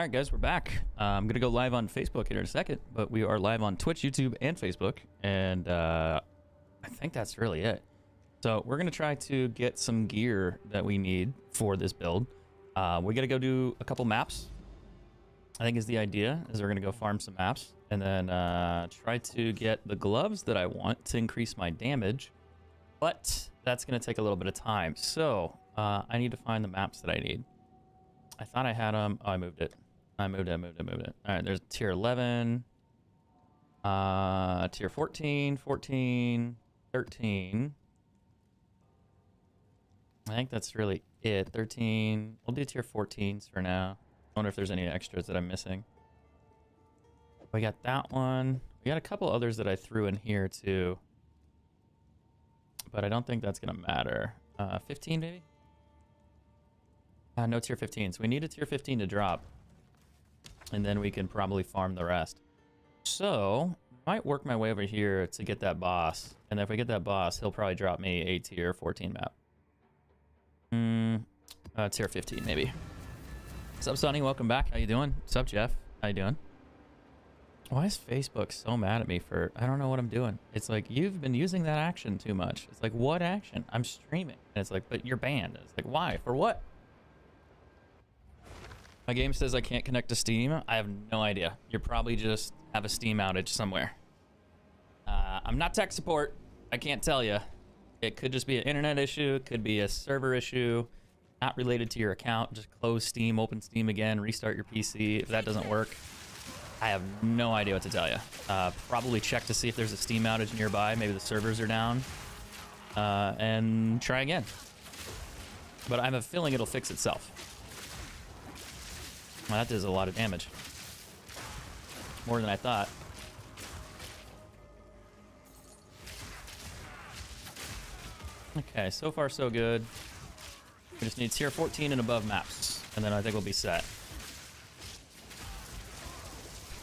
All right, guys, we're back. I'm going to go live on Facebook here in a second, but we are live on Twitch, YouTube, and Facebook, and I think that's really it. So we're going to try to get some gear that we need for this build. We got to go do a couple maps, I think is the idea, is we're going to go farm some maps, and then try to get the gloves that I want to increase my damage, but that's going to take a little bit of time. So I need to find the maps that I need. I thought I had them. Oh, I moved it. I moved it. All right, there's tier 11, tier 14, 14, 13. I think that's really it. 13. We'll do tier 14s for now. I wonder if there's any extras that I'm missing. We got that one. We got a couple others that I threw in here too, but I don't think that's gonna matter. 15 maybe? No tier 15. So we need a tier 15 to drop, and then we can probably farm the rest. So I might work my way over here to get that boss, and if we get that boss, he'll probably drop me a tier 14 map. Tier 15 maybe. What's up, Sonny? Welcome back. How you doing? What's up, Jeff? How you doing? Why is Facebook so mad at me for, I don't know what I'm doing. It's like, you've been using that action too much. It's like, what action? I'm streaming. And it's like, but you're banned. It's like, why? For what? My game says I can't connect to Steam. I have no idea. You probably just have a Steam outage somewhere. I'm not tech support. I can't tell you. It could just be an internet issue. It could be a server issue. Not related to your account. Just close Steam, open Steam again, restart your PC. If that doesn't work, I have no idea what to tell you. Probably check to see if there's a Steam outage nearby. Maybe the servers are down. And try again. But I have a feeling it'll fix itself. Well, that does a lot of damage. More than I thought. Okay, so far so good. We just need tier 14 and above maps, and then I think we'll be set.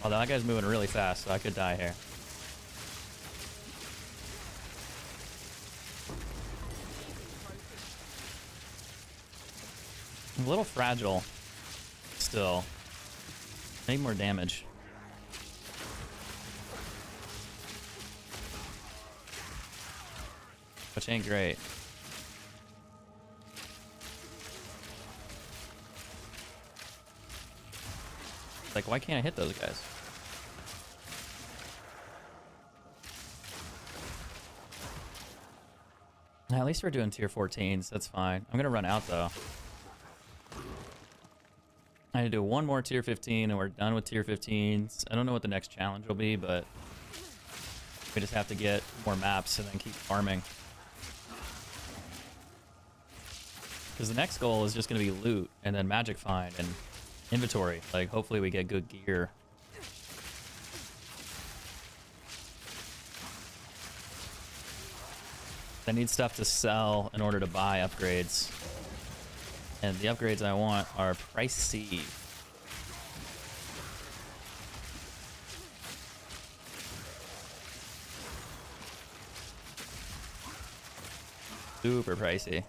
Although that guy's moving really fast, so I could die here. I'm a little fragile still. I need more damage. Which ain't great. Like, why can't I hit those guys? At least we're doing tier 14s. That's fine. I'm gonna run out though. I need to do one more tier 15 and we're done with tier 15s. I don't know what the next challenge will be, but we just have to get more maps and then keep farming. Because the next goal is just going to be loot and then magic find and inventory. Like, hopefully we get good gear. I need stuff to sell in order to buy upgrades. And the upgrades I want are pricey. Super pricey.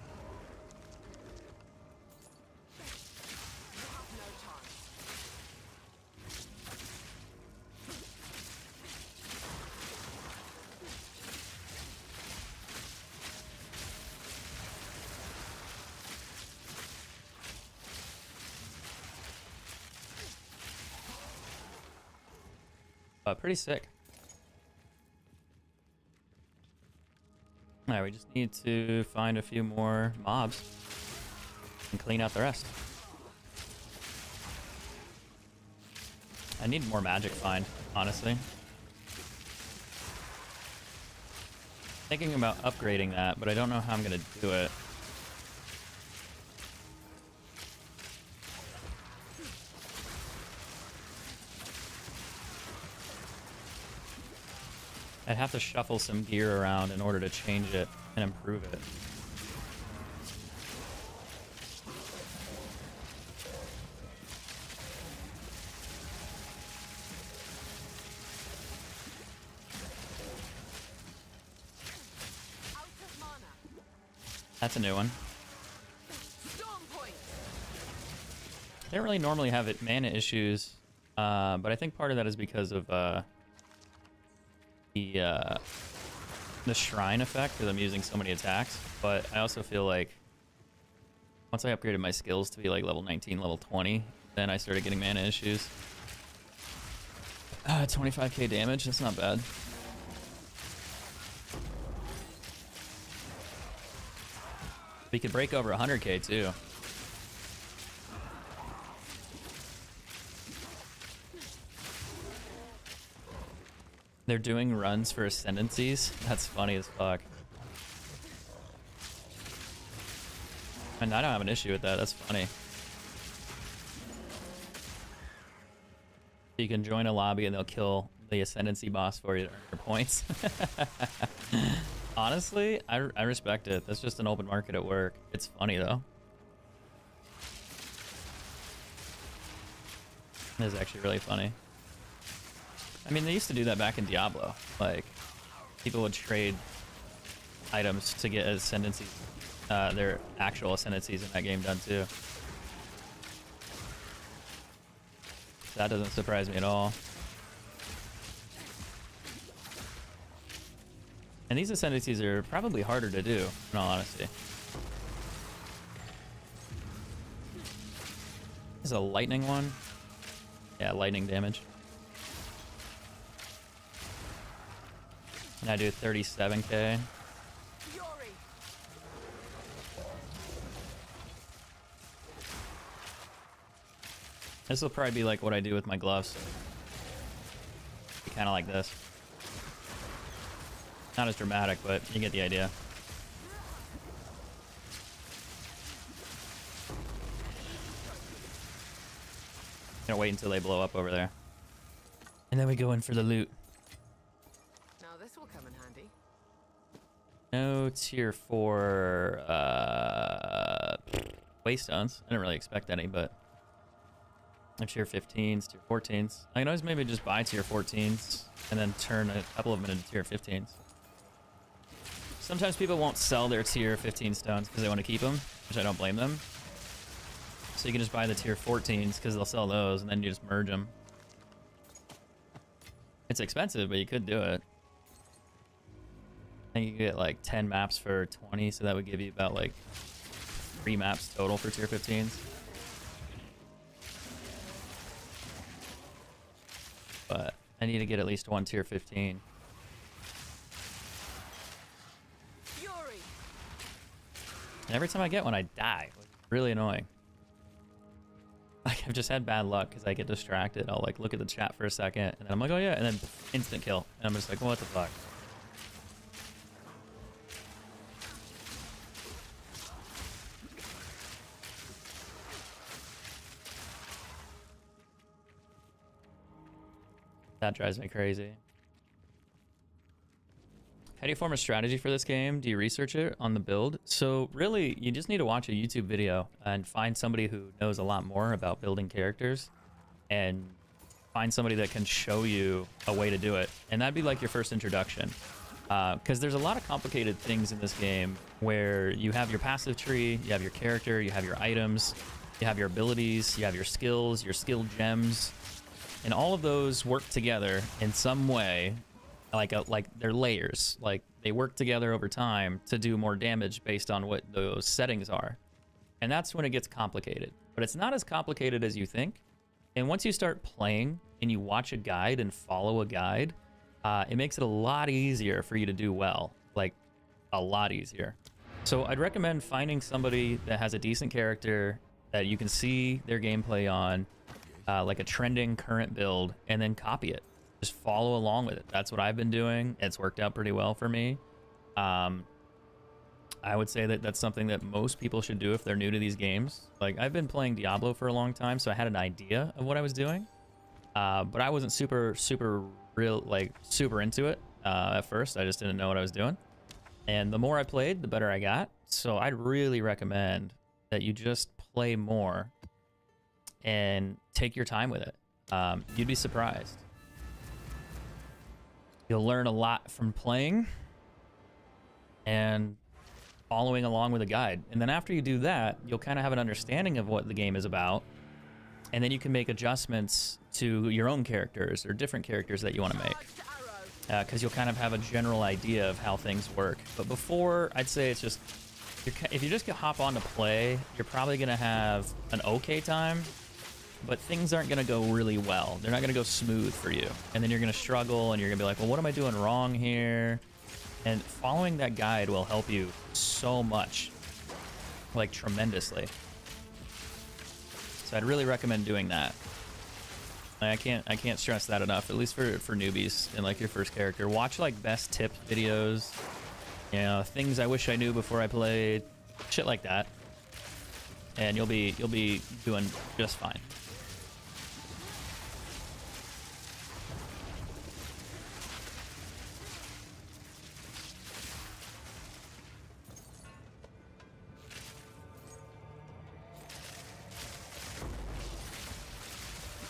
Pretty sick. Alright, we just need to find a few more mobs and clean out the rest. I need more magic find, honestly. Thinking about upgrading that, but I don't know how I'm gonna do it. I'd have to shuffle some gear around in order to change it and improve it. That's a new one. I don't really normally have mana issues, but I think part of that is because of the shrine effect, because I'm using so many attacks. But I also feel like once I upgraded my skills to be like level 19, level 20, then I started getting mana issues. 25k damage, that's not bad. We could break over 100k too. They're doing runs for ascendancies. That's funny as fuck. And I don't have an issue with that. That's funny. You can join a lobby and they'll kill the ascendancy boss for you to earn your points. Honestly, I respect it. That's just an open market at work. It's funny though. It is actually really funny. I mean, they used to do that back in Diablo. Like, people would trade items to get ascendancies, their actual ascendancies in that game done too. That doesn't surprise me at all. And these ascendancies are probably harder to do, in all honesty. This is a lightning one. Yeah, lightning damage. And I do 37k. This will probably be like what I do with my gloves. Be kind of like this. Not as dramatic, but you get the idea. Gonna wait until they blow up over there. And then we go in for the loot. Now this will come in handy. No tier 4 waystones. I didn't really expect any, but I have tier 15s, tier 14s. I can always maybe just buy tier 14s and then turn a couple of them into tier 15s. Sometimes people won't sell their tier 15 stones because they want to keep them, which I don't blame them. So you can just buy the tier 14s because they'll sell those and then you just merge them. It's expensive, but you could do it. I think you could get like 10 maps for 20, so that would give you about like 3 maps total for tier 15s. But I need to get at least one tier 15. And every time I get one, I die. It's really annoying. Like, I've just had bad luck because I get distracted. I'll like look at the chat for a second, and then I'm like, oh yeah, and then instant kill. And I'm just like, what the fuck? That drives me crazy. How do you form a strategy for this game? Do you research it on the build? So really, you just need to watch a YouTube video and find somebody who knows a lot more about building characters and find somebody that can show you a way to do it. And that'd be like your first introduction. Because there's a lot of complicated things in this game where you have your passive tree, you have your character, you have your items, you have your abilities, you have your skills, your skill gems, and all of those work together in some way. Like they're layers, like they work together over time to do more damage based on what those settings are. And that's when it gets complicated, but it's not as complicated as you think. And once you start playing and you watch a guide and follow a guide, it makes it a lot easier for you to do well, like a lot easier. So I'd recommend finding somebody that has a decent character that you can see their gameplay on, like a trending current build, and then copy it. Just follow along with it. That's what I've been doing. It's worked out pretty well for me. I would say that that's something that most people should do if they're new to these games. Like, I've been playing Diablo for a long time, so I had an idea of what I was doing. But I wasn't super into it at first. I just didn't know what I was doing. And the more I played, the better I got. So I'd really recommend that you just play more and take your time with it. You'd be surprised. You'll learn a lot from playing and following along with a guide. And then after you do that, you'll kind of have an understanding of what the game is about. and then you can make adjustments to your own characters or different characters that you want to make. Because you'll kind of have a general idea of how things work. But before, I'd say it's just, if you just hop on to play, you're probably going to have an okay time, but things aren't going to go really well. They're not going to go smooth for you. And then you're going to struggle, and you're going to be like, well, what am I doing wrong here? And following that guide will help you so much, like tremendously. So I'd really recommend doing that. I can't stress that enough, at least for newbies and like your first character. Watch like best tip videos, you know, things I wish I knew before I played, shit like that, and you'll be doing just fine.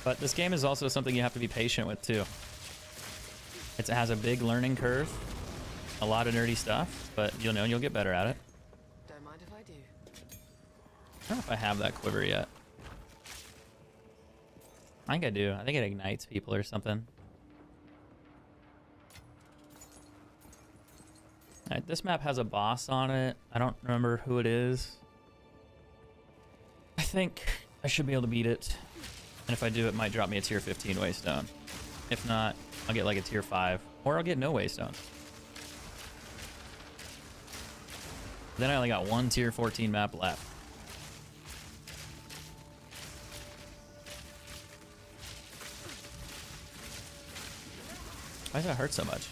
But this game is also something you have to be patient with too. It has a big learning curve, a lot of nerdy stuff, but you'll get better at it. Don't mind if I do. I don't know if I have that quiver yet. I think I do. I think it ignites people or something. Alright, this map has a boss on it. I don't remember who it is. I think I should be able to beat it. And if I do, it might drop me a tier 15 waystone. If not, I'll get like a tier 5. Or I'll get no waystones. Then I only got one tier 14 map left. Why does that hurt so much?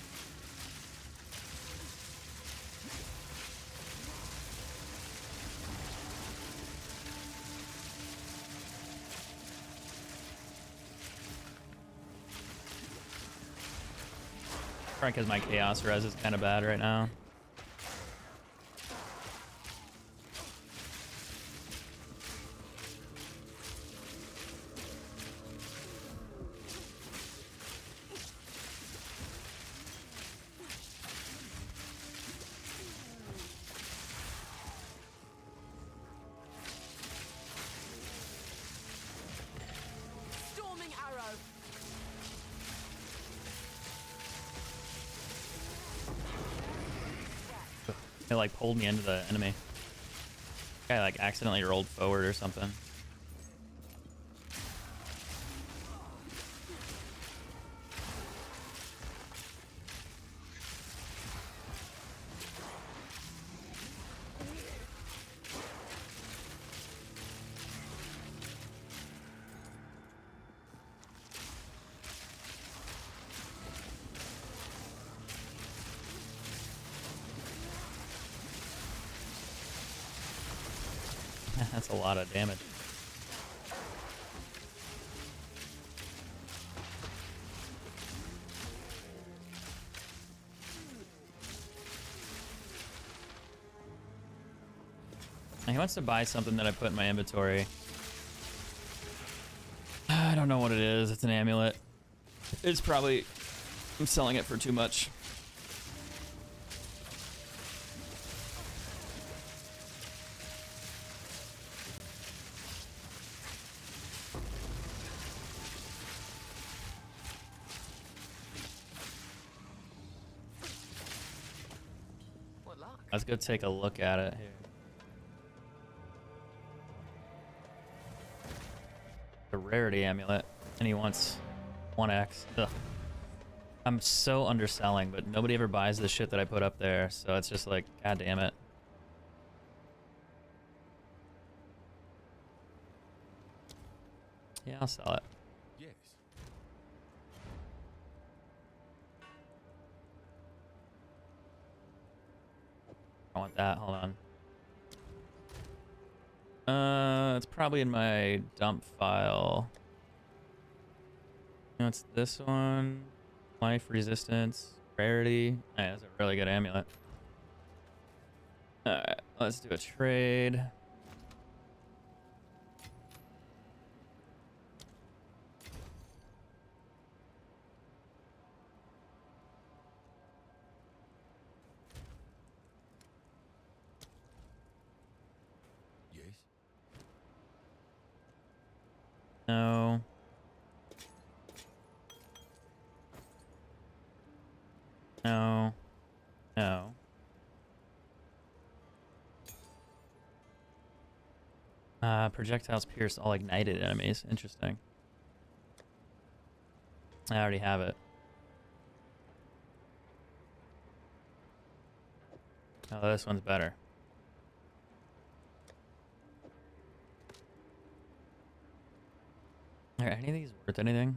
Probably because my chaos res is kind of bad right now. Storming arrow. It like pulled me into the enemy. I like accidentally rolled forward or something. That's a lot of damage. He wants to buy something that I put in my inventory. I don't know what it is. It's an amulet. It's probably... I'm selling it for too much. What luck? Let's go take a look at it here. The rarity amulet, and he wants 1x. Ugh. I'm so underselling, but nobody ever buys the shit that I put up there, so it's just like, god damn it. Yeah, I'll sell it. Yes. I want that. Hold on. It's probably in my dump file. No, it's this one. Life resistance, rarity. Yeah, that's a really good amulet. Alright, let's do a trade. Yes. No. No. No. Projectiles pierce all ignited enemies. Interesting. I already have it. Oh, this one's better. Are any of these worth anything?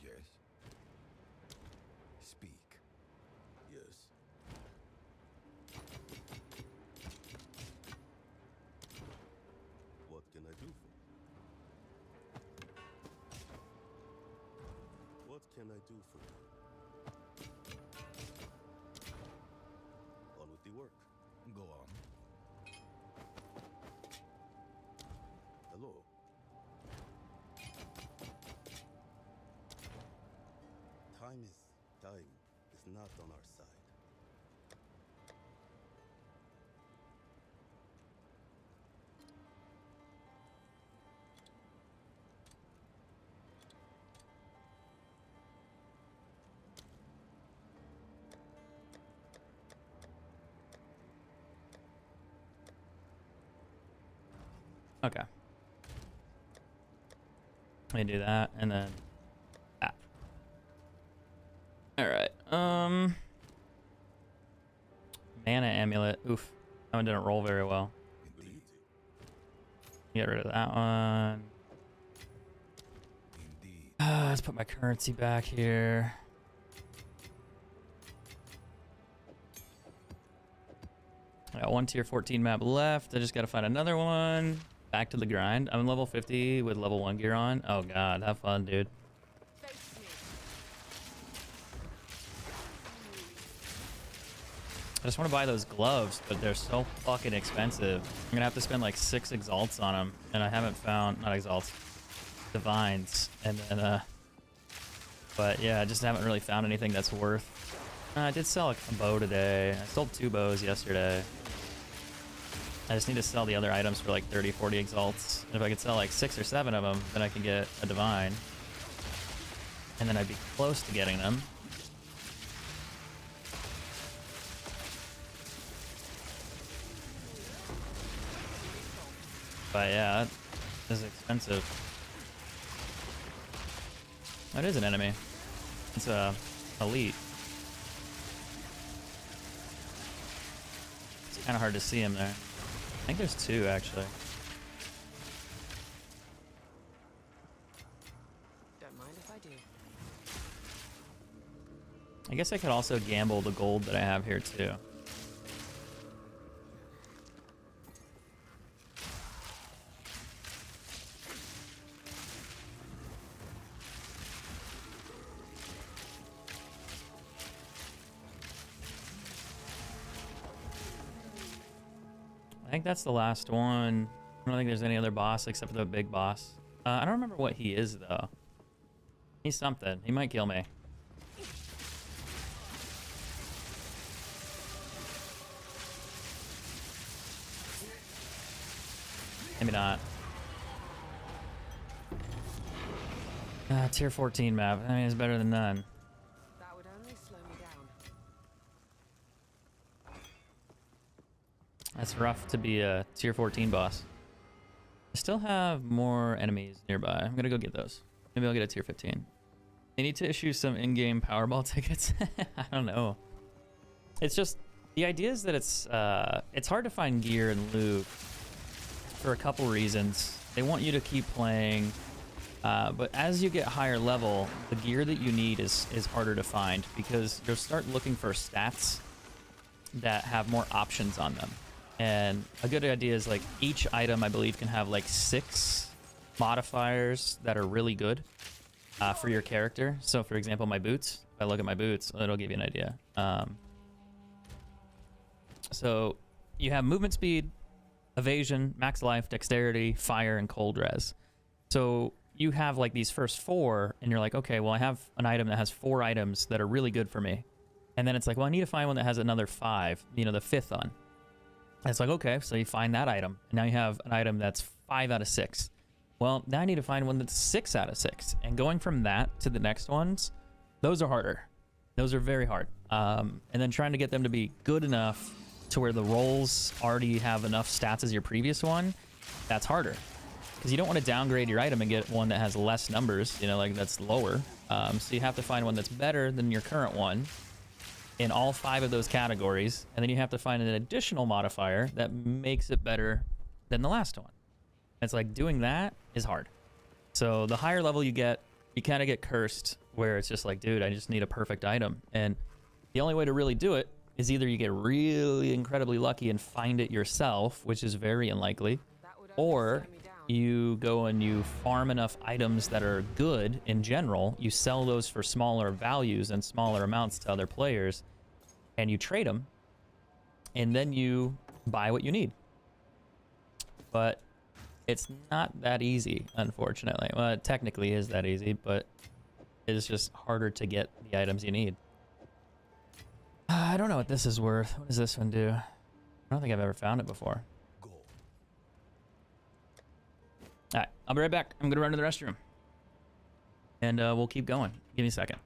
Yes. Speak. Yes. What can I do for you? What can I do for you? On with the work. Go on. Hello. Time is not on our side. Okay. Let me do that and then that. All right. Mana amulet. Oof. That one didn't roll very well. Indeed. Get rid of that one. Indeed. Let's put my currency back here. I got one tier 14 map left. I just gotta find another one. Back to the grind. I'm level 50 with level 1 gear on. Oh god, have fun, dude. Face me. I just want to buy those gloves, but they're so fucking expensive. I'm gonna have to spend like 6 exalts on them, and I haven't found, not exalts, divines, and then but yeah, I just haven't really found anything that's worth. I did sell a bow today. I sold 2 bows yesterday. I just need to sell the other items for like 30, 40 exalts. And if I could sell like 6 or 7 of them, then I can get a divine, and then I'd be close to getting them. But yeah, that is expensive. That is an enemy. It's a elite. It's kind of hard to see him there. I think there's 2 actually. Don't mind if I do. I guess I could also gamble the gold that I have here too. I think that's the last one. I don't think there's any other boss except for the big boss. I don't remember what he is though. He's something. He might kill me. Maybe not. Tier 14 map. I mean, it's better than none. That would only slow me down. That's rough to be a tier 14 boss. I still have more enemies nearby. I'm gonna go get those. Maybe I'll get a tier 15. They need to issue some in-game Powerball tickets. I don't know. It's just, the idea is that it's hard to find gear and loot for a couple reasons. They want you to keep playing, but as you get higher level, the gear that you need is harder to find because you'll start looking for stats that have more options on them. And a good idea is like each item I believe can have like 6 modifiers that are really good for your character. So for example, my boots, if I look at my boots, it'll give you an idea. So you have movement speed, evasion, max life, dexterity, fire, and cold res. So you have like these first 4 and you're like, okay, well I have an item that has 4 items that are really good for me. And then it's like, well, I need to find one that has another 5, you know, the 5th one. It's like, okay, so you find that item. And now you have an item that's 5 out of 6. Well, now I need to find one that's 6 out of 6. And going from that to the next ones, those are harder. Those are very hard. And then trying to get them to be good enough to where the rolls already have enough stats as your previous one, that's harder. Because you don't want to downgrade your item and get one that has less numbers, you know, like that's lower. So you have to find one that's better than your current one in all 5 of those categories. And then you have to find an additional modifier that makes it better than the last one. It's like doing that is hard. So the higher level you get, you kind of get cursed where it's just like, dude, I just need a perfect item. And the only way to really do it is either you get really incredibly lucky and find it yourself, which is very unlikely, or you go and you farm enough items that are good in general, you sell those for smaller values and smaller amounts to other players, and you trade them, and then you buy what you need. But it's not that easy, unfortunately. Well, it technically is that easy, but it's just harder to get the items you need. I don't know what this is worth. What does this one do? I don't think I've ever found it before. Alright, I'll be right back. I'm gonna run to the restroom. And we'll keep going. Give me a second.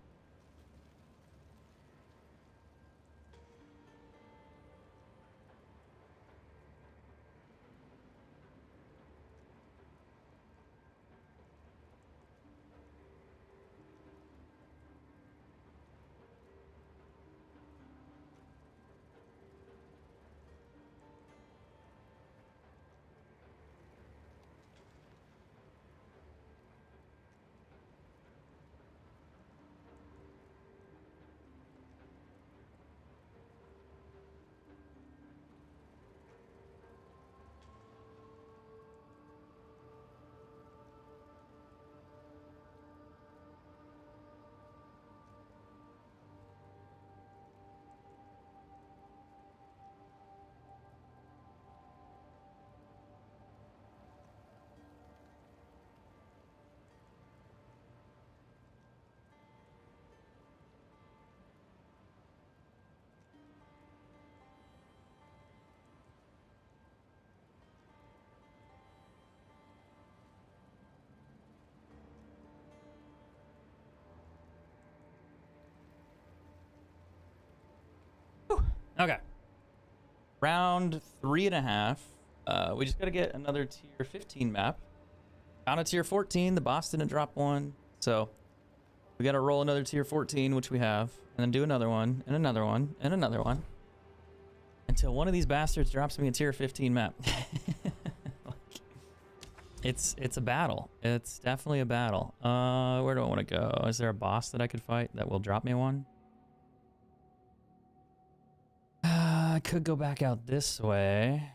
Okay. Round 3.5. We just gotta get another tier 15 map. Found a tier 14. The boss didn't drop one. So we gotta roll another tier 14, which we have, and then do another one, and another one, and another one. Until one of these bastards drops me a tier 15 map. It's a battle. It's definitely a battle. Where do I want to go? Is there a boss that I could fight that will drop me one? I could go back out this way.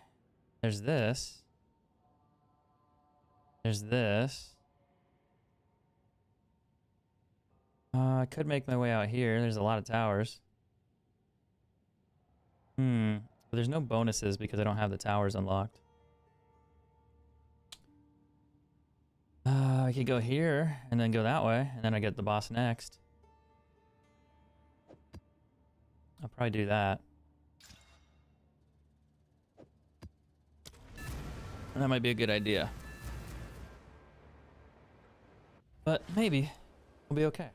There's this. There's this. I could make my way out here. There's a lot of towers. But there's no bonuses because I don't have the towers unlocked. I could go here and then go that way, and then I get the boss next. I'll probably do that. That might be a good idea. But maybe we'll be okay.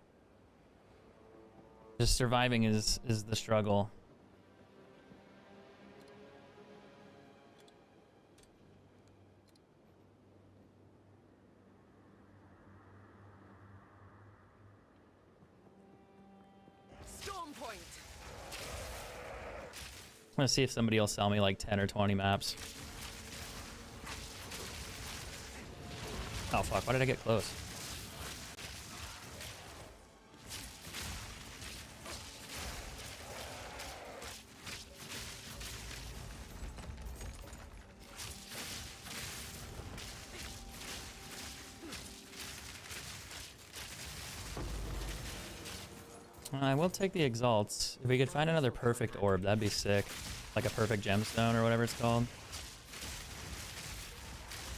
Just surviving is the struggle. Storm point. I'm gonna see if somebody will sell me like 10 or 20 maps. Oh fuck, why did I get close? I will take the exalts. If we could find another perfect orb, that'd be sick. Like a perfect gemstone or whatever it's called.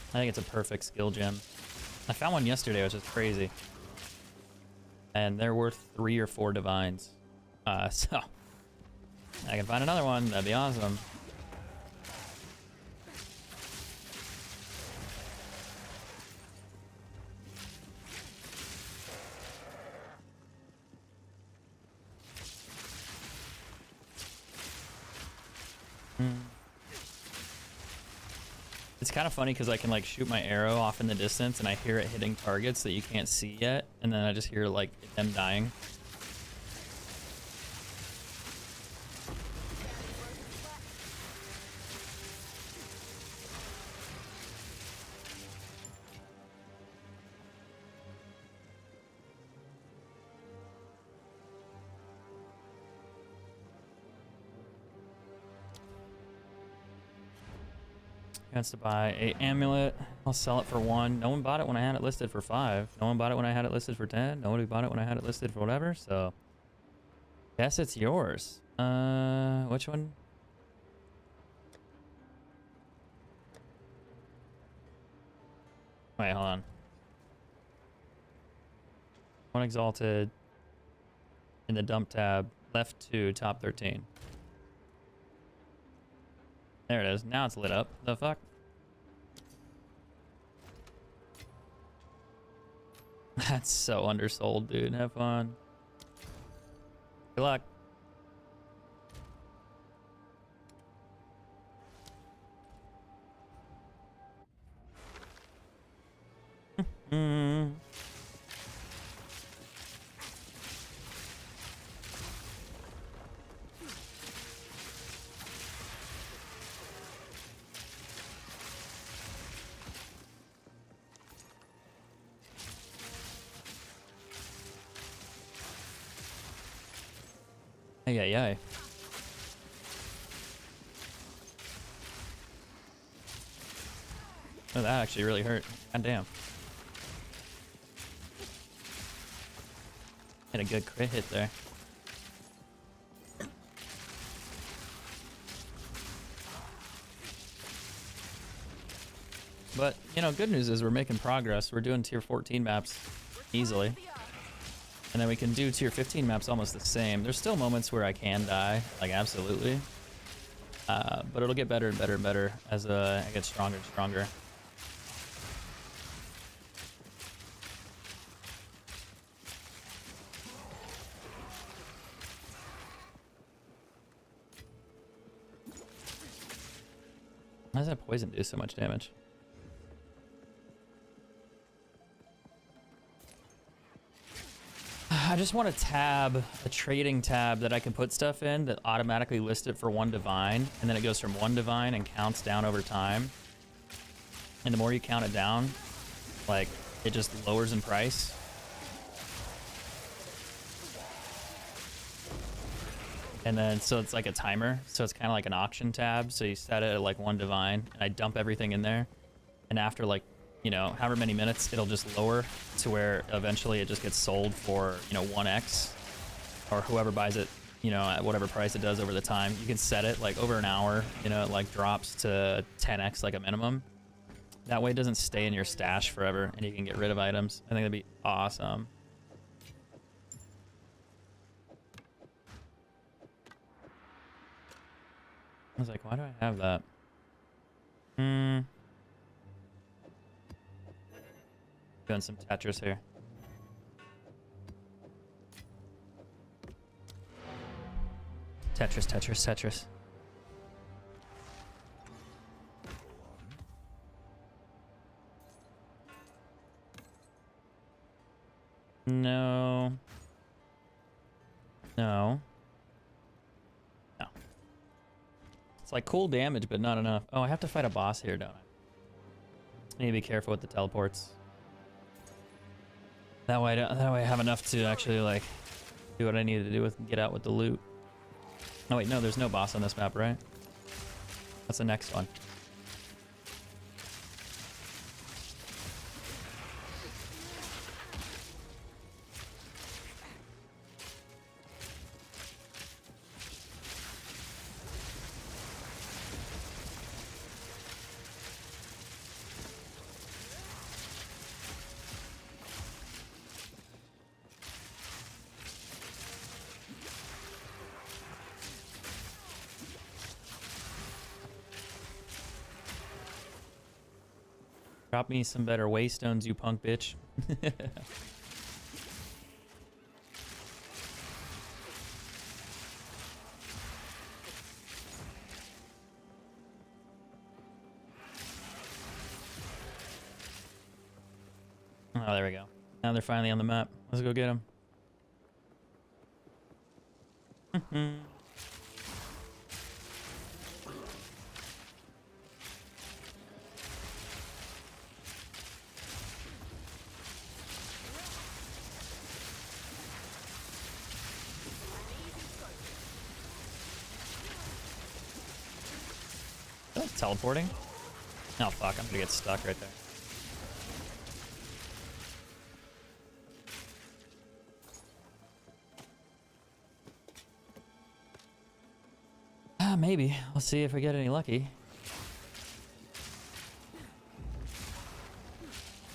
I think it's a perfect skill gem. I found one yesterday, which is crazy. And they're worth 3 or 4 divines. So I can find another one, that'd be awesome. It's kind of funny because I can like shoot my arrow off in the distance and I hear it hitting targets that you can't see yet, and then I just hear like them dying. He wants to buy a amulet. I'll sell it for 1. No one bought it when I had it listed for 5. No one bought it when I had it listed for 10. Nobody bought it when I had it listed for whatever. So, guess it's yours. Which one? Wait, hold on. One exalted in the dump tab. Left 2, top 13. There it is. Now it's lit up. The fuck? That's so undersold, dude. Have fun. Good luck. Ay. Oh, that actually really hurt. God damn. Had a good crit hit there. But, you know, good news is we're making progress. We're doing tier 14 maps easily. And then we can do tier 15 maps almost the same. There's still moments where I can die, like absolutely. But it'll get better and better and better as I get stronger and stronger. Why does that poison do so much damage? I just want a trading tab that I can put stuff in that automatically lists it for 1 divine, and then it goes from 1 divine and counts down over time. And the more you count it down, like, it just lowers in price. And then, so it's like a timer, so it's kind of like an auction tab, so you set it at like 1 divine, and I dump everything in there, and after like, you know, however many minutes, it'll just lower to where eventually it just gets sold for, you know, 1x, or whoever buys it, you know, at whatever price it does over the time. You can set it like over an hour, you know, it like drops to 10x like a minimum. That way it doesn't stay in your stash forever and you can get rid of items. I think that'd be awesome. I was like, why do I have that? Doing some Tetris here. Tetris. No. It's like cool damage, but not enough. Oh, I have to fight a boss here, don't I? I need to be careful with the teleports. That way I have enough to actually like do what I need to do with get out with the loot. Oh wait, no, there's no boss on this map, right? That's the next one. Drop me some better waystones, you punk bitch. Oh, there we go. Now they're finally on the map. Let's go get them. Teleporting? Oh fuck, I'm gonna get stuck right there. Maybe. We'll see if we get any lucky.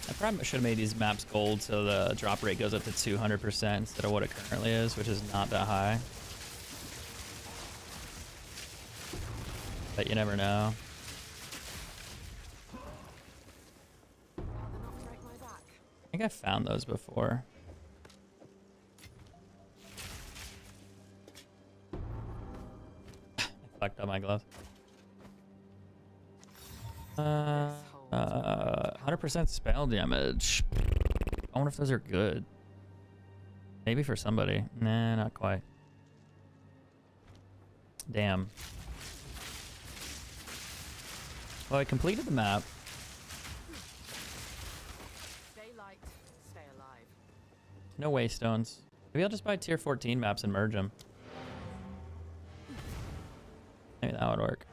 I probably should have made these maps gold so the drop rate goes up to 200% instead of what it currently is, which is not that high. But you never know. I think I found those before. I fucked up my gloves. 100% spell damage. I wonder if those are good. Maybe for somebody. Nah, not quite. Damn. Well, I completed the map. Stay light, stay alive. No waystones. Maybe I'll just buy tier 14 maps and merge them. Maybe that would work.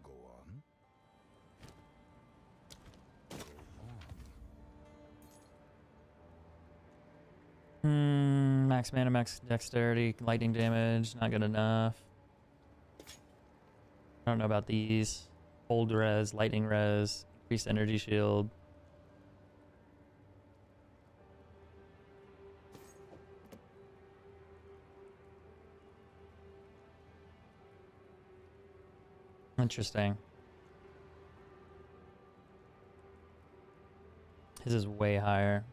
Go on. Max mana, max dexterity, lightning damage, not good enough. I don't know about these. Cold res, lightning res, increased energy shield. Interesting. His is way higher.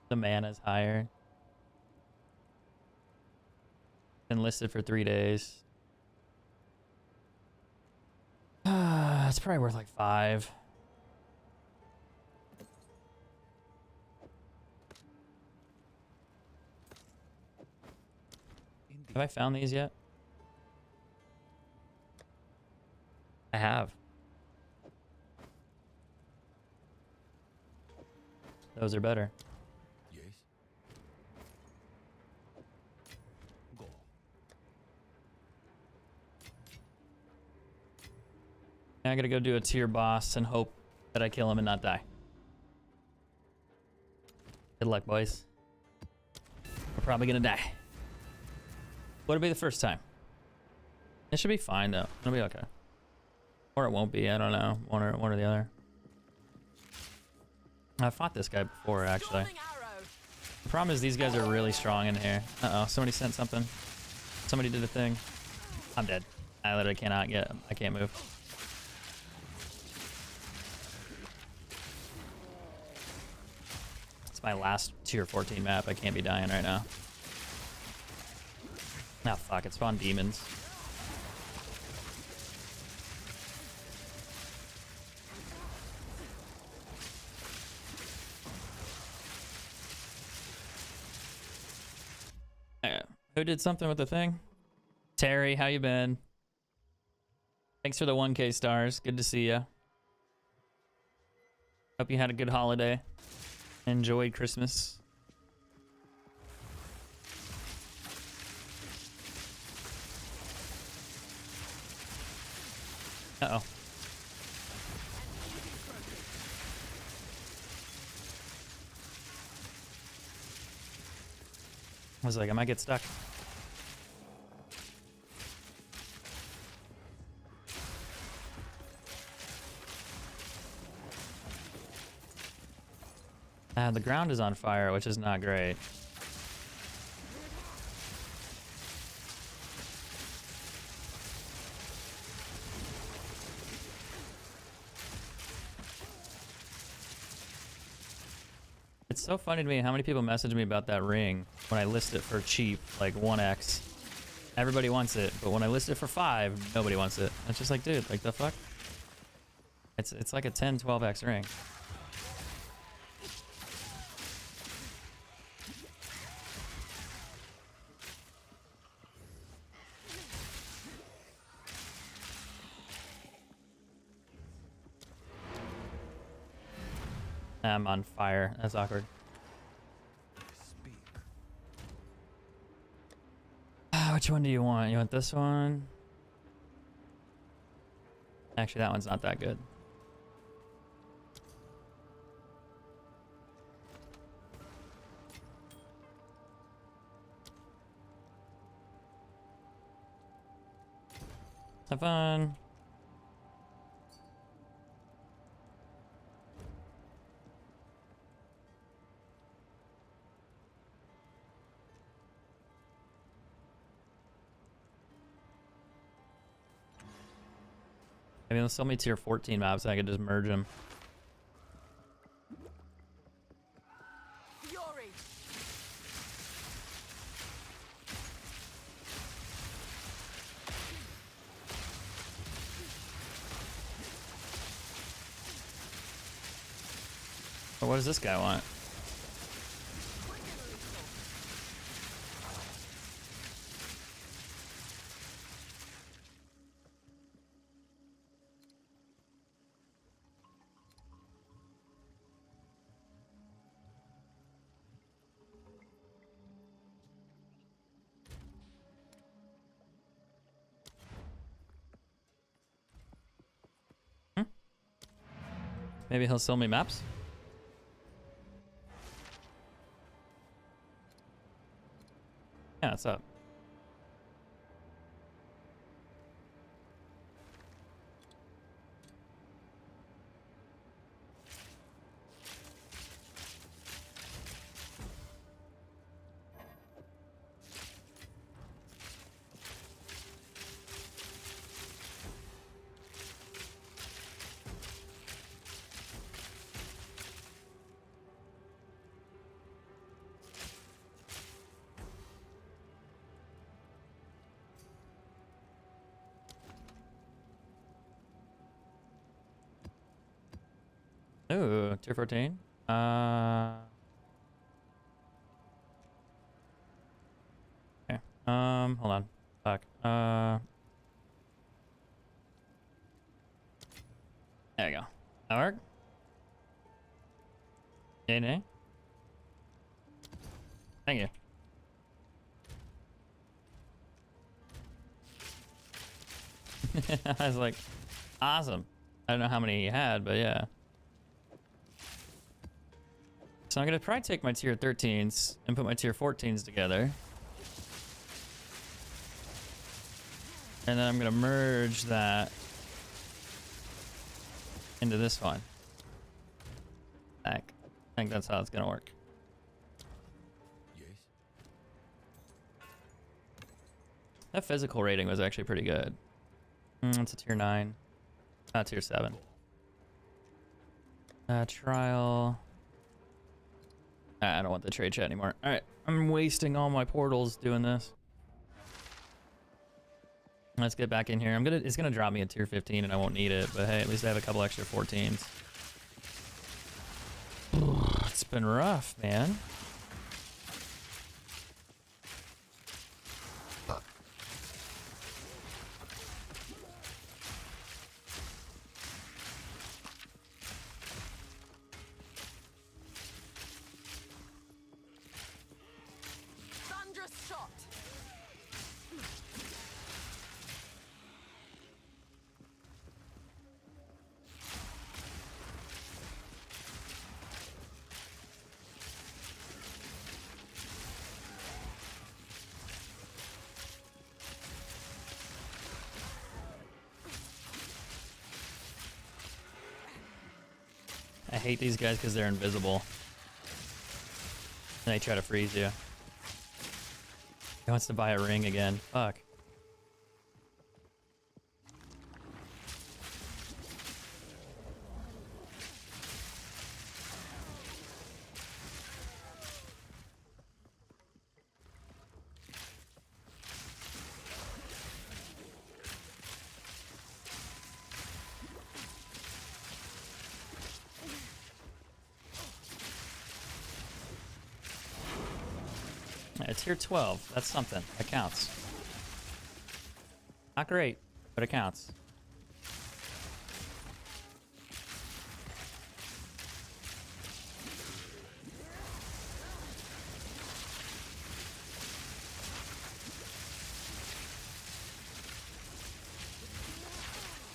The mana's higher. Been listed for 3 days. It's probably worth like 5. Have I found these yet? I have. Those are better. Yes. Go. Now I gotta go do a tier boss and hope that I kill him and not die. Good luck, boys. We're probably gonna die. What'll be the first time? It should be fine though. It'll be okay. Or it won't be. I don't know. One or the other. I fought this guy before actually. The problem is these guys are really strong in here. Uh oh, somebody sent something. Somebody did a thing. I'm dead. I literally cannot get. I can't move. It's my last tier 14 map. I can't be dying right now. Ah, fuck, it spawned demons. Who did something with the thing? Terry, how you been? Thanks for the 1K stars. Good to see ya. Hope you had a good holiday. Enjoyed Christmas. Uh-oh. I was like, I might get stuck. The ground is on fire, which is not great. It's so funny to me how many people message me about that ring when I list it for cheap, like 1x. Everybody wants it, but when I list it for 5, nobody wants it. It's just like, dude, like the fuck? It's like a 10, 12x ring. I'm on fire. That's awkward. Speak. Which one do you want? You want this one? Actually, that one's not that good. Have fun. I mean, they'll sell me tier 14 maps and I could just merge them. Fury. But what does this guy want? Maybe he'll sell me maps? Yeah, what's up? Ooh, tier 14. Okay. Hold on. Fuck. There we go. That work? Yay, nay? Thank you. I was like, awesome. I don't know how many he had, but yeah. So I'm gonna probably take my tier 13s and put my tier 14s together. And then I'm gonna merge that into this one. Back. I think that's how it's gonna work. Yes. That physical rating was actually pretty good. It's a tier 9. Not tier 7. Trial. I don't want the trade chat anymore. Alright, I'm wasting all my portals doing this. Let's get back in here. It's gonna drop me a tier 15 and I won't need it, but hey, at least I have a couple extra 14s. It's been rough, man. Thunderous shot. I hate these guys because they're invisible. And they try to freeze you. He wants to buy a ring again. Fuck. Yeah, tier 12. That's something. That counts. Not great, but it counts.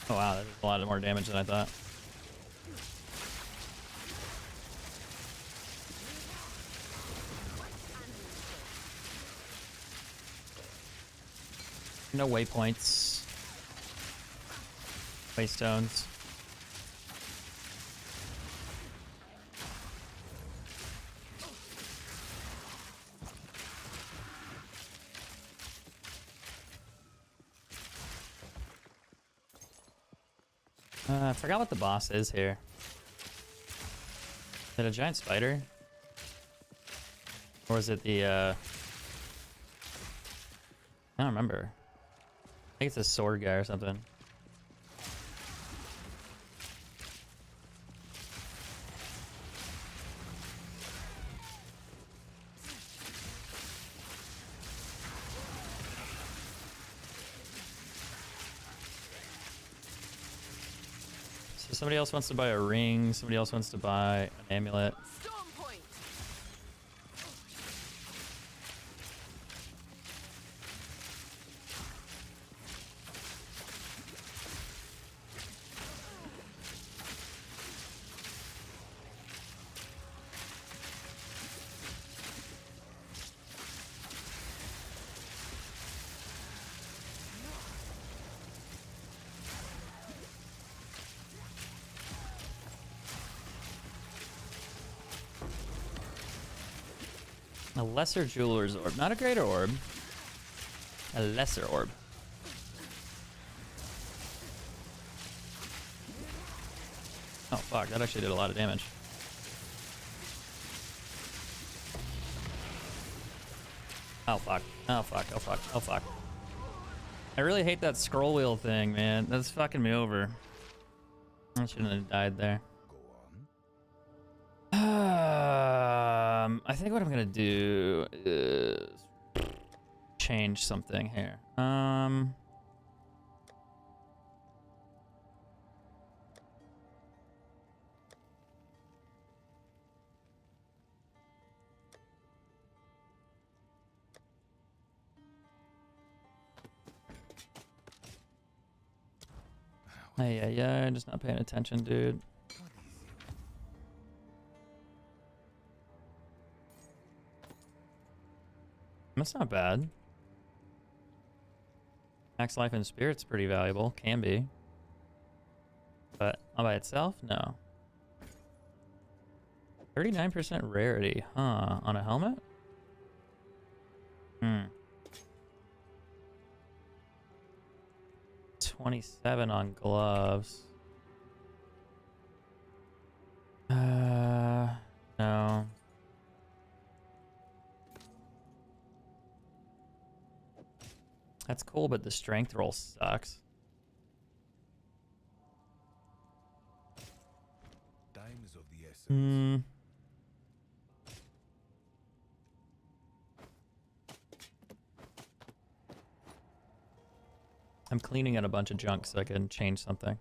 Oh wow, that does a lot more damage than I thought. No waypoints. Waystones. I forgot what the boss is here. Is it a giant spider? Or is it the, I don't remember. I think it's a sword guy or something. So somebody else wants to buy a ring, somebody else wants to buy an amulet. Storm point. A lesser jeweler's orb. Not a greater orb. A lesser orb. Oh fuck, that actually did a lot of damage. Oh fuck. Oh fuck. Oh fuck. Oh fuck. I really hate that scroll wheel thing, man. That's fucking me over. I shouldn't have died there. Go on. I think what I'm gonna do is change something here. Yeah, just not paying attention, dude. That's not bad. Max life and spirit's pretty valuable. Can be. But all by itself? No. 39% rarity, huh? On a helmet? Hmm. 27 on gloves. No. That's cool, but the strength roll sucks. Time is of the essence. Hmm. I'm cleaning out a bunch of junk so I can change something.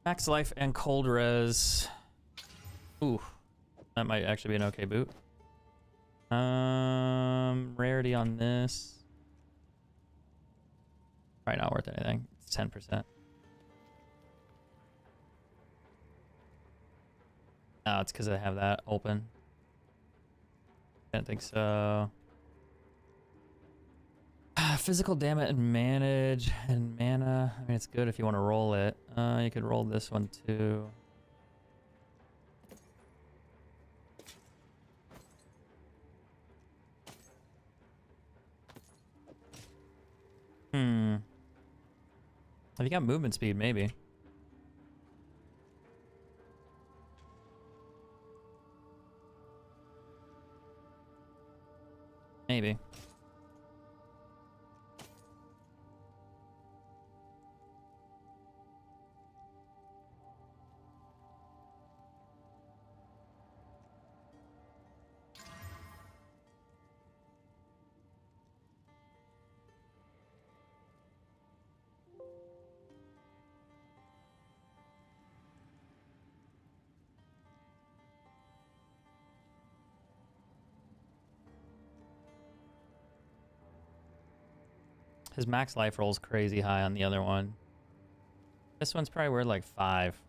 Max life and cold res. Ooh, that might actually be an okay boot. Rarity on this. Probably not worth anything. It's 10%. No, it's because I have that open. Don't think so. Physical damage and manage and mana. I mean, it's good if you want to roll it. You could roll this one too. Have you got movement speed? Maybe. Maybe. his max life roll is crazy high on the other one. This one's probably worth like 5.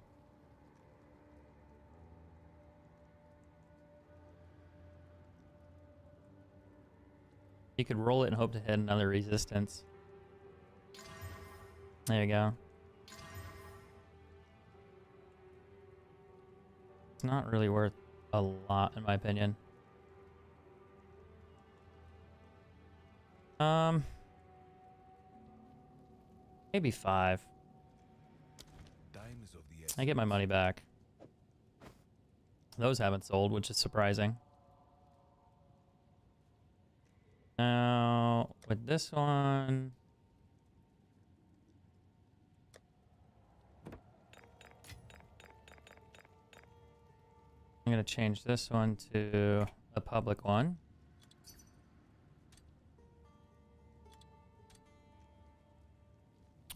You could roll it and hope to hit another resistance. There you go. It's not really worth a lot, in my opinion. Maybe 5. Time is of the I get my money back. Those haven't sold, which is surprising. Now, with this one... I'm going to change this one to a public one.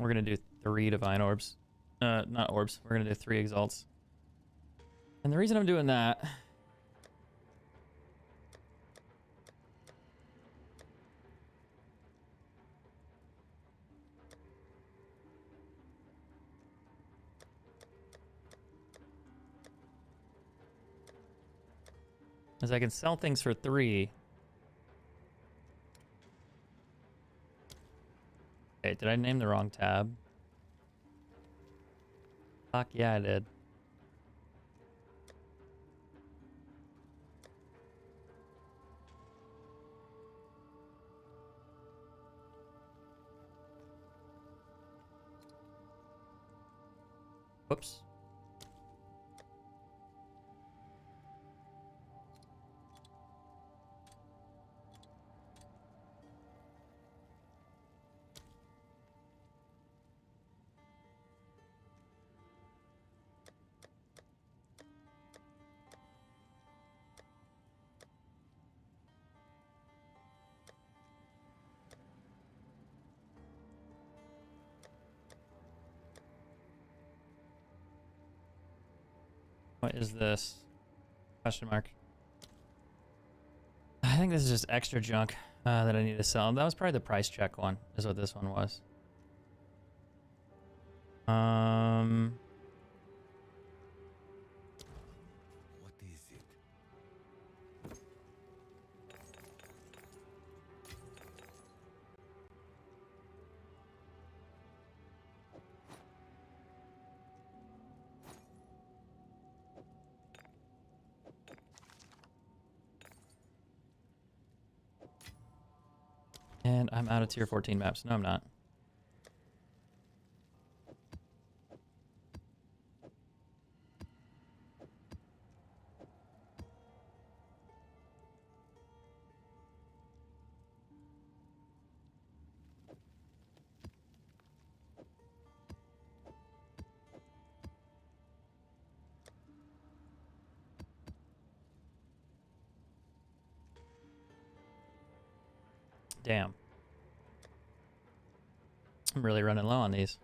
We're going to do 3 divine orbs. Not orbs. We're going to do 3 exalts. And the reason I'm doing that... is I can sell things for 3. Okay, did I name the wrong tab? Fuck yeah, I did. Whoops. What is this? Question mark. I think this is just extra junk that I need to sell. That was probably the price check one, is what this one was. What is it? And I'm out of tier 14 maps. No, I'm not. Damn. I'm really running low on these.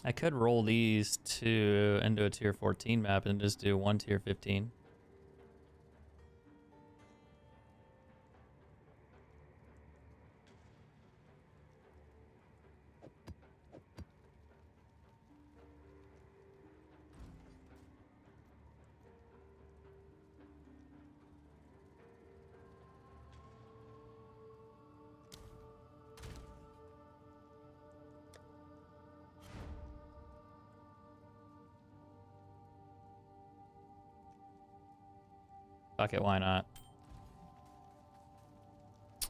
I could roll these two into a tier 14 map and just do 1 tier 15. Fuck it, why not?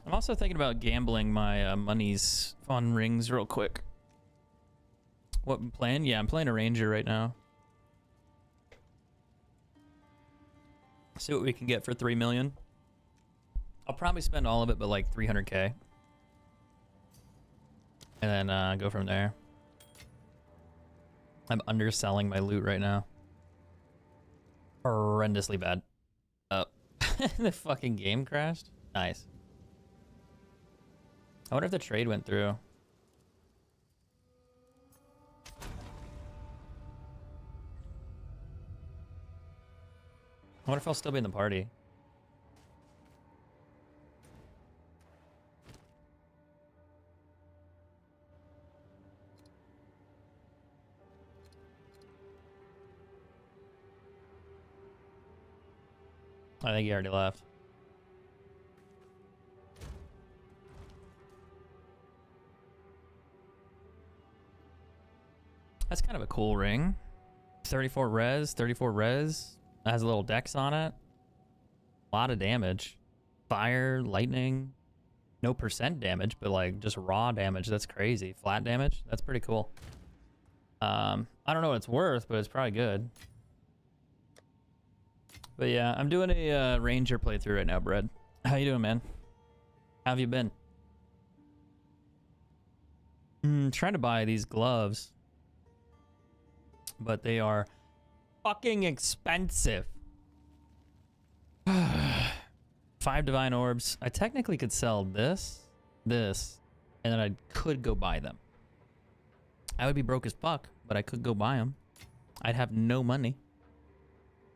I'm also thinking about gambling my monies on rings real quick. What I'm playing? Yeah, I'm playing a ranger right now. See what we can get for 3 million. I'll probably spend all of it, but like 300k. And then go from there. I'm underselling my loot right now. Horrendously bad. The fucking game crashed? Nice. I wonder if the trade went through. I wonder if I'll still be in the party. I think he already left. That's kind of a cool ring. 34 res, 34 res. It has a little dex on it. A lot of damage. Fire, lightning. No percent damage, but like just raw damage. That's crazy. Flat damage. That's pretty cool. I don't know what it's worth, but it's probably good. But yeah, I'm doing a ranger playthrough right now, Brad. How you doing, man? How have you been? Trying to buy these gloves, but they are fucking expensive. 5 divine orbs. I technically could sell this, and then I could go buy them. I would be broke as fuck, but I could go buy them. I'd have no money.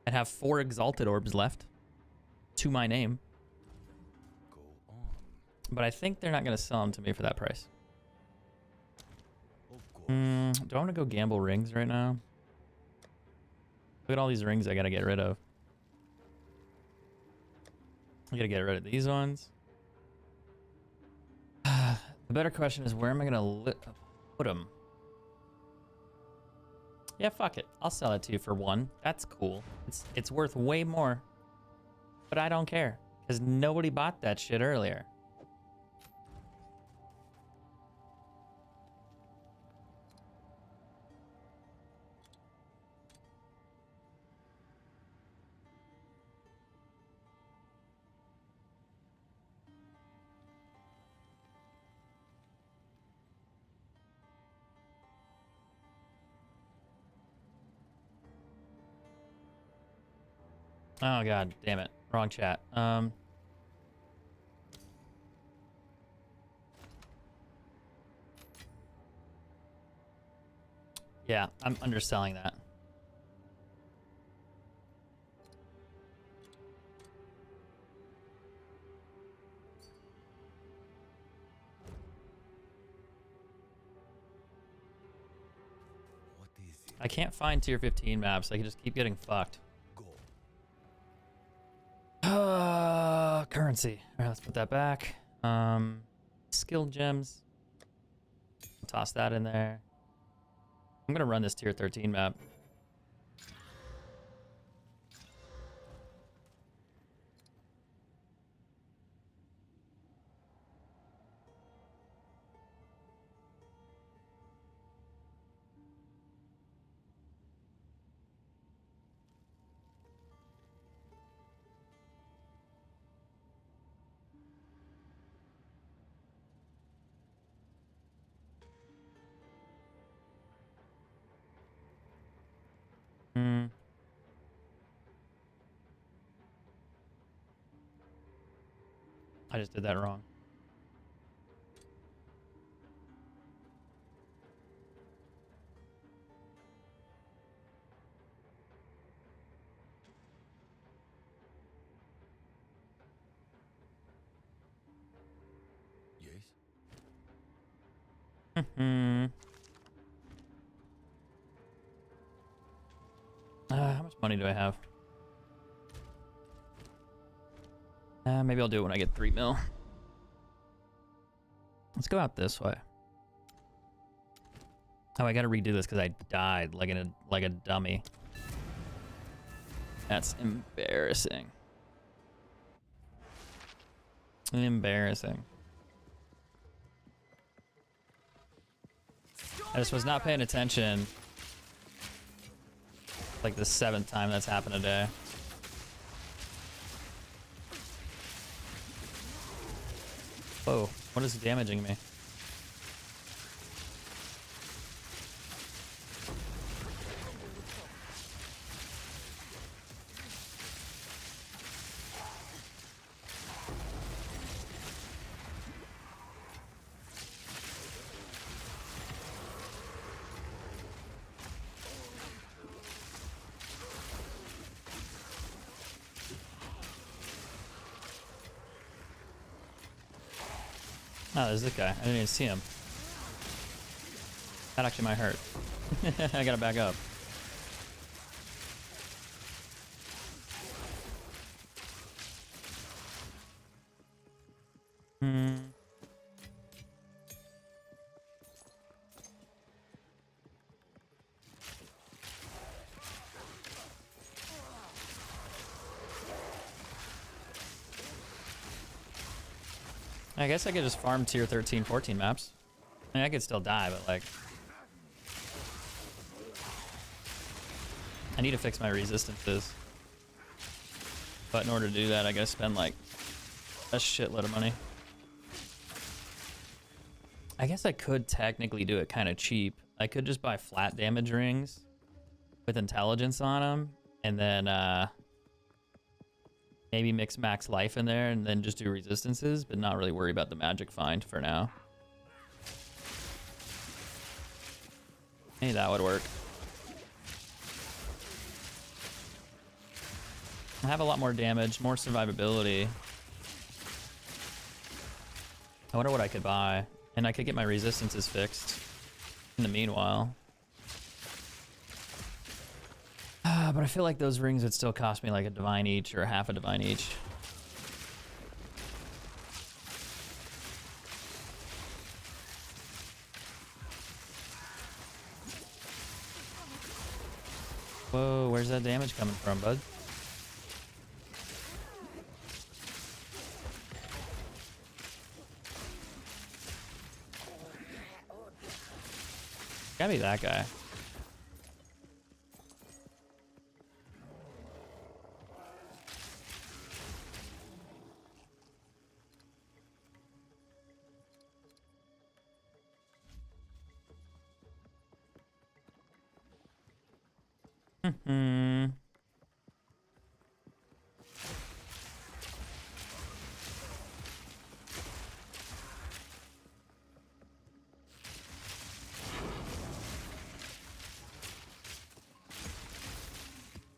I'd have 4 exalted orbs left to my name. Go on. But I think they're not going to sell them to me for that price. Of course. Do I want to go gamble rings right now? Look at all these rings I got to get rid of. I got to get rid of these ones. The better question is, where am I going to put them? Yeah, fuck it. I'll sell it to you for 1. That's cool. It's worth way more. But I don't care, because nobody bought that shit earlier. Oh god, damn it. Wrong chat. Yeah, I'm underselling that. What is it? I can't find tier 15 maps. I can just keep getting fucked. Go. Currency. All right, let's put that back. Skill gems. Toss that in there. I'm gonna run this tier 13 map. I just did that wrong. Yes. How much money do I have? Maybe I'll do it when I get 3 mil. Let's go out this way. Oh, I gotta redo this because I died like a dummy. That's embarrassing. Embarrassing. I just was not paying attention. Like the 7th time that's happened today. Whoa, what is damaging me? Oh, there's this guy. I didn't even see him. That actually might hurt. I gotta back up. I guess I could just farm tier 13, 14 maps. I mean, I could still die, but like... I need to fix my resistances. But in order to do that, I gotta spend like a shitload of money. I guess I could technically do it kind of cheap. I could just buy flat damage rings with intelligence on them, and then maybe mix max life in there, and then just do resistances, but not really worry about the magic find for now. Maybe that would work. I have a lot more damage, more survivability. I wonder what I could buy. And I could get my resistances fixed in the meanwhile. But I feel like those rings would still cost me like a divine each or half a divine each. Whoa, where's that damage coming from, bud? Gotta be that guy.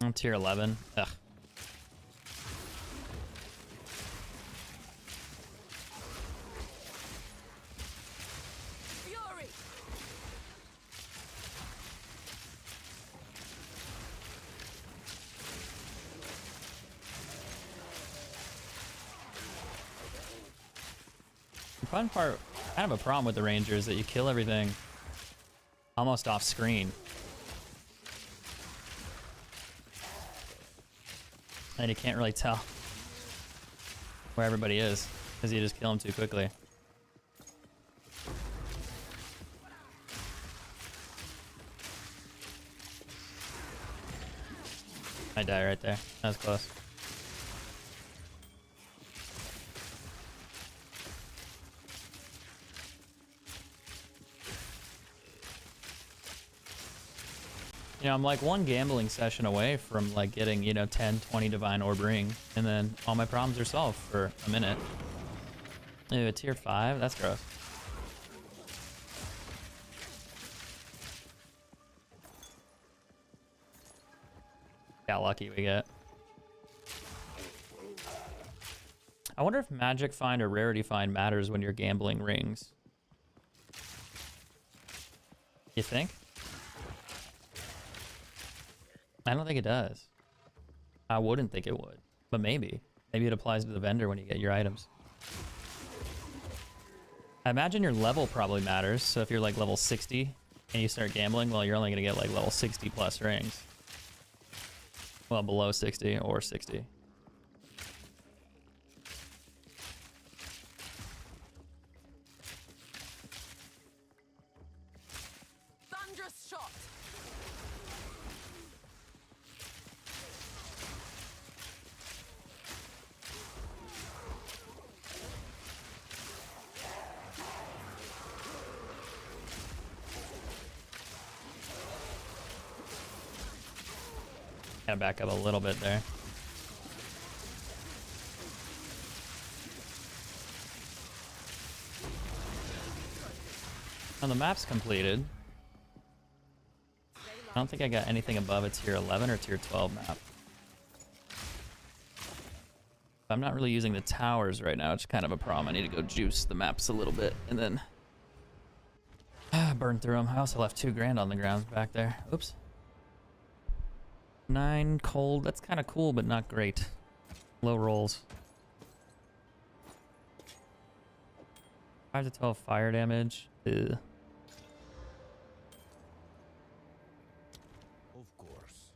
I'm tier 11. Ugh. Fury. The fun part, kind of a problem with the ranger, is that you kill everything almost off screen. And you can't really tell where everybody is, because you just kill them too quickly. I die right there. That was close. You know, I'm like one gambling session away from like getting, you know, 10, 20 divine orb ring, and then all my problems are solved for a minute. Ew, a tier 5? That's gross. Got lucky we get. I wonder if magic find or rarity find matters when you're gambling rings. You think? I don't think it does. I wouldn't think it would, but maybe. Maybe it applies to the vendor when you get your items. I imagine your level probably matters, so if you're like level 60 and you start gambling, well, you're only gonna get like level 60 plus rings. Well, below 60 or 60. Thunderous shot. Gotta back up a little bit there. Now the map's completed. I don't think I got anything above a tier 11 or tier 12 map. I'm not really using the towers right now. It's kind of a problem. I need to go juice the maps a little bit and then burn through them. I also left 2 grand on the ground back there. Oops. 9 cold. That's kind of cool, but not great. Low rolls. 5 to 12 fire damage. Ugh. Of course.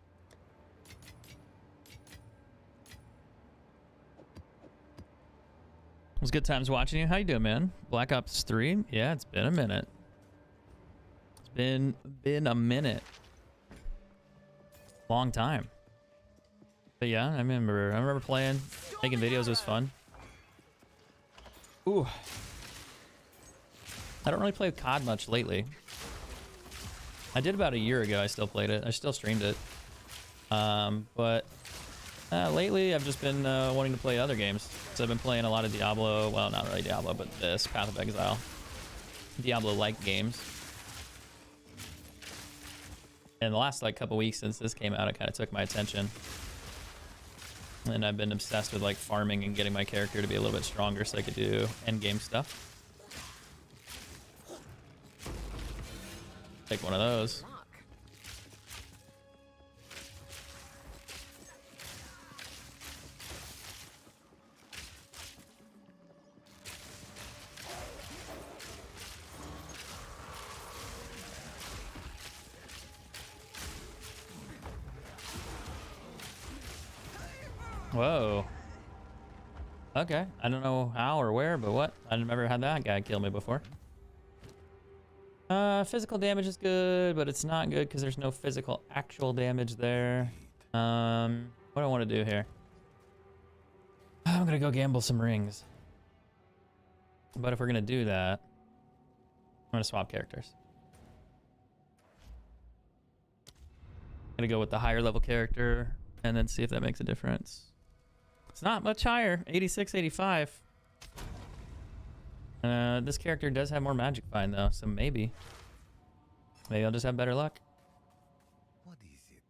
was good times watching you. How you doing, man? Black Ops 3? Yeah, it's been a minute. It's been a minute. Long time. But yeah, I remember playing, making videos was fun. Ooh. I don't really play COD much lately. I did about a year ago. I still played it. I still streamed it. But lately I've just been wanting to play other games. So I've been playing a lot of Diablo. Well, not really Diablo, but this Path of Exile. Diablo-like games. And the last like couple weeks since this came out, it kind of took my attention. And I've been obsessed with like farming and getting my character to be a little bit stronger so I could do end game stuff. Take one of those. Whoa. Okay. I don't know how or where, but what? I've never had that guy kill me before. Physical damage is good, but it's not good because there's no physical actual damage there. What do I want to do here? I'm gonna go gamble some rings. But if we're gonna do that, I'm gonna swap characters. I'm gonna go with the higher level character and then see if that makes a difference. It's not much higher, 86, 85. This character does have more magic find though, so maybe I'll just have better luck. What is it?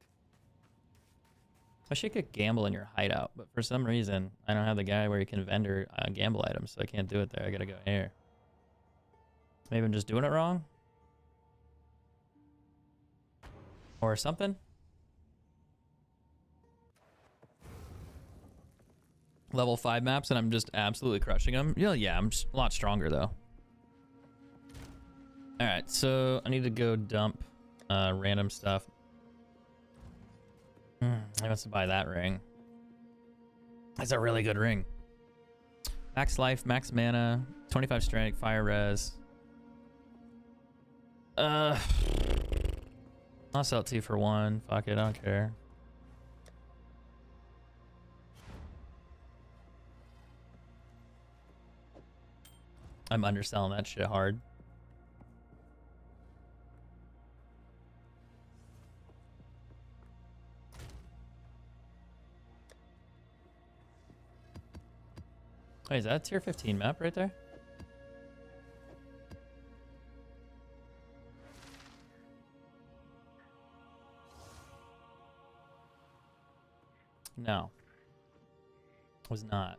I should get gamble in your hideout, but for some reason I don't have the guy where you can vendor gamble items, so I can't do it there. I gotta go here. Maybe I'm just doing it wrong, or something. Level 5 maps and I'm just absolutely crushing them. Yeah, I'm just a lot stronger though. All right, so I need to go dump random stuff. I want to buy that ring. That's a really good ring. Max life, max mana, 25 strength, fire res. I'll sell it 2 for 1. Fuck it, I don't care. I'm underselling that shit hard. Wait, is that a tier 15 map right there? No. It was not.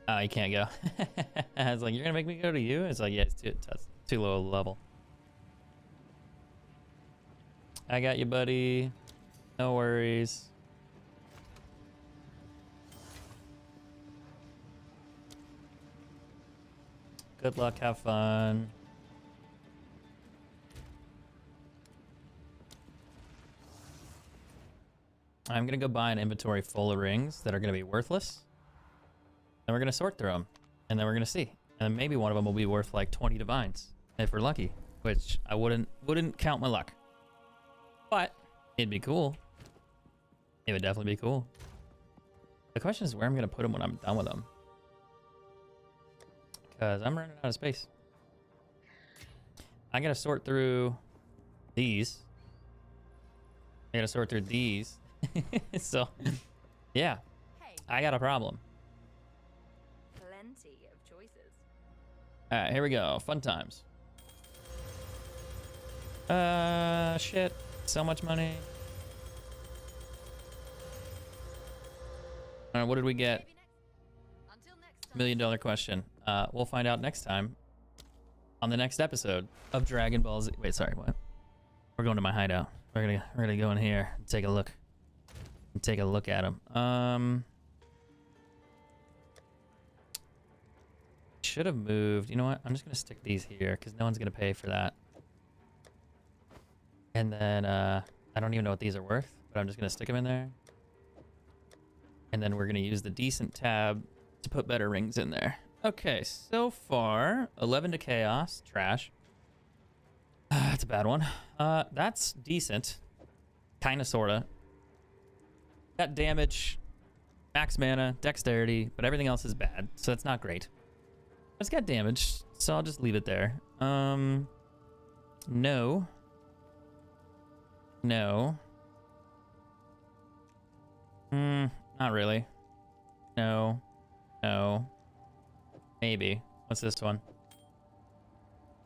Oh, you can't go. I was like, you're gonna make me go to you? It's like, yeah, it's too low a level. I got you, buddy. No worries. Good luck, have fun. I'm gonna go buy an inventory full of rings that are gonna be worthless. Then we're gonna sort through them, and then we're gonna see. And maybe one of them will be worth like 20 divines if we're lucky, which I wouldn't count my luck. But it'd be cool. It would definitely be cool. The question is where I'm gonna put them when I'm done with them, because I'm running out of space. I gotta sort through these. I gotta sort through these. So, yeah, I got a problem. Plenty of choices. All right, here we go. Fun times. Shit. So much money. All right, what did we get? Until next time. $1 million question. We'll find out next time on the next episode of Dragon Ball Z. Wait, sorry, what? We're going to my hideout. We're gonna go in here and take a look. Take a look at them. should have moved. You know what? I'm just going to stick these here because no one's going to pay for that. And then I don't even know what these are worth, but I'm just going to stick them in there. And then we're going to use the decent tab to put better rings in there. Okay, so far, 11 to chaos. Trash. That's a bad one. That's decent. Kind of, sort of. Got damage, max mana, dexterity, but everything else is bad, so that's not great. It's got damage, so I'll just leave it there. No. No. Not really. No. No. Maybe. What's this one?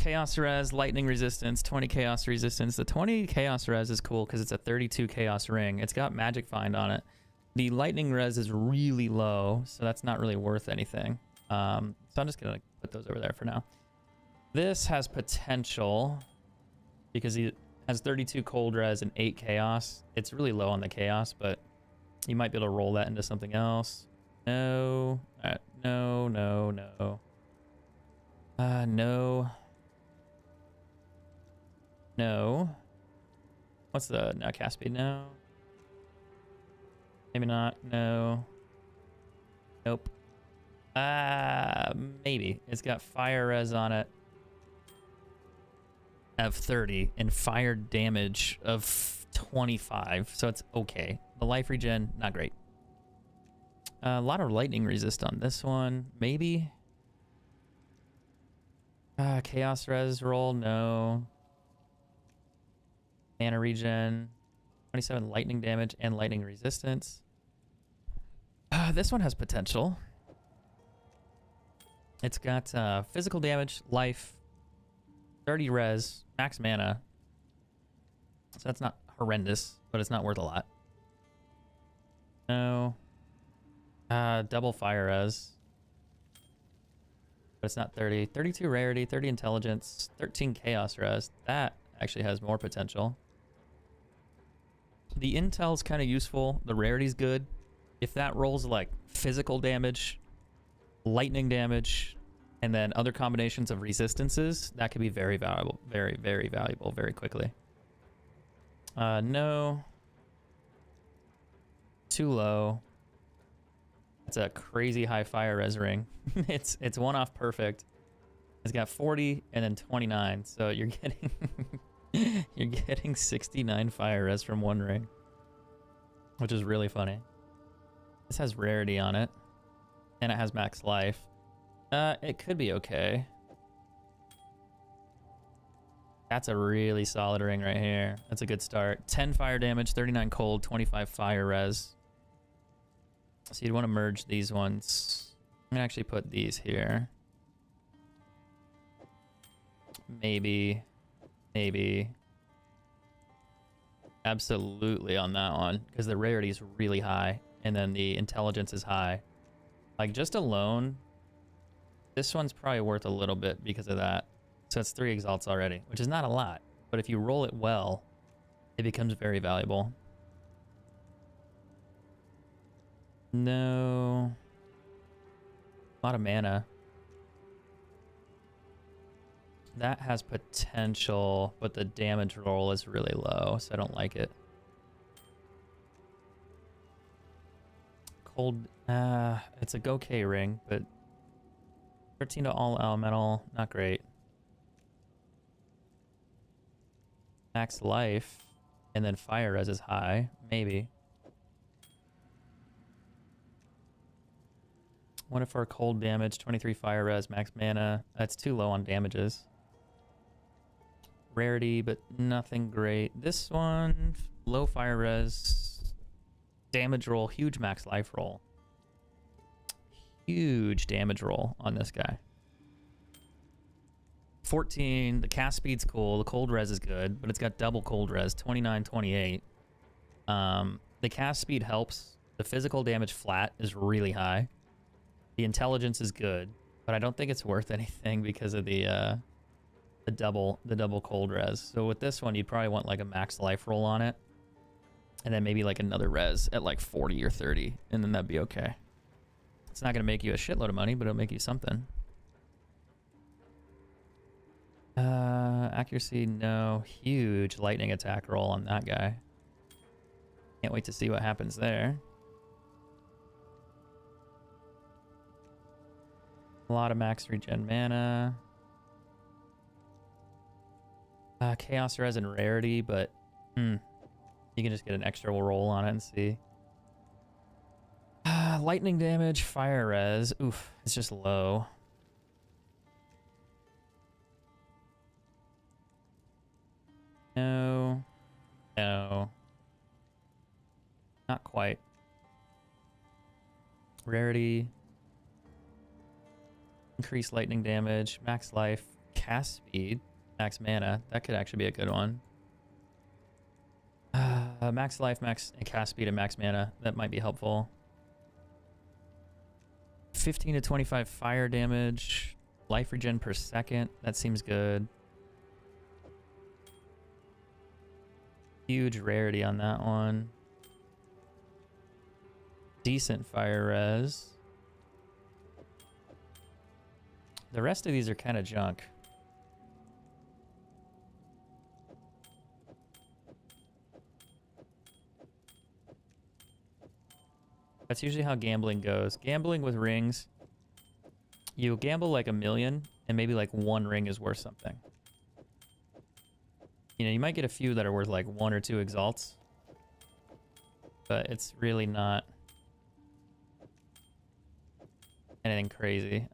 Chaos res, lightning resistance, 20 chaos resistance. The 20 chaos res is cool because it's a 32 chaos ring. It's got magic find on it. The lightning res is really low, so that's not really worth anything. So I'm just gonna put those over there for now. This has potential because he has 32 cold res and 8 chaos. It's really low on the chaos, but you might be able to roll that into something else. No. No, no, no. No. No. What's the now cast speed? No. Maybe not. No. Nope. Maybe. It's got fire res on it of 30 and fire damage of 25, so it's okay. The life regen, not great. A lot of lightning resist on this one. Maybe. Chaos res roll, no. Mana regen, 27 lightning damage and lightning resistance. This one has potential. It's got physical damage, life, 30 res, max mana. So that's not horrendous, but it's not worth a lot. No. Double fire res. But it's not 30. 32 rarity, 30 intelligence, 13 chaos res. That actually has more potential. The intel's kind of useful. The rarity's good. If that rolls like physical damage, lightning damage, and then other combinations of resistances, that could be very valuable. Very, very valuable very quickly. No. Too low. It's a crazy high fire res ring. it's one off perfect. It's got 40 and then 29, so you're getting you're getting 69 fire res from one ring, which is really funny. This has rarity on it, and it has max life. It could be okay. That's a really solid ring right here. That's a good start. 10 fire damage, 39 cold, 25 fire res. So you'd want to merge these ones. I'm gonna actually put these here. Maybe. Absolutely on that one, because the rarity is really high, and then the intelligence is high. Like, just alone, this one's probably worth a little bit because of that. So it's 3 exalts already, which is not a lot, but if you roll it well, it becomes very valuable. No. A lot of mana. That has potential, but the damage roll is really low, so I don't like it. Cold, it's a Gokei ring, but 13 to all elemental, not great. Max life, and then fire res is high, maybe. What if our cold damage, 23 fire res, max mana? That's too low on damages. Rarity, but nothing great. This one, low fire res, damage roll, huge max life roll. Huge damage roll on this guy. 14, the cast speed's cool, the cold res is good, but it's got double cold res, 29, 28. The cast speed helps. The physical damage flat is really high. The intelligence is good, but I don't think it's worth anything because of the double cold res. So with this one, you'd probably want like a max life roll on it, and then maybe like another res at like 40 or 30, and then that'd be okay. It's not gonna make you a shitload of money, but it'll make you something. Accuracy, no. Huge lightning attack roll on that guy. Can't wait to see what happens there. A lot of max regen mana. Chaos res and rarity, but you can just get an extra roll on it and see. Lightning damage, fire res. Oof, it's just low. No. No. Not quite. Rarity. Increased lightning damage, max life, cast speed, max mana. That could actually be a good one. Max life, max and cast speed, and max mana. That might be helpful. 15 to 25 fire damage, life regen per second. That seems good. Huge rarity on that one. Decent fire res. The rest of these are kind of junk. That's usually how gambling goes. Gambling with rings, you gamble like 1,000,000 and maybe like one ring is worth something. You know, you might get a few that are worth like 1 or 2 exalts, but it's really not anything crazy.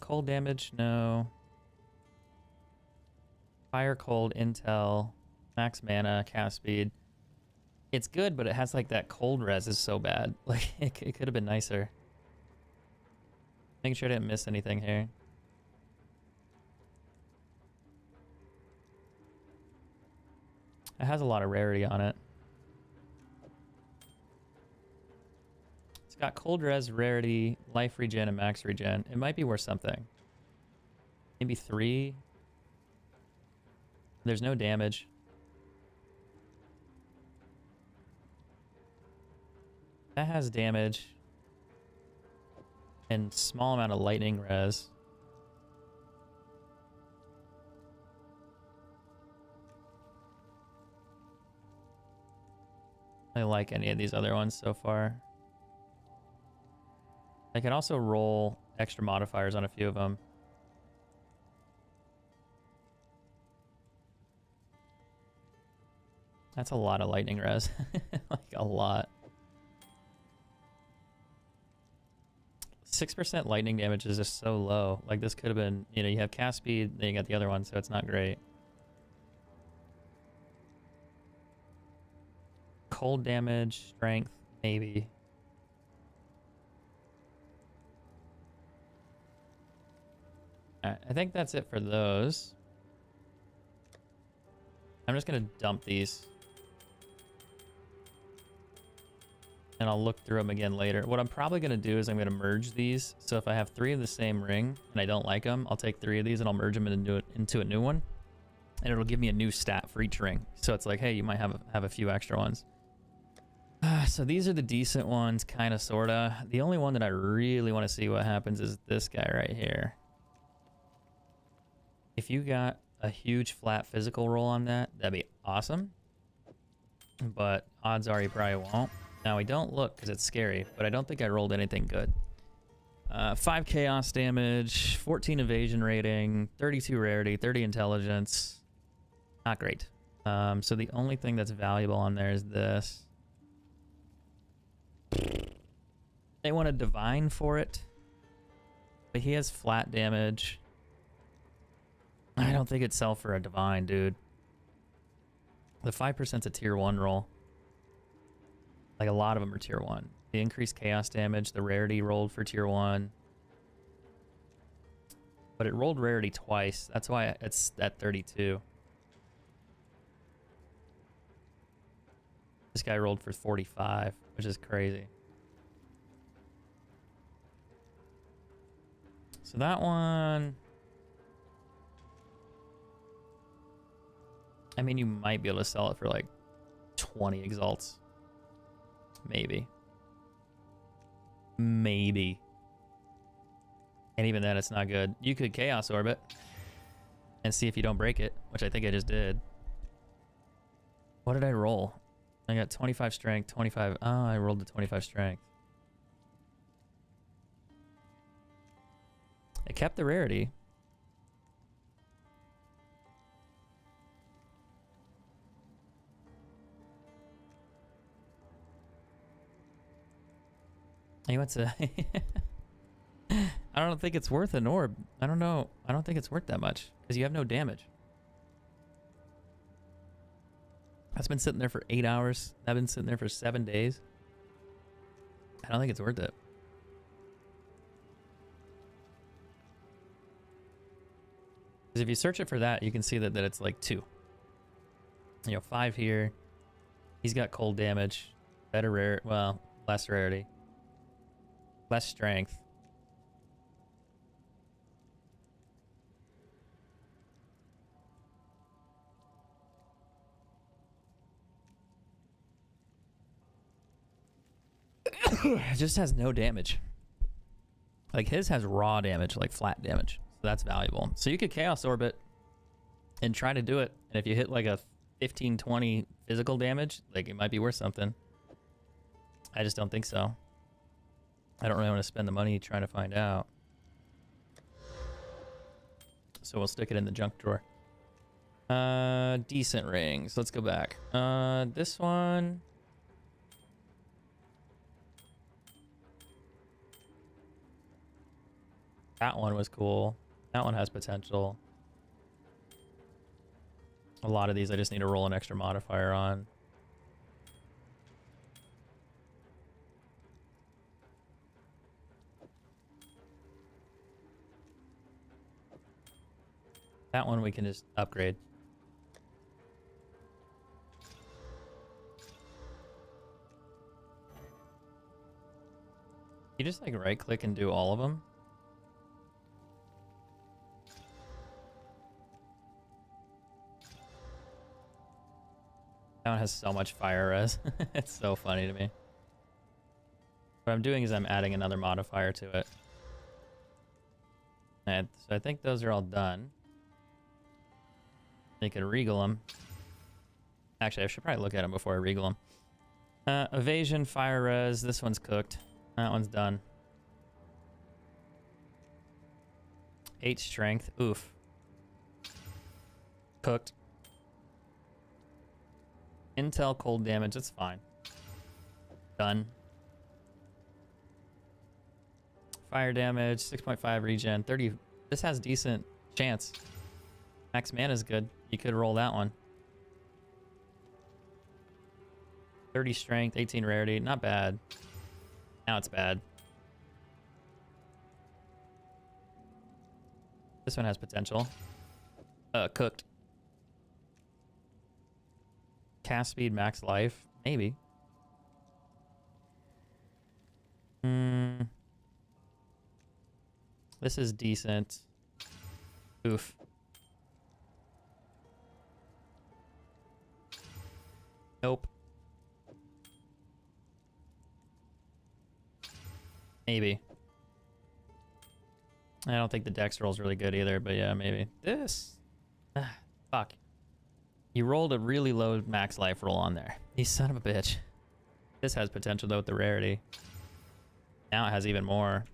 Cold damage, no. Fire, cold, intel, max mana, cast speed. It's good, but it has like that cold res is so bad. Like it could have been nicer. Making sure I didn't miss anything here. It has a lot of rarity on it. It's got cold res, rarity, life regen, and max regen. It might be worth something. Maybe 3. There's no damage. That has damage. And small amount of lightning res. I like any of these other ones so far. I can also roll extra modifiers on a few of them. That's a lot of lightning res. Like a lot. 6% lightning damage is just so low. Like this could have been, you know, you have cast speed, then you got the other one, so it's not great. Cold damage, strength, maybe. Alright, I think that's it for those. I'm just gonna dump these. And I'll look through them again later. What I'm probably gonna do is I'm gonna merge these. So if I have 3 of the same ring and I don't like them, I'll take 3 of these and I'll merge them into a new one. And it'll give me a new stat for each ring. So it's like, hey, you might have a few extra ones. So these are the decent ones, kind of, sort of. The only one that I really want to see what happens is this guy right here. If you got a huge flat physical roll on that, that'd be awesome. But odds are you probably won't. Now, I don't look because it's scary, but I don't think I rolled anything good. 5 chaos damage, 14 evasion rating, 32 rarity, 30 intelligence. Not great. So the only thing that's valuable on there is this. They want a divine for it, but he has flat damage. I don't think it'd sell for a divine, dude. The 5%'s a tier 1 roll. Like a lot of them are tier 1. The increased chaos damage, the rarity rolled for tier 1. But it rolled rarity twice. That's why it's at 32. This guy rolled for 45, which is crazy. So that one... I mean, you might be able to sell it for like 20 exalts. Maybe. Maybe. And even then, it's not good. You could Chaos Orb it and see if you don't break it, which I think I just did. What did I roll? I got 25 strength, 25. Oh, I rolled the 25 strength. It kept the rarity. He went to... I don't think it's worth an orb. I don't know. I don't think it's worth that much because you have no damage. That's been sitting there for 8 hours. I've been sitting there for 7 days. I don't think it's worth it. Because if you search it for that, you can see that it's like 2. You know, 5 here. He's got cold damage. Better rare. Well, less rarity. Less strength. It just has no damage. Like his has raw damage, like flat damage. So that's valuable. So you could Chaos Orbit and try to do it. And if you hit like a 15, 20 physical damage, like it might be worth something. I just don't think so. I don't really want to spend the money trying to find out. So we'll stick it in the junk drawer. Decent rings. Let's go back. This one... That one was cool. That one has potential. A lot of these I just need to roll an extra modifier on. That one we can just upgrade. You just like right click and do all of them. That one has so much fire res. It's so funny to me. What I'm doing is I'm adding another modifier to it. And so I think those are all done. You can regal them. Actually, I should probably look at them before I regal them. Evasion, fire res. This one's cooked. That one's done. 8 strength. Oof. Cooked. Intel cold damage, that's fine. Done. Fire damage, 6.5 regen, 30. This has decent chance. Max mana is good. You could roll that one. 30 strength, 18 rarity, not bad. Now it's bad. This one has potential. Cooked. Cast speed, max life, maybe. This is decent. Oof. Nope. Maybe. I don't think the dex roll's really good either, but yeah, maybe. This. Fuck. You rolled a really low max life roll on there. You son of a bitch. This has potential though with the rarity. Now it has even more.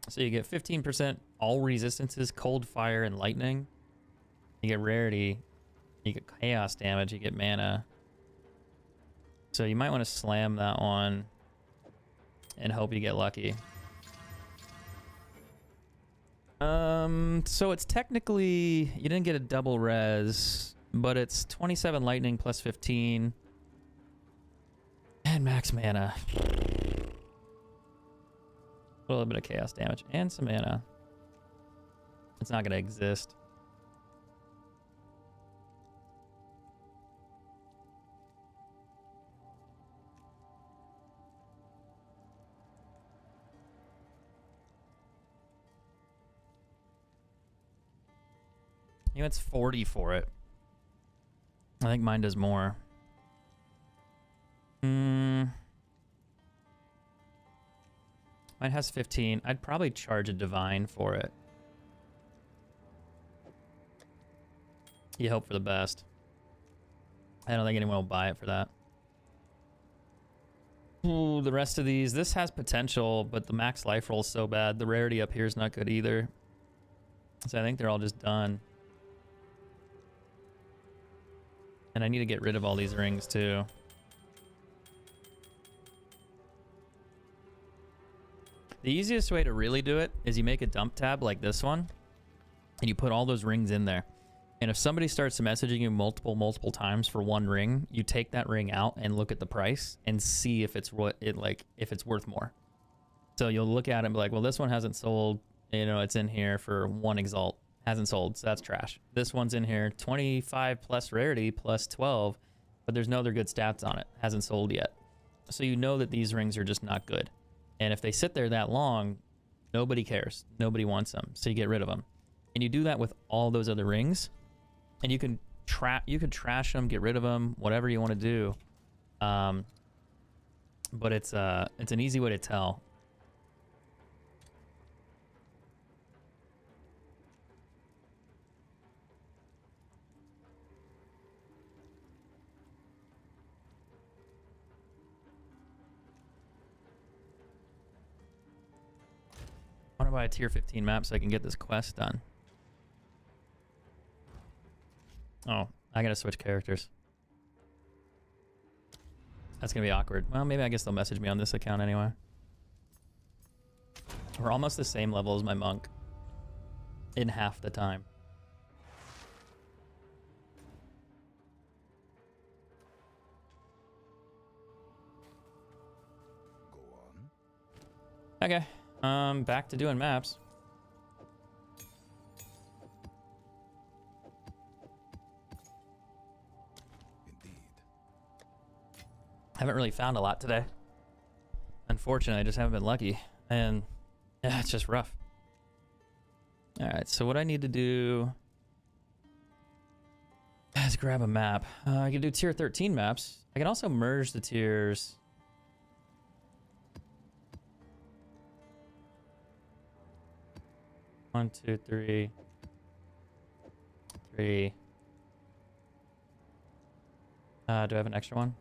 So you get 15% all resistances, cold, fire, and lightning. You get rarity. You get chaos damage. You get mana. So you might want to slam that one and hope you get lucky. So it's technically, you didn't get a double res, but it's 27 lightning plus 15 and max mana. A little bit of chaos damage and some mana. It's not going to exist. You know, it's 40 for it. I think mine does more. Mine has 15. I'd probably charge a divine for it. You hope for the best. I don't think anyone will buy it for that. Ooh, the rest of these, this has potential, but the max life roll is so bad. The rarity up here is not good either. So I think they're all just done. And I need to get rid of all these rings too. The easiest way to really do it is you make a dump tab like this one, and you put all those rings in there. And if somebody starts messaging you multiple times for one ring, you take that ring out and look at the price and see if it's if it's worth more. So you'll look at it and be like, well, this one hasn't sold. You know, it's in here for 1 Exalt. Hasn't sold, so that's trash. This one's in here, 25 plus rarity plus 12, but there's no other good stats on it. Hasn't sold yet. So you know that these rings are just not good. And if they sit there that long, nobody cares. Nobody wants them, so you get rid of them. And you do that with all those other rings. And you can trash them, get rid of them, whatever you want to do. But it's an easy way to tell. I want to buy a tier 15 map so I can get this quest done. Oh, I gotta switch characters. That's gonna be awkward. Well, maybe I guess they'll message me on this account anyway. We're almost the same level as my monk in half the time. Go on. Okay, back to doing maps. Haven't really found a lot today. Unfortunately, I just haven't been lucky. And yeah, it's just rough. Alright, so what I need to do is grab a map. I can do tier 13 maps. I can also merge the tiers. One, two, three. Three. Do I have an extra one?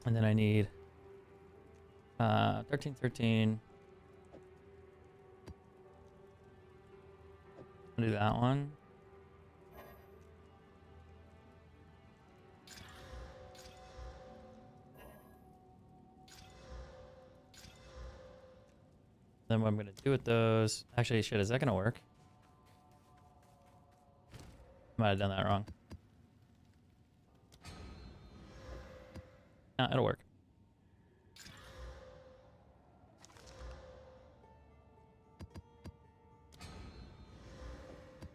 And then I need 13, 13. I'll do that one. Then what I'm gonna do with those, actually shit, is that gonna work? Might have done that wrong. No, it'll work.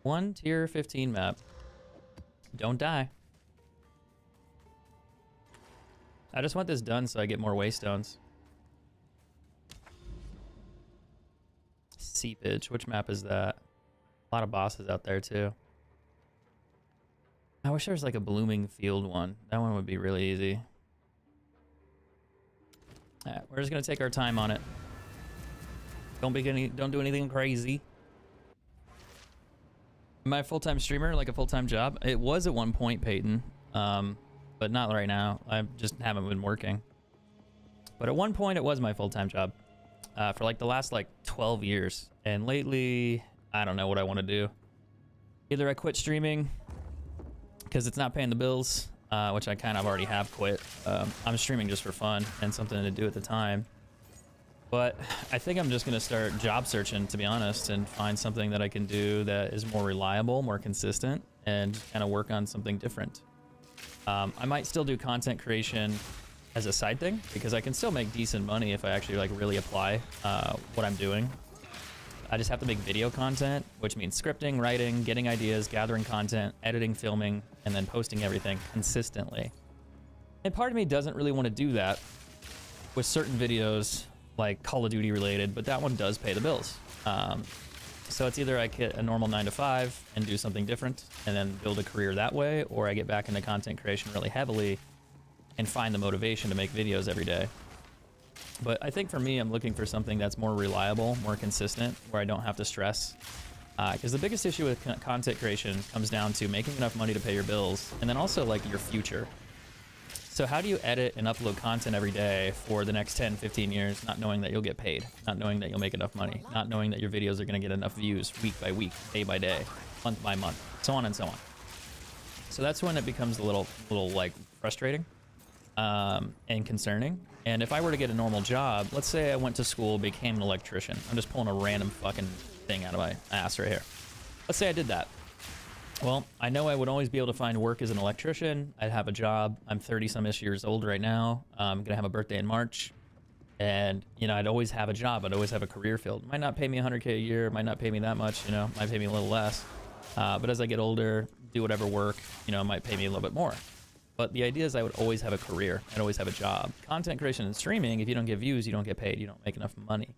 One tier 15 map. Don't die. I just want this done so I get more waystones. Seepage, which map is that? A lot of bosses out there too. I wish there was like a blooming field one. That one would be really easy. Alright, we're just gonna take our time on it. Don't do anything crazy. Am I a full-time streamer, like a full-time job? It was at one point, Peyton, but not right now. I just haven't been working. But at one point, it was my full-time job for like the last 12 years. And lately, I don't know what I want to do. Either I quit streaming because it's not paying the bills, which I kind of already have quit. I'm streaming just for fun and something to do at the time. But I think I'm just going to start job searching, to be honest, and find something that I can do that is more reliable, more consistent, and kind of work on something different. I might still do content creation as a side thing, because I can still make decent money if I actually really apply what I'm doing. I just have to make video content, which means scripting, writing, getting ideas, gathering content, editing, filming, and then posting everything consistently. And part of me doesn't really want to do that with certain videos, like Call of Duty related, but that one does pay the bills. So it's either I get a normal 9 to 5 and do something different and then build a career that way, or I get back into content creation really heavily and find the motivation to make videos every day. But I think for me, I'm looking for something that's more reliable, more consistent, where I don't have to stress. Because the biggest issue with content creation comes down to making enough money to pay your bills, and then also like your future. So how do you edit and upload content every day for the next 10, 15 years, not knowing that you'll get paid, not knowing that you'll make enough money, not knowing that your videos are going to get enough views week by week, day by day, month by month, so on and so on. So that's when it becomes a little like frustrating and concerning. And if I were to get a normal job, let's say I went to school, became an electrician. I'm just pulling a random fucking thing out of my ass right here. Let's say I did that. Well, I know I would always be able to find work as an electrician. I'd have a job. I'm 30-some-ish years old right now. I'm going to have a birthday in March. And, you know, I'd always have a job. I'd always have a career field. Might not pay me $100K a year. Might not pay me that much, you know. Might pay me a little less. But as I get older, do whatever work, you know, it might pay me a little bit more. But the idea is I would always have a career. I'd always have a job. Content creation and streaming, if you don't get views, you don't get paid. You don't make enough money.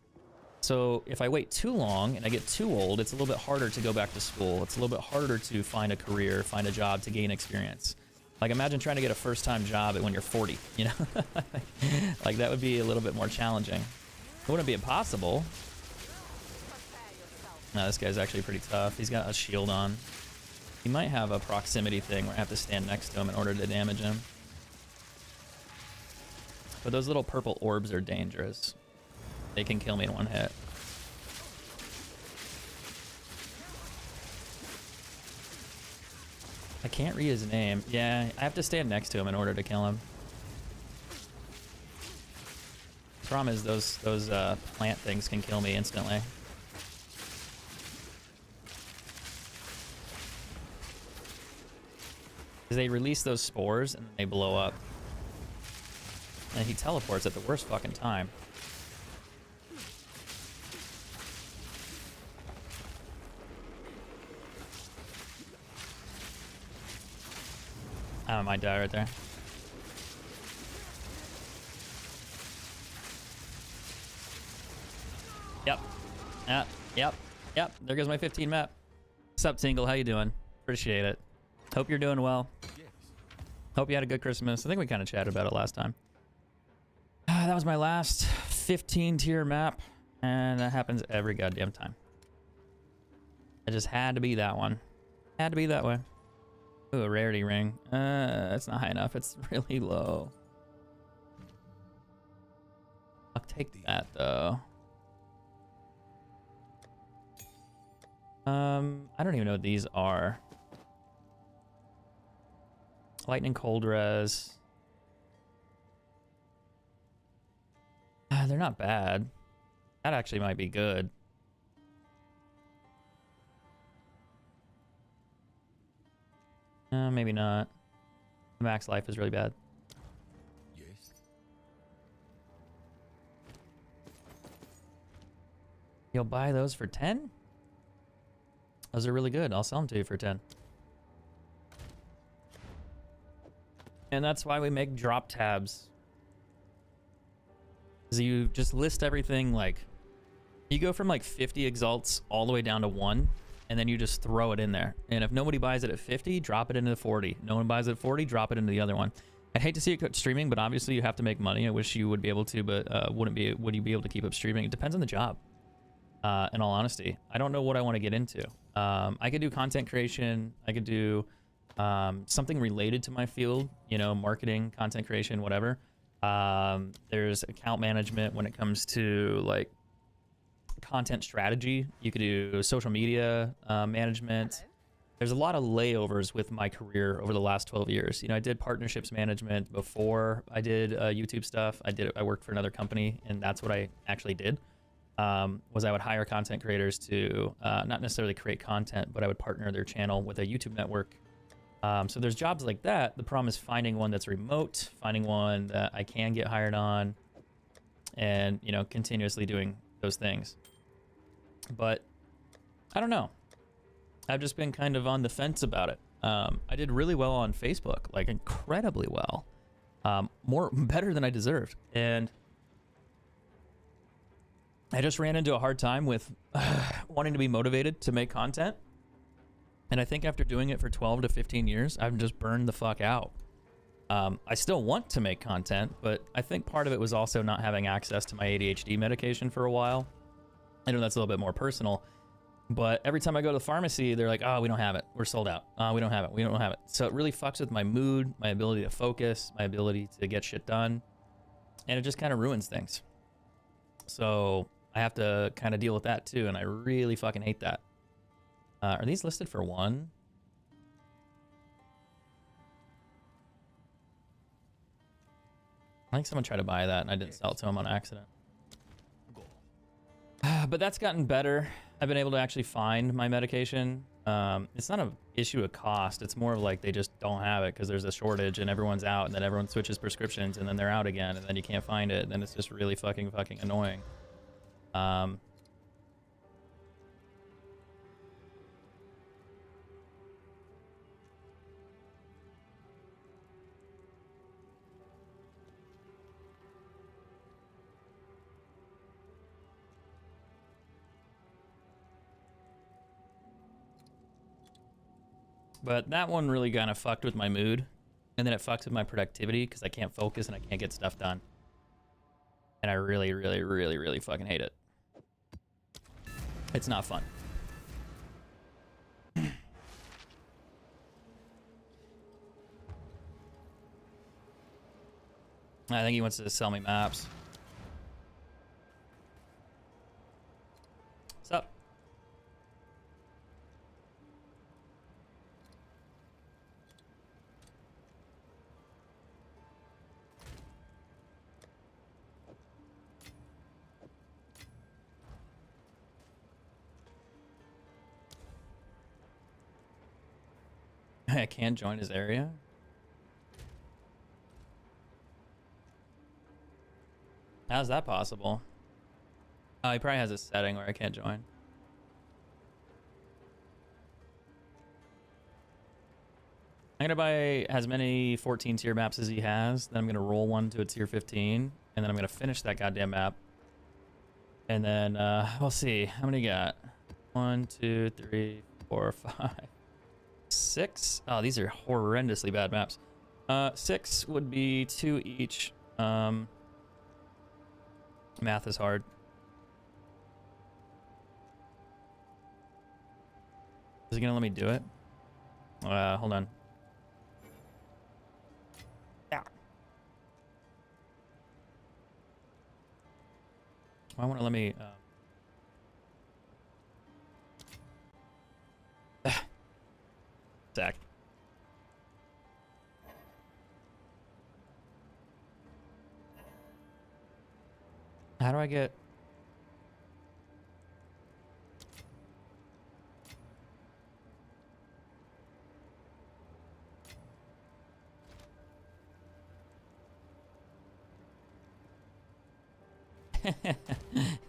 So if I wait too long and I get too old, it's a little bit harder to go back to school. It's a little bit harder to find a career, find a job to gain experience. Like imagine trying to get a first-time job when you're 40, you know? Like that would be a little bit more challenging. It wouldn't be impossible. No, this guy's actually pretty tough. He's got a shield on. He might have a proximity thing where I have to stand next to him in order to damage him. But those little purple orbs are dangerous. They can kill me in one hit. I can't read his name. Yeah, I have to stand next to him in order to kill him. The problem is those plant things can kill me instantly. Because they release those spores and they blow up. And he teleports at the worst fucking time. I might die right there. Yep. Yep. There goes my 15 map. What's up, Tingle? How you doing? Appreciate it. Hope you're doing well. Hope you had a good Christmas. I think we kind of chatted about it last time. That was my last 15 tier map, and that happens every goddamn time. It just had to be that one. Had to be that way. Ooh, a rarity ring. It's not high enough. It's really low. I'll take that though. I don't even know what these are. Lightning cold res. They're not bad. That actually might be good. Maybe not. Max life is really bad. Yes. You'll buy those for 10? Those are really good. I'll sell them to you for 10. And that's why we make drop tabs. Because you just list everything like... You go from like 50 exalts all the way down to 1. And then you just throw it in there. And if nobody buys it at 50, drop it into the 40. No one buys it at 40, drop it into the other one. I'd hate to see it quit streaming, but obviously you have to make money. I wish you would be able to, but would you be able to keep up streaming? It depends on the job. In all honesty, I don't know what I want to get into. I could do content creation. I could do something related to my field, you know, marketing, content creation, whatever. There's account management when it comes to like content strategy. You could do social media management. Hello. There's a lot of layovers with my career over the last 12 years. You know, I did partnerships management before I did YouTube stuff. I worked for another company, and that's what I actually did. Was I would hire content creators to not necessarily create content, but I would partner their channel with a YouTube network. So there's jobs like that. The problem is finding one that's remote, finding one that I can get hired on, and, you know, continuously doing those things. But I don't know. I've just been kind of on the fence about it. I did really well on Facebook, like incredibly well, better than I deserved. And I just ran into a hard time with wanting to be motivated to make content. And I think after doing it for 12 to 15 years, I've just burned the fuck out. I still want to make content, but I think part of it was also not having access to my ADHD medication for a while. I know that's a little bit more personal, but every time I go to the pharmacy, they're like, oh, we don't have it. We're sold out. We don't have it. We don't have it. So it really fucks with my mood, my ability to focus, my ability to get shit done. And it just kind of ruins things. So I have to kind of deal with that too, and I really fucking hate that. Are these listed for one? I think someone tried to buy that and I didn't sell it to him on accident. But that's gotten better. I've been able to actually find my medication. It's not an issue of cost. It's more of like they just don't have it because there's a shortage and everyone's out, and then everyone switches prescriptions and then they're out again and then you can't find it. And then it's just really fucking annoying. But that one really kind of fucked with my mood. And then it fucks with my productivity because I can't focus and I can't get stuff done. And I really, really, really, really fucking hate it. It's not fun. I think he wants to sell me maps. What's up? I can't join his area? How's that possible? Oh, he probably has a setting where I can't join. I'm gonna buy as many 14 tier maps as he has, then I'm gonna roll one to a tier 15, and then I'm gonna finish that goddamn map. And then, we'll see. How many got? 1, 2, 3, 4, 5, 6. Oh, these are horrendously bad maps. 6 would be 2 each. Math is hard. Is he gonna let me do it? Hold on. Yeah. I want to let me. Zach. How do I get?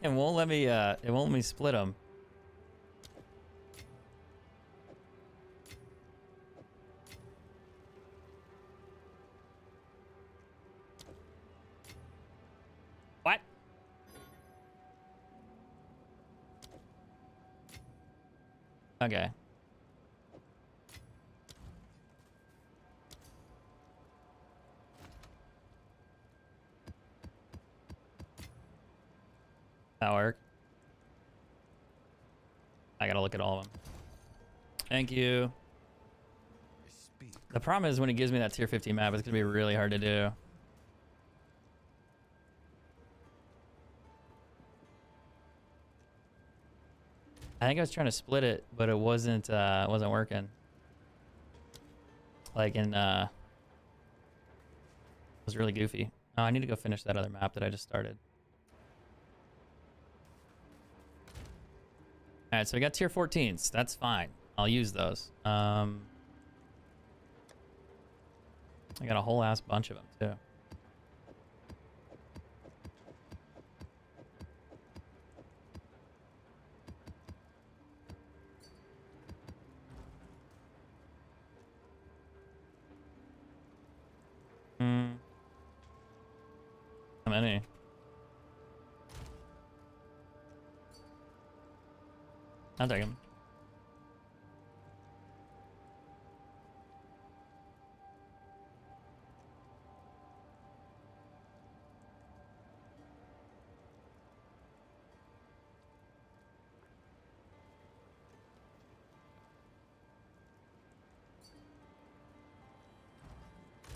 It won't let me. It won't let me split them. What? Okay. That work. I gotta look at all of them. Thank you. The problem is when it gives me that tier 15 map, it's gonna be really hard to do. I think I was trying to split it, but it wasn't working. Like in it was really goofy. Oh, I need to go finish that other map that I just started. All right, so we got tier 14s. That's fine. I'll use those. I got a whole ass bunch of them too. How many? I'll take him.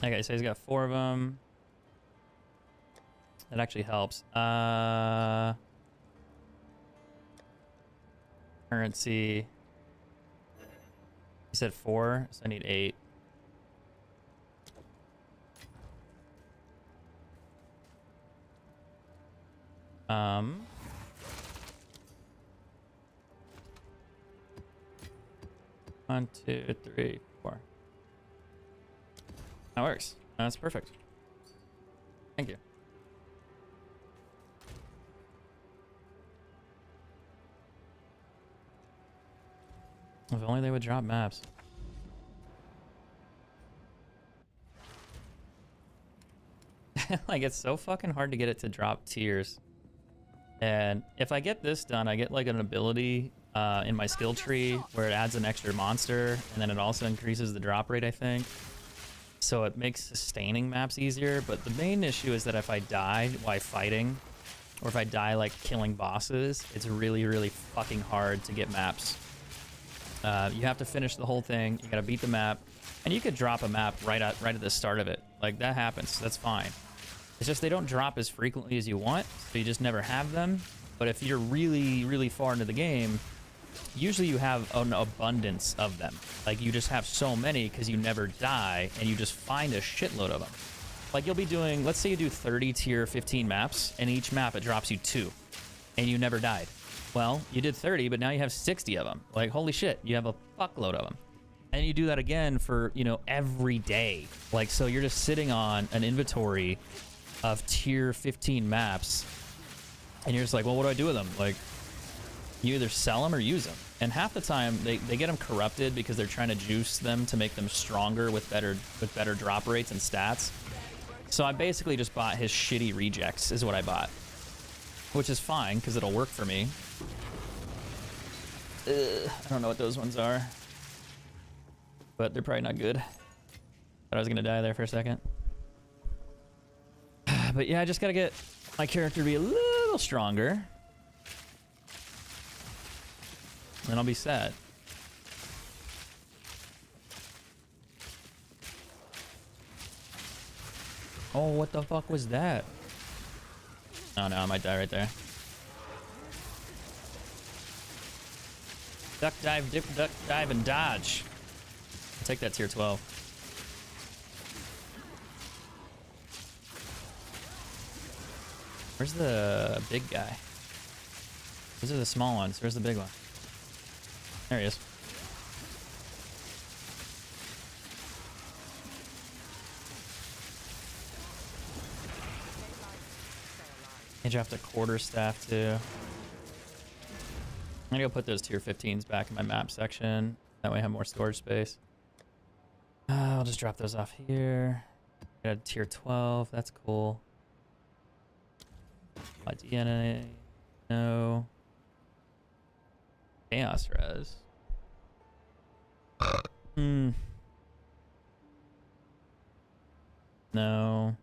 Okay, so he's got 4 of them. That actually helps. Currency. He said 4, so I need 8. One, 2, 3, 4. That works. That's perfect. Thank you. If only they would drop maps. Like, it's so fucking hard to get it to drop tiers. And if I get this done, I get like an ability in my skill tree where it adds an extra monster, and then it also increases the drop rate, I think. So it makes sustaining maps easier, but the main issue is that if I die while fighting, or if I die like killing bosses, it's really, really fucking hard to get maps. You have to finish the whole thing, you gotta beat the map, and you could drop a map right at the start of it. Like, that happens, that's fine. It's just they don't drop as frequently as you want, so you just never have them. But if you're really, really far into the game, usually you have an abundance of them. Like, you just have so many because you never die, and you just find a shitload of them. Like, you'll be doing, let's say you do 30 tier 15 maps, and each map it drops you 2, and you never died. Well, you did 30, but now you have 60 of them. Like, holy shit, you have a fuckload of them. And you do that again for, you know, every day. Like, so you're just sitting on an inventory of tier 15 maps, and you're just like, well, what do I do with them? Like, you either sell them or use them. And half the time they get them corrupted because they're trying to juice them to make them stronger with better drop rates and stats. So I basically just bought his shitty rejects is what I bought, which is fine because it'll work for me. I don't know what those ones are, but they're probably not good. Thought I was gonna die there for a second. But yeah, I just gotta get my character to be a little stronger. Then I'll be set. Oh, what the fuck was that? Oh no, I might die right there. Duck, dive, dip, duck, dive, and dodge. I'll take that tier 12. Where's the big guy? These are the small ones. Where's the big one? There he is. I dropped a quarter staff too. I'm gonna go put those tier 15s back in my map section. That way I have more storage space. I'll just drop those off here. Got a tier 12. That's cool. My DNA. No. Chaos res. No.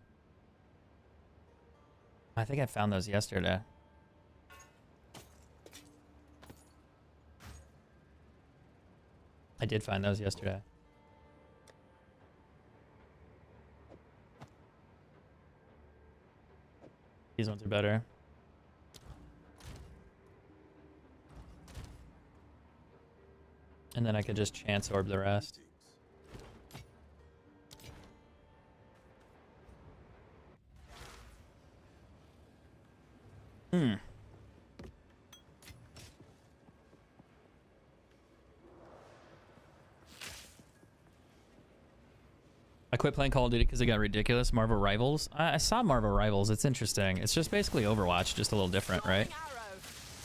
I think I found those yesterday. I did find those yesterday. These ones are better. And then I could just chance orb the rest. I quit playing Call of Duty because it got ridiculous. Marvel Rivals. I saw Marvel Rivals. It's interesting. It's just basically Overwatch, just a little different, right?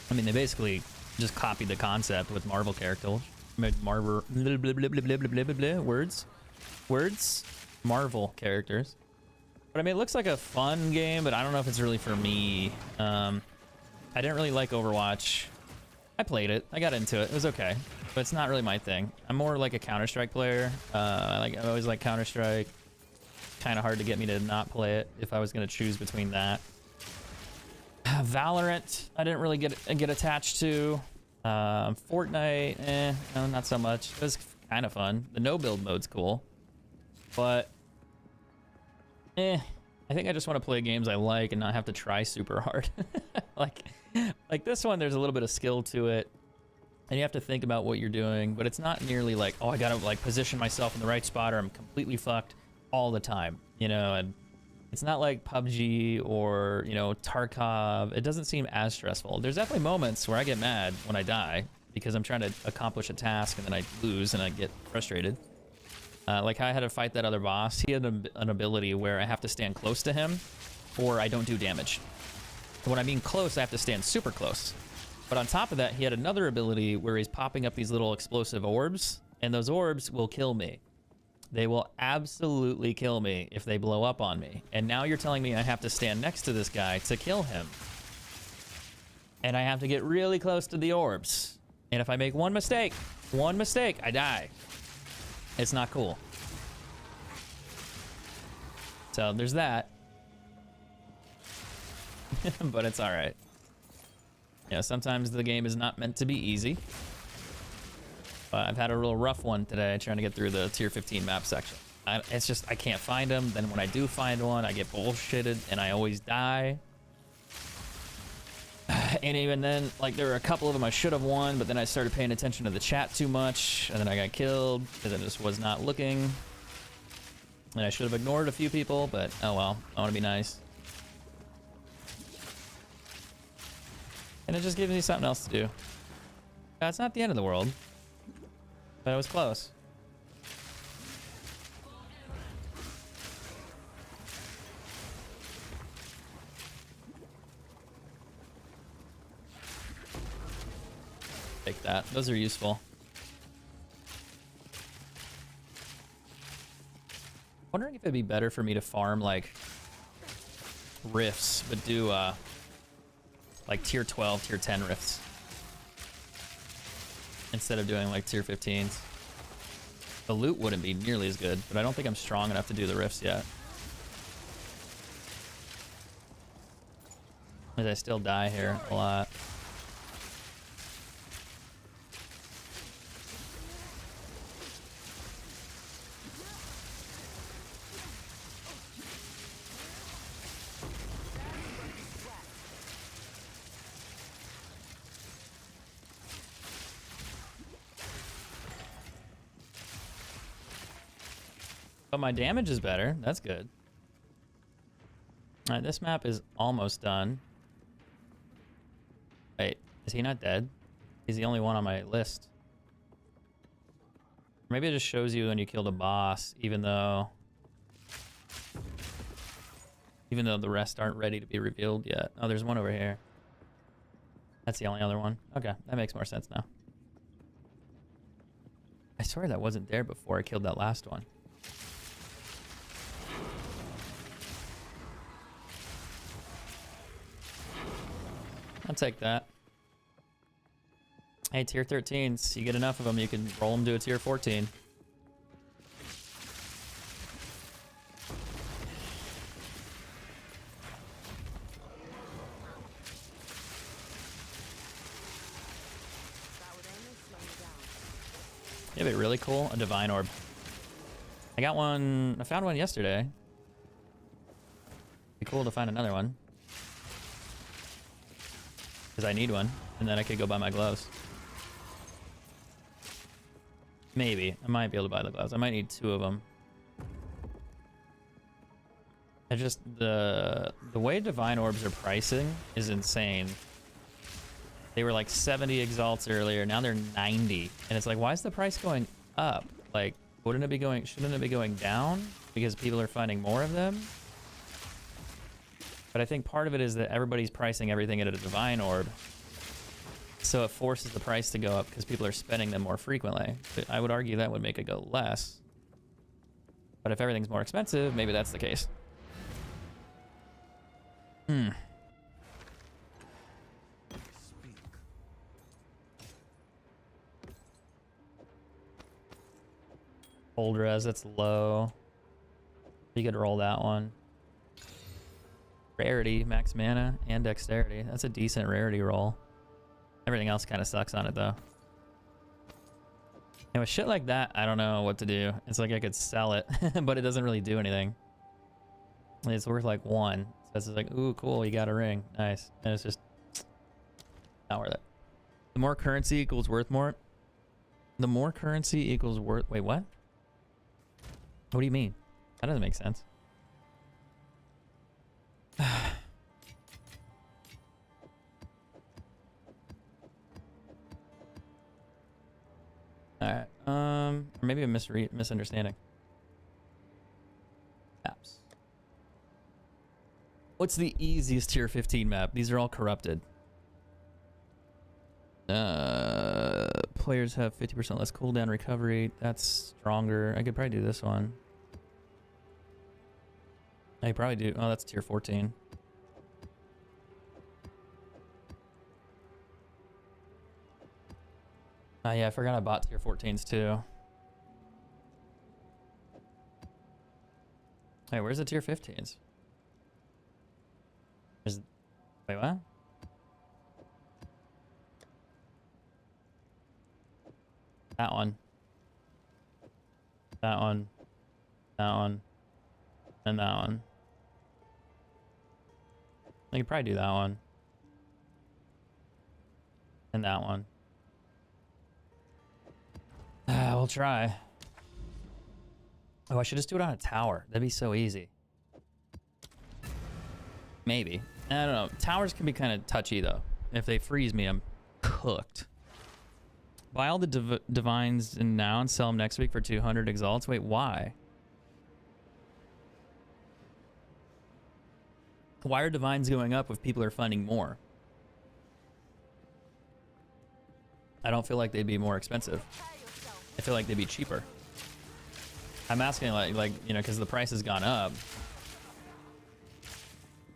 I mean, they basically just copied the concept with Marvel characters. Marvel blah, blah, blah, blah, blah, blah, blah, blah, words, Marvel characters. But I mean, it looks like a fun game, but I don't know if it's really for me. I didn't really like Overwatch. I played it. I got into it. It was okay, but it's not really my thing. I'm more like a Counter-Strike player. I always like Counter-Strike. Kind of hard to get me to not play it if I was gonna choose between that. Valorant, I didn't really get attached to. Fortnite, no, not so much. It was kind of fun. The no build mode's cool, but I think I just want to play games I like and not have to try super hard. like, like this one, there's a little bit of skill to it, and you have to think about what you're doing, but it's not nearly like, oh, I gotta like position myself in the right spot or I'm completely fucked all the time, you know. And it's not like PUBG or, you know, Tarkov. It doesn't seem as stressful. There's definitely moments where I get mad when I die because I'm trying to accomplish a task and then I lose and I get frustrated. Like I had to fight that other boss. He had an ability where I have to stand close to him or I don't do damage. And when I mean close, I have to stand super close. But on top of that, he had another ability where he's popping up these little explosive orbs, and those orbs will kill me. They will absolutely kill me if they blow up on me. And now you're telling me I have to stand next to this guy to kill him. And I have to get really close to the orbs. And if I make one mistake, I die. It's not cool. So there's that. But it's all right. Yeah, sometimes the game is not meant to be easy. But I've had a real rough one today trying to get through the tier 15 map section. It's just, I can't find them. Then when I do find one, I get bullshitted and I always die. And even then, like, there were a couple of them I should have won, but then I started paying attention to the chat too much, and then I got killed because I just was not looking. And I should have ignored a few people, but oh well, I want to be nice. And it just gives me something else to do. It's not the end of the world, but it was close. Take that. Those are useful. Wondering if it'd be better for me to farm like rifts, but do like tier 12, tier 10 rifts instead of doing like tier 15s. The loot wouldn't be nearly as good, but I don't think I'm strong enough to do the rifts yet. As I still die here a lot. But my damage is better. That's good. All right, this map is almost done. Wait, is he not dead? He's the only one on my list. Maybe it just shows you when you kill the boss, even though the rest aren't ready to be revealed yet. Oh, there's one over here. That's the only other one. Okay, that makes more sense now. I swear that wasn't there before I killed that last one. I'll take that. Hey, tier 13s, you get enough of them, you can roll them to a tier 14. You have it really cool, a divine orb. I got one, I found one yesterday. Be cool to find another one. Because I need one, and then I could go buy my gloves. Maybe. I might be able to buy the gloves. I might need 2 of them. I just, the way divine orbs are pricing is insane. They were like 70 exalts earlier, now they're 90. And it's like, why is the price going up? Like, shouldn't it be going down? Because people are finding more of them? But I think part of it is that everybody's pricing everything at a divine orb. So it forces the price to go up because people are spending them more frequently. But I would argue that would make it go less. But if everything's more expensive, maybe that's the case. Hold res, that's low. You could roll that one. Rarity, max mana, and dexterity. That's a decent rarity roll. Everything else kind of sucks on it, though. And with shit like that, I don't know what to do. It's like I could sell it, but it doesn't really do anything. It's worth like 1. So it's like, ooh, cool, you got a ring. Nice. And it's just not worth it. The more currency equals worth more. The more currency equals worth... Wait, what? What do you mean? That doesn't make sense. Alright, or maybe a misunderstanding. Maps. What's the easiest tier 15 map? These are all corrupted. Players have 50% less cooldown recovery. That's stronger. I could probably do this one. I could probably do... Oh, that's tier 14. Yeah, I forgot I bought tier 14s too. Hey, where's the tier 15s? There's... Wait, what? That one. That one. That one. And that one. I could probably do that one. And that one. We'll try. Oh, I should just do it on a tower. That'd be so easy. Maybe. I don't know. Towers can be kind of touchy, though. If they freeze me, I'm cooked. Buy all the divines now and sell them next week for 200 exalts. Wait, why? Why are divines going up if people are finding more? I don't feel like they'd be more expensive. I feel like they'd be cheaper. I'm asking like you know, because the price has gone up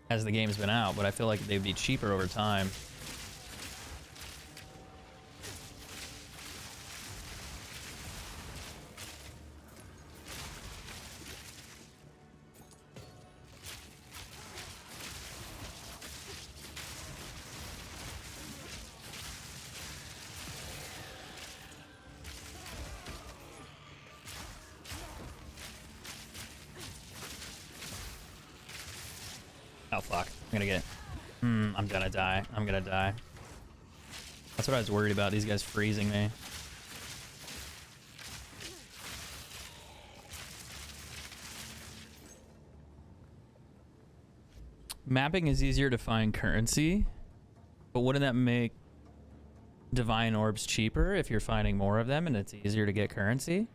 as the game's been out, but I feel like they'd be cheaper over time. Oh fuck, I'm gonna get... I'm gonna die. I'm gonna die. That's what I was worried about, these guys freezing me. Mapping is easier to find currency, but wouldn't that make divine orbs cheaper if you're finding more of them and it's easier to get currency?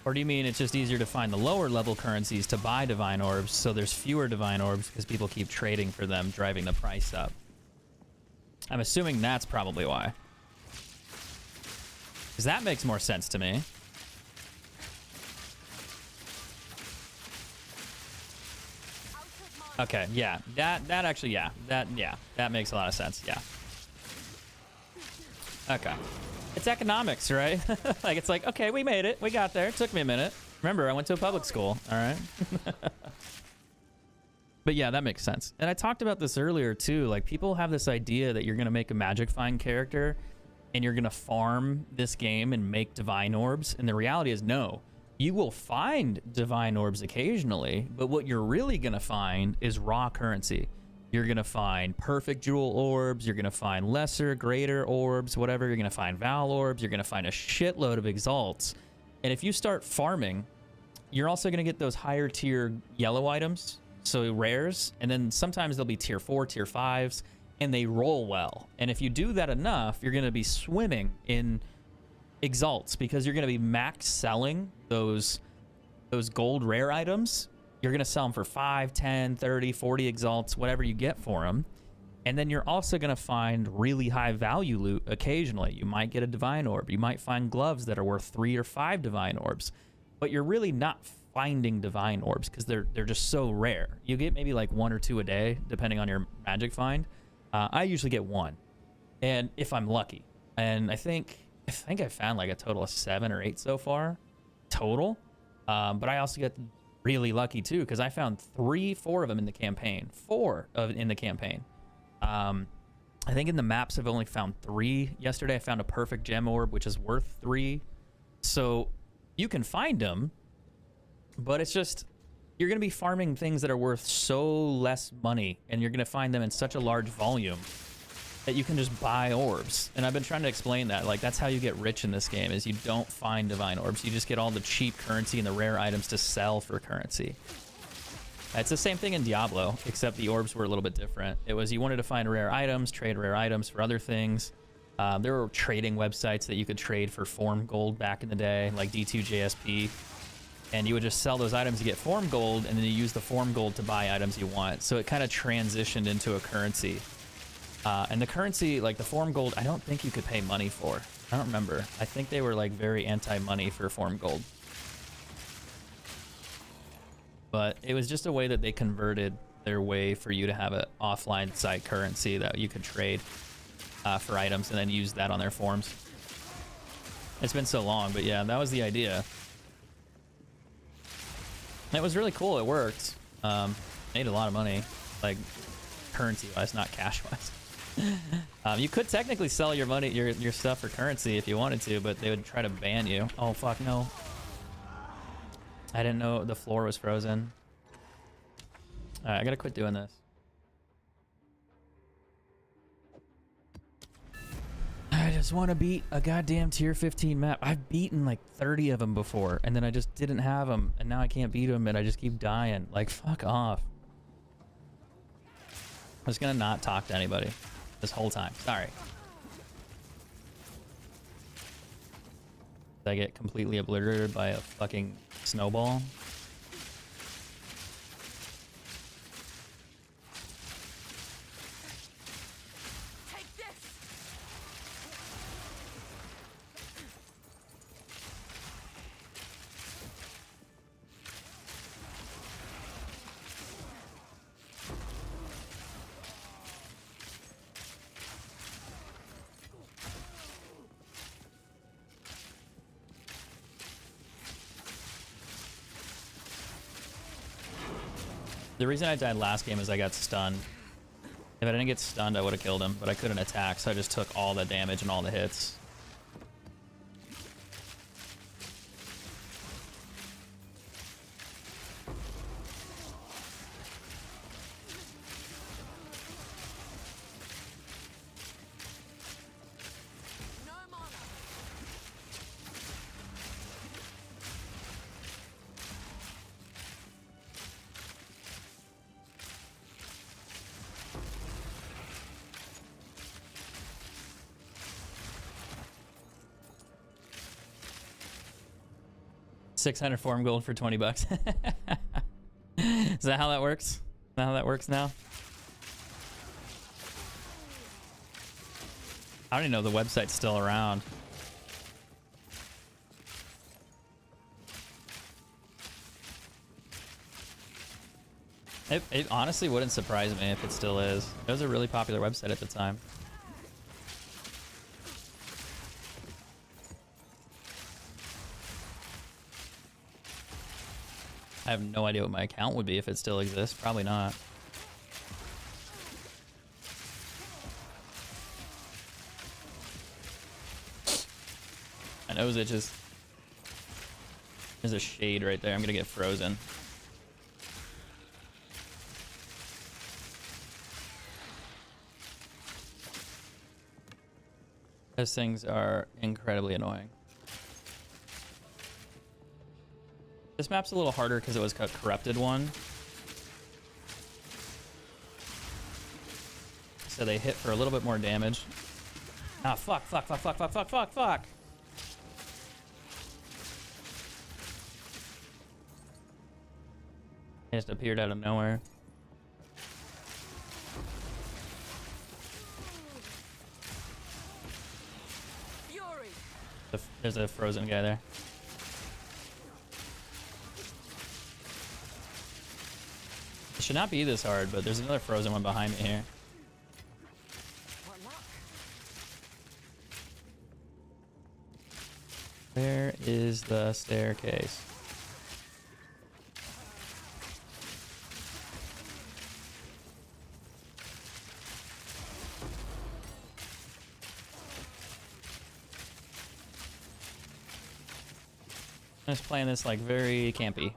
Or do you mean it's just easier to find the lower level currencies to buy divine orbs, so there's fewer divine orbs because people keep trading for them, driving the price up? I'm assuming that's probably why. Because that makes more sense to me. Okay, yeah. That actually, yeah. That makes a lot of sense, yeah. Okay. It's economics, right? Like, it's like, okay, we made it. We got there. It took me a minute. Remember, I went to a public school, all right? But yeah, that makes sense. And I talked about this earlier, too. Like, people have this idea that you're going to make a Magic Find character and you're going to farm this game and make divine orbs. And the reality is, no. You will find divine orbs occasionally, but what you're really going to find is raw currency. You're going to find perfect jewel orbs. You're going to find lesser, greater orbs, whatever. You're going to find Val orbs. You're going to find a shitload of exalts. And if you start farming, you're also going to get those higher tier yellow items, so rares. And then sometimes they'll be tier 4, tier 5s, and they roll well. And if you do that enough, you're going to be swimming in exalts because you're going to be max selling those gold rare items. You're going to sell them for 5, 10, 30, 40 exalts, whatever you get for them. And then you're also going to find really high value loot occasionally. You might get a divine orb. You might find gloves that are worth 3 or 5 divine orbs. But you're really not finding divine orbs because they're just so rare. You get maybe like 1 or 2 a day, depending on your magic find. I usually get 1, and if I'm lucky. And I think I found like a total of 7 or 8 so far, total. But I also get really lucky too, because I found 3, 4 of them in the campaign. 4 in the campaign. I think in the maps I've only found 3. Yesterday I found a perfect gem orb, which is worth 3. So you can find them, but it's just you're going to be farming things that are worth so less money, and you're going to find them in such a large volume that you can just buy orbs. And I've been trying to explain that. Like, that's how you get rich in this game, is you don't find divine orbs. You just get all the cheap currency and the rare items to sell for currency. It's the same thing in Diablo, except the orbs were a little bit different. It was you wanted to find rare items, trade rare items for other things. There were trading websites that you could trade for form gold back in the day, like D2JSP. And you would just sell those items to get form gold, and then you use the form gold to buy items you want. So it kind of transitioned into a currency. And the currency, like the form gold, I don't think you could pay money for. I don't remember. I think they were like very anti-money for form gold. But it was just a way that they converted their way for you to have an offline site currency that you could trade for items and then use that on their forms. It's been so long, but yeah, that was the idea. And it was really cool. It worked. Made a lot of money, like currency-wise, not cash-wise. You could technically sell your money, your stuff for currency if you wanted to, but they would try to ban you. Oh fuck no! I didn't know the floor was frozen. All right, I gotta quit doing this. I just want to beat a goddamn tier 15 map. I've beaten like 30 of them before, and then I just didn't have them, and now I can't beat them, and I just keep dying. Like, fuck off. I'm just gonna not talk to anybody this whole time. Sorry. Did I get completely obliterated by a fucking snowball? Take this. The reason I died last game is I got stunned. If I didn't get stunned, I would have killed him, but I couldn't attack, so I just took all the damage and all the hits. No mana. 600 form gold for 20 bucks. Is that how that works? Is that how that works now? I don't even know if the website's still around. It honestly wouldn't surprise me if it still is. It was a really popular website at the time. I have no idea what my account would be if it still exists. Probably not. My nose itches. There's a shade right there. I'm gonna get frozen. Those things are incredibly annoying. This map's a little harder because it was a corrupted one. So they hit for a little bit more damage. Ah, fuck. It just appeared out of nowhere. Fury. There's a frozen guy there. It should not be this hard, but there's another frozen one behind me here. What luck? Where is the staircase? I'm just playing this like very campy.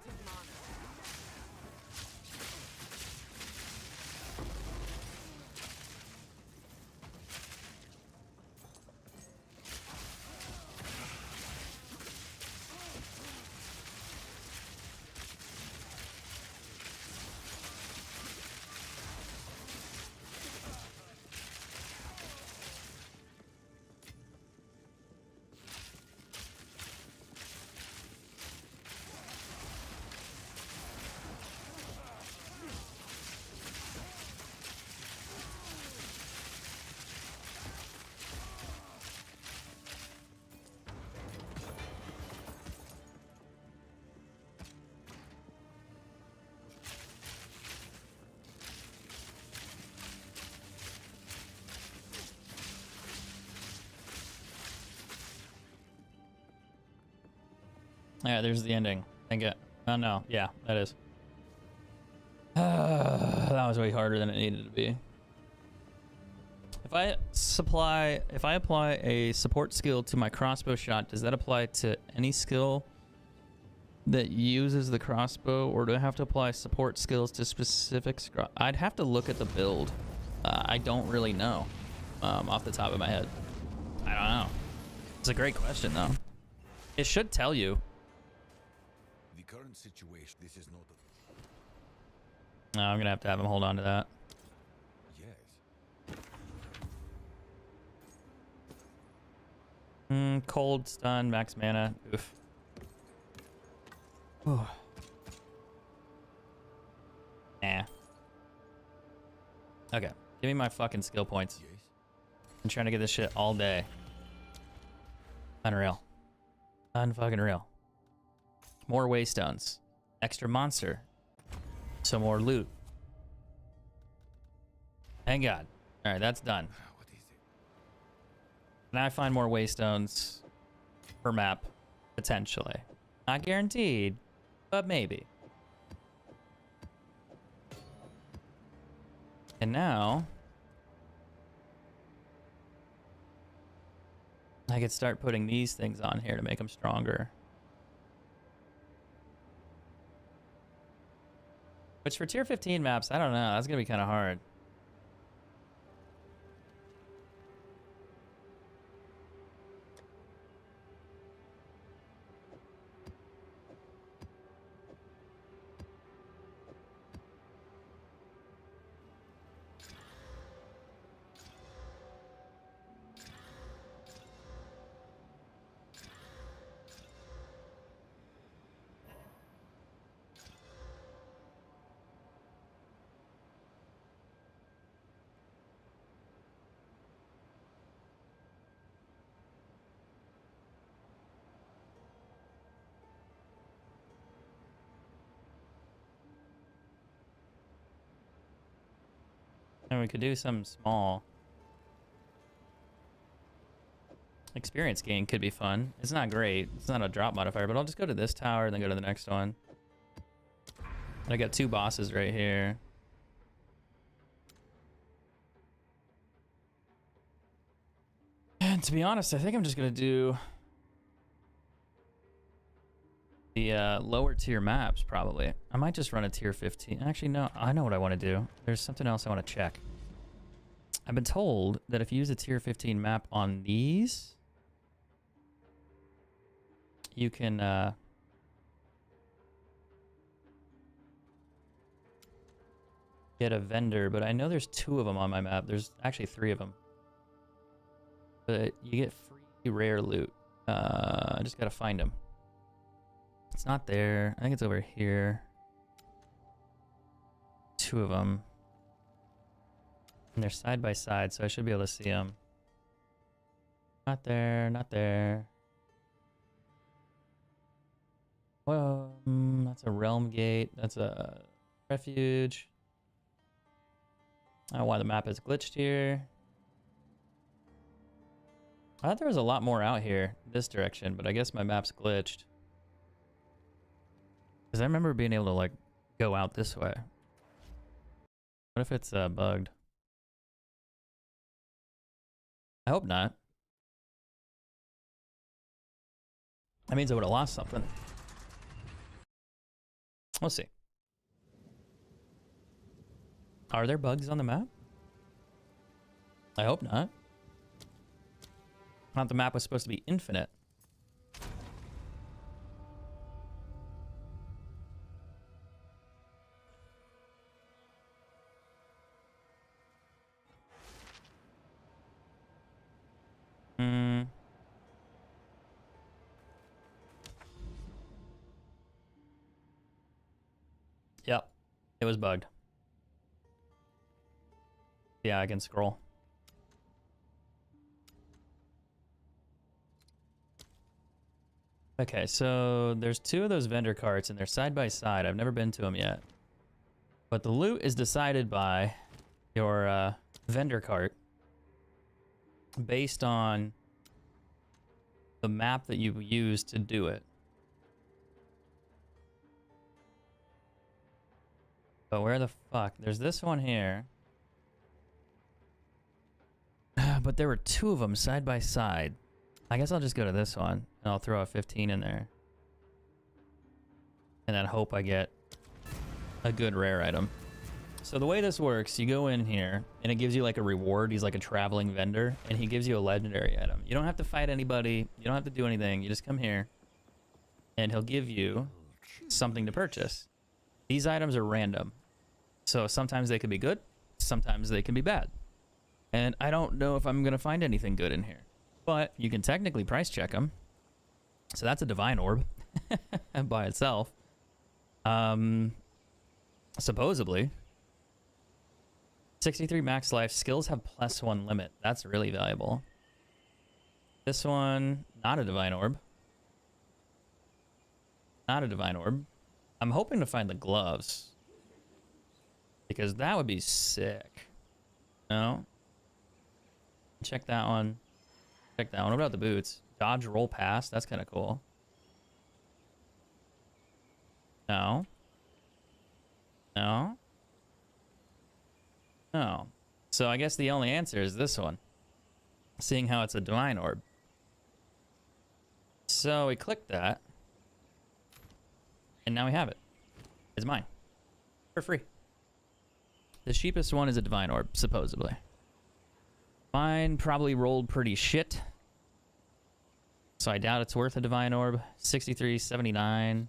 Yeah, there's the ending. Thank it. Oh no, yeah, that is. That was way harder than it needed to be. If I apply a support skill to my crossbow shot, does that apply to any skill that uses the crossbow, or do I have to apply support skills to specific I'd have to look at the build. I don't really know off the top of my head. I don't know. It's a great question though. It should tell you. The current situation. This is not. No, I'm gonna have to have him hold on to that. Yes. Cold, stun, max mana. Oof. Nah. Okay, give me my fucking skill points. Yes. I'm trying to get this shit all day. Unreal. Unfucking real. More waystones. Extra monster. Some more loot. Thank God. Alright, that's done. What is it? Now I find more waystones per map, potentially. Not guaranteed, but maybe. And now I could start putting these things on here to make them stronger. Which for tier 15 maps, I don't know. That's gonna be kind of hard. And we could do some small. Experience gain could be fun. It's not great. It's not a drop modifier, but I'll just go to this tower and then go to the next one. And I got 2 bosses right here. And to be honest, I think I'm just gonna do the lower tier maps, probably. I might just run a tier 15. Actually, no, I know what I want to do. There's something else I want to check. I've been told that if you use a tier 15 map on these, you can get a vendor, but I know there's 2 of them on my map. There's actually 3 of them. But you get free rare loot. I just gotta find them. It's not there. I think it's over here. 2 of them. And they're side by side, so I should be able to see them. Not there, not there. Well, that's a realm gate. That's a refuge. I don't know why the map is glitched here. I thought there was a lot more out here this direction, but I guess my map's glitched. Because I remember being able to, like, go out this way. What if it's bugged? I hope not. That means I would have lost something. We'll see. Are there bugs on the map? I hope not. I thought the map was supposed to be infinite. Yep, it was bugged. Yeah, I can scroll. Okay, so there's 2 of those vendor carts and they're side by side. I've never been to them yet. But the loot is decided by your vendor cart based on the map that you use to do it. But where the fuck? There's this one here. But there were two of them side by side. I guess I'll just go to this one and I'll throw a 15 in there. And then hope I get a good rare item. So the way this works, you go in here and it gives you like a reward. He's like a traveling vendor and he gives you a legendary item. You don't have to fight anybody. You don't have to do anything. You just come here and he'll give you something to purchase. These items are random. So sometimes they can be good. Sometimes they can be bad. And I don't know if I'm going to find anything good in here. But you can technically price check them. So that's a divine orb by itself. Supposedly. 63 max life. Skills have +1 limit. That's really valuable. This one, not a divine orb. Not a divine orb. I'm hoping to find the gloves. Because that would be sick. No? Check that one. Check that one. What about the boots? Dodge, roll, pass. That's kind of cool. No. No. No. So I guess the only answer is this one. Seeing how it's a divine orb. So we click that. And now we have it. It's mine. For free. The cheapest one is a divine orb, supposedly. Mine probably rolled pretty shit. So I doubt it's worth a divine orb. 63.79.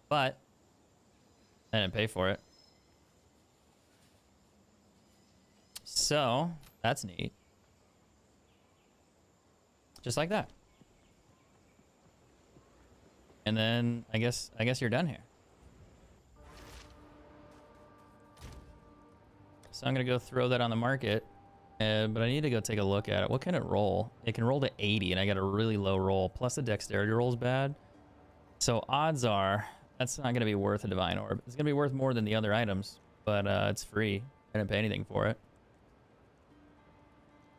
But I didn't pay for it. So that's neat. Just like that. And then I guess you're done here. So I'm gonna go throw that on the market, but I need to go take a look at it. What can it roll? It can roll to 80, and I got a really low roll. Plus the dexterity roll's bad. So odds are that's not gonna be worth a divine orb. It's gonna be worth more than the other items, but it's free. I didn't pay anything for it.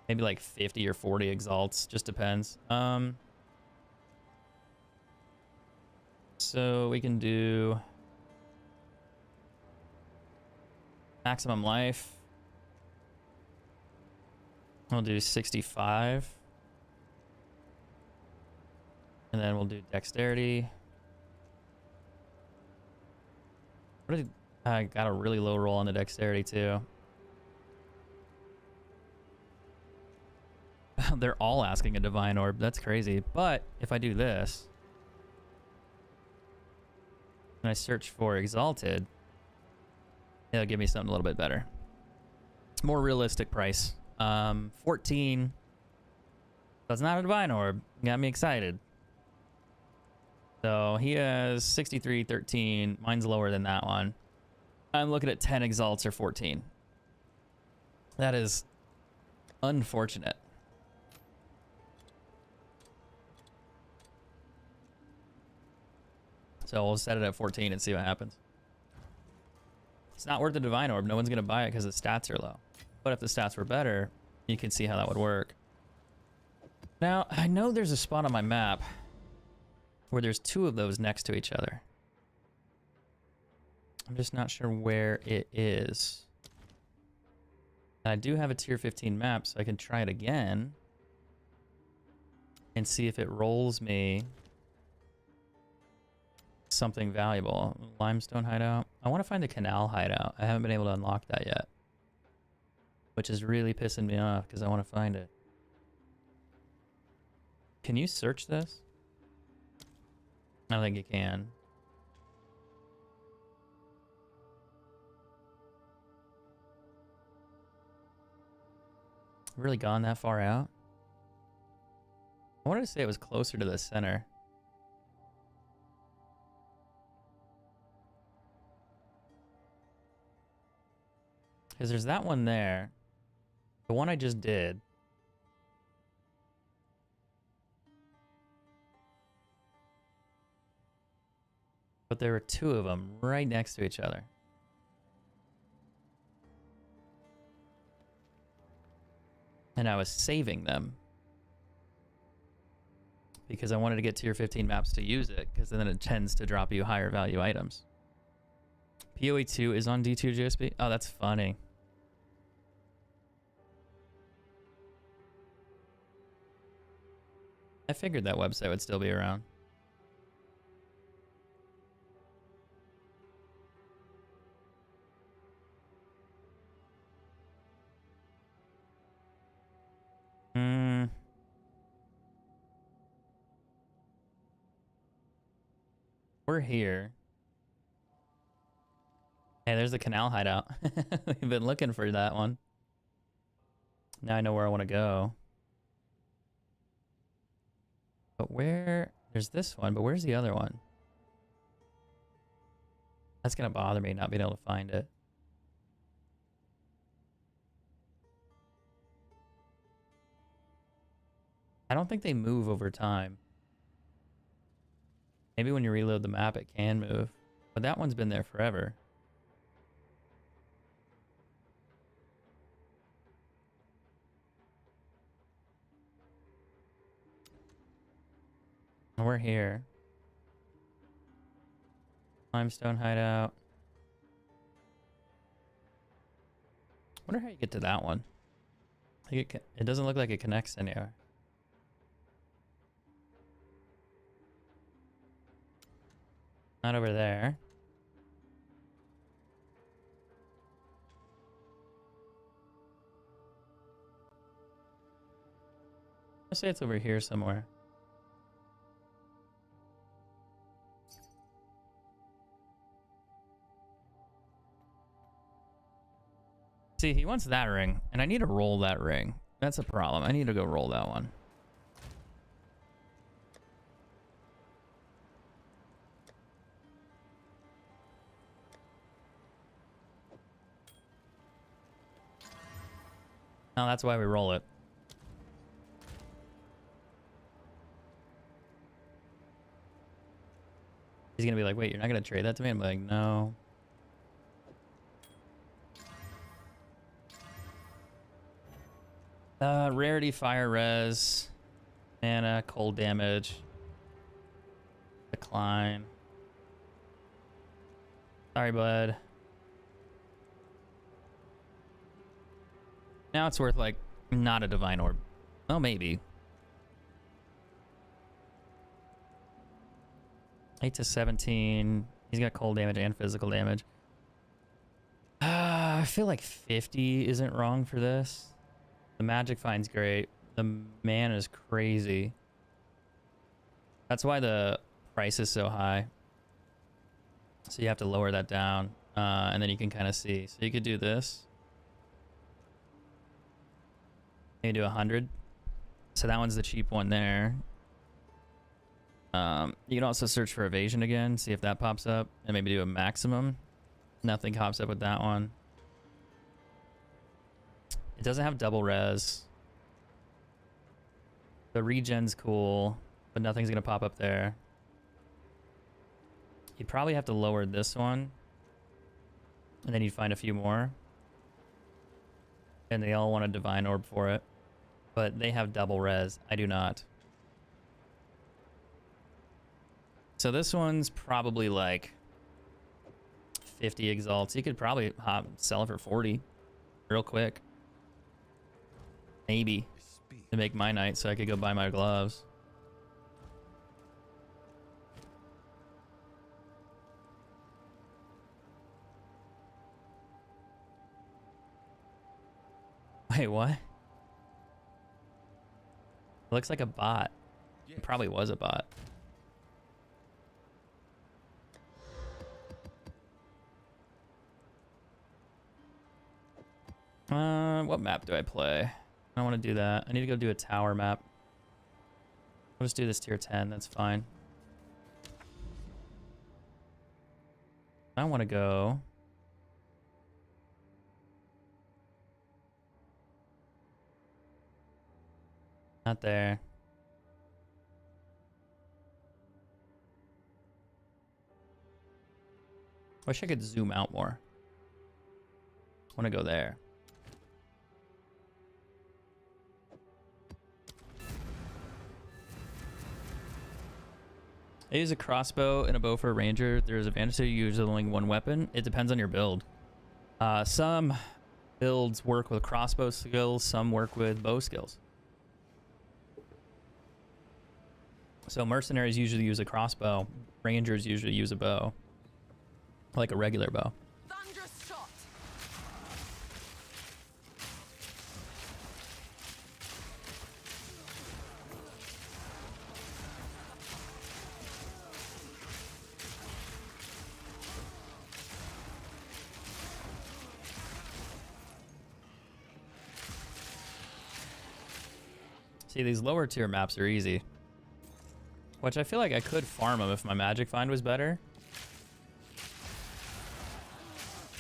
Maybe like 50 or 40 exalts, just depends. So we can do maximum life. We'll do 65. And then we'll do dexterity. What did I got a really low roll on the dexterity too. They're all asking a divine orb. That's crazy. But if I do this and I search for exalted, it'll give me something a little bit better. It's more realistic price. 14. That's not a divine orb. Got me excited. So he has 63.13. Mine's lower than that one. I'm looking at 10 exalts or 14. That is unfortunate. So we'll set it at 14 and see what happens. It's not worth the divine orb. No one's going to buy it because the stats are low. But if the stats were better, you can see how that would work. Now, I know there's a spot on my map where there's two of those next to each other. I'm just not sure where it is. And I do have a tier 15 map, so I can try it again and see if it rolls me something valuable. Limestone hideout. I want to find the canal hideout. I haven't been able to unlock that yet, which is really pissing me off because I want to find it. Can you search this? I don't think you can. Really gone that far out? I wanted to say it was closer to the center. Because there's that one there. The one I just did. But there were two of them right next to each other. And I was saving them. Because I wanted to get tier 15 maps to use it. Because then it tends to drop you higher value items. PoE2 is on D2 GSP? Oh, that's funny. I figured that website would still be around. We're here. Hey, there's the canal hideout. We've been looking for that one. Now I know where I want to go. But where... There's this one, but where's the other one? That's going to bother me not being able to find it. I don't think they move over time. Maybe when you reload the map it can move. But that one's been there forever. And we're here. Limestone hideout. Wonder how you get to that one. Like it doesn't look like it connects anywhere. Not over there. Let's say it's over here somewhere. See, he wants that ring, and I need to roll that ring. That's a problem. I need to go roll that one. No, that's why we roll it. He's gonna be like, wait, you're not gonna trade that to me? I'm like, no. Rarity, fire res, mana, cold damage, decline. Sorry, bud. Now it's worth like not a divine orb. Oh, maybe. 8 to 17. He's got cold damage and physical damage. I feel like 50 isn't wrong for this. The magic fine's great. The mana is crazy. That's why the price is so high. So you have to lower that down. And then you can kind of see. So you could do this. You do 100. So that one's the cheap one there. You can also search for evasion again, see if that pops up, and maybe do a maximum. Nothing pops up with that one. It doesn't have double res. The regen's cool, but nothing's gonna pop up there. You'd probably have to lower this one, and then you'd find a few more. And they all want a divine orb for it, but they have double res. I do not. So this one's probably like 50 exalts. You could probably sell it for 40 real quick. Maybe. To make my night so I could go buy my gloves. Wait, what? It looks like a bot. It probably was a bot. What map do I play? I don't want to do that. I need to go do a tower map. I'll just do this tier 10. That's fine. I want to go... Not there. Wish I could zoom out more. I want to go there. I use a crossbow and a bow for a ranger. There's advantage to using only one weapon. It depends on your build. Some builds work with crossbow skills, some work with bow skills. So mercenaries usually use a crossbow. Rangers usually use a bow, like a regular bow. Thunderous shot. See, these lower tier maps are easy. Which I feel like I could farm them if my magic find was better.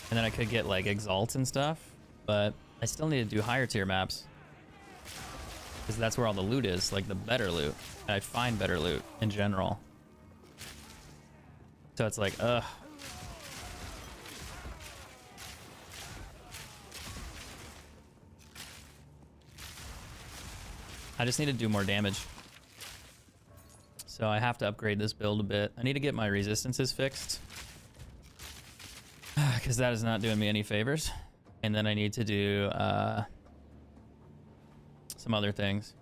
And then I could get like exalts and stuff. But I still need to do higher tier maps. Because that's where all the loot is, like the better loot. And I find better loot in general. So it's like, ugh. I just need to do more damage. So I have to upgrade this build a bit. I need to get my resistances fixed. Because that is not doing me any favors. And then I need to do some other things.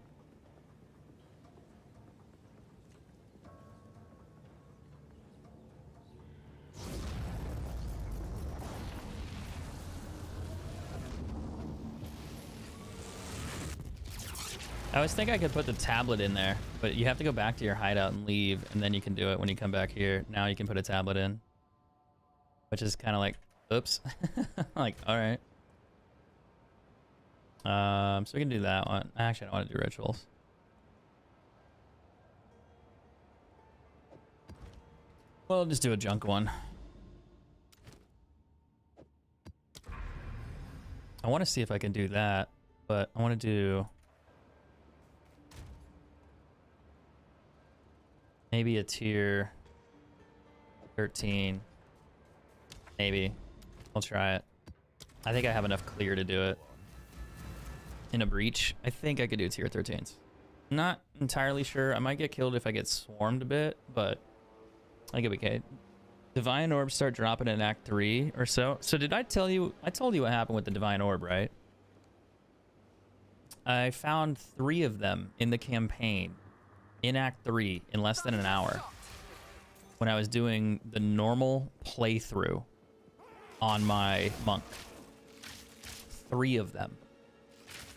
I always think I could put the tablet in there, but you have to go back to your hideout and leave, and then you can do it when you come back here. Now you can put a tablet in, which is kind of like, oops. Like, all right. So we can do that one. Actually, I don't want to do rituals. Well, I'll just do a junk one. I want to see if I can do that, but I want to do maybe a tier 13. Maybe. I'll try it. I think I have enough clear to do it. In a breach, I think I could do tier 13s. Not entirely sure. I might get killed if I get swarmed a bit, but I think it'll be okay. Divine orbs start dropping in Act 3 or so. So did I tell you? I told you what happened with the Divine Orb, right? I found 3 of them in the campaign in Act 3 in less than an hour when I was doing the normal playthrough on my monk. 3 of them.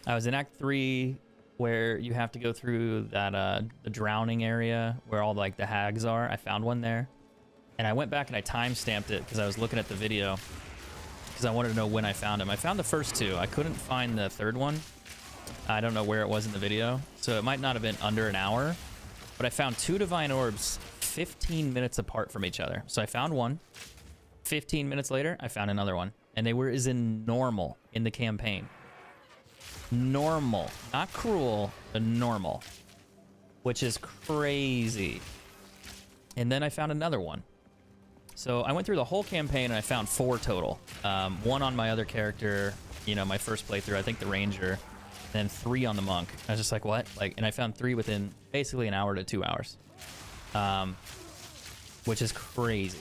I was in Act 3 where you have to go through that the drowning area where all like the hags are. I found one there. And I went back and I time-stamped it because I was looking at the video because I wanted to know when I found him. I found the first 2. I couldn't find the third one. I don't know where it was in the video. So it might not have been under an hour. But I found 2 divine orbs 15 minutes apart from each other. So I found one. 15 minutes later, I found another one. And they were as in normal in the campaign. Normal. Not cruel, but normal. Which is crazy. And then I found another one. So I went through the whole campaign and I found 4 total. 1 on my other character, you know, my first playthrough, I think the ranger, and then 3 on the monk. I was just like, what? Like, and I found 3 within basically an hour to 2 hours, which is crazy.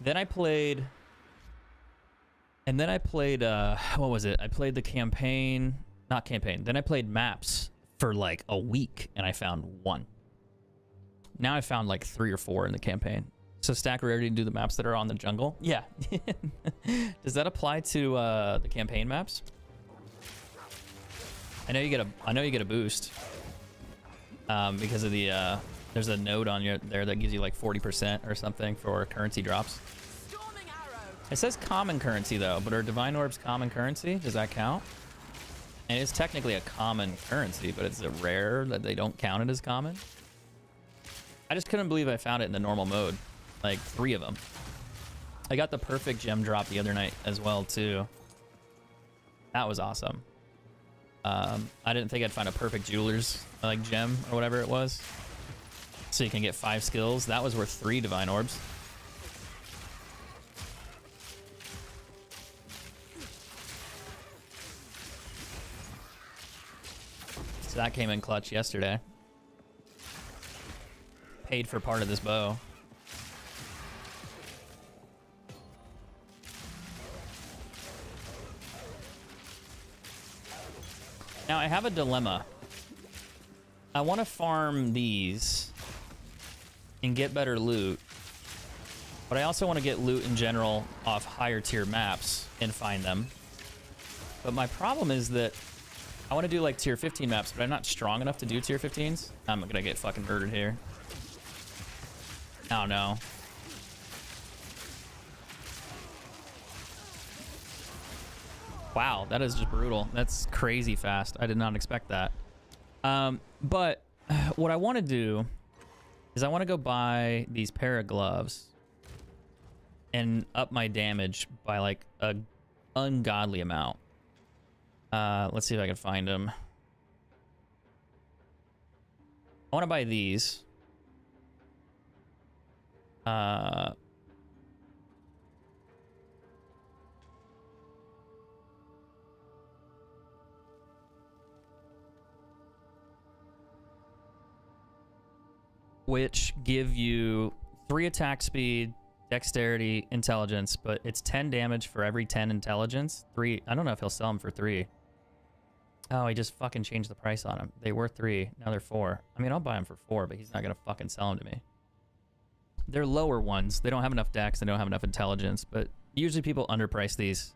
Then I played, what was it? I played the campaign, not campaign. Then I played maps for like a week and I found 1. Now I found like 3 or 4 in the campaign. So stack rarity to do the maps that are on the jungle. Yeah. Does that apply to the campaign maps? I know you get a boost because of the there's a node on your there that gives you like 40% or something for currency drops. Storming arrow. It says common currency though, but are divine orbs common currency? Does that count? And it's technically a common currency, but it's a rare that they don't count it as common. I just couldn't believe I found it in the normal mode. Like 3 of them. I got the perfect gem drop the other night as well too. That was awesome. I didn't think I'd find a perfect jeweler's like gem or whatever it was. So you can get 5 skills. That was worth 3 divine orbs. So that came in clutch yesterday. paid for part of this bow. Now I have a dilemma. I want to farm these and get better loot, but I also want to get loot in general off higher tier maps and find them. But my problem is that I want to do like tier 15 maps, but I'm not strong enough to do tier 15s. I'm gonna get fucking murdered here. Oh no. Wow, that is just brutal. That's crazy fast. I did not expect that. But what I want to do is I want to go buy these pair of gloves and up my damage by like a ungodly amount. Let's see if I can find them. I want to buy these. Which give you 3 attack speed, dexterity, intelligence, but it's 10 damage for every 10 intelligence. 3, I don't know if he'll sell them for 3. Oh, he just fucking changed the price on them. They were 3, now they're 4. I mean, I'll buy them for 4, but he's not gonna fucking sell them to me. They're lower ones. They don't have enough dex, they don't have enough intelligence, but usually people underprice these.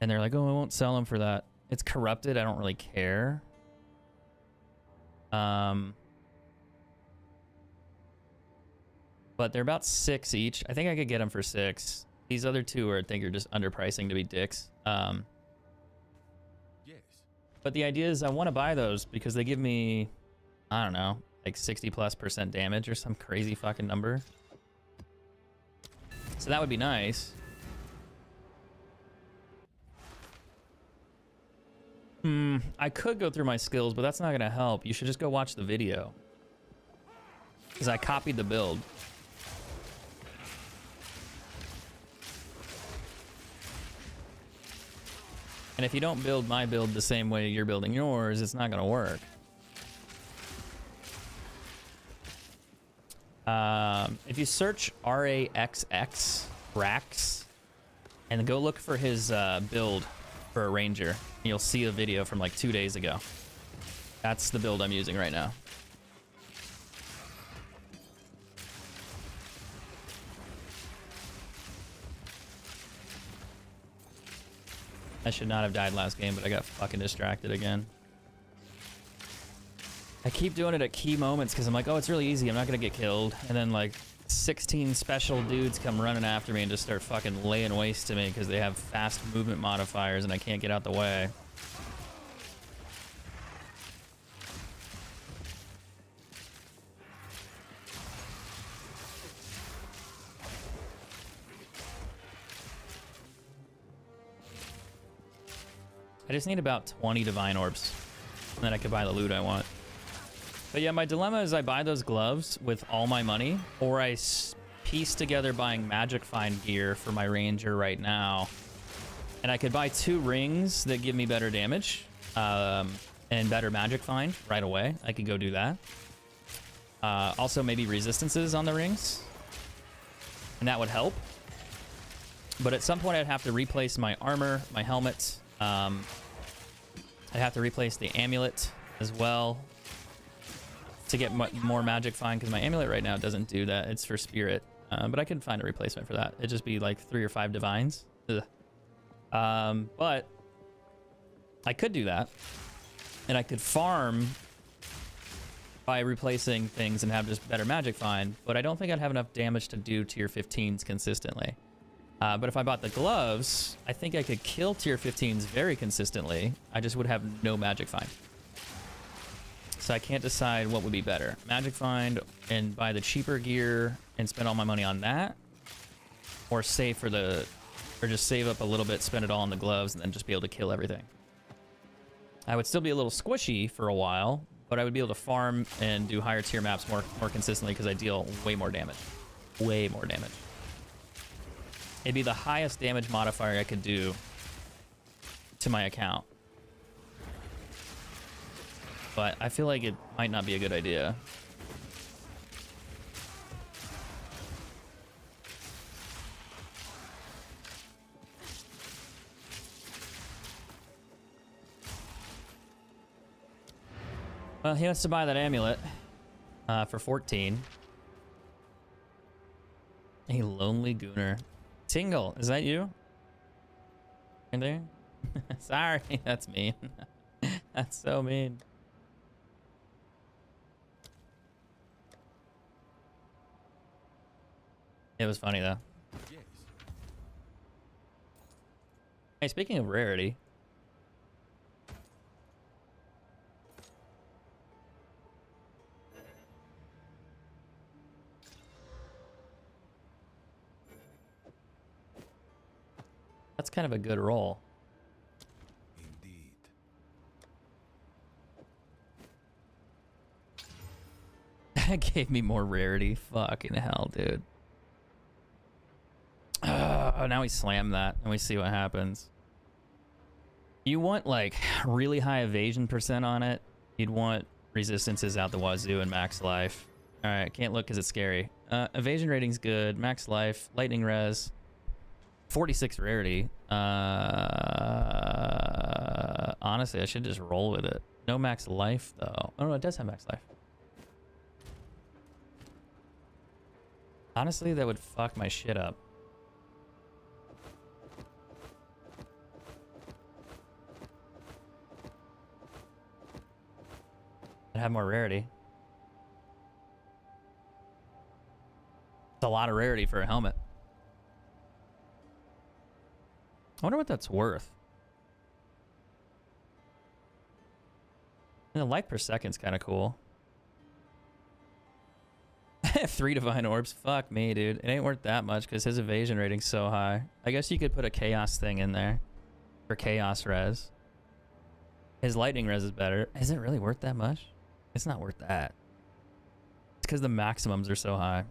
And they're like, oh, I won't sell them for that. It's corrupted, I don't really care. But they're about 6 each. I think I could get them for 6. These other 2 are, I think, are just underpricing to be dicks. Yes. But the idea is I want to buy those because they give me, I don't know, like 60+% damage or some crazy fucking number. So that would be nice. I could go through my skills, but that's not gonna help. You should just go watch the video. Because I copied the build. And if you don't build my build the same way you're building yours, it's not gonna work. If you search RAXX, Rax, and go look for his build for a ranger, you'll see a video from like 2 days ago. That's the build I'm using right now. I should not have died last game, but I got fucking distracted again. I keep doing it at key moments because I'm like, oh, it's really easy. I'm not going to get killed. And then like 16 special dudes come running after me and just start fucking laying waste to me because they have fast movement modifiers and I can't get out the way. I just need about 20 divine orbs, and then I could buy the loot I want. But yeah, my dilemma is I buy those gloves with all my money, or I piece together buying magic find gear for my ranger right now. And I could buy 2 rings that give me better damage, and better magic find right away. I could go do that. Also maybe resistances on the rings, and that would help. But at some point I'd have to replace my armor, my helmet. I'd have to replace the amulet as well to get more magic find, because my amulet right now doesn't do that. It's for spirit, but I could find a replacement for that. It'd just be like 3 or 5 divines. Ugh. But I could do that, and I could farm by replacing things and have just better magic find, but I don't think I'd have enough damage to do tier 15s consistently. But if I bought the gloves, I think I could kill tier 15s very consistently. I just would have no magic find. So I can't decide what would be better. Magic find and buy the cheaper gear and spend all my money on that, or save for the, or just save up a little bit, spend it all on the gloves, and then just be able to kill everything. I would still be a little squishy for a while, but I would be able to farm and do higher tier maps more consistently because I deal way more damage. Way more damage. It'd be the highest damage modifier I could do to my account. But I feel like it might not be a good idea. Well, he wants to buy that amulet for 14. A lonely gooner. Tingle, is that you? In there? Sorry, that's mean. That's so mean. It was funny though. Yes. Hey, speaking of rarity. That's kind of a good roll. Indeed. That gave me more rarity. Fucking hell, dude. Now we slam that and we see what happens. You want like really high evasion percent on it. You'd want resistances out the wazoo and max life. All right, can't look because it's scary. Evasion rating's good. Max life, lightning res, 46 rarity. Honestly, I should just roll with it. No max life though. Oh no, it does have max life. Honestly, that would fuck my shit up. I'd have more rarity. It's a lot of rarity for a helmet. I wonder what that's worth. The light per second's kind of cool. 3 divine orbs. Fuck me, dude. It ain't worth that much because his evasion rating's so high. I guess you could put a chaos thing in there for chaos res. His lightning res is better. Is it really worth that much? It's not worth that. It's because the maximums are so high.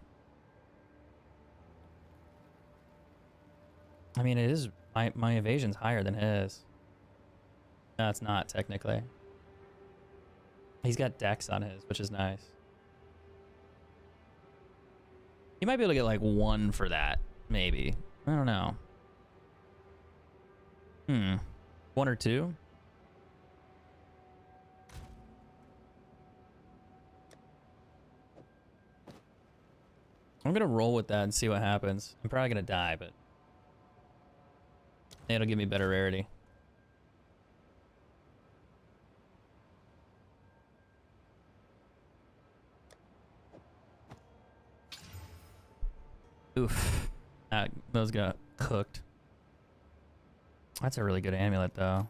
I mean, it is. My evasion's higher than his. No, it's not technically. He's got dex on his, which is nice. You might be able to get like 1 for that, maybe. I don't know. 1 or 2? I'm gonna roll with that and see what happens. I'm probably gonna die, but it'll give me better rarity. Oof. Those got cooked. That's a really good amulet, though.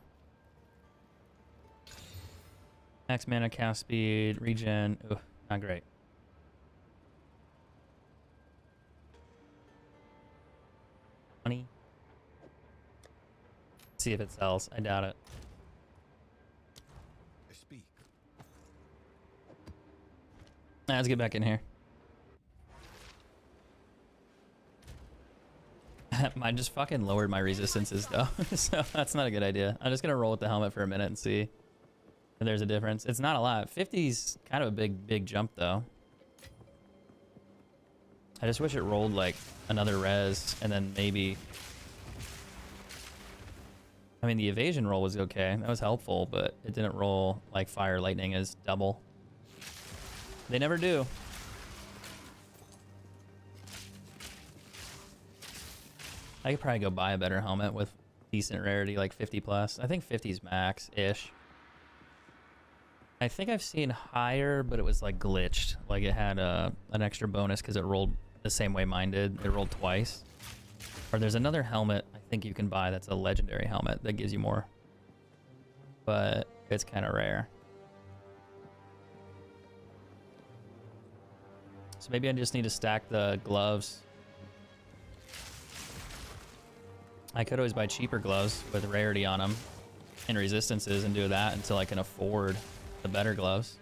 Max mana, cast speed, regen. Ooh, not great. Money. See if it sells. I doubt it. Speak. Let's get back in here. Mine just fucking lowered my resistances though, so that's not a good idea. I'm just gonna roll with the helmet for a minute and see if there's a difference. It's not a lot. 50's kind of a big jump though. I just wish it rolled like another res and then maybe... I mean, the evasion roll was okay. That was helpful, but it didn't roll like fire lightning as double. They never do. I could probably go buy a better helmet with decent rarity, like 50 plus. I think 50's max-ish. I think I've seen higher, but it was like glitched. Like it had an extra bonus because it rolled the same way mine did. It rolled twice. Or there's another helmet I think you can buy that's a legendary helmet that gives you more. But it's kind of rare. So maybe I just need to stack the gloves. I could always buy cheaper gloves with rarity on them and resistances and do that until I can afford the better gloves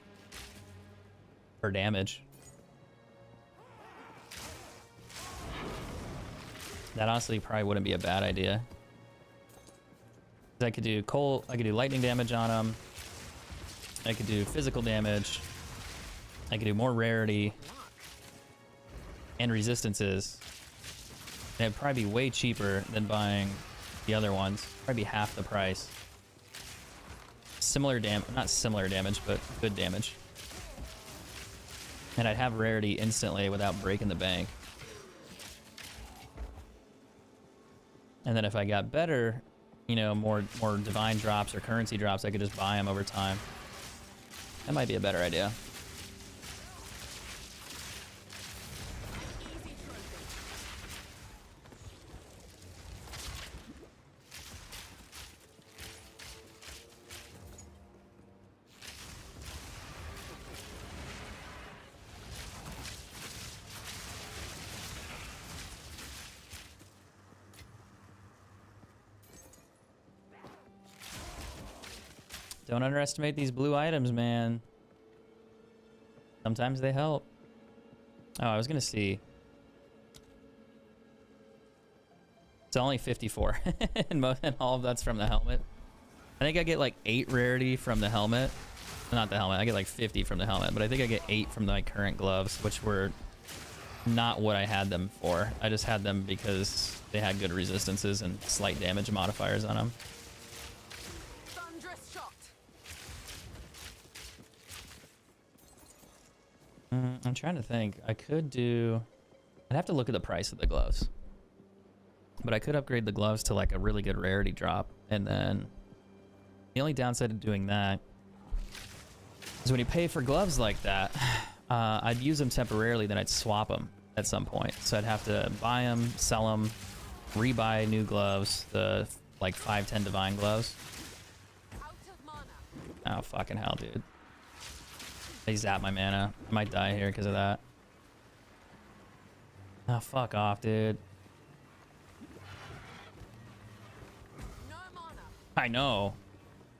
for damage. That honestly probably wouldn't be a bad idea. I could do I could do lightning damage on them. I could do physical damage. I could do more rarity and resistances. And it'd probably be way cheaper than buying the other ones. Probably be half the price. similar not similar damage, but good damage. And I'd have rarity instantly without breaking the bank. And then if I got better, you know, more divine drops or currency drops, I could just buy them over time. That might be a better idea. Don't underestimate these blue items, man. Sometimes they help. Oh, I was gonna see. It's only 54, and all of that's from the helmet. I think I get like 8 rarity from the helmet. Not the helmet. I get like 50 from the helmet, but I think I get 8 from my current gloves, which were not what I had them for. I just had them because they had good resistances and slight damage modifiers on them. I'm trying to think. I could do... I'd have to look at the price of the gloves. But I could upgrade the gloves to like a really good rarity drop. And then the only downside of doing that is when you pay for gloves like that, I'd use them temporarily, then I'd swap them at some point. So I'd have to buy them, sell them, rebuy new gloves, the like 5-10 divine gloves. Oh, fucking hell, dude. They zap my mana. I might die here because of that. Oh, fuck off, dude. I know.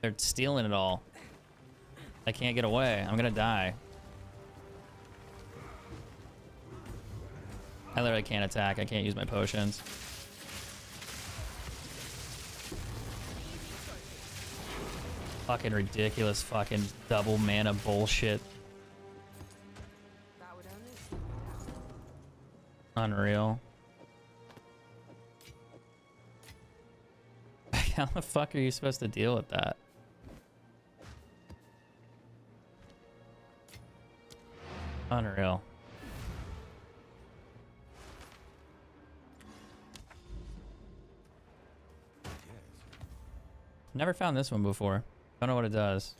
They're stealing it all. I can't get away. I'm gonna die. I literally can't attack. I can't use my potions. Fucking ridiculous fucking double mana bullshit. Unreal. How the fuck are you supposed to deal with that? Unreal. Never found this one before. Don't know what it does.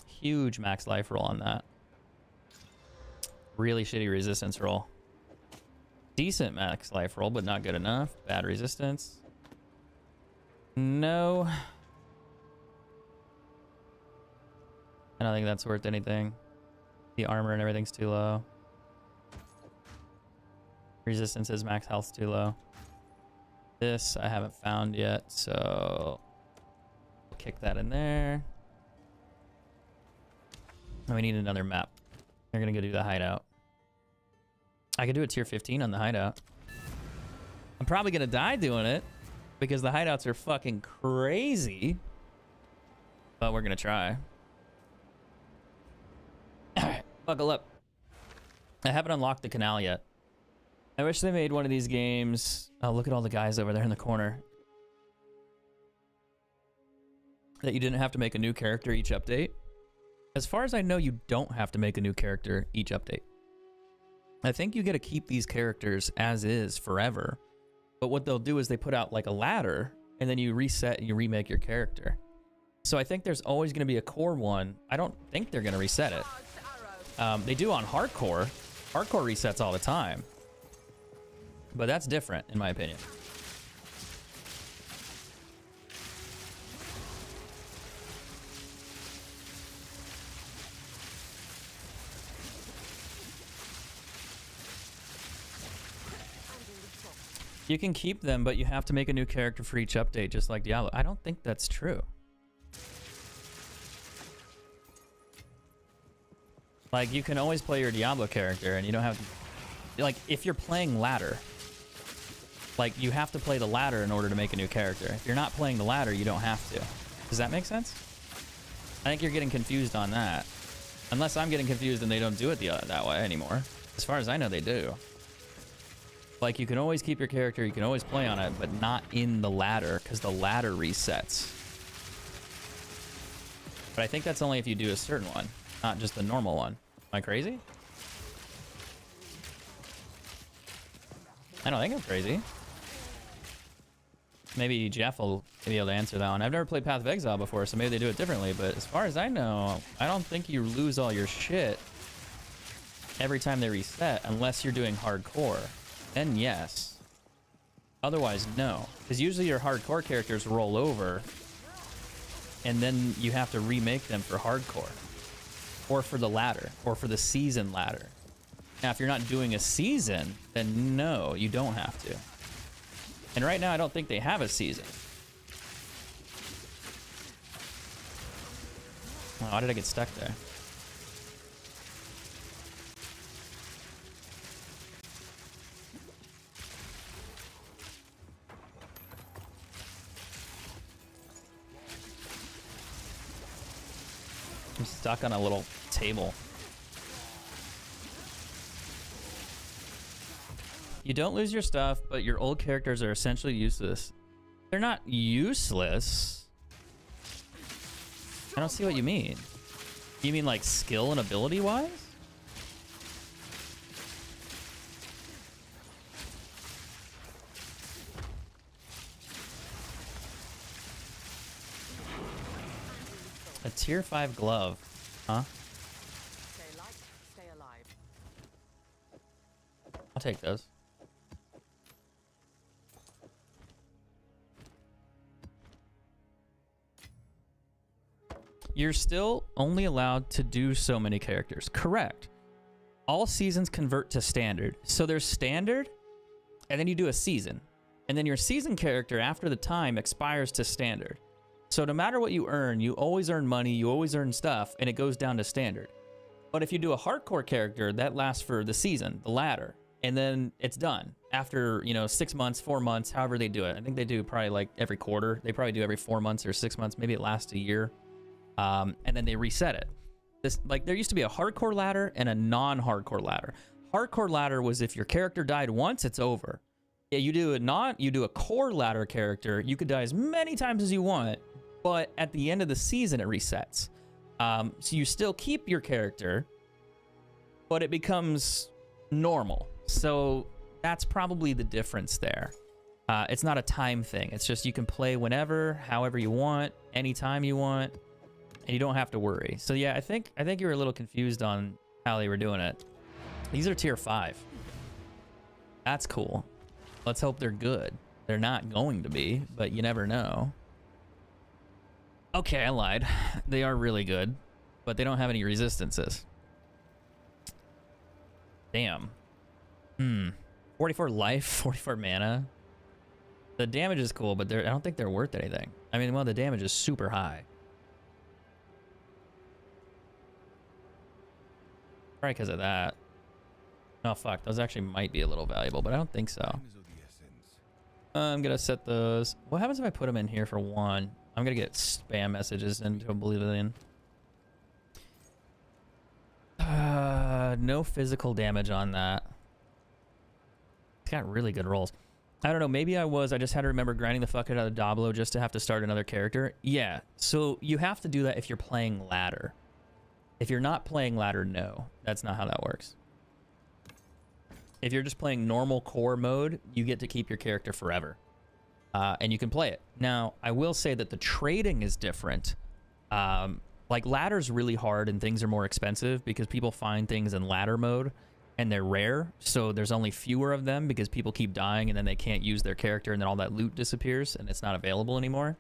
Huge max life roll on that. Really shitty resistance roll. Decent max life roll, but not good enough. Bad resistance. No. I don't think that's worth anything. The armor and everything's too low. Resistance is max health's too low. This I haven't found yet, so we'll kick that in there. And we need another map. They're gonna go do the hideout. I could do a tier 15 on the hideout. I'm probably gonna die doing it because the hideouts are fucking crazy. But we're gonna try. Alright, buckle up. I haven't unlocked the canal yet. I wish they made one of these games. Oh, look at all the guys over there in the corner. That you didn't have to make a new character each update. As far as I know, you don't have to make a new character each update. I think you get to keep these characters as is forever. But what they'll do is they put out like a ladder and then you reset and you remake your character. So I think there's always going to be a core one. I don't think they're going to reset it. They do on hardcore. Hardcore resets all the time. But that's different in my opinion. You can keep them, but you have to make a new character for each update, just like Diablo. I don't think that's true. Like, you can always play your Diablo character, and you don't have to... Like, if you're playing ladder, like, you have to play the ladder in order to make a new character. If you're not playing the ladder, you don't have to. Does that make sense? I think you're getting confused on that. Unless I'm getting confused and they don't do it that way anymore. As far as I know, they do. Like, you can always keep your character, you can always play on it, but not in the ladder, because the ladder resets. But I think that's only if you do a certain one, not just the normal one. Am I crazy? I don't think I'm crazy. Maybe Jeff will be able to answer that one. I've never played Path of Exile before, so maybe they do it differently. But as far as I know, I don't think you lose all your shit every time they reset unless you're doing hardcore. Then yes. Otherwise, no. Because usually your hardcore characters roll over, and then you have to remake them for hardcore. Or for the ladder. Or for the season ladder. Now, if you're not doing a season, then no, you don't have to. And right now, I don't think they have a season. Oh, how did I get stuck there? I'm stuck on a little table. You don't lose your stuff, but your old characters are essentially useless. They're not useless. I don't see what you mean. You mean like skill and ability wise? A tier 5 glove, huh? Stay light, stay alive. I'll take those. You're still only allowed to do so many characters. Correct. All seasons convert to standard. So there's standard, and then you do a season. And then your season character, after the time, expires to standard. So no matter what you earn, you always earn money, you always earn stuff, and it goes down to standard. But if you do a hardcore character, that lasts for the season, the ladder, and then it's done. After, 6 months, 4 months, however they do it. I think they do probably like every quarter. They probably do every 4 months or 6 months. Maybe it lasts a year. And then they reset it. There used to be a hardcore ladder and a non-hardcore ladder. Hardcore ladder was if your character died once, it's over. Yeah, you do a core ladder character, you could die as many times as you want, but at the end of the season it resets. So you still keep your character, but it becomes normal. So that's probably the difference there. It's not a time thing. It's just you can play whenever, however you want, anytime you want. And you don't have to worry. So yeah, I think you were a little confused on how they were doing it. These are tier 5. That's cool. Let's hope they're good. They're not going to be, but you never know. Okay, I lied. They are really good, but they don't have any resistances. Damn. 44 life, 44 mana. The damage is cool, but I don't think they're worth anything. I mean, well, the damage is super high. Probably because of that. Oh, fuck. Those actually might be a little valuable, but I don't think so. I'm going to set those. What happens if I put them in here for 1? I'm going to get spam messages into Oblivion. No physical damage on that. It's got really good rolls. I don't know. Maybe I just had to remember grinding the fuck out of the Doblo just to have to start another character. Yeah. So you have to do that if you're playing ladder. If you're not playing ladder, no. That's not how that works. If you're just playing normal core mode, you get to keep your character forever. And you can play it. Now, I will say that the trading is different. Like, ladder's really hard and things are more expensive because people find things in ladder mode and they're rare. So there's only fewer of them because people keep dying and then they can't use their character and then all that loot disappears and it's not available anymore.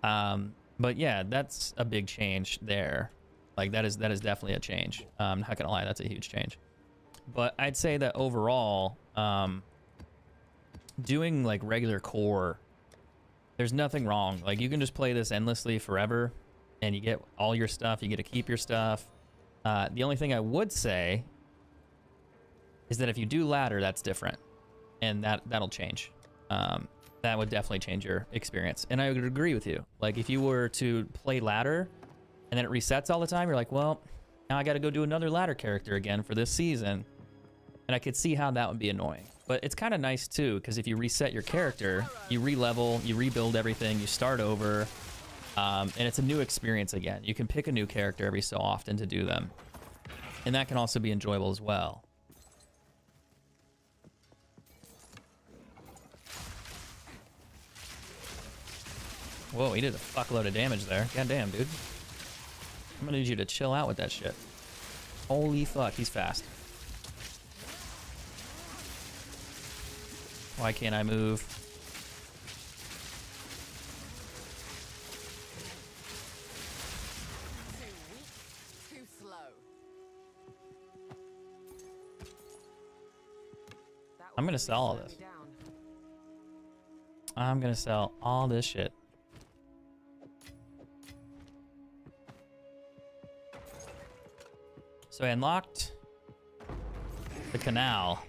But yeah, that's a big change there. Like, that is definitely a change. I'm not gonna lie, that's a huge change. But I'd say that overall, doing like regular core, there's nothing wrong. Like, you can just play this endlessly forever and you get all your stuff, you get to keep your stuff. The only thing I would say is that if you do ladder, that's different. And that'll change. That would definitely change your experience. And I would agree with you. Like, if you were to play ladder and then it resets all the time, you're like, well, now I got to go do another ladder character again for this season. And I could see how that would be annoying. But it's kind of nice too, because if you reset your character, you re-level, you rebuild everything, you start over, And it's a new experience again. You can pick a new character every so often to do them. And that can also be enjoyable as well. Whoa, he did a fuckload of damage there. God damn, dude. I'm gonna need you to chill out with that shit. Holy fuck, he's fast. Why can't I move? Too weak, too slow. I'm gonna sell all this. I'm gonna sell all this shit. So I unlocked the canal.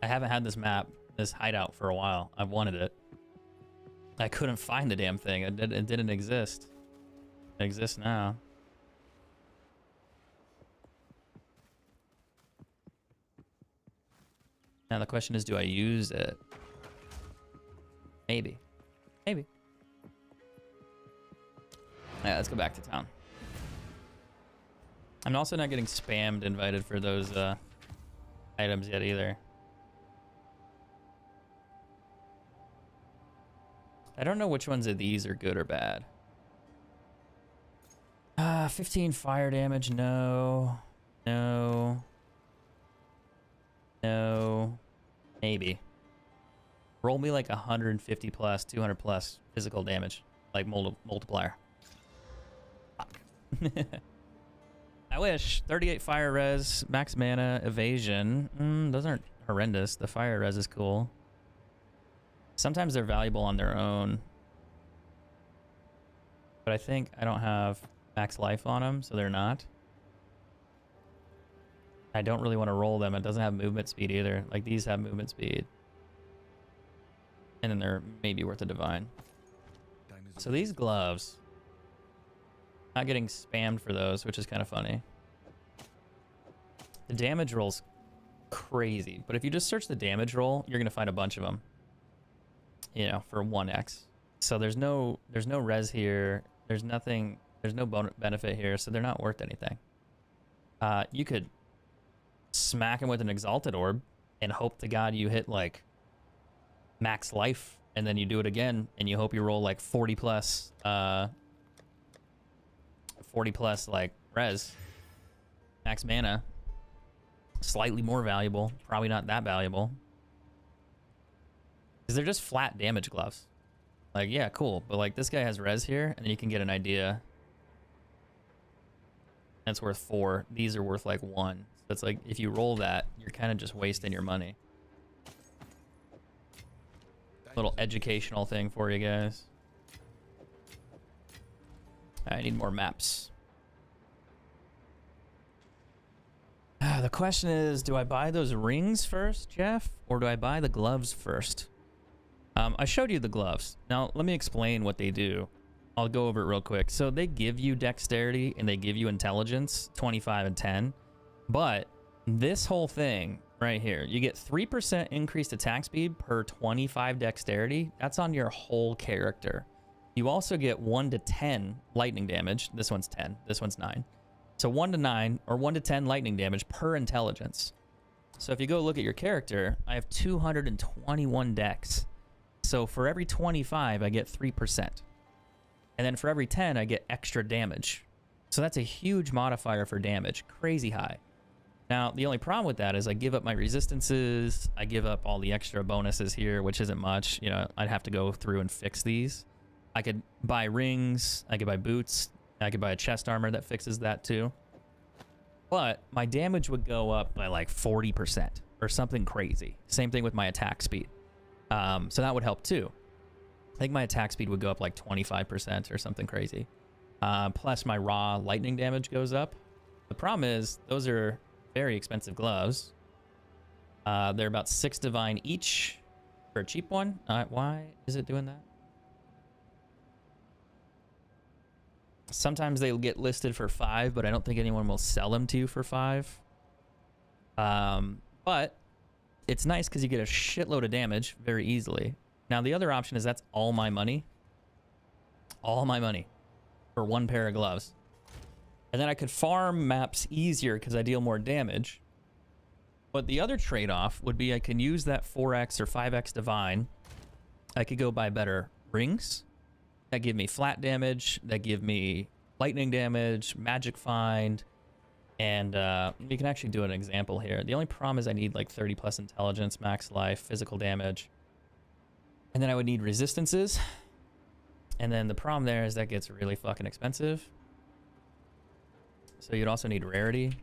I haven't had this map, this hideout for a while. I've wanted it. I couldn't find the damn thing. It didn't exist. It exists now. Now the question is, do I use it? Maybe. Maybe. Yeah, let's go back to town. I'm also not getting spammed invited for those items yet either. I don't know which ones of these are good or bad. 15 fire damage, no. No. No. Maybe. Roll me like 150 plus, 200 plus physical damage. Like multiplier. Fuck. I wish. 38 fire res, max mana, evasion. Those aren't horrendous. The fire res is cool. Sometimes they're valuable on their own. But I think I don't have max life on them, so they're not. I don't really want to roll them. It doesn't have movement speed either. Like these have movement speed. And then they're maybe worth a divine. So these gloves, not getting spammed for those, which is kind of funny. The damage roll's crazy, but if you just search the damage roll, you're gonna find a bunch of them. You know, for 1x. So there's no res here. There's nothing. There's no benefit here, so they're not worth anything. You could smack him with an exalted orb and hope to God you hit like max life, and then you do it again and you hope you roll like 40 plus like res, max mana, slightly more valuable, probably not that valuable, because they're just flat damage gloves. Like, yeah, cool, but like this guy has res here and you can get an idea. That's worth 4. These are worth like 1. So it's like if you roll that, you're kind of just wasting your money. Little educational thing for you guys. I need more maps. The question is, do I buy those rings first, Jeff? Or do I buy the gloves first? I showed you the gloves. Now, let me explain what they do. I'll go over it real quick. So they give you dexterity and they give you intelligence, 25 and 10. But this whole thing right here, you get 3% increased attack speed per 25 dexterity. That's on your whole character. You also get 1 to 10 lightning damage. This one's 10. This one's 9. So 1 to 9 or 1 to 10 lightning damage per intelligence. So if you go look at your character, I have 221 dex. So for every 25, I get 3%. And then for every 10, I get extra damage. So that's a huge modifier for damage. Crazy high. Now, the only problem with that is I give up my resistances. I give up all the extra bonuses here, which isn't much. You know, I'd have to go through and fix these. I could buy rings. I could buy boots. I could buy a chest armor that fixes that too. But my damage would go up by like 40% or something crazy. Same thing with my attack speed. So that would help too. I think my attack speed would go up like 25% or something crazy. Plus my raw lightning damage goes up. The problem is those are very expensive gloves. They're about 6 divine each for a cheap one. Why is it doing that? Sometimes they'll get listed for 5, but I don't think anyone will sell them to you for 5. But it's nice because you get a shitload of damage very easily. Now, the other option is that's all my money. All my money. for 1 pair of gloves. And then I could farm maps easier because I deal more damage. But the other trade-off would be I can use that 4x or 5x divine. I could go buy better rings that give me flat damage, that give me lightning damage, magic find, and we can actually do an example here. The only problem is I need like 30 plus intelligence, max life, physical damage, and then I would need resistances. And then the problem there is that gets really fucking expensive. So you'd also need rarity.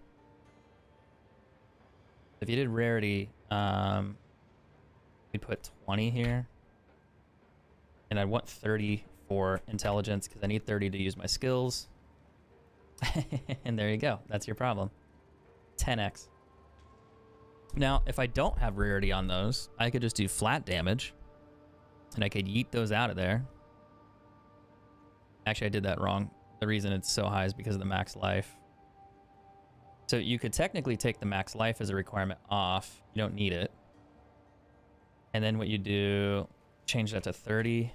If you did rarity, we'd put 20 here. And I want 30 for intelligence because I need 30 to use my skills. And there you go. That's your problem. 10x. Now, if I don't have rarity on those, I could just do flat damage. And I could yeet those out of there. Actually, I did that wrong. The reason it's so high is because of the max life. So you could technically take the max life as a requirement off. You don't need it. And then what you do, change that to 30.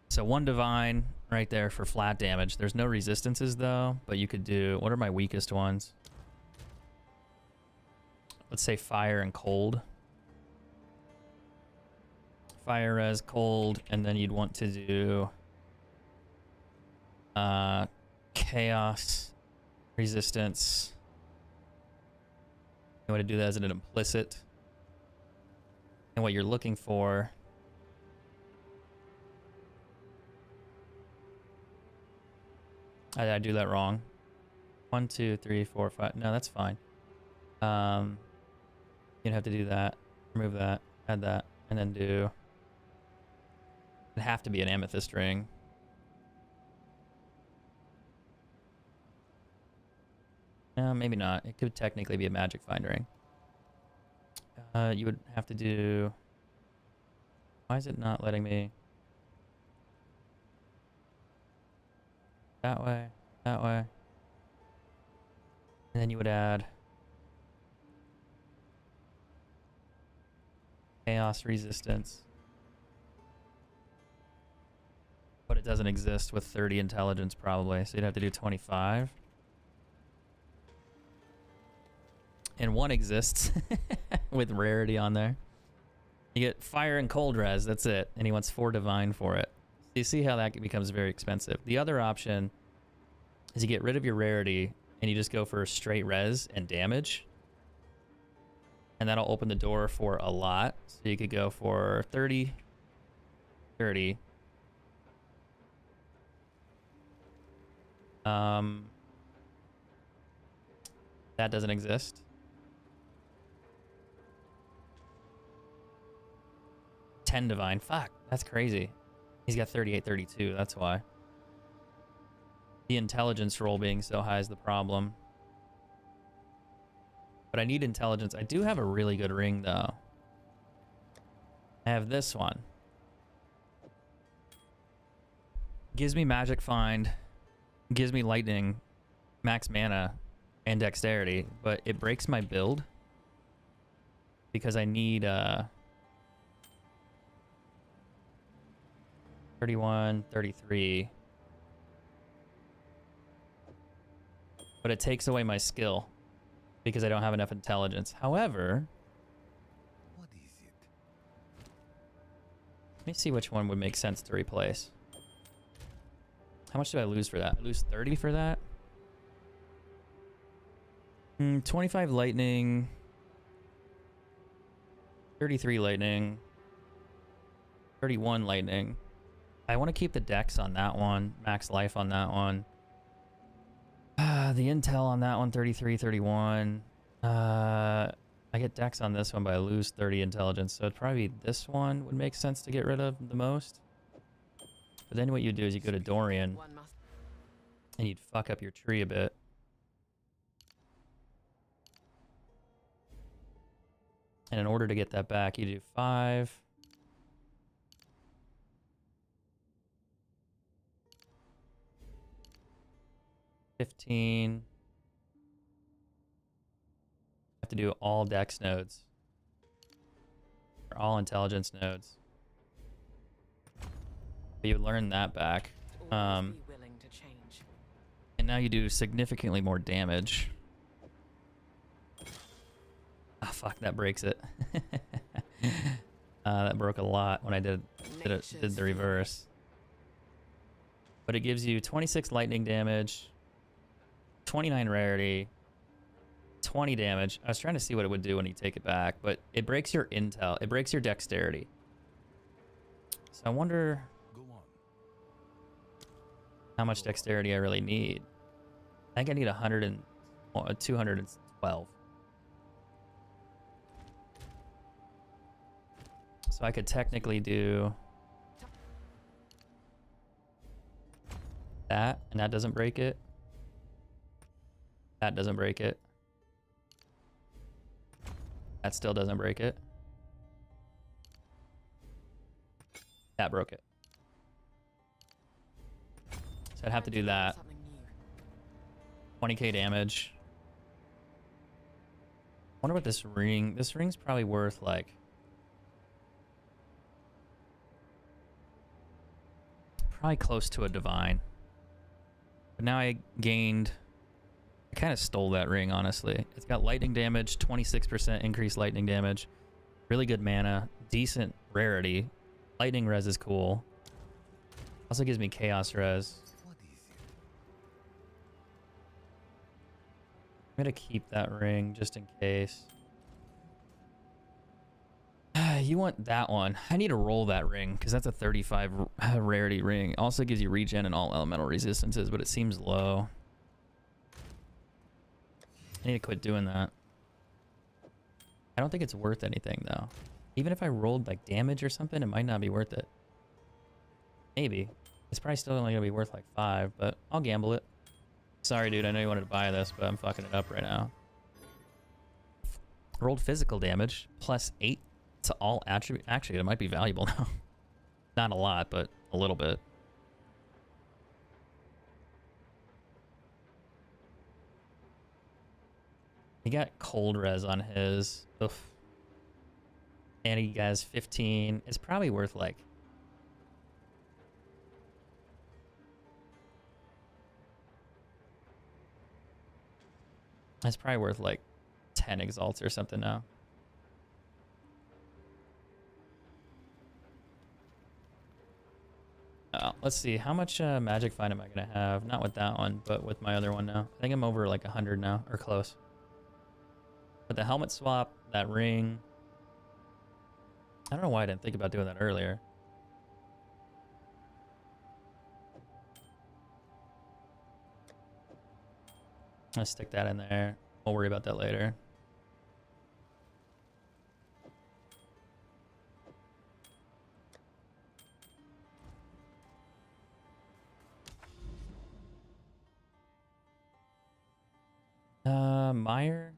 So 1 divine right there for flat damage. There's no resistances though, but you could do, what are my weakest ones? Let's say fire and cold. Fire, res, cold, and then you'd want to do chaos, resistance. You want to do that as an implicit. And what you're looking for I do that wrong. 1, 2, 3, 4, 5. No, that's fine. You'd have to do that, remove that, add that, and then do. It'd have to be an amethyst ring. No, maybe not. It could technically be a magic find ring. You would have to do. Why is it not letting me? That way, that way. And then you would add chaos resistance. But it doesn't exist with 30 intelligence probably, so you'd have to do 25. And 1 exists with rarity on there. You get fire and cold res, that's it. And he wants 4 divine for it. So you see how that becomes very expensive. The other option is you get rid of your rarity and you just go for straight res and damage. And that'll open the door for a lot. So you could go for 30, 30. That doesn't exist. $10 divine. Fuck, that's crazy. He's got 38, 32. That's why. The intelligence roll being so high is the problem. But I need intelligence. I do have a really good ring, though. I have this one. Gives me magic find. Gives me lightning, max mana, and dexterity. But it breaks my build. Because I need 31, 33. But it takes away my skill because I don't have enough intelligence. However, What is it? let me see which one would make sense to replace. How much do I lose for that? I lose 30 for that? 25 lightning. 33 lightning. 31 lightning. I want to keep the dex on that one. Max life on that one. The intel on that one, 33, 31. I get dex on this one, but I lose 30 intelligence. So it'd probably be this one would make sense to get rid of the most. But then what you do is you go to Dorian One must. and you'd fuck up your tree a bit. And in order to get that back, you do 5. $15. Have to do all dex nodes. Or all intelligence nodes. But you learn that back. Always be willing to change. And now you do significantly more damage. Ah, fuck, that breaks it. That broke a lot when I did the reverse. But it gives you 26 lightning damage, 29 rarity, 20 damage. I was trying to see what it would do when you take it back, but it breaks your intel. It breaks your dexterity. So I wonder Go on. how much dexterity I really need. I think I need 212. So I could technically do that, and that doesn't break it. That doesn't break it. That still doesn't break it. That broke it. So I'd have to do that. Something new. 20k damage. Wonder what this ring's probably worth like probably close to a divine. But now I kind of stole that ring, honestly. It's got lightning damage, 26% increased lightning damage, really good mana, decent rarity. Lightning res is cool. Also gives me chaos res. What is it? I'm gonna keep that ring just in case. You want that one. I need to roll that ring because that's a 35 rarity ring. Also gives you regen and all elemental resistances, but it seems low. I need to quit doing that. I don't think it's worth anything though. Even if I rolled like damage or something, it might not be worth it. Maybe. It's probably still only gonna be worth like 5, but I'll gamble it. Sorry, dude. I know you wanted to buy this, but I'm fucking it up right now. Rolled physical damage plus 8 to all attribute. Actually, it might be valuable now. Not a lot, but a little bit. He got cold res on his. Oof. And he has 15. It's probably worth like. It's probably worth like 10 exalts or something now. Let's see. How much magic find am I going to have? Not with that one, but with my other one now. I think I'm over like 100 now, or close. But the helmet swap, that ring. I don't know why I didn't think about doing that earlier. Let's stick that in there. We'll worry about that later. Meyer,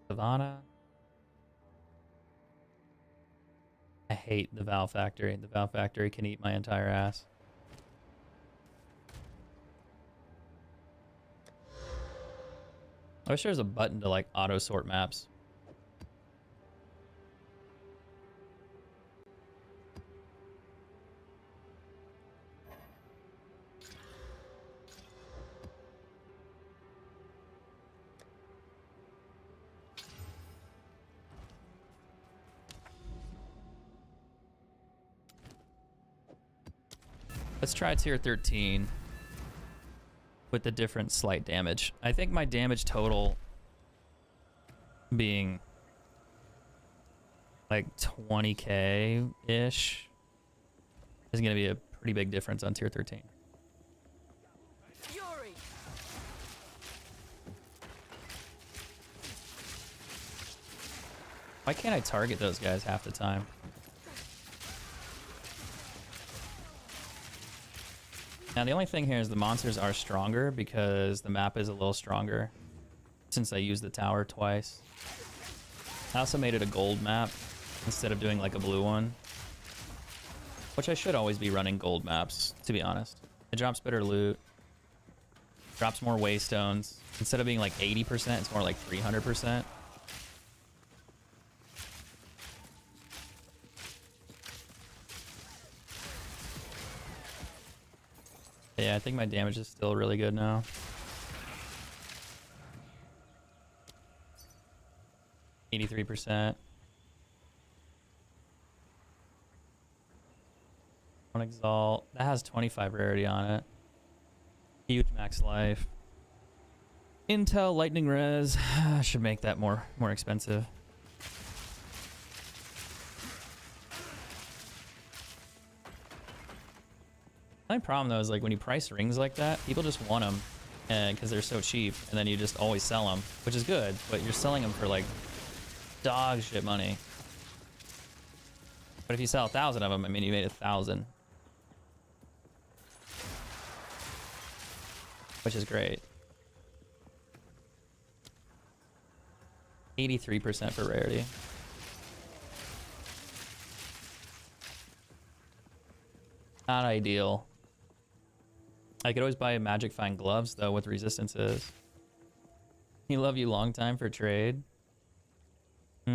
Savannah. I hate the Valve Factory. The Valve Factory can eat my entire ass. I wish there was a button to like auto sort maps. Let's try tier 13 with the different slight damage. I think my damage total being like 20k-ish is going to be a pretty big difference on tier 13. Fury. Why can't I target those guys half the time? Now the only thing here is the monsters are stronger because the map is a little stronger since I used the tower twice. I also made it a gold map instead of doing like a blue one, which I should always be running gold maps, to be honest. It drops better loot, drops more waystones. Instead of being like 80%, it's more like 300%. Yeah, I think my damage is still really good now. %. One Exalt. That has 25 rarity on it. Huge max life. Intel Lightning Res. Should make that more expensive. My problem though is like when you price rings like that, people just want them because they're so cheap, and then you just always sell them, which is good, but you're selling them for like dog shit money. But if you sell 1,000 of them, I mean, you made 1,000, which is great. 83% for rarity. Not ideal. I could always buy magic fine gloves though with resistances. He love you long time for trade. He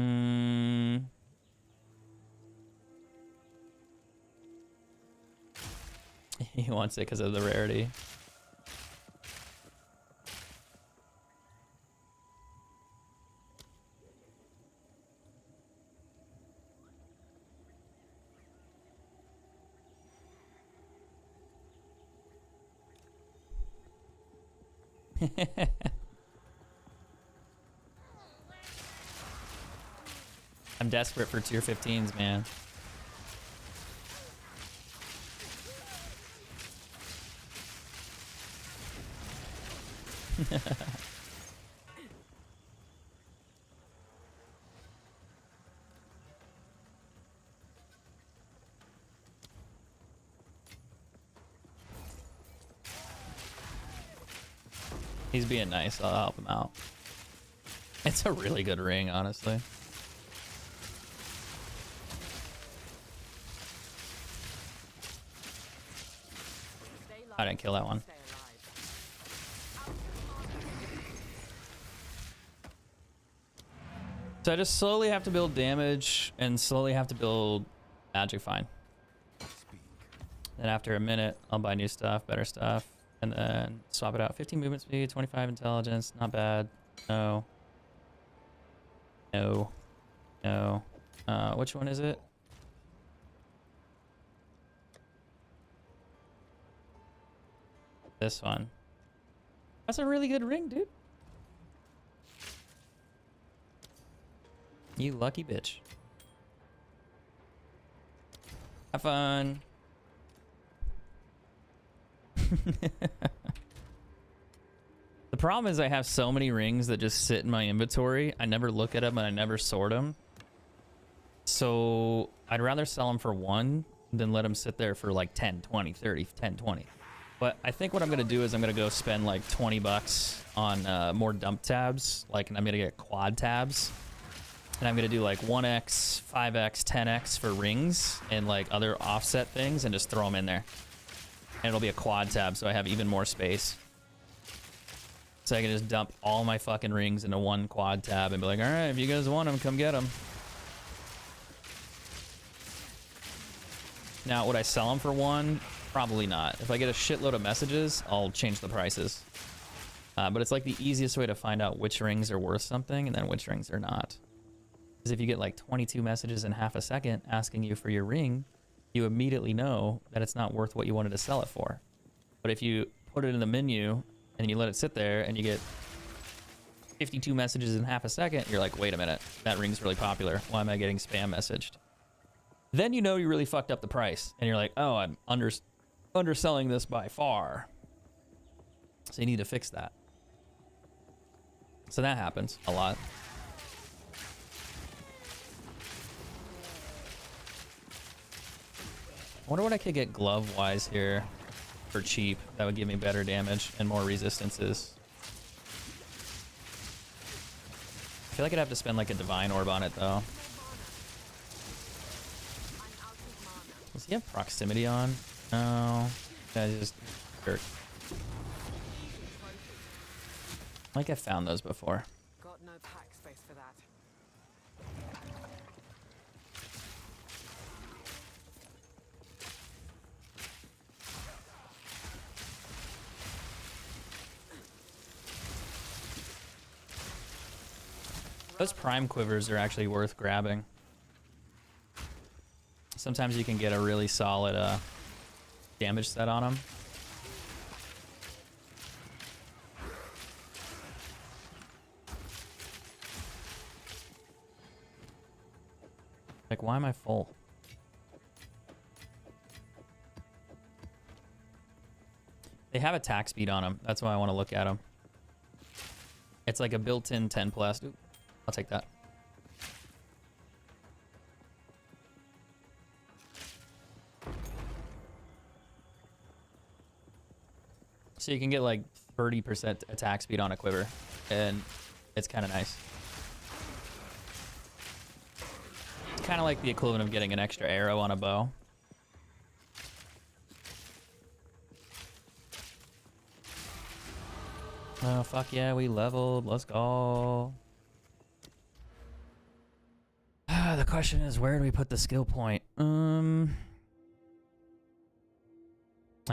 wants it because of the rarity. I'm desperate for tier 15s, man. He's being nice. I'll help him out. It's a really good ring, honestly. I didn't kill that one. So I just slowly have to build damage and slowly have to build magic fine. Then after a minute, I'll buy new stuff, better stuff, and then swap it out. 15 movement speed, 25 intelligence, not bad. No. No. No. Which one is it? This one. That's a really good ring, dude. You lucky bitch. Have fun. The problem is I have so many rings that just sit in my inventory. I never look at them and I never sort them. So I'd rather sell them for 1 than let them sit there for like 10, 20, 30, 10, 20. But I think what I'm going to do is I'm going to go spend like 20 bucks on more dump tabs. Like, and I'm going to get quad tabs. And I'm going to do like 1x, 5x, 10x for rings and like other offset things and just throw them in there. And it'll be a quad tab, so I have even more space. So I can just dump all my fucking rings into one quad tab and be like, all right, if you guys want them, come get them. Now, would I sell them for 1? Probably not. If I get a shitload of messages, I'll change the prices. But it's like the easiest way to find out which rings are worth something and then which rings are not. Because if you get like 22 messages in half a second asking you for your ring, you immediately know that it's not worth what you wanted to sell it for. But if you put it in the menu and you let it sit there and you get 52 messages in half a second, you're like, wait a minute, that ring's really popular. Why am I getting spam messaged? Then you know you really fucked up the price and you're like, oh, I'm underselling this by far. So you need to fix that. So that happens a lot. I wonder what I could get glove-wise here for cheap. That would give me better damage and more resistances. I feel like I'd have to spend like a divine orb on it though. Does he have proximity on? No. Yeah, he's just jerk. Like I found those before. Got no pack space for that. Those prime quivers are actually worth grabbing. Sometimes you can get a really solid damage set on them. Like, why am I full? They have attack speed on them. That's why I want to look at them. It's like a built-in 10 plus. Ooh, I'll take that. So you can get like 30% attack speed on a quiver, and it's kind of nice. It's kind of like the equivalent of getting an extra arrow on a bow. Oh, fuck yeah, we leveled. Let's go. The question is, where do we put the skill point? I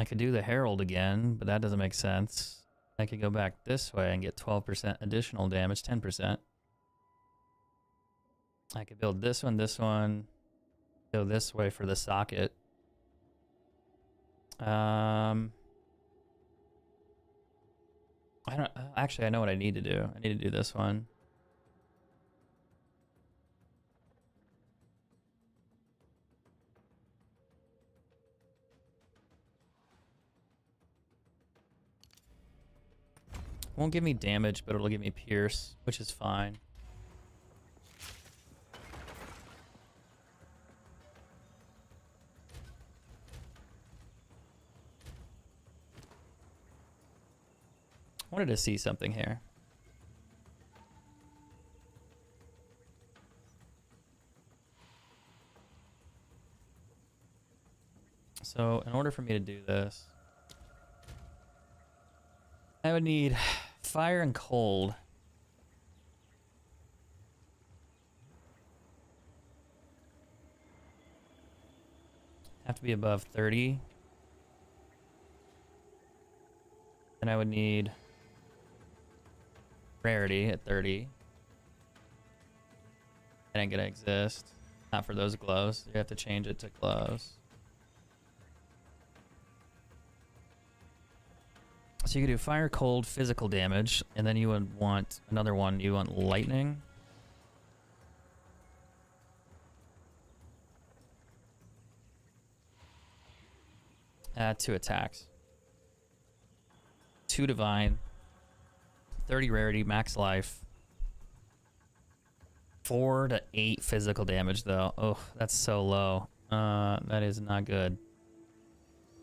could do the Herald again, but that doesn't make sense. I could go back this way and get 12% additional damage, 10%. I could build this one, go this way for the socket. I don't actually, I know what I need to do. I need to do this one. Won't give me damage, but it'll give me pierce, which is fine. Wanted to see something here. So in order for me to do this, I would need fire and cold. Have to be above 30. And I would need rarity at 30. It ain't gonna exist. Not for those glows. You have to change it to glows. So you could do fire, cold, physical damage, and then you would want another one. You want lightning. Add 2 attacks. 2 divine. 30 rarity, max life. 4 to 8 physical damage though. Oh, that's so low. That is not good.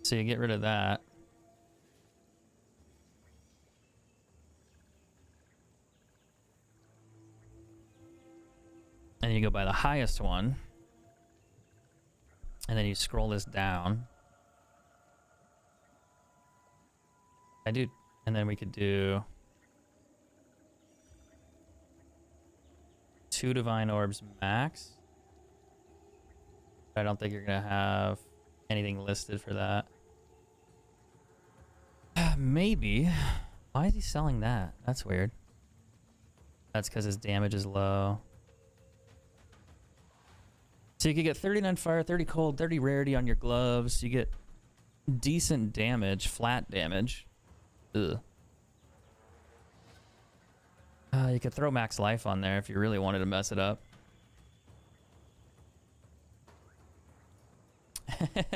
So you get rid of that. And you go by the highest one. And then you scroll this down. I do, and then we could do 2 divine orbs max. I don't think you're gonna have anything listed for that. Maybe. Why is he selling that? That's weird. That's because his damage is low. So you could get 39 fire, 30 cold, 30 rarity on your gloves. You get decent damage, flat damage. Ugh. You could throw max life on there if you really wanted to mess it up.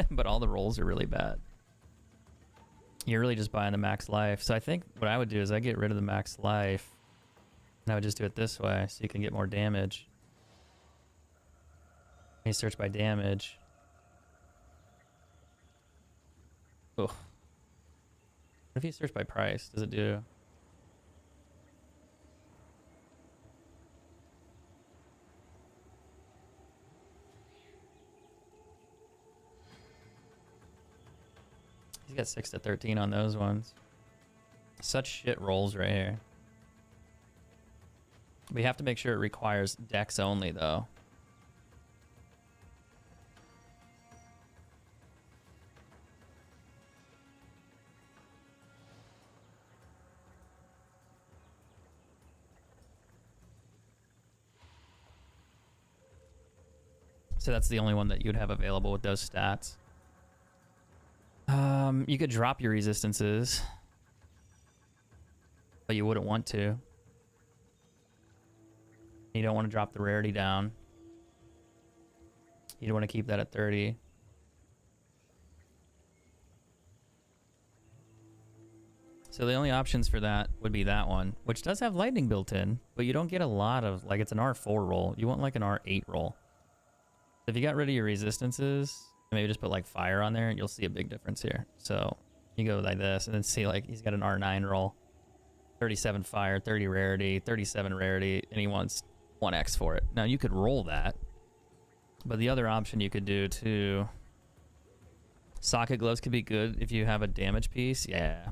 But all the rolls are really bad. You're really just buying the max life. So I think what I would do is I get rid of the max life. And I would just do it this way so you can get more damage. You search by damage. Oh. What if you search by price? Does it do? He's got 6 to 13 on those ones. Such shit rolls right here. We have to make sure it requires dex only though. So that's the only one that you'd have available with those stats. You could drop your resistances, but you wouldn't want to. You don't want to drop the rarity down. You don't want to keep that at 30. So the only options for that would be that one, which does have lightning built in, but you don't get a lot of, like, it's an R4 roll. You want like an R8 roll. If you got rid of your resistances, maybe just put like fire on there, and you'll see a big difference here. So you go like this, and then see like he's got an R9 roll, 37 fire, 30 rarity, 37 rarity, and he wants 1x for it. Now you could roll that, but the other option you could do too, socket gloves could be good if you have a damage piece. Yeah.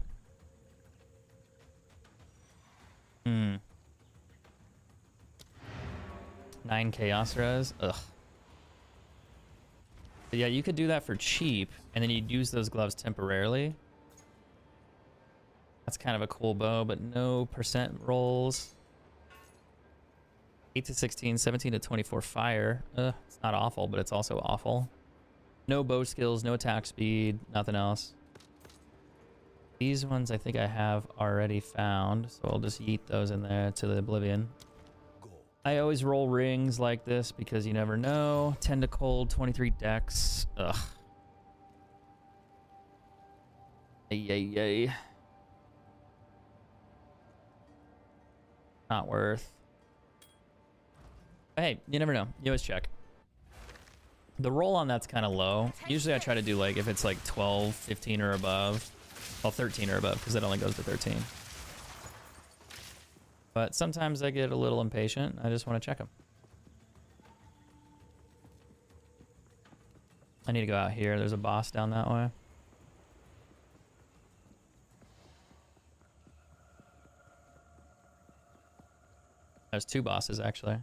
9 chaos res. Ugh. But yeah, you could do that for cheap, and then you'd use those gloves temporarily. That's kind of a cool bow, but no percent rolls. 8 to 16, 17 to 24 fire. It's not awful, but it's also awful. No bow skills, no attack speed, nothing else. These ones I think I have already found, so I'll just yeet those in there to the oblivion. I always roll rings like this because you never know. 10 to cold, 23 dex. Ugh. Yay. Not worth. But hey, you never know. You always check. The roll on that's kind of low. Usually I try to do like if it's like 12, 15 or above. Well, 13 or above, because it only goes to 13. But sometimes I get a little impatient. I just want to check them. I need to go out here. There's a boss down that way. There's 2 bosses, actually.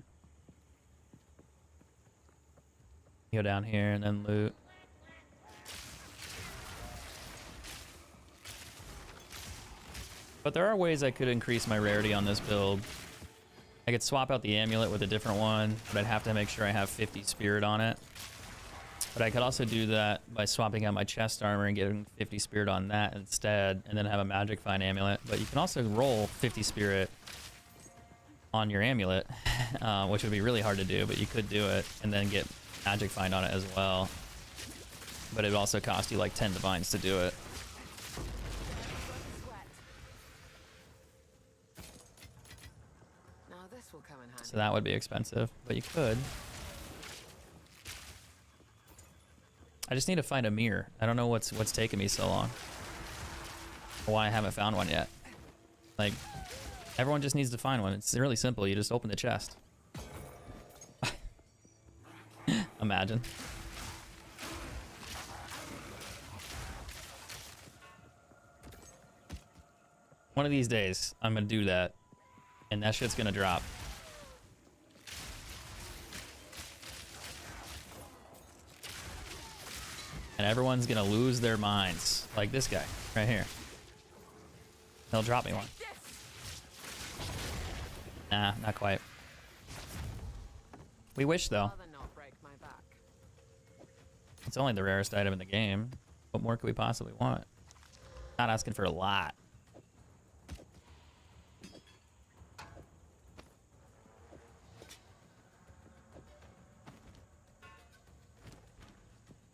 Go down here and then loot. But there are ways I could increase my rarity on this build. I could swap out the amulet with a different one, but I'd have to make sure I have 50 spirit on it. But I could also do that by swapping out my chest armor and getting 50 spirit on that instead, and then have a magic find amulet. But you can also roll 50 spirit on your amulet, which would be really hard to do, but you could do it and then get magic find on it as well. But it would also cost you like 10 divines to do it. So that would be expensive, but you could. I just need to find a mirror. I don't know what's taking me so long. Or why I haven't found one yet. Like, everyone just needs to find one. It's really simple. You just open the chest. Imagine. One of these days, I'm gonna do that, and that shit's gonna drop. And everyone's gonna lose their minds. Like this guy, right here. He'll drop me one. Nah, not quite. We wish, though. It's only the rarest item in the game. What more could we possibly want? Not asking for a lot.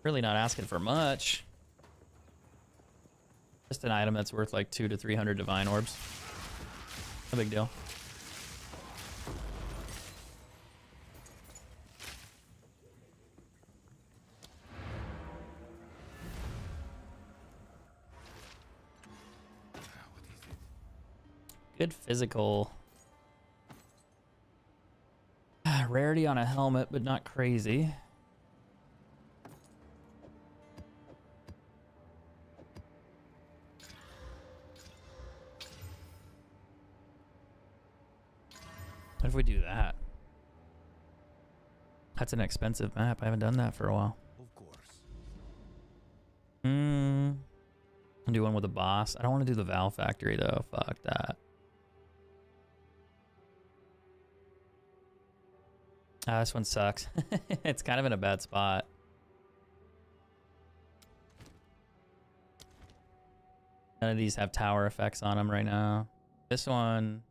Really not asking for much. Just an item that's worth like 200 to 300 divine orbs. No big deal. Good physical. Rarity on a helmet, but not crazy. What if we do that? That's an expensive map. I haven't done that for a while. Of course. I'll do one with a boss. I don't want to do the Val Factory though. Fuck that. Ah, this one sucks. It's kind of in a bad spot. None of these have tower effects on them right now. This one,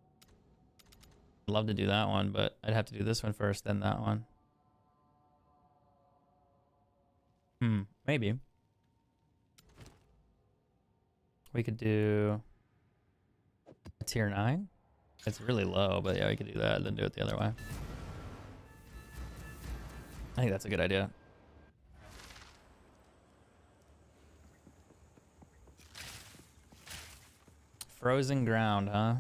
I'd love to do that one, but I'd have to do this one first, then that one. Maybe. We could do a tier 9. It's really low, but yeah, we could do that and then do it the other way. I think that's a good idea. Frozen ground, huh?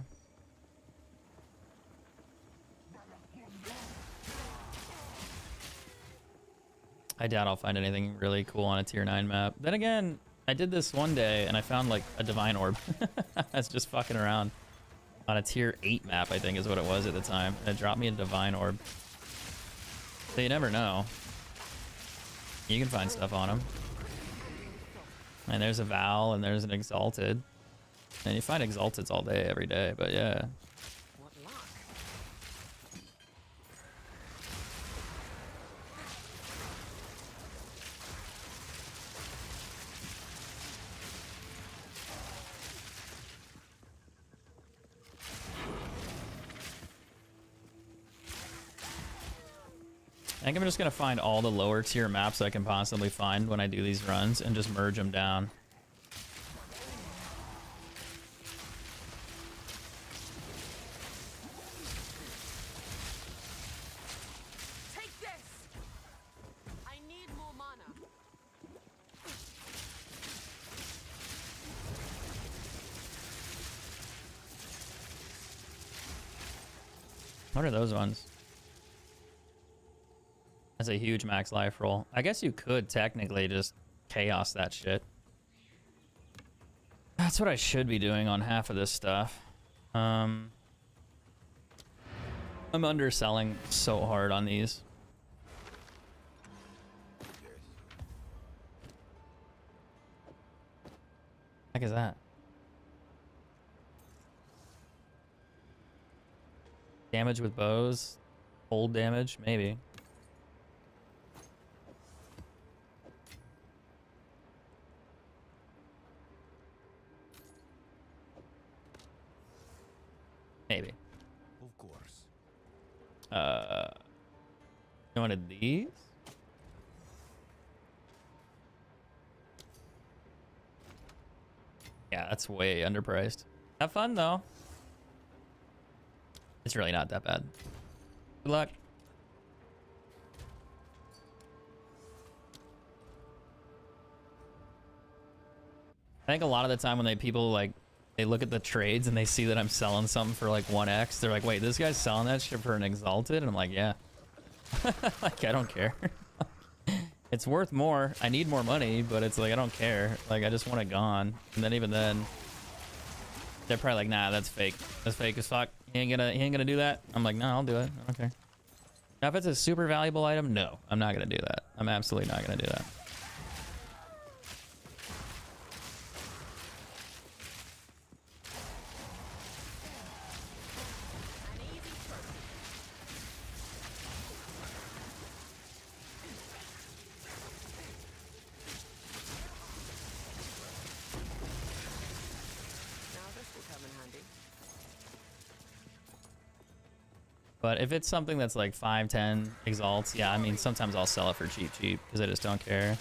I doubt I'll find anything really cool on a tier 9 map. Then again, I did this one day and I found like a divine orb. I was just fucking around on a tier 8 map, I think is what it was at the time. And it dropped me a divine orb. So you never know. You can find stuff on them. And there's a Val and there's an Exalted. And you find Exalteds all day, every day, but yeah. What luck. I think I'm just gonna find all the lower tier maps I can possibly find when I do these runs and just merge them down. Take this! I need more mana. What are those ones? That's a huge max life roll. I guess you could technically just chaos that shit. That's what I should be doing on half of this stuff. I'm underselling so hard on these. Heck is that? Damage with bows? Hold damage? Maybe. Maybe. Of course. You wanted these? Yeah, that's way underpriced. Have fun though. It's really not that bad. Good luck. I think a lot of the time when people like they look at the trades and they see that I'm selling something for like 1x, they're like, wait, this guy's selling that shit for an Exalted? And I'm like, yeah. Like, I don't care. It's worth more. I need more money, but it's like, I don't care. Like, I just want it gone. And then even then, they're probably like, nah, that's fake. That's fake as fuck. He ain't gonna do that. I'm like, no, I'll do it. I don't care. Now, if it's a super valuable item, no, I'm not gonna do that. I'm absolutely not gonna do that. But if it's something that's like 5, 10 exalts, yeah, I mean, sometimes I'll sell it for cheap because I just don't care.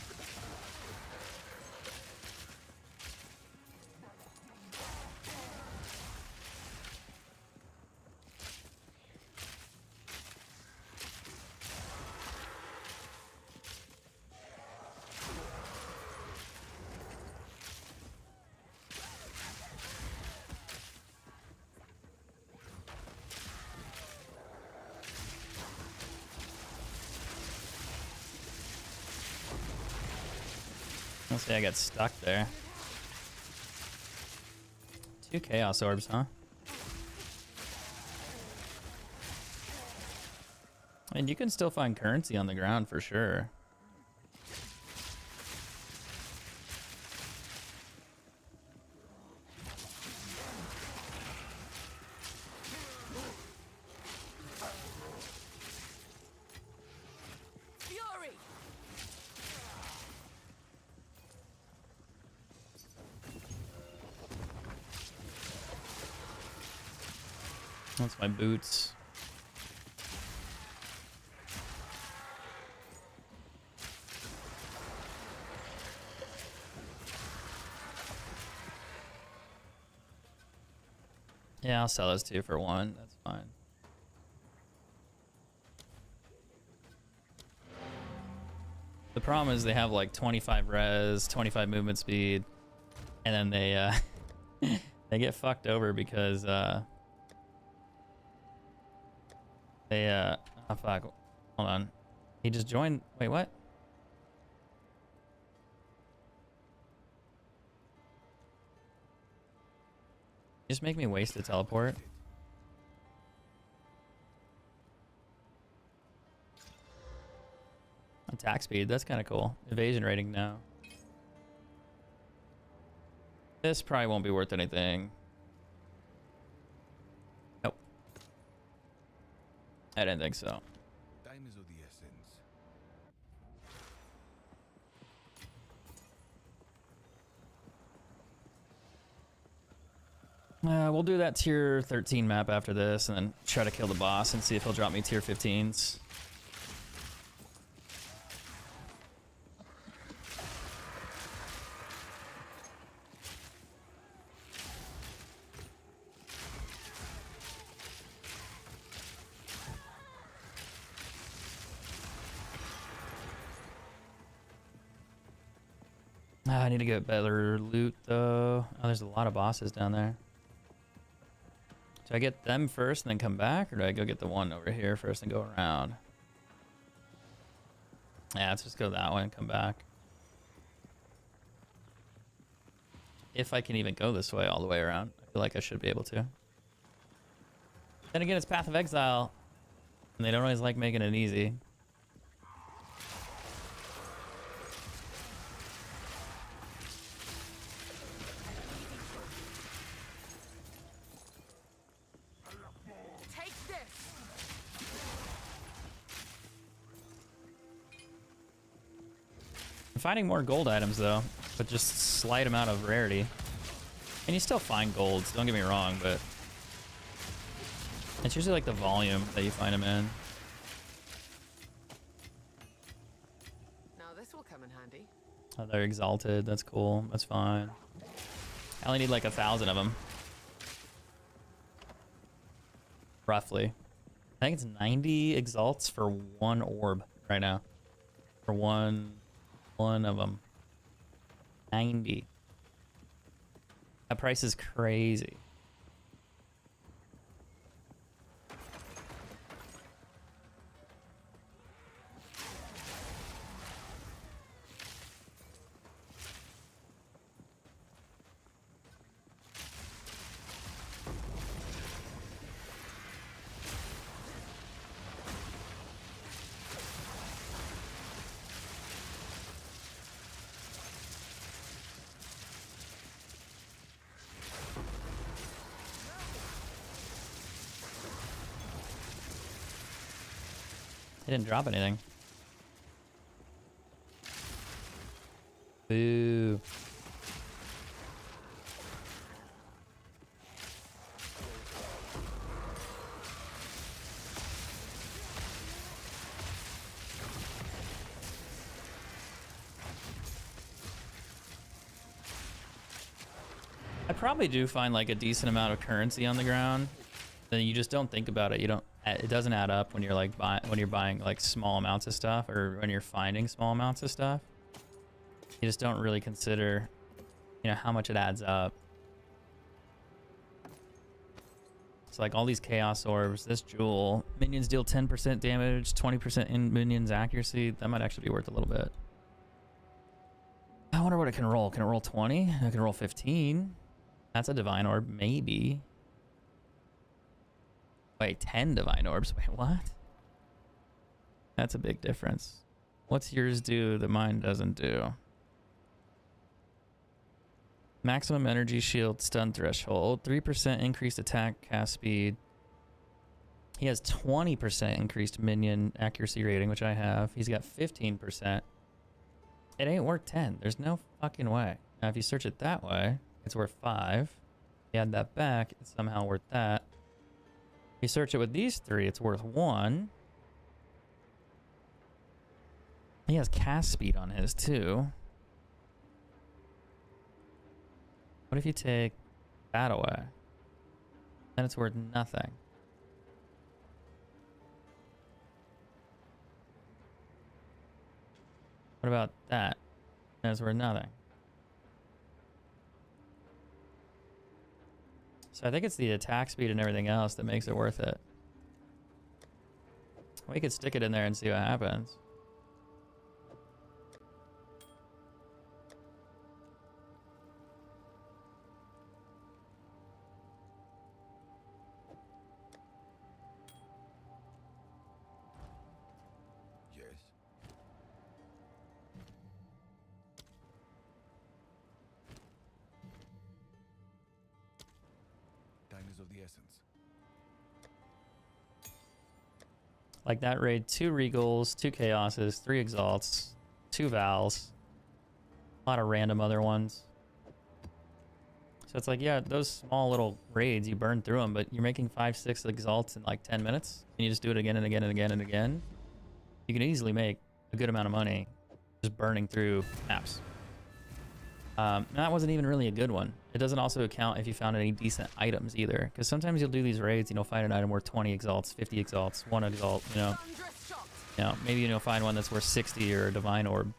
Let's say I got stuck there. 2 chaos orbs, huh? And you can still find currency on the ground for sure. That's my boots. Yeah, I'll sell those two for one. That's fine. The problem is they have like 25 res, 25 movement speed, and then they they get fucked over because they oh fuck. Hold on. He just joined. Wait, what? Just make me waste a teleport. Attack speed, that's kind of cool. Evasion rating now. This probably won't be worth anything. Nope. I didn't think so. Time is of the essence. We'll do that tier 13 map after this and then try to kill the boss and see if he'll drop me tier 15s. I need to get better loot though. Oh, there's a lot of bosses down there. Do I get them first and then come back, or do I go get the one over here first and go around? Yeah, let's just go that way and come back. If I can even go this way all the way around. I feel like I should be able to. Then again, it's Path of Exile, and they don't always like making it easy. Take this. I'm finding more gold items though, but just slight amount of rarity. And you still find golds, don't get me wrong, but it's usually like the volume that you find them in. Now this will come in handy. Oh, they're exalted, that's cool, that's fine. I only need like 1,000 of them. Roughly. I think it's 90 exalts for one orb right now. For one of them. 90. That price is crazy. It didn't drop anything. Boo. I probably do find like a decent amount of currency on the ground. Then you just don't think about it. You don't. It doesn't add up when you're like buying like small amounts of stuff, or when you're finding small amounts of stuff. You just don't really consider, you know, how much it adds up. It's like all these chaos orbs, this jewel, minions deal 10% damage, 20% in minions accuracy. That might actually be worth a little bit. I wonder what it can roll. Can it roll 20? It can roll 15. That's a divine orb, maybe. Wait, 10 divine orbs. Wait, what? That's a big difference. What's yours do that mine doesn't do? Maximum energy shield stun threshold. 3% increased attack cast speed. He has 20% increased minion accuracy rating, which I have. He's got 15%. It ain't worth 10. There's no fucking way. Now, if you search it that way, it's worth 5. You add that back, it's somehow worth that. You search it with these 3, it's worth 1. He has cast speed on his too. What if you take that away? Then it's worth nothing. What about that? Then it's worth nothing. So I think it's the attack speed and everything else that makes it worth it. We could stick it in there and see what happens. Yes. Time is of the essence. Like that raid, 2 Regals, 2 Chaoses, 3 Exalts, 2 Vals, a lot of random other ones. So it's like, yeah, those small little raids, you burn through them, but you're making 5-6 Exalts in like 10 minutes, and you just do it again and again and again and again. You can easily make a good amount of money just burning through maps. That wasn't even really a good one. It doesn't also account if you found any decent items either, because sometimes you'll do these raids, find an item worth 20 Exalts, 50 Exalts, 1 Exalt, maybe find one that's worth 60 or a Divine Orb.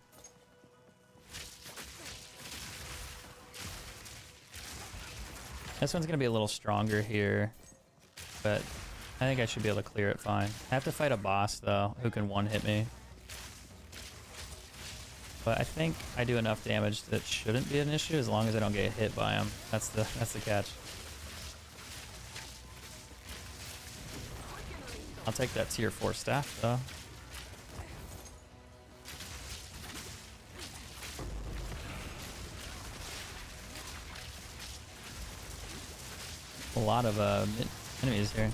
This one's gonna be a little stronger here, but I think I should be able to clear it fine. I have to fight a boss though, who can one-hit me. But I think I do enough damage that shouldn't be an issue as long as I don't get hit by him. That's the catch. I'll take that tier 4 staff though. A lot of enemies here.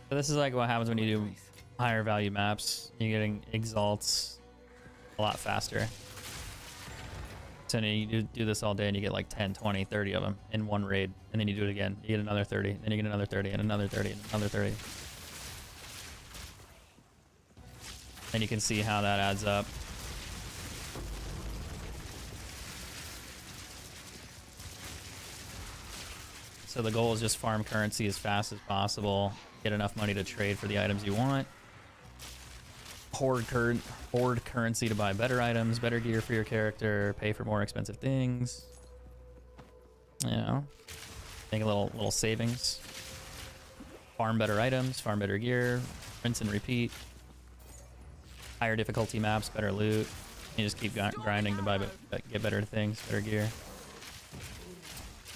So this is like what happens when you do higher value maps. You're getting Exalts a lot faster. So you do this all day and you get like 10, 20, 30 of them in one raid. And then you do it again. You get another 30, then you get another 30, and another 30, and another 30. And you can see how that adds up. So the goal is just farm currency as fast as possible, get enough money to trade for the items you want, hoard currency to buy better items, better gear for your character, pay for more expensive things, make a little savings, farm better items, farm better gear, rinse and repeat, higher difficulty maps, better loot. You just keep grinding to get better things, better gear.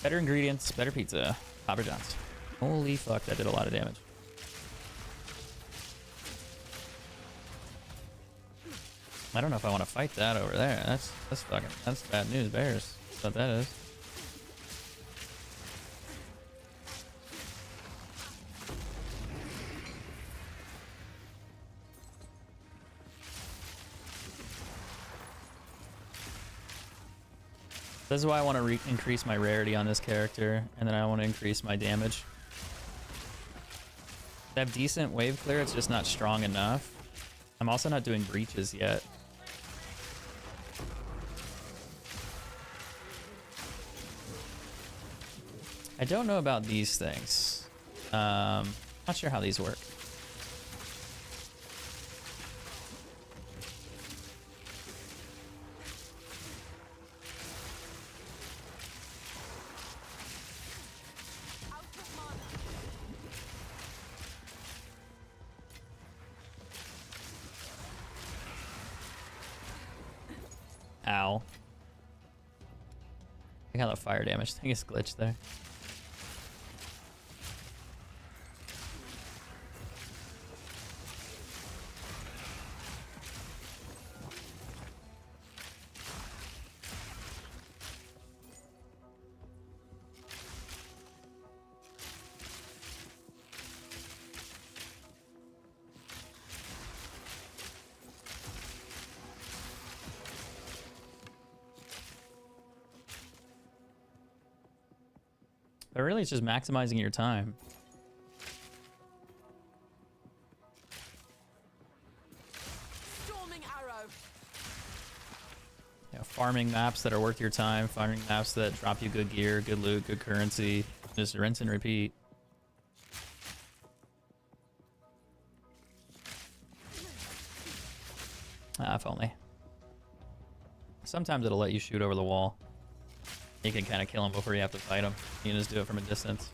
Better ingredients, better pizza. Papa John's. Holy fuck, that did a lot of damage. I don't know if I want to fight that over there. That's bad news, bears. That's what that is. This is why I want to increase my rarity on this character, and then I want to increase my damage. I have decent wave clear, it's just not strong enough. I'm also not doing breaches yet. I don't know about these things. Not sure how these work. Ow. I got that fire damage thing is glitched there. But really, it's just maximizing your time. Storming arrow. You know, farming maps that are worth your time, farming maps that drop you good gear, good loot, good currency. Just rinse and repeat. Ah, if only. Sometimes it'll let you shoot over the wall. You can kind of kill him before you have to fight him. You can just do it from a distance.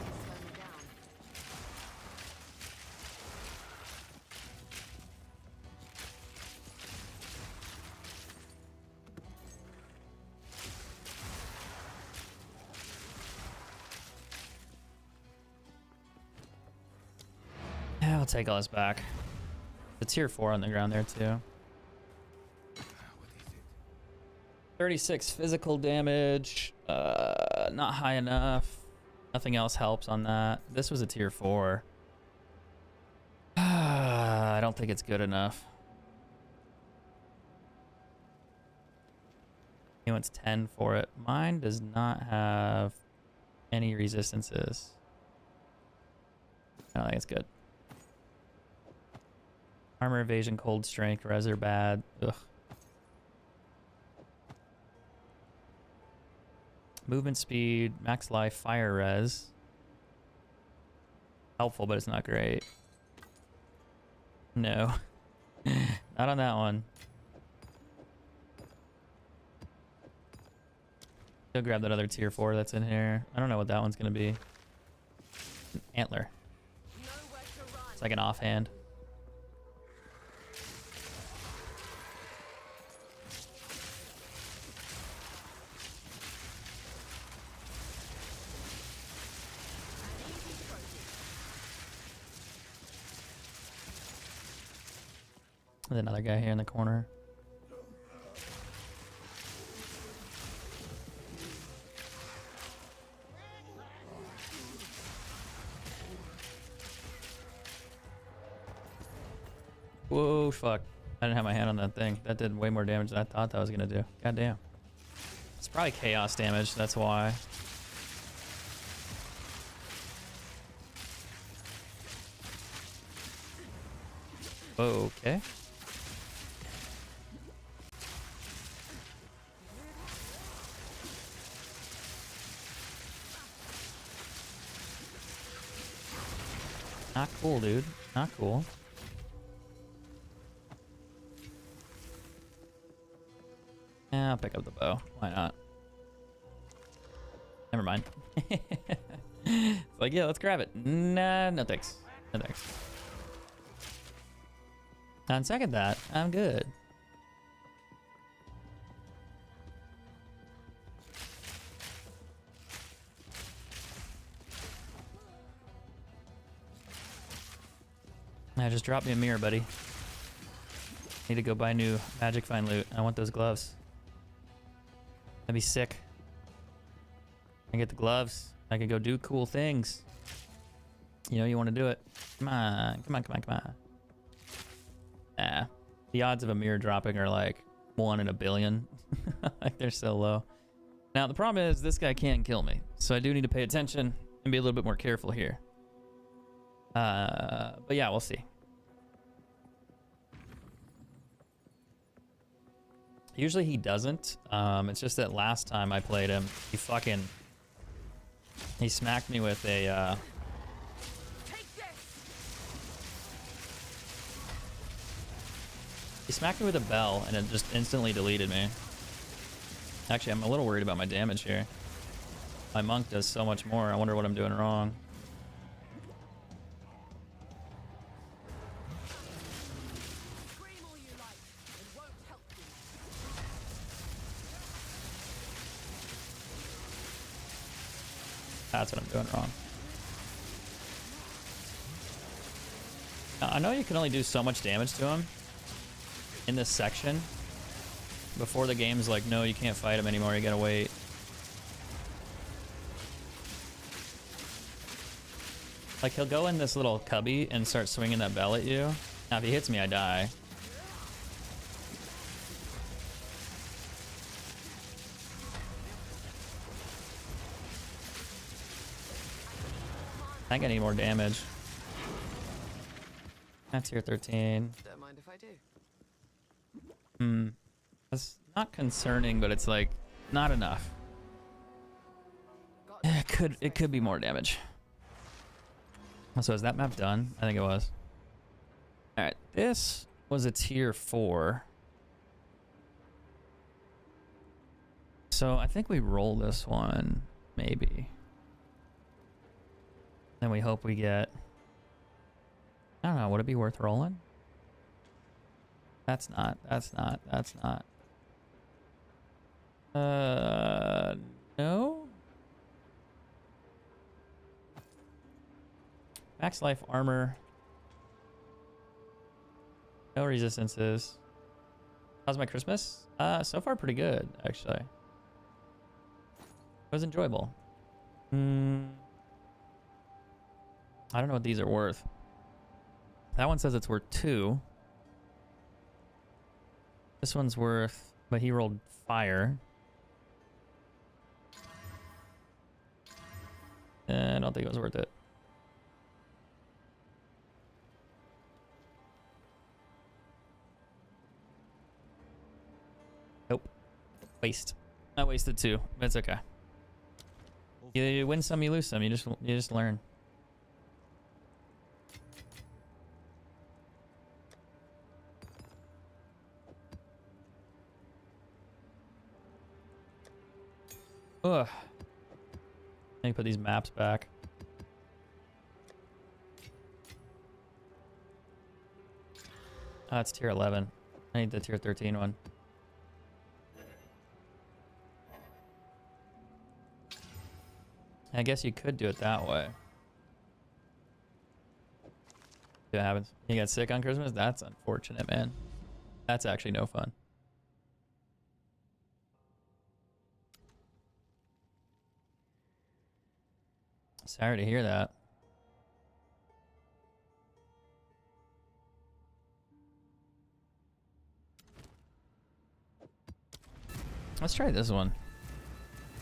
Slowing down. Yeah, I'll take all this back. The tier 4 on the ground there too. 36 physical damage. Not high enough. Nothing else helps on that. This was a tier 4. I don't think it's good enough. He wants 10 for it. Mine does not have any resistances. I don't think it's good. Armor, evasion, cold strength, res are bad. Ugh. Movement speed, max life, fire res. Helpful, but it's not great. No. Not on that one. Go grab that other tier 4 that's in here. I don't know what that one's gonna be. An antler. Nowhere to run. It's like an offhand. An easy trophy. There's another guy here in the corner. Whoa, fuck. I didn't have my hand on that thing. That did way more damage than I thought that was gonna do. God damn. It's probably chaos damage, that's why. Okay. Not cool, dude. Not cool. Yeah, I'll pick up the bow. Why not? Never mind. It's like, yeah, let's grab it. Nah, no thanks. No thanks. On second that, I'm good. Now just drop me a mirror, buddy. Need to go buy new magic find loot. I want those gloves. That'd be sick. I get the gloves. I can go do cool things. You know you want to do it. Come on, come on, come on, come on. Nah. The odds of a mirror dropping are like 1 in a billion. Like they're so low. Now the problem is this guy can't kill me. So I do need to pay attention and be a little bit more careful here. But yeah, we'll see. Usually he doesn't. It's just that last time I played him, he smacked me with a Take this. he smacked me with a bell and it just instantly deleted me. Actually, I'm a little worried about my damage here. My monk does so much more. I wonder what I'm doing wrong. Scream all you like. It won't help you. That's what I'm doing wrong. Now, I know you can only do so much damage to him in this section before the game's like, no, you can't fight him anymore, you gotta wait. Like, he'll go in this little cubby and start swinging that bell at you. Now, if he hits me, I die. I think I need more damage. That's tier 13. Don't mind if I do. That's not concerning, but it's like not enough. It could be more damage. So is that map done? I think it was. All right, this was a tier 4. So I think we roll this one, maybe. Then we hope we get, I don't know, would it be worth rolling? That's not. No? Max life armor. No resistances. How's my Christmas? So far pretty good, actually. It was enjoyable. I don't know what these are worth. That one says it's worth 2. This one's worth, but he rolled fire. I don't think it was worth it. Nope. Waste. I wasted 2, but it's okay. You win some, you lose some. You just learn. Ugh. Let me put these maps back. Oh, it's tier 11. I need the tier 13 one. I guess you could do it that way. See what happens. You got sick on Christmas? That's unfortunate, man. That's actually no fun. Sorry to hear that. Let's try this one.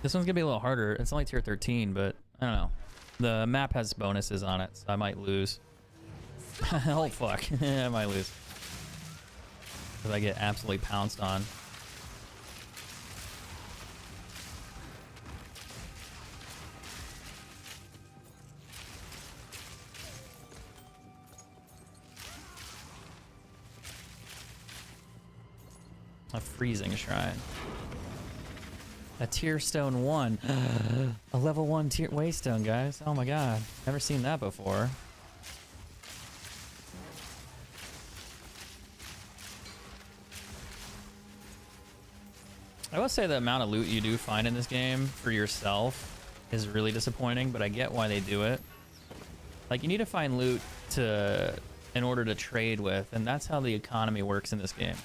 This one's gonna be a little harder. It's only tier 13, but I don't know. The map has bonuses on it, so I might lose. Oh fuck, I might lose. Because I get absolutely pounced on. A freezing shrine. A tier stone 1. A level 1 tier waystone, guys. Oh my god. Never seen that before. I will say the amount of loot you do find in this game for yourself is really disappointing, but I get why they do it. Like, you need to find loot in order to trade with, and that's how the economy works in this game.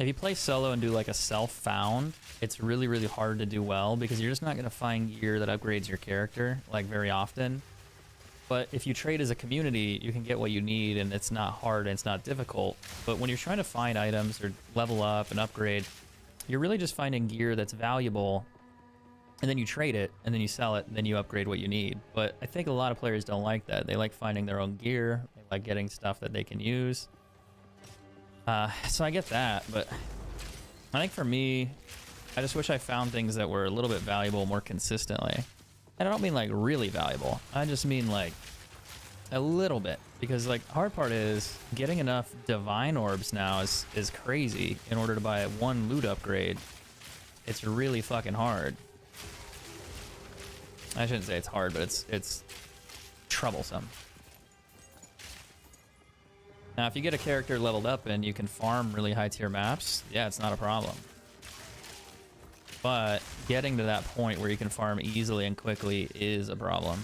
If you play solo and do like a self-found, it's really, really hard to do well because you're just not going to find gear that upgrades your character like very often. But if you trade as a community, you can get what you need and it's not hard and it's not difficult. But when you're trying to find items or level up and upgrade, you're really just finding gear that's valuable and then you trade it and then you sell it and then you upgrade what you need. But I think a lot of players don't like that. They like finding their own gear. They like getting stuff that they can use. So I get that, but I think for me, I just wish I found things that were a little bit valuable more consistently. And I don't mean like really valuable. I just mean like a little bit, because like hard part is getting enough divine orbs now is crazy in order to buy one loot upgrade. It's really fucking hard. I shouldn't say it's hard, but it's troublesome. Now, if you get a character leveled up and you can farm really high tier maps, yeah, it's not a problem. But getting to that point where you can farm easily and quickly is a problem.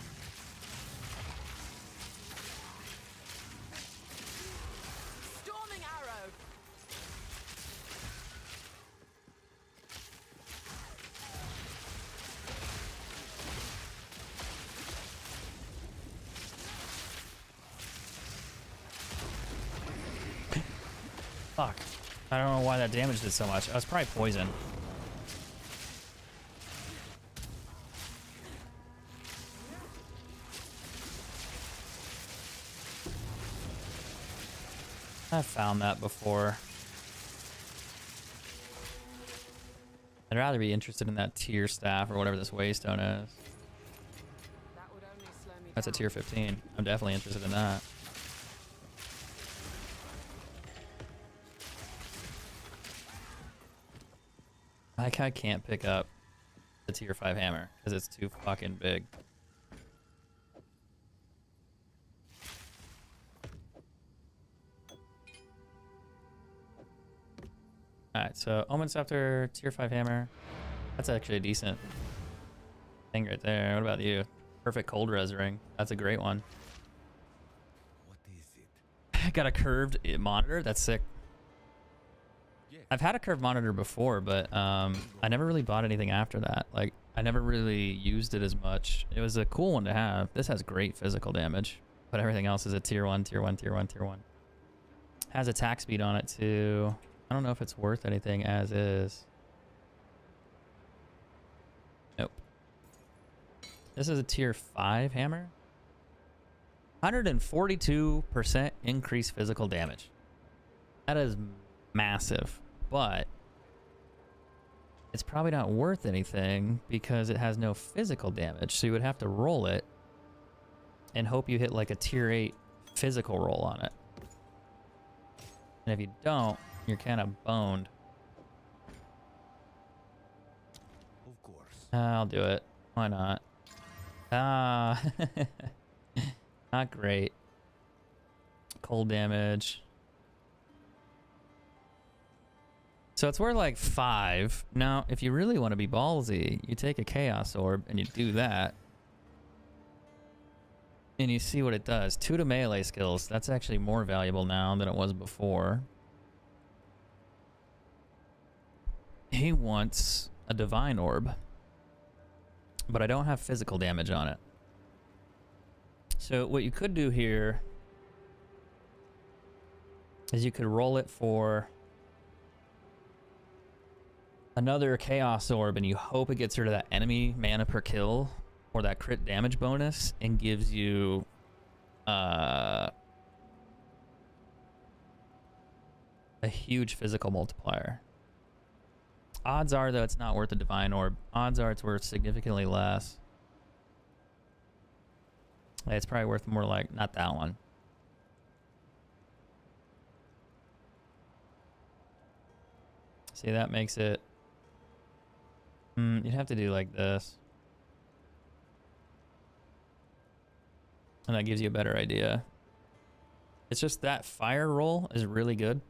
Storming arrow. Fuck. I don't know why that damage did so much. I was probably poison. I've found that before. I'd rather be interested in that tier staff or whatever this waystone is. That would only slow me That's a down. tier 15. I'm definitely interested in that. Like, I can't pick up the tier 5 hammer because it's too fucking big. Alright, so Omen Scepter, tier 5 hammer. That's actually a decent thing right there. What about you? Perfect cold res ring. That's a great one. What is it? Got a curved monitor. That's sick. Yeah. I've had a curved monitor before, but I never really bought anything after that. Like, I never really used it as much. It was a cool one to have. This has great physical damage, but everything else is a tier 1, tier 1, tier 1, tier 1. Has attack speed on it too. I don't know if it's worth anything as is. Nope. This is a tier 5 hammer. 142% increased physical damage. That is massive, but it's probably not worth anything because it has no physical damage. So you would have to roll it and hope you hit like a tier 8 physical roll on it. And if you don't, you're kind of boned. Of course. I'll do it. Why not? Ah, not great. Cold damage. So it's worth like 5. Now, if you really want to be ballsy, you take a Chaos Orb and you do that. And you see what it does. 2 to melee skills. That's actually more valuable now than it was before. He wants a Divine Orb. But I don't have physical damage on it. So what you could do here is you could roll it for another Chaos Orb and you hope it gets rid of that enemy mana per kill or that crit damage bonus and gives you a huge physical multiplier. Odds are, though, it's not worth a Divine Orb. Odds are it's worth significantly less. It's probably worth more like, not that one. See, that makes it... you'd have to do like this. And that gives you a better idea. It's just that fire roll is really good.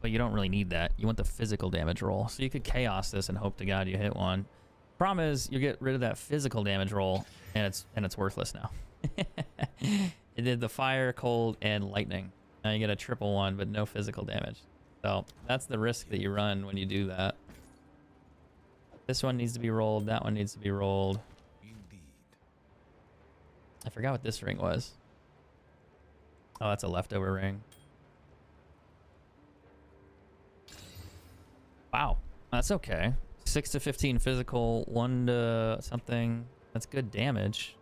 But you don't really need that. You want the physical damage roll. So you could chaos this and hope to God you hit one. Problem is, you get rid of that physical damage roll, and it's worthless now. It did the fire, cold, and lightning. Now you get a triple one, but no physical damage. So that's the risk that you run when you do that. This one needs to be rolled. That one needs to be rolled. Indeed. I forgot what this ring was. Oh, that's a leftover ring. Wow, that's okay. 6 to 15 physical, 1 to something. That's good damage.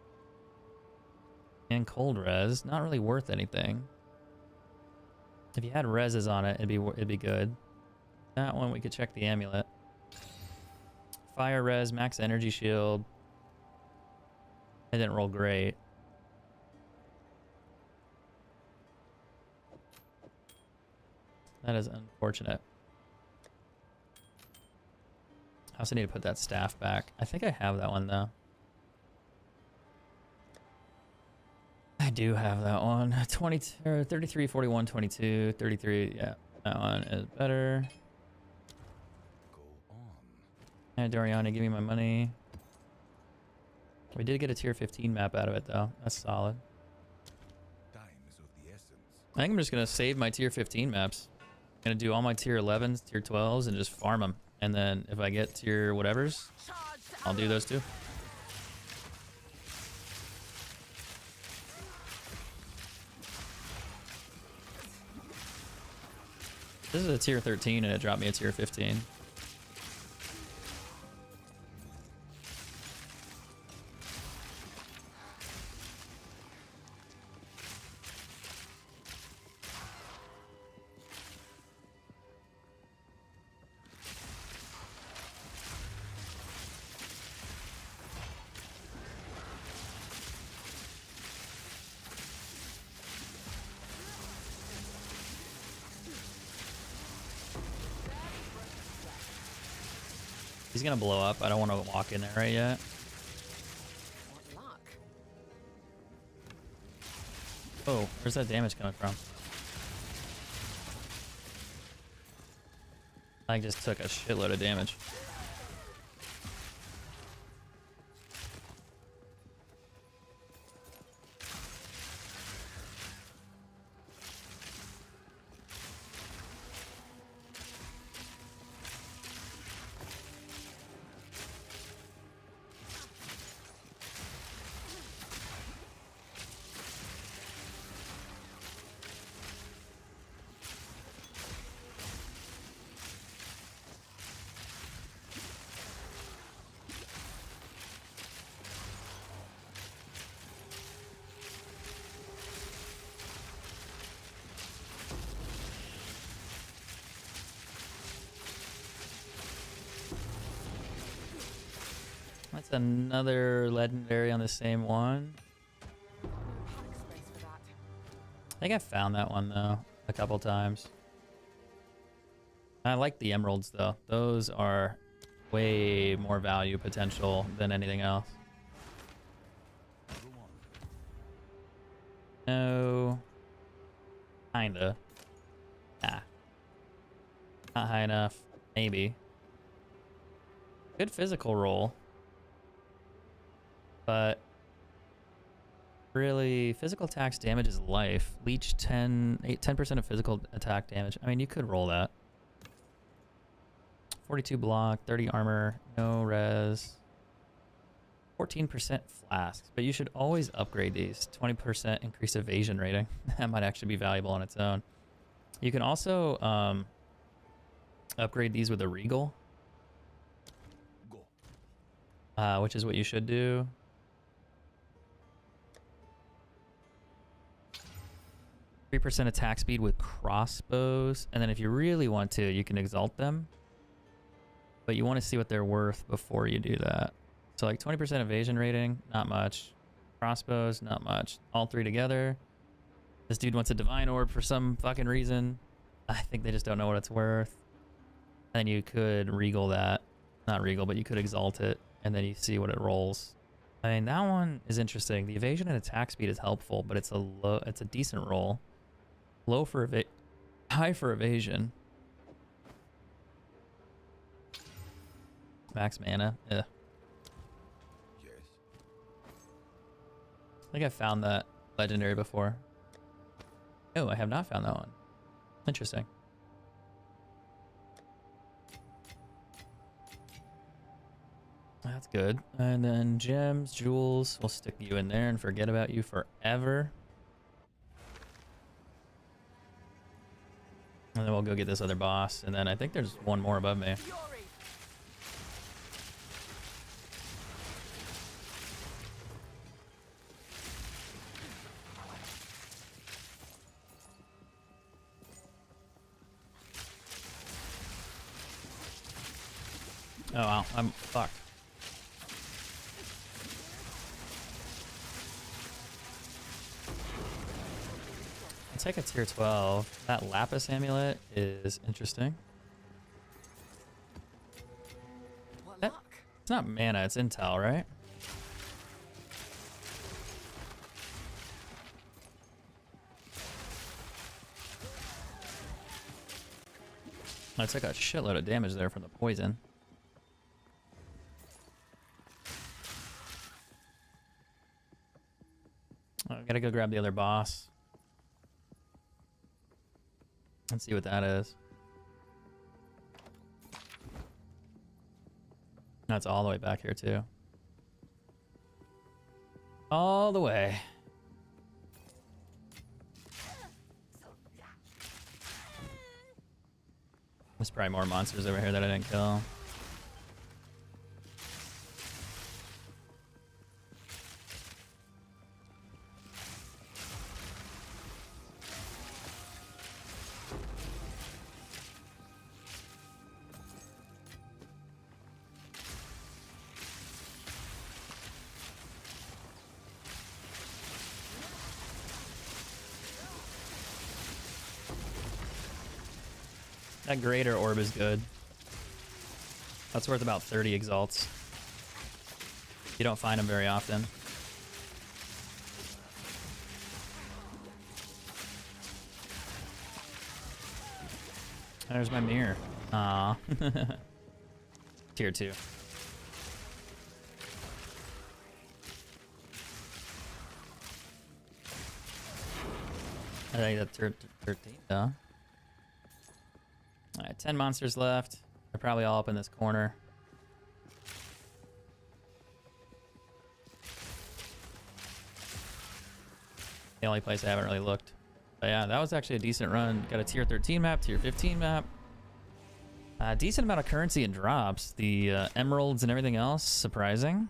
And cold res, not really worth anything. If you had reses on it, it'd be good. That one we could check the amulet. Fire res, max energy shield. It didn't roll great. That is unfortunate. I also need to put that staff back. I think I have that one though. I do have that one. 20 or 33, 41, 22, 33. Yeah, that one is better. Go on. Hey, Doriani, give me my money. We did get a tier 15 map out of it, though. That's solid. Time is of the essence. I think I'm just going to save my tier 15 maps. I'm going to do all my tier 11s, tier 12s, and just farm them. And then if I get tier whatevers, I'll do those too. This is a tier 13 and it dropped me a tier 15. He's gonna blow up. I don't want to walk in there right yet. What luck. Oh, where's that damage coming from? I just took a shitload of damage. That's another legendary on the same one. No pack space for that. I think I found that one though a couple times. I like the emeralds though. Those are way more value potential than anything else. Number one. No. Kinda. Nah. Not high enough. Maybe. Good physical roll. But really, physical attacks damage is life. Leech 10% of physical attack damage. I mean, you could roll that. 42 block, 30 armor, no res. 14% flasks, but you should always upgrade these. 20% increased evasion rating. That might actually be valuable on its own. You can also upgrade these with a regal, Go. which is what you should do. 3% attack speed with crossbows, and then if you really want to, you can exalt them. But you want to see what they're worth before you do that. So like 20% evasion rating, not much. Crossbows, not much. All three together. This dude wants a divine orb for some fucking reason. I think they just don't know what it's worth. And you could regal that. Not regal, but you could exalt it, and then you see what it rolls. I mean, that one is interesting. The evasion and attack speed is helpful, but it's a decent roll. Low for high for evasion. Max mana. Yeah. Yes. I think I found that legendary before. Oh, I have not found that one. Interesting. That's good. And then gems, jewels. We'll stick you in there and forget about you forever. And then we'll go get this other boss. And then I think there's one more above me. Fury. Oh wow, I'm fucked. I'll take a tier 12. That lapis amulet is interesting. What That- luck. It's not mana, it's intel, right? I took a shitload of damage there from the poison. Gotta go grab the other boss. Let's see what that is. That's all the way back here too. All the way. There's probably more monsters over here that I didn't kill. That greater orb is good. That's worth about 30 exalts. You don't find them very often. There's my mirror. Aw. Tier 2. I think that's tier 13 though. Alright, 10 monsters left. They're probably all up in this corner. The only place I haven't really looked. But yeah, that was actually a decent run. Got a tier 13 map, tier 15 map. Decent amount of currency and drops. The emeralds and everything else, surprising.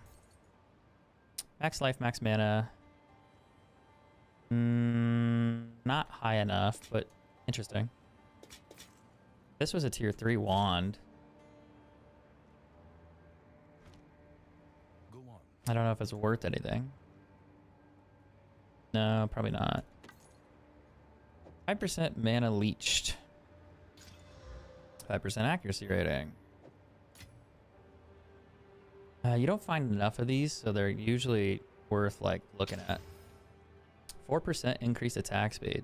Max life, max mana. Not high enough, but interesting. This was a tier 3 wand. Go on. I don't know if it's worth anything. No, probably not. 5% mana leached. 5% accuracy rating. You don't find enough of these, so they're usually worth like looking at. 4% increased attack speed.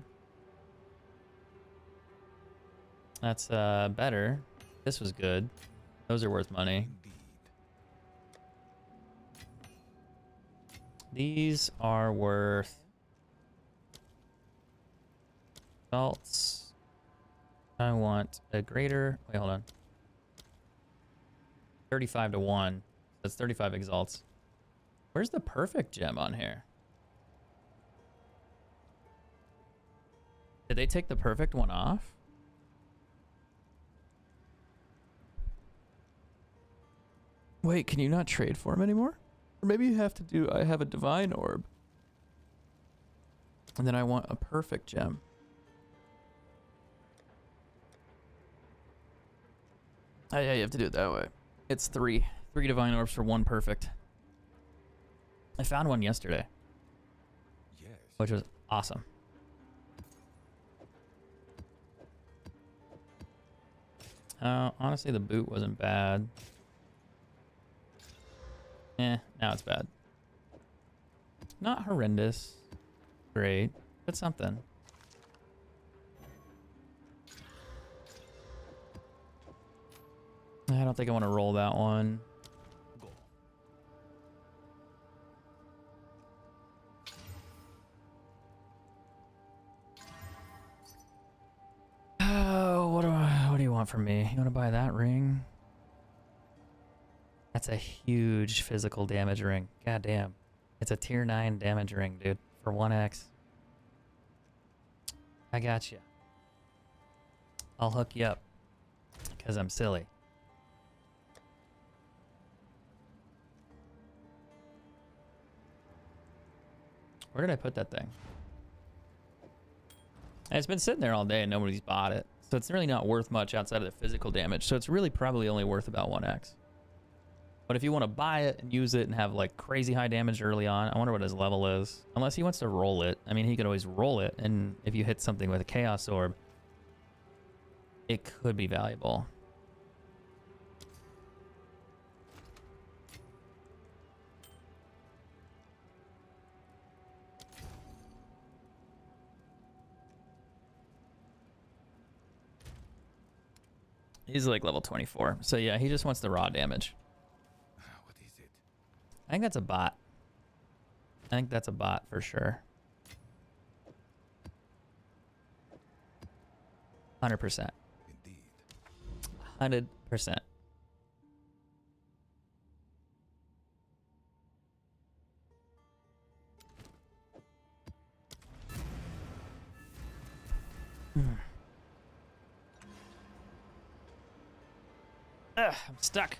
That's better. This was good. Those are worth money. Indeed. These are worth salts. I want a greater. Wait, hold on. 35 to 1. That's 35 exalts. Where's the perfect gem on here? Did they take the perfect one off? Wait, can you not trade for him anymore? Or maybe you have to do, I have a divine orb. And then I want a perfect gem. Oh yeah, you have to do it that way. It's 3. 3 divine orbs for 1 perfect. I found one yesterday, Yes. which was awesome. Honestly, the boot wasn't bad. Now it's bad. Not horrendous. Great, but something. I don't think I want to roll that one. Go. Oh, what do you want from me? You want to buy that ring? That's a huge physical damage ring. God damn. It's a tier 9 damage ring, dude, for 1x. I got you. I'll hook you up because I'm silly. Where did I put that thing? And it's been sitting there all day and nobody's bought it. So it's really not worth much outside of the physical damage. So it's really probably only worth about 1x. But if you want to buy it and use it and have like crazy high damage early on, I wonder what his level is. Unless he wants to roll it. I mean, he could always roll it. And if you hit something with a Chaos Orb, it could be valuable. He's like level 24. So yeah, he just wants the raw damage. What is it? I think that's a bot. I think that's a bot for sure. 100%. Indeed. 100%. Ugh, I'm stuck.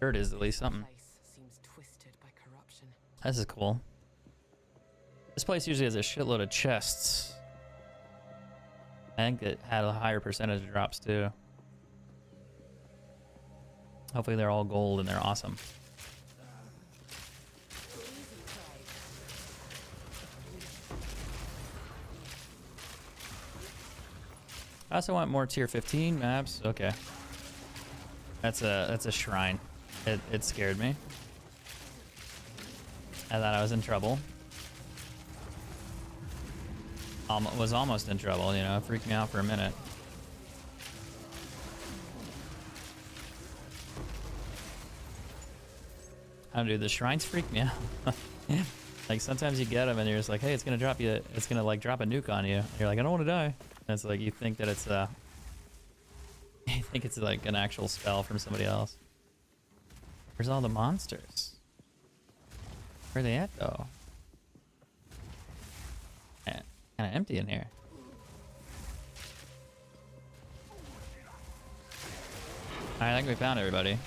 There it is, at least something. Place seems twisted by corruption. This is cool. This place usually has a shitload of chests. I think it had a higher percentage of drops too. Hopefully they're all gold and they're awesome. I also want more tier 15 maps. Okay. That's a shrine. It scared me. I thought I was in trouble. Was almost in trouble, you know, it freaked me out for a minute. I don't know, the shrines freak me out. Like sometimes you get them and you're just like, hey, it's gonna drop you, it's gonna like drop a nuke on you. You're like, I don't want to die. And it's like you think that it's you think it's like an actual spell from somebody else. Where's all the monsters? Where are they at though? Man, kind of empty in here. Alright, I think we found everybody.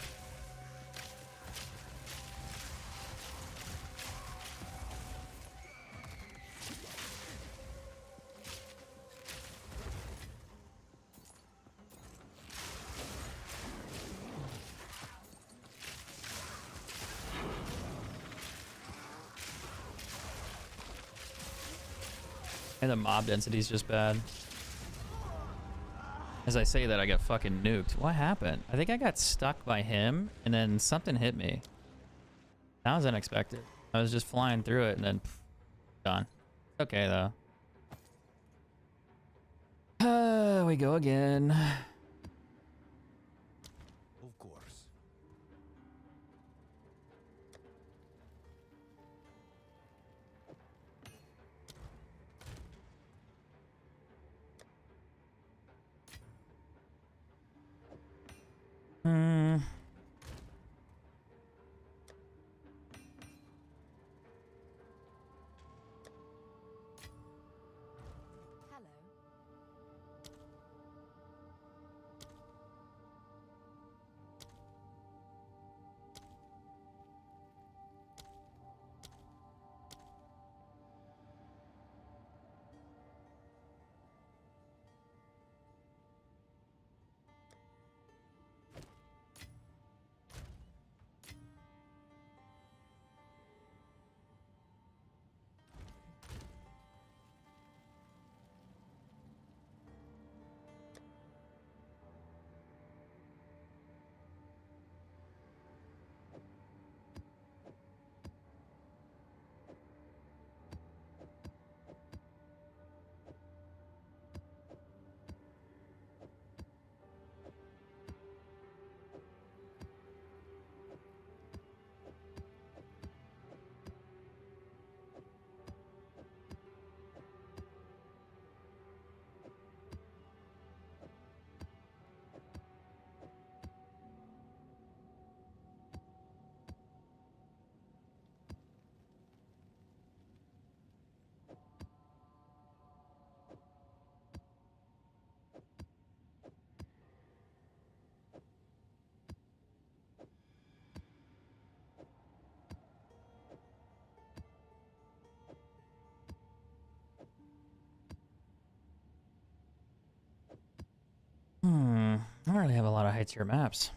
And the mob density is just bad. As I say that, I get fucking nuked. What happened? I think I got stuck by him, and then something hit me. That was unexpected. I was just flying through it, and then gone. Okay, though. We go again. Of course. Hmm. Hello. I don't really have a lot of high tier maps.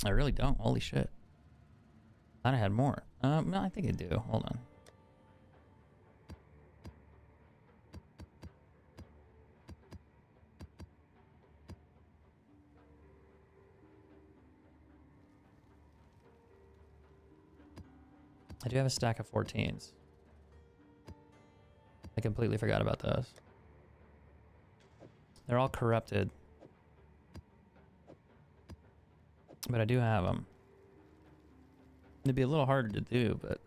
I really don't. Holy shit. Thought I had more. No, I think I do. Hold on. I do have a stack of 14s. I completely forgot about those. They're all corrupted. But I do have them. It'd be a little harder to do, but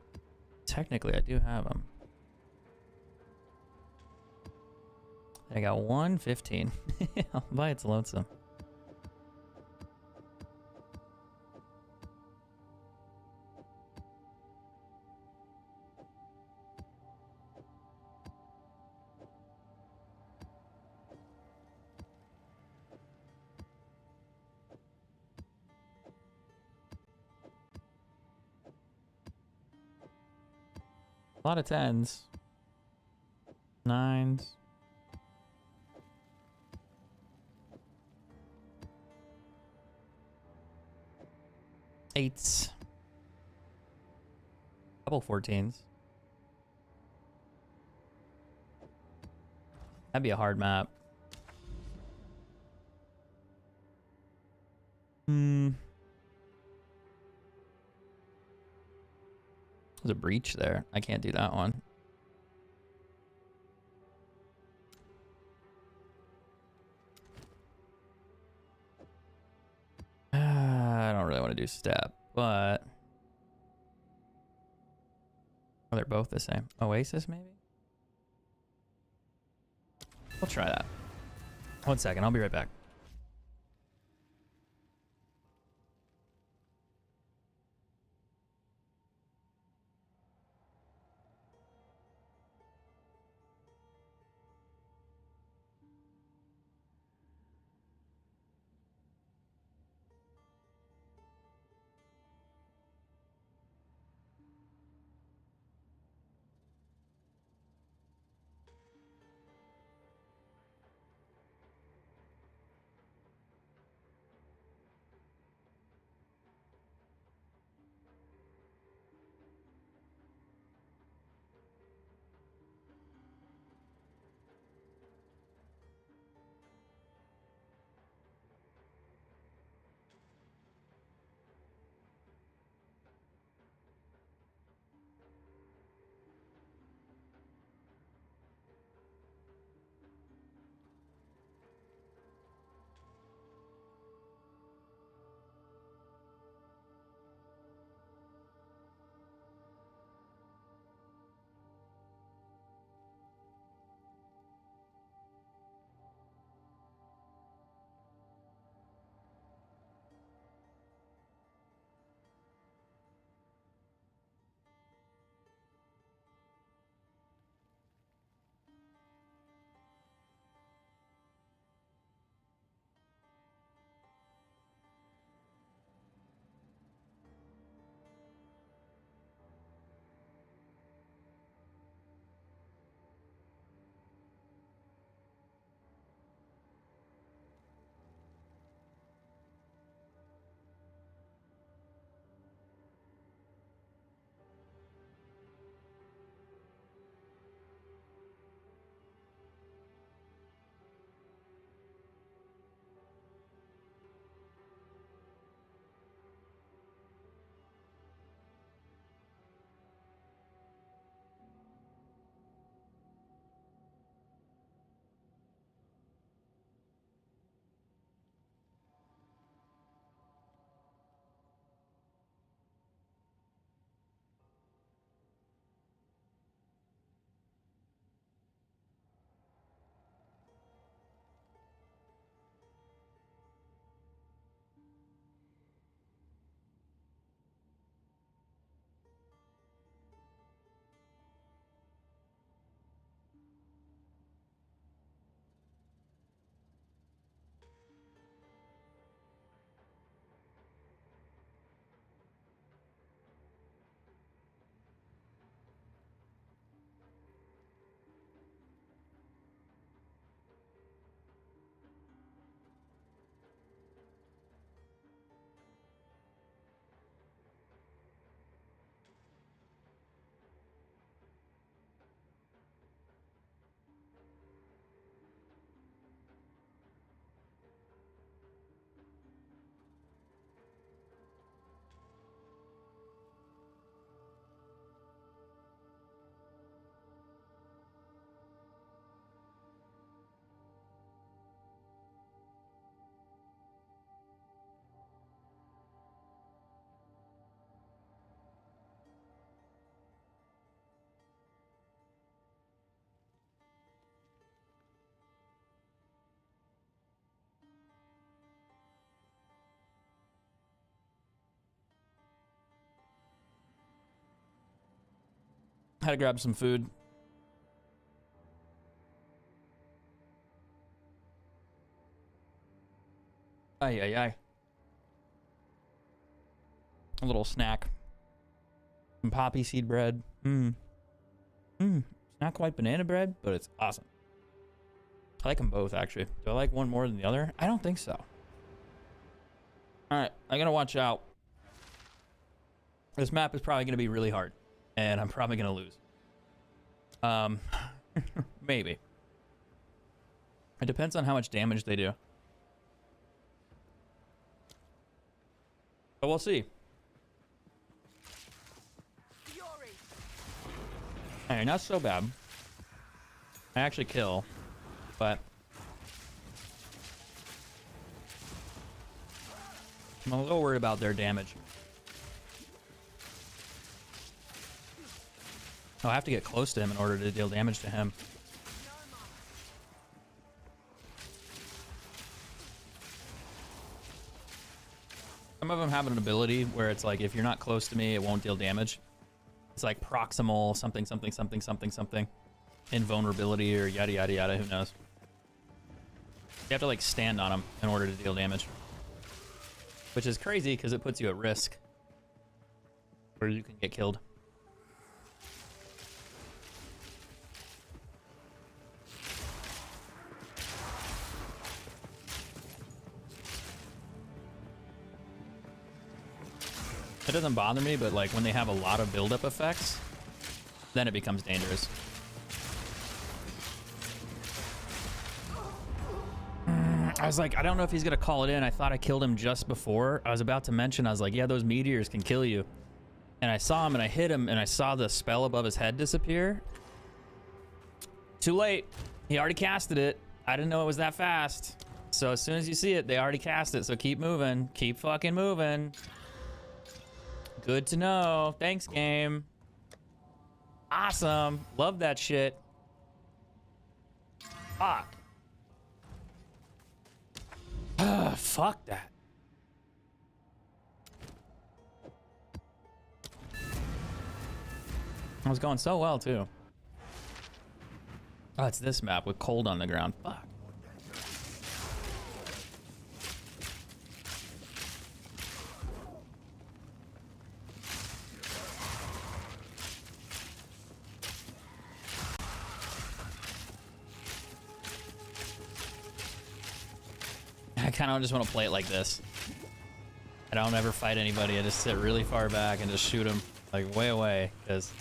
technically I do have them. I got 115 all by its lonesome. A lot of 10s. 9s. Eights. Couple 14s. That'd be a hard map. There's a breach there. I can't do that one. I don't really want to do step, but oh, they're both the same. Oasis, maybe? We'll try that. 1 second, I'll be right back. Had to grab some food. Ay, ay, ay. A little snack. Some poppy seed bread. It's not quite banana bread, but it's awesome. I like them both, actually. Do I like one more than the other? I don't think so. All right, I gotta watch out. This map is probably gonna be really hard, and I'm probably gonna lose. Maybe. It depends on how much damage they do. But we'll see. Alright, not so bad. I actually kill, but I'm a little worried about their damage. I'll have to get close to him in order to deal damage to him. Some of them have an ability where it's like, if you're not close to me, it won't deal damage. It's like proximal something, something, something, something, something. Invulnerability or yada, yada, yada, who knows. You have to like stand on them in order to deal damage. Which is crazy because it puts you at risk. Where you can get killed. It doesn't bother me, but like when they have a lot of buildup effects, then it becomes dangerous. I was like, I don't know if he's gonna call it in. I thought I killed him just before. I was about to mention, I was like, yeah, those meteors can kill you. And I saw him and I hit him and I saw the spell above his head disappear. Too late. He already casted it. I didn't know it was that fast. So as soon as you see it, they already cast it. So keep moving. Keep fucking moving. Good to know. Thanks, game. Awesome. Love that shit. Fuck. Fuck that. I was going so well, too. Oh, it's this map with cold on the ground. Fuck. I kind of just want to play it like this. I don't ever fight anybody. I just sit really far back and just shoot them like way away, because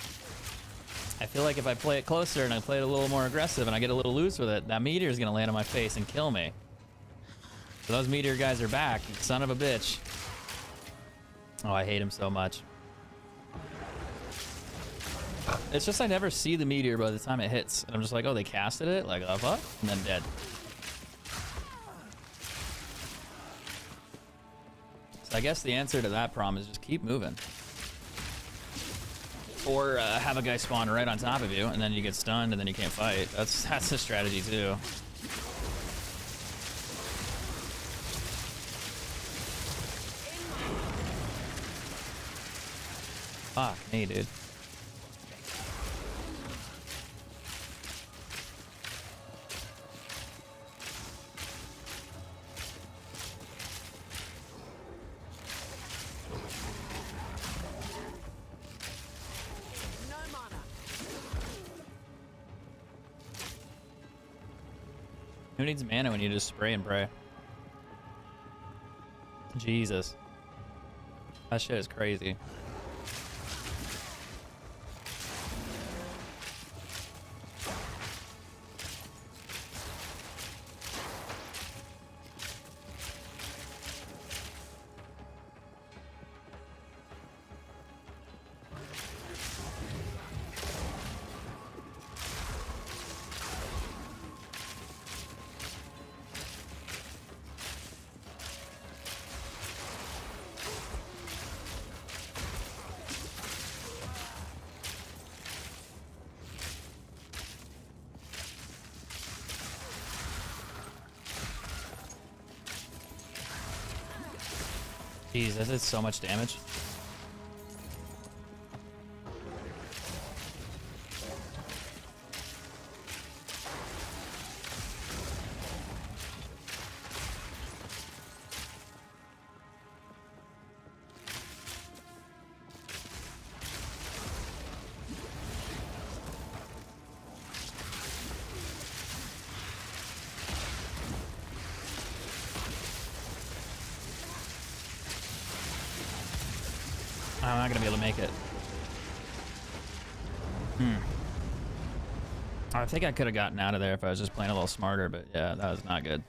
I feel like if I play it closer and I play it a little more aggressive and I get a little loose with it, that meteor is going to land on my face and kill me. So those meteor guys are back, you son of a bitch. Oh, I hate him so much. It's just I never see the meteor by the time it hits. And I'm just like, oh, they casted it? Like, oh, fuck? And then dead. So I guess the answer to that problem is just keep moving. Or have a guy spawn right on top of you, and then you get stunned, and then you can't fight. That's a strategy too. Fuck me, dude. Who needs mana when you just spray and pray? Jesus. That shit is crazy. Jeez, that did so much damage. I'm not gonna be able to make it. I think I could have gotten out of there if I was just playing a little smarter, but yeah, that was not good.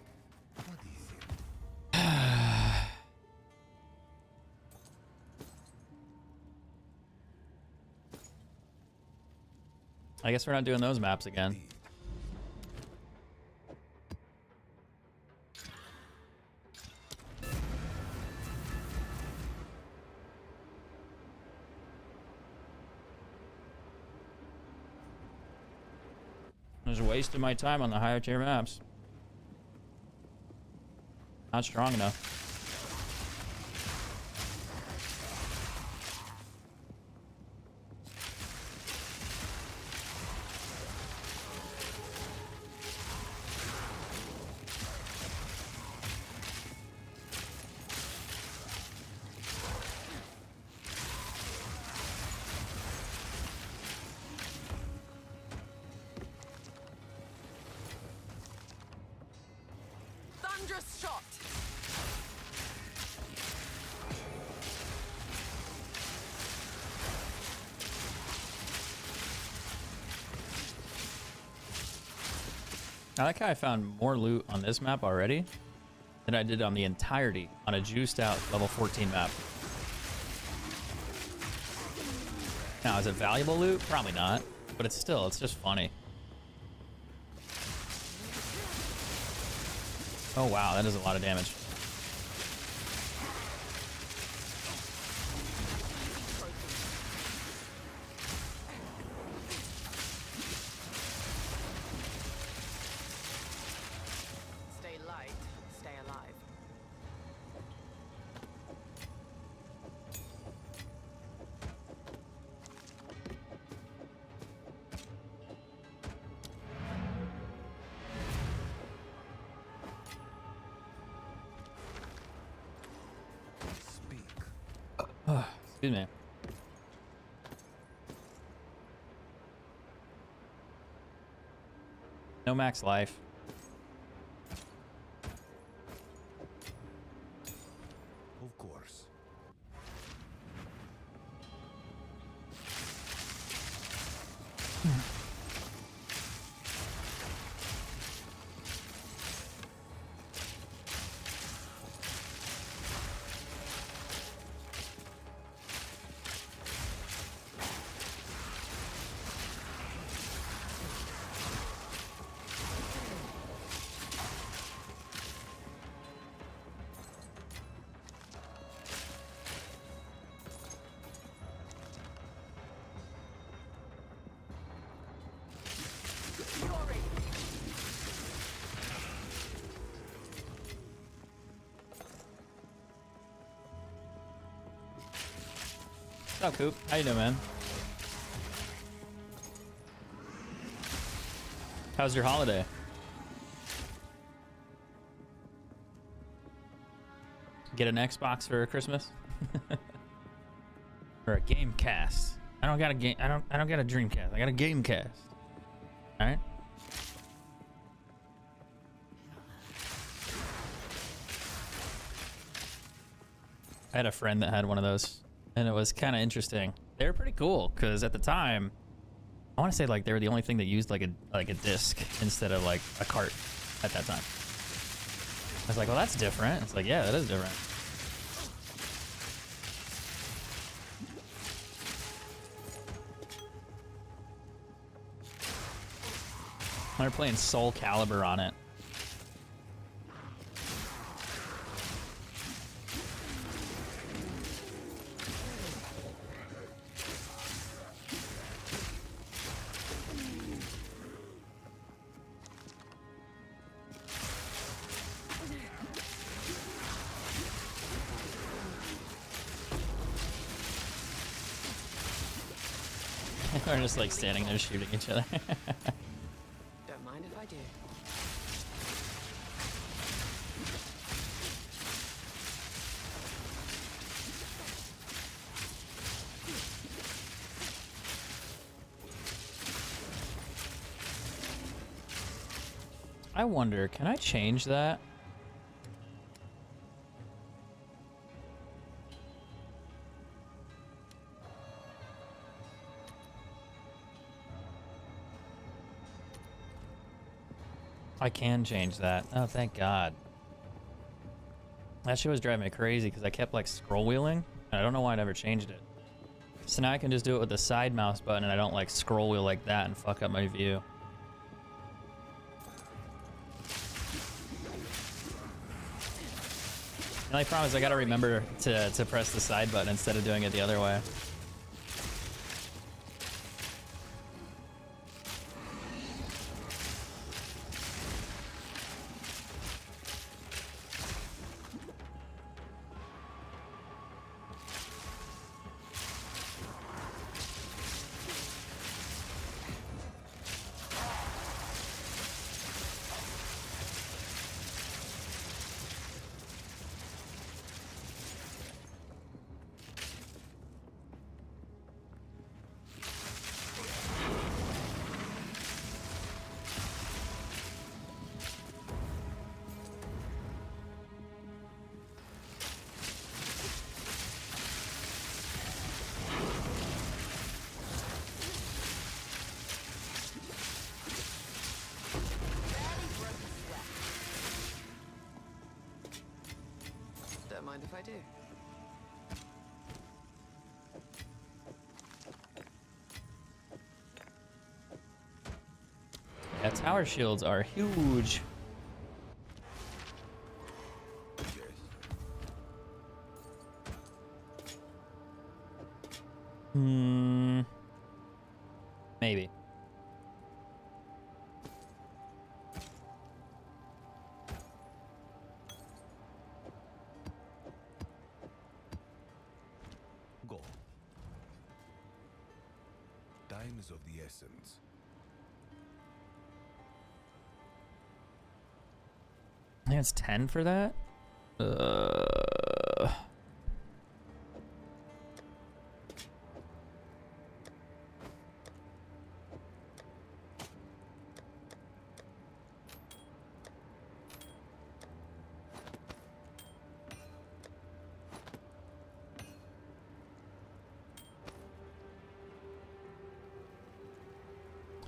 I guess we're not doing those maps again. I was wasting my time on the higher tier maps. Not strong enough. Thunderous shot. I like how I found more loot on this map already than I did on the entirety on a juiced out level 14 map. Now, is it valuable loot? Probably not, but it's just funny. Oh wow, that is a lot of damage. Stay light, stay alive. Excuse me. No max life. Of course. What's up, Coop? How you doing, man? How's your holiday? Get an Xbox for Christmas? Or a Gamecast? I don't got a game. I don't got a Dreamcast. I got a Gamecast. All right. I had a friend that had one of those, and it was kind of interesting. They were pretty cool because at the time, I want to say like they were the only thing that used like a disc instead of like a cart at that time. I was like, well, that's different. It's like, yeah, that is different. They're playing Soul Calibur on it. We're just like standing there shooting each other. Don't mind if I do. I wonder, can I change that? I can change that. Oh, thank God. That shit was driving me crazy because I kept like scroll wheeling, and I don't know why I never changed it. So now I can just do it with the side mouse button, and I don't like scroll wheel like that and fuck up my view. The only problem is I gotta remember to press the side button instead of doing it the other way. Don't mind if I do. Yeah, tower shields are huge. Yes. Maybe. Go. Time is of the essence. I think it's 10 for that.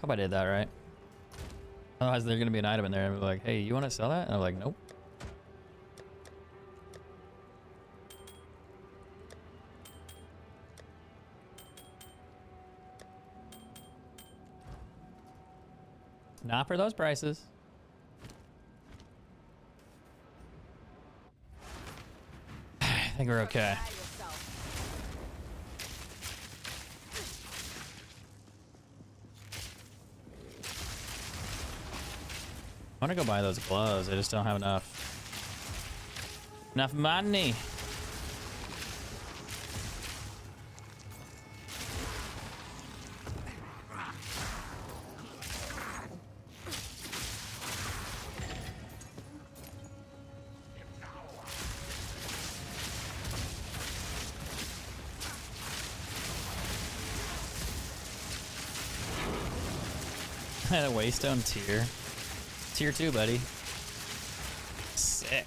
Hope I did that right. Otherwise, there's gonna be an item in there and be like, "Hey, you want to sell that?" And I'm like, "Nope." Not for those prices. I think we're okay. I want to go buy those gloves. I just don't have enough money. A Waystone tier. Tier 2, buddy. Sick.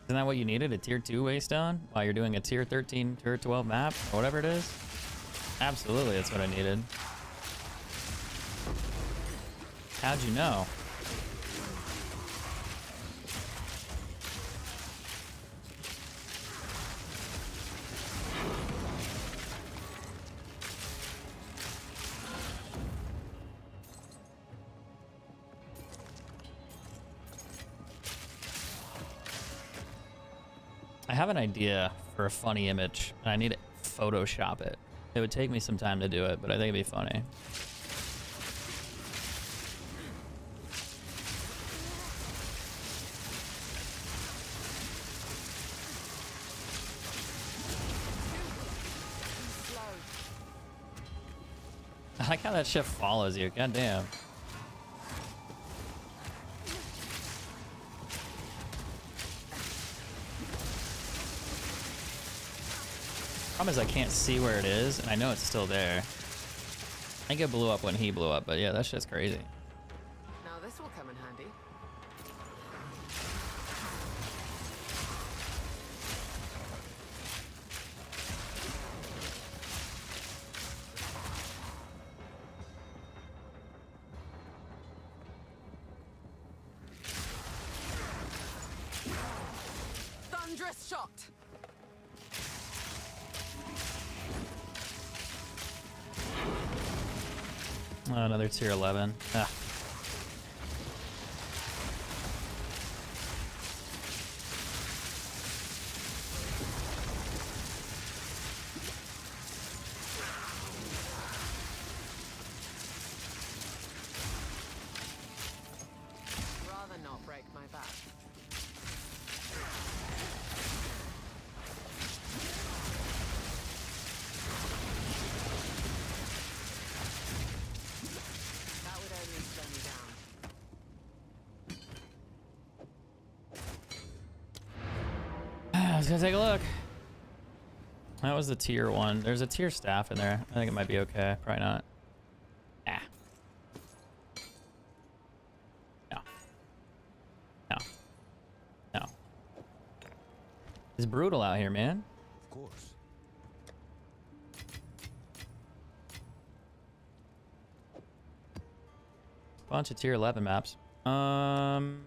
Isn't that what you needed? A tier 2 Waystone? While you're doing a tier 13, tier 12 map? Or whatever it is? Absolutely, that's what I needed. How'd you know? I have an idea for a funny image, and I need to Photoshop it. It would take me some time to do it, but I think it'd be funny. I like how that shit follows you. God damn. Problem is I can't see where it is, and I know it's still there. I think it blew up when he blew up, but yeah, that shit's crazy. Now this will come in handy. Dangerous shot. Oh, another tier 11. Ah. Rather not break my back. That would only slow me down. Let's go take a look. That was the tier 1. There's a tier staff in there. I think it might be okay. Probably not. Ah. No. No. No. It's brutal out here, man. Of course. Bunch of tier 11 maps. Gonna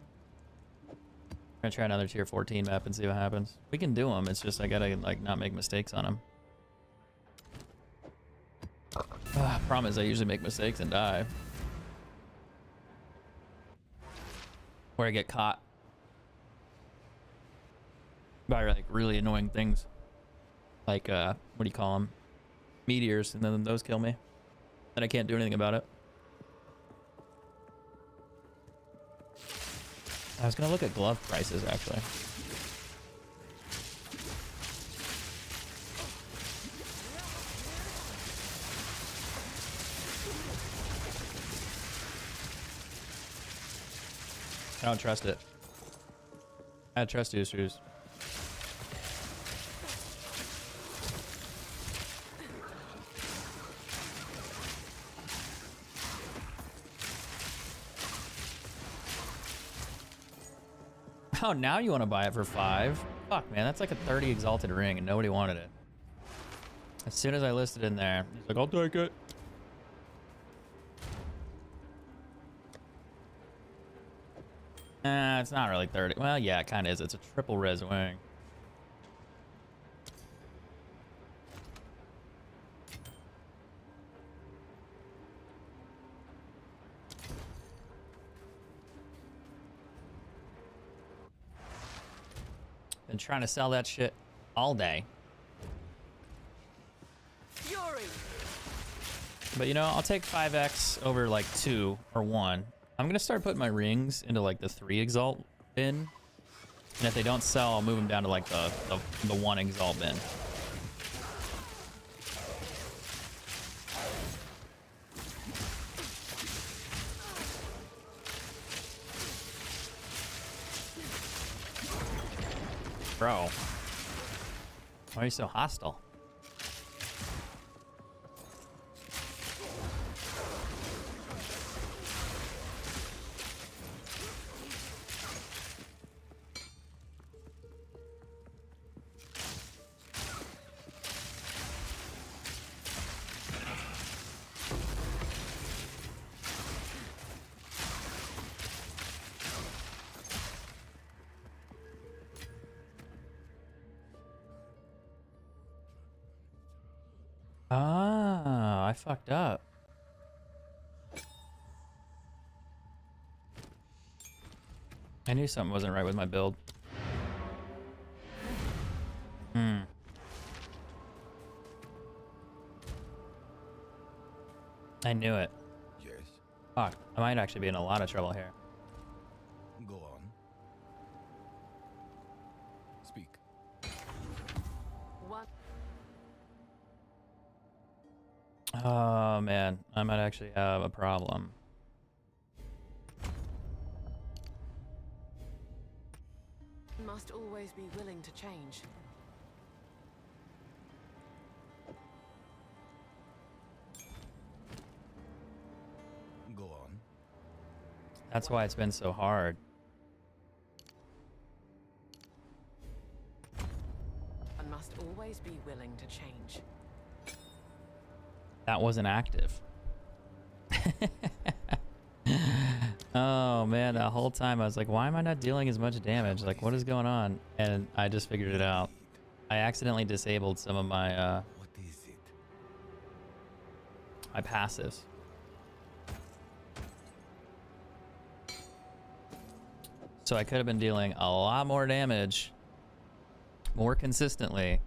try another tier 14 map and see what happens. We can do them. It's just I gotta like not make mistakes on them. Problem is I usually make mistakes and die, or I get caught by like really annoying things, like what do you call them? Meteors, and then those kill me, and I can't do anything about it. I was gonna look at glove prices actually. I don't trust it. I had trust issues. Oh, now you want to buy it for 5? Fuck, man, that's like a 30 exalted ring and nobody wanted it. As soon as I listed in there, he's like, I'll take it. It's not really 30. Well, yeah, it kind of is. It's a triple res wing. Been trying to sell that shit all day. Fury. But you know, I'll take 5x over like 2 or 1. I'm gonna start putting my rings into like the 3 exalt bin. And if they don't sell, I'll move them down to like the 1 exalt bin. Bro, why are you so hostile? Ah, I fucked up. I knew something wasn't right with my build. I knew it. Yes. Fuck, I might actually be in a lot of trouble here. Go on. Speak. What? Oh man, I might actually have a problem. Must always be willing to change. Go on. That's why it's been so hard. And must always be willing to change. That wasn't active. Oh man, that whole time I was like, why am I not dealing as much damage? Like, what is going on? And I just figured it out. I accidentally disabled some of my What is it? my passives. So I could have been dealing a lot more damage more consistently,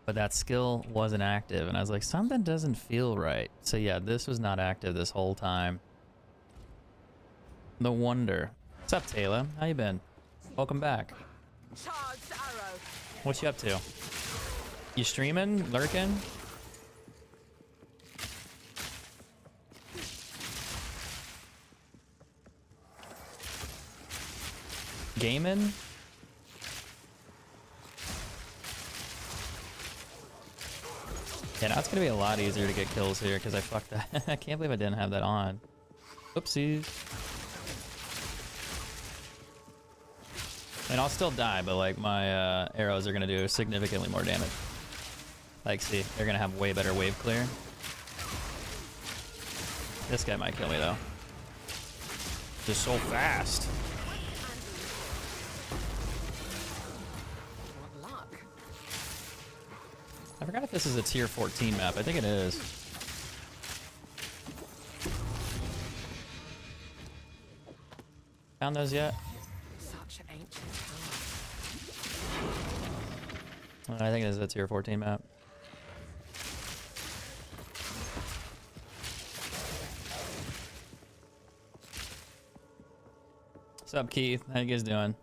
but that skill wasn't active, and I was like, something doesn't feel right. So yeah, this was not active this whole time. No wonder. What's up, Taylor? How you been? Welcome back. Charged arrow. What you up to? You streaming? Lurking? Gaming? Yeah, now it's gonna be a lot easier to get kills here because I fucked that. I can't believe I didn't have that on. Oopsies. And I'll still die, but like my arrows are gonna do significantly more damage. Like, see, they're gonna have way better wave clear. This guy might kill me though. Just so fast. What luck. I forgot if this is a tier 14 map. I think it is. Found those yet? Such ancient power. I think it is a tier 14 map. What's up, Keith? How you guys doing?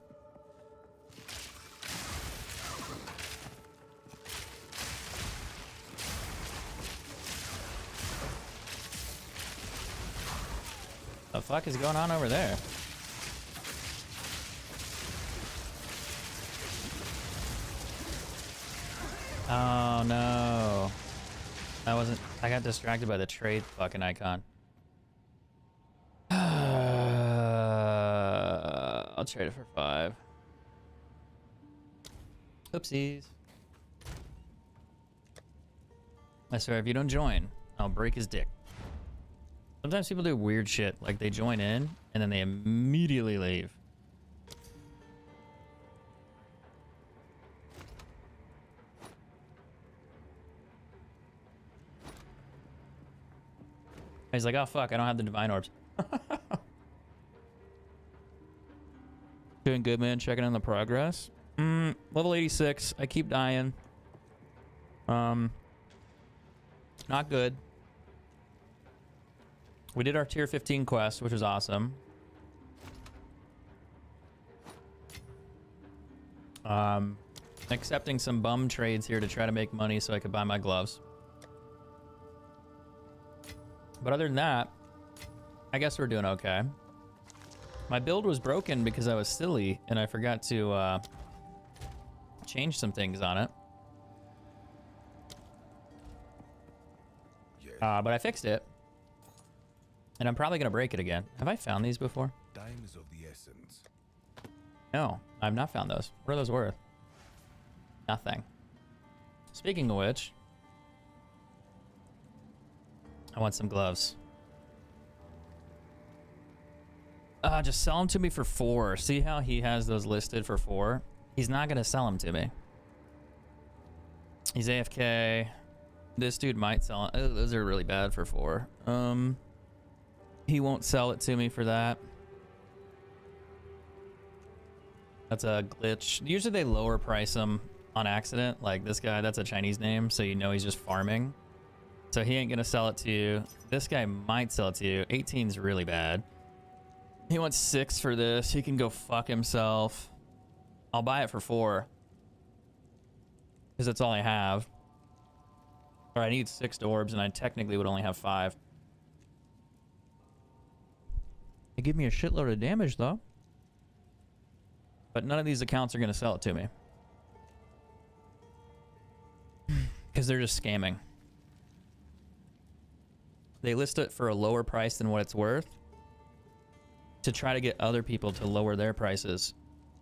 The fuck is going on over there? Oh no. I got distracted by the trade fucking icon. I'll trade it for 5. Oopsies. I swear, if you don't join, I'll break his dick. Sometimes people do weird shit, like they join in and then they immediately leave. He's like, oh fuck, I don't have the divine orbs. Doing good, man. Checking on the progress. Level 86. I keep dying. Not good. We did our tier 15 quest, which was awesome. Accepting some bum trades here to try to make money so I could buy my gloves. But other than that, I guess we're doing okay. My build was broken because I was silly and I forgot to change some things on it. But I fixed it. And I'm probably going to break it again. Have I found these before? Time is of the essence. No, I've not found those. What are those worth? Nothing. Speaking of which, I want some gloves. Just sell them to me for 4. See how he has those listed for 4? He's not going to sell them to me. He's AFK. This dude might sell it. Oh, those are really bad for 4. He won't sell it to me for that. That's a glitch. Usually they lower price them on accident. Like this guy, that's a Chinese name, so you know he's just farming. So he ain't gonna sell it to you. This guy might sell it to you. 18's really bad. He wants 6 for this. He can go fuck himself. I'll buy it for 4. Because that's all I have. Or I need 6 orbs, and I technically would only have 5. They give me a shitload of damage, though. But none of these accounts are going to sell it to me. Because they're just scamming. They list it for a lower price than what it's worth to try to get other people to lower their prices.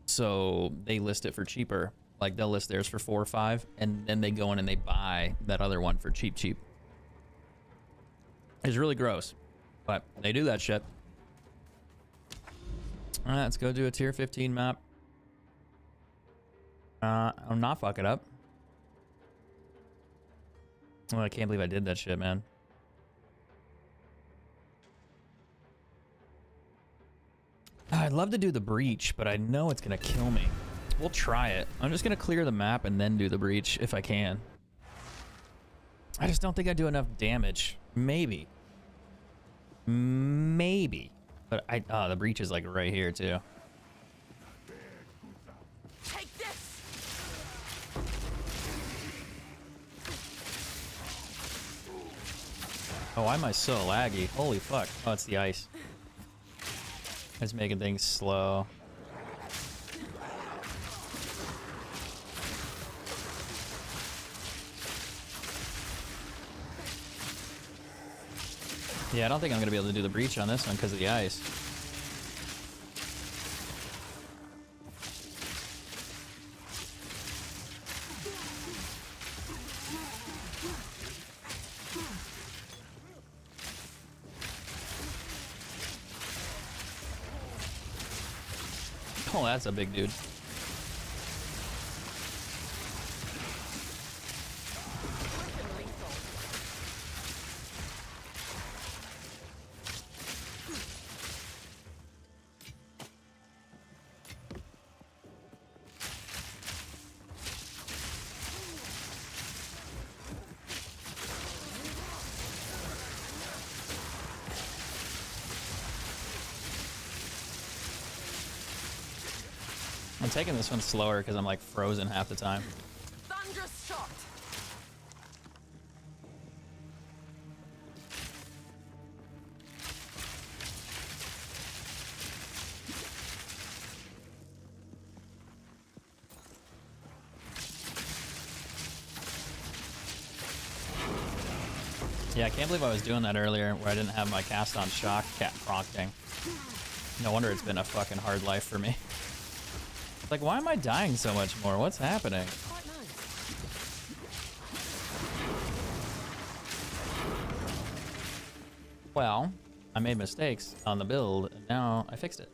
So they list it for cheaper. Like they'll list theirs for 4 or 5, and then they go in and they buy that other one for cheap. It's really gross, but they do that shit. All right, let's go do a tier 15 map. I'll not fuck it up. Oh, I can't believe I did that shit, man. I'd love to do the breach, but I know it's gonna kill me. We'll try it. I'm just gonna clear the map and then do the breach if I can. I just don't think I do enough damage. Maybe. Maybe. But the breach is like right here too. Take this. Oh, why am I so laggy? Holy fuck. Oh, it's the ice. It's making things slow. Yeah, I don't think I'm gonna be able to do the breach on this one because of the ice. Oh, that's a big dude. Freaking lethal. I'm taking this one slower because I'm like frozen half the time. Thunderous shot. Yeah, I can't believe I was doing that earlier where I didn't have my cast on shock cat prompting. No wonder it's been a fucking hard life for me. Like, why am I dying so much more? What's happening? Quite nice. Well, I made mistakes on the build, and now I fixed it.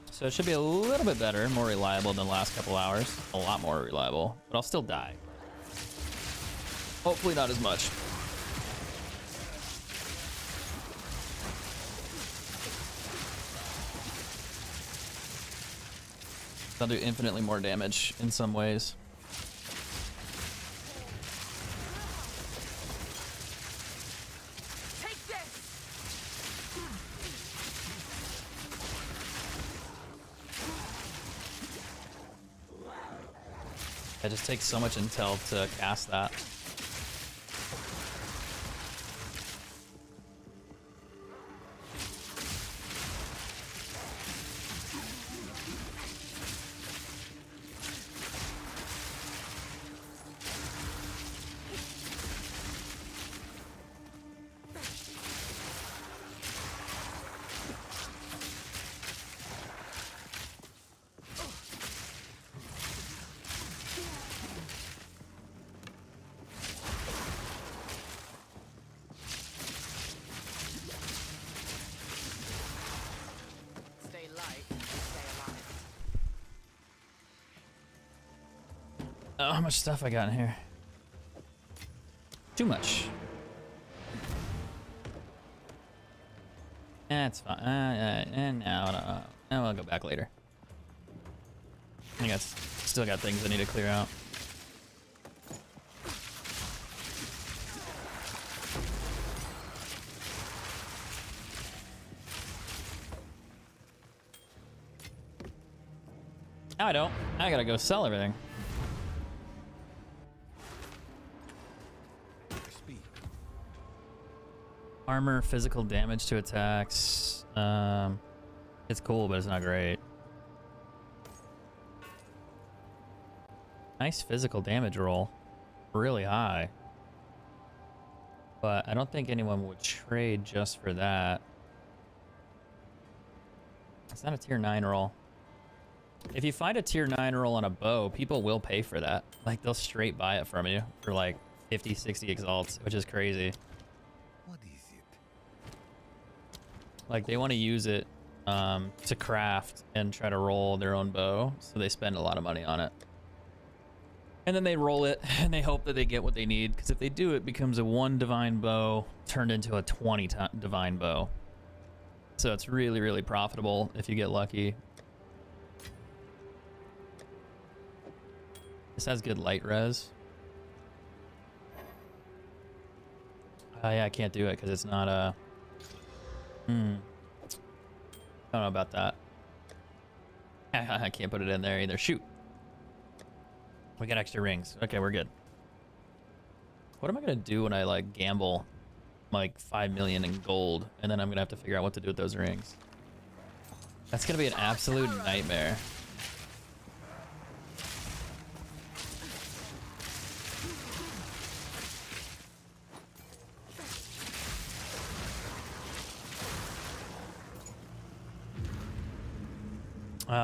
So it should be a little bit better, more reliable than the last couple hours. A lot more reliable, but I'll still die. Hopefully not as much. I'll do infinitely more damage in some ways. Take this. It just takes so much intel to cast that. Stay light and stay alive. Oh, how much stuff I got in here? Too much. That's fine. And now I'll go back later. I guess still got things I need to clear out. Now I don't. Now I gotta go sell everything. Speed. Armor, physical damage to attacks. It's cool, but it's not great. Nice physical damage roll. Really high. But I don't think anyone would trade just for that. It's not a tier 9 roll. If you find a tier 9 roll on a bow, people will pay for that. Like, they'll straight buy it from you for like 50, 60 exalts, which is crazy. What is it? Like, they want to use it to craft and try to roll their own bow, so they spend a lot of money on it. And then they roll it, and they hope that they get what they need, because if they do, it becomes a 1 divine bow turned into a 20 divine bow. So it's really, really profitable if you get lucky. This has good light res. Yeah, I can't do it because it's not a... I don't know about that. I can't put it in there either. Shoot. We got extra rings. Okay, we're good. What am I gonna do when I like gamble like 5 million in gold, and then I'm gonna have to figure out what to do with those rings? That's gonna be an absolute nightmare.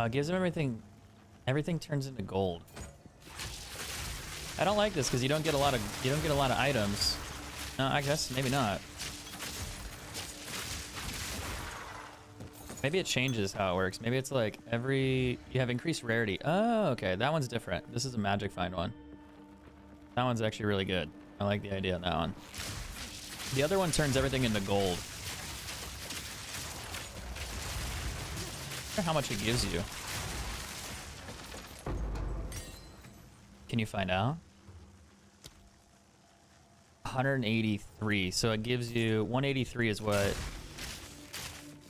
Gives him everything. Everything turns into gold. I don't like this because you don't get a lot of items. No, I guess maybe not. Maybe it changes how it works. Maybe it's like you have increased rarity. Oh, okay, that one's different. This is a magic find one. That one's actually really good. I like the idea of that one. The other one turns everything into gold. I wonder how much it gives you. Can you find out? 183. So it gives you 183 is what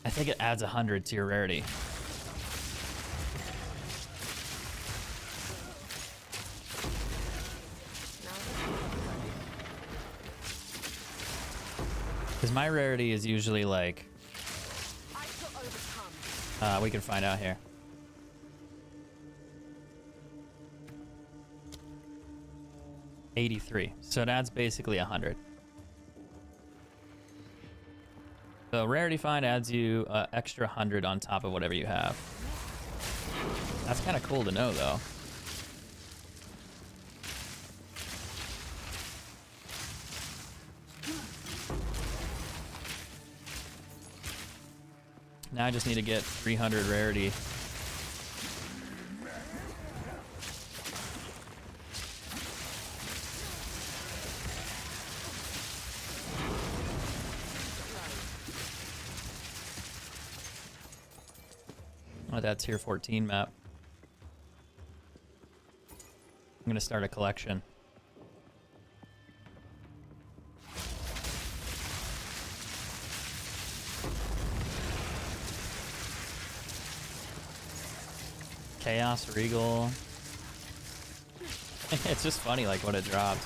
I think it adds 100 to your rarity. Because my rarity is usually like we can find out here. 83. So it adds basically 100. So rarity find adds you extra 100 on top of whatever you have. That's kind of cool to know, though. Now I just need to get 300 rarity. Oh, that tier 14 map. I'm gonna start a collection. Chaos Regal. It's just funny like what it dropped.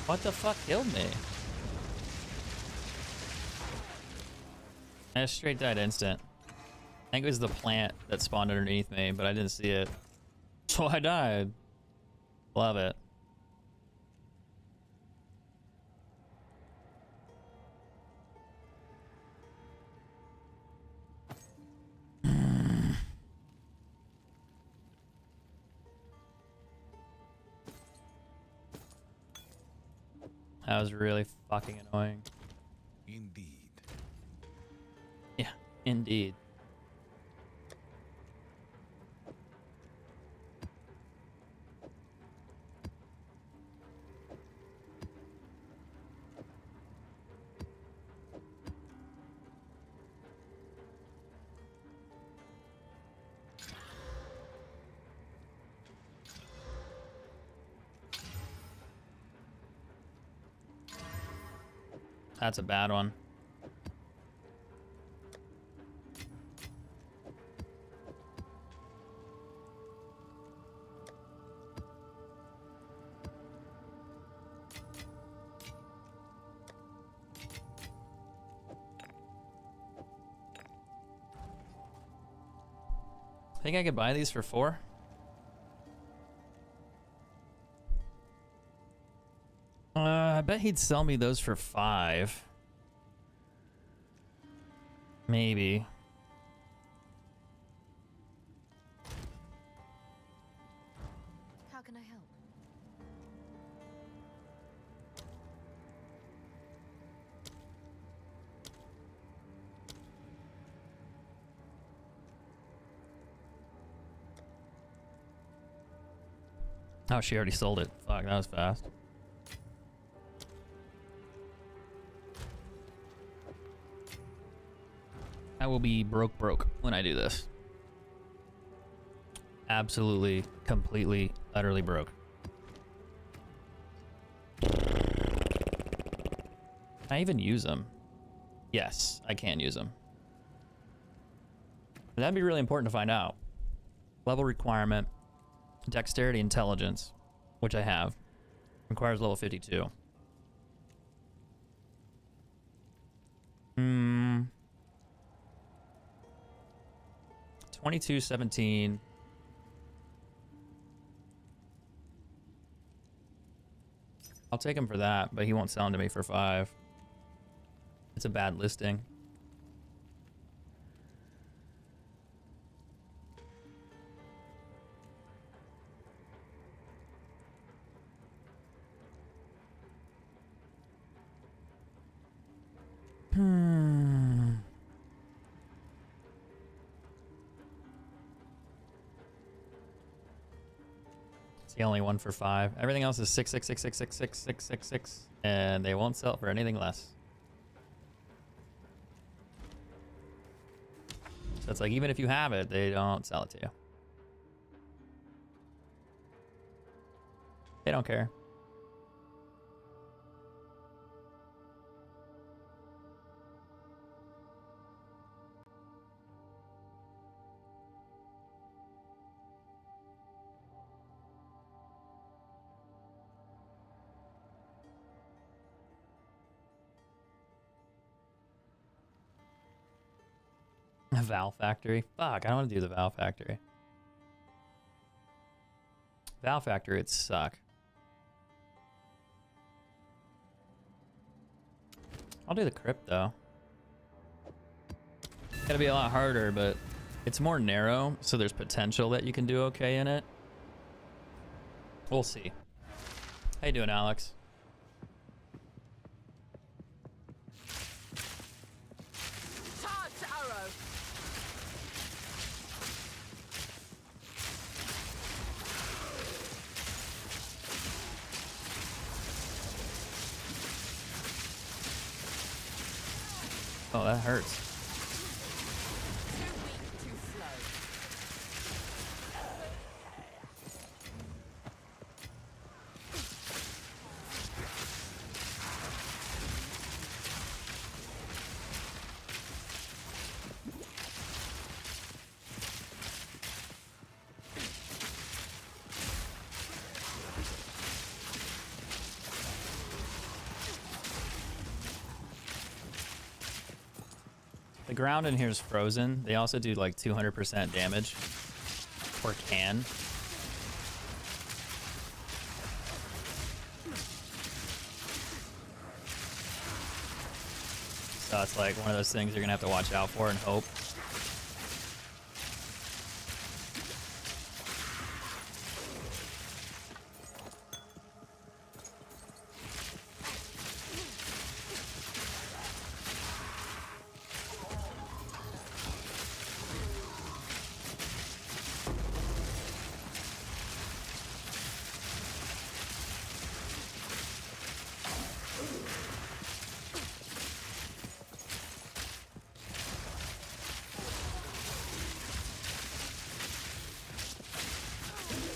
What the fuck killed me? I just straight died instant. I think it was the plant that spawned underneath me, but I didn't see it. So I died. Love it. That was really fucking annoying. Indeed. Yeah, indeed. That's a bad one. Think I could buy these for 4? I bet he'd sell me those for 5. Maybe. How can I help? Oh, she already sold it. Fuck, that was fast. I will be broke when I do this. Absolutely, completely, utterly broke. Can I even use them? Yes, I can use them. That'd be really important to find out. Level requirement, dexterity, intelligence, which I have, requires level 52. 22, 17. I'll take him for that, but he won't sell him to me for 5. It's a bad listing. It's the only one for 5. Everything else is 6, 6, 6, 6, 6, 6, 6, 6, 6, and they won't sell for anything less. So it's like, even if you have it, they don't sell it to you. They don't care. Valve Factory. Fuck, I don't want to do the Valve Factory. Valve Factory would suck. I'll do the crypt though. Gotta be a lot harder, but it's more narrow, so there's potential that you can do okay in it. We'll see. How you doing, Alex? Charged arrow. Oh, that hurts. Too weak, too slow. The ground in here is frozen. They also do like 200% damage. Or can. So it's like one of those things you're gonna have to watch out for and hope.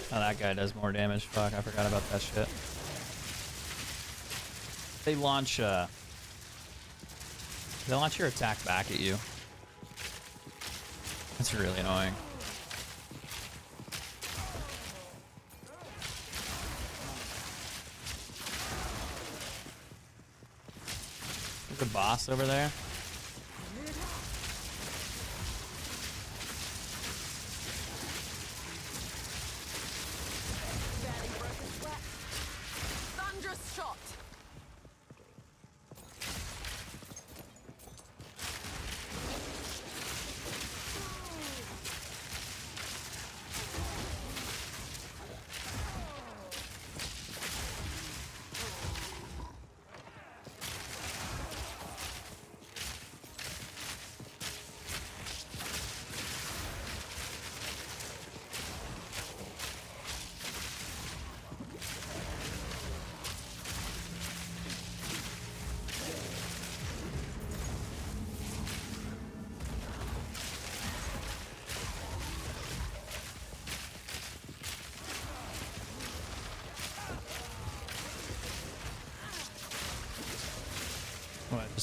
Oh, that guy does more damage. Fuck, I forgot about that shit. They launch your attack back at you. That's really annoying. There's a boss over there. Barely broke a sweat. Thunderous shot.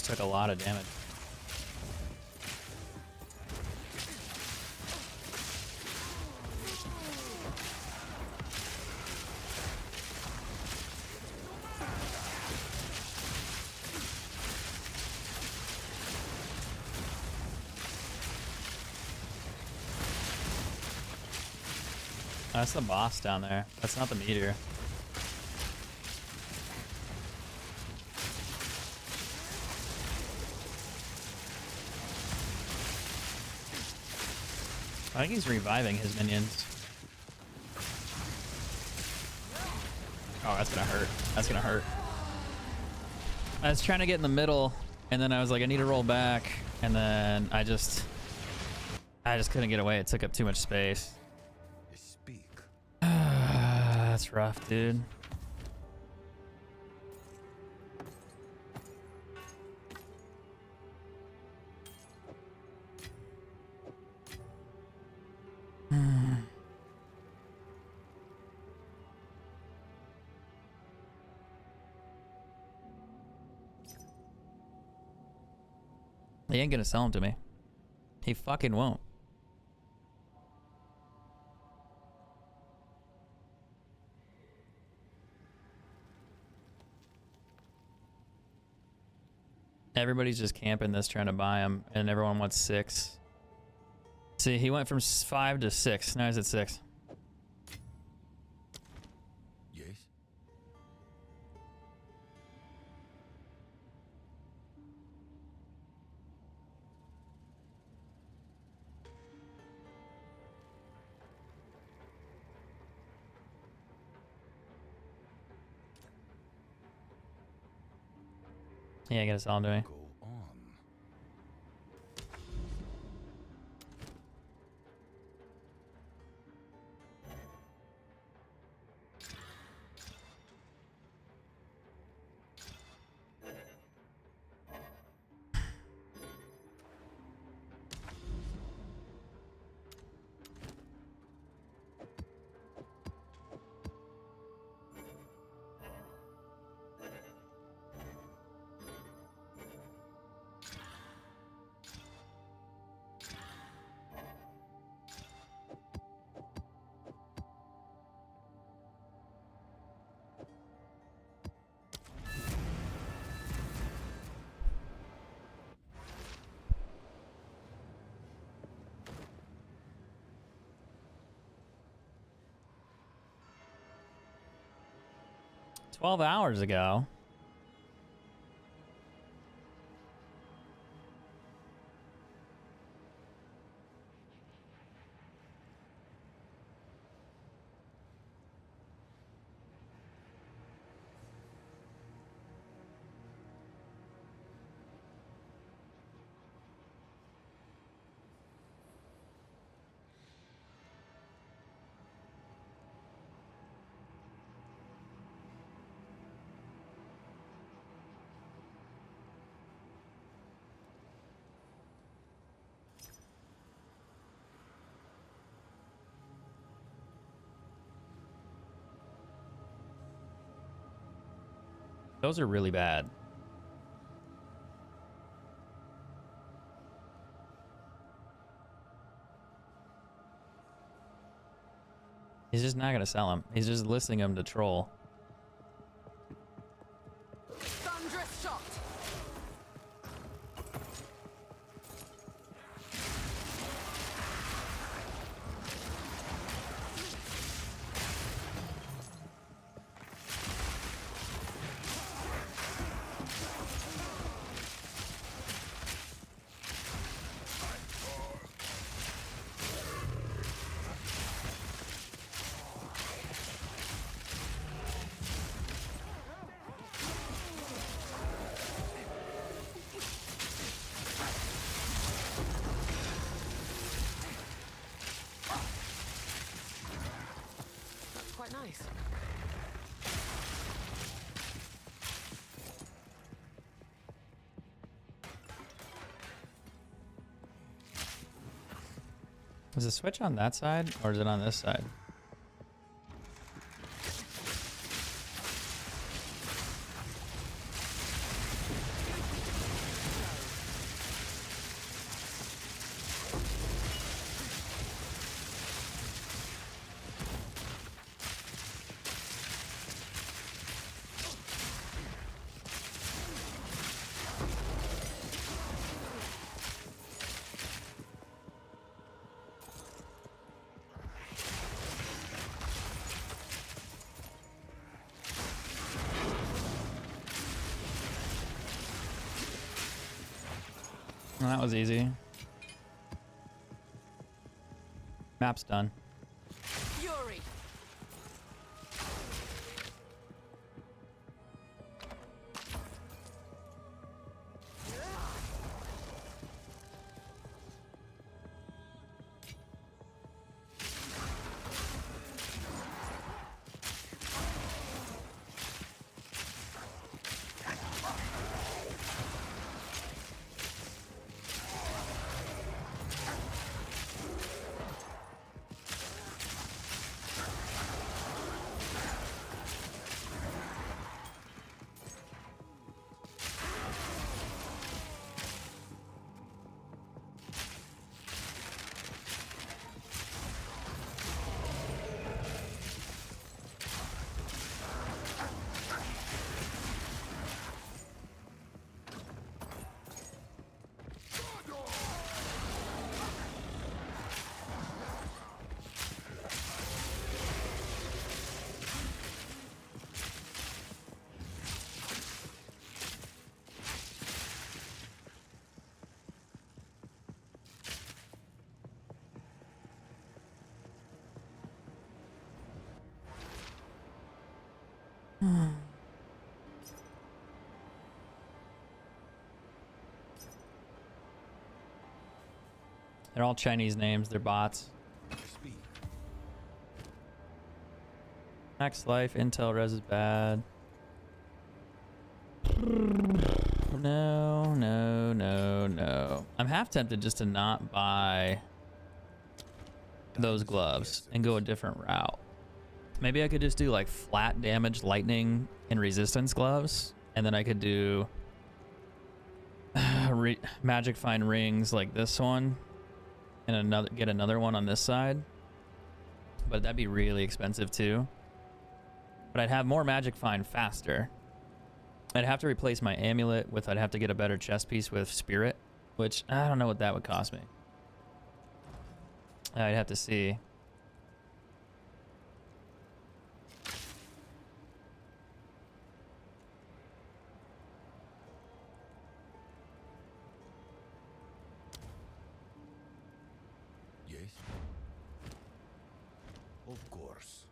just took a lot of damage. That's the boss down there. That's not the meteor. I think he's reviving his minions. Oh, that's gonna hurt. That's gonna hurt. I was trying to get in the middle, and then I was like, I need to roll back, and then I just couldn't get away. It took up too much space. Speak. That's rough, dude. He ain't gonna sell them to me. He fucking won't. Everybody's just camping this, trying to buy them, and everyone wants 6. See, he went from 5 to 6. Now he's at 6. Yes. He ain't gonna sell them to me. Go on. "12 hours ago." Those are really bad. He's just not gonna sell them. He's just listing them to troll. Thunderous shot. Quite nice. Is the switch on that side or is it on this side? Well, that was easy. Map's done. Fury. They're all Chinese names. They're bots. Speak. Max life, intel, res is bad. No, no, no, no. I'm half tempted just to not buy those gloves and go a different route. Maybe I could just do like flat damage, lightning, and resistance gloves, and then I could do magic find rings like this one, and get another one on this side. But that'd be really expensive too. But I'd have more magic find faster. I'd have to replace my amulet with, I'd have to get a better chest piece with spirit, which I don't know what that would cost me. I'd have to see. Yes. Of course.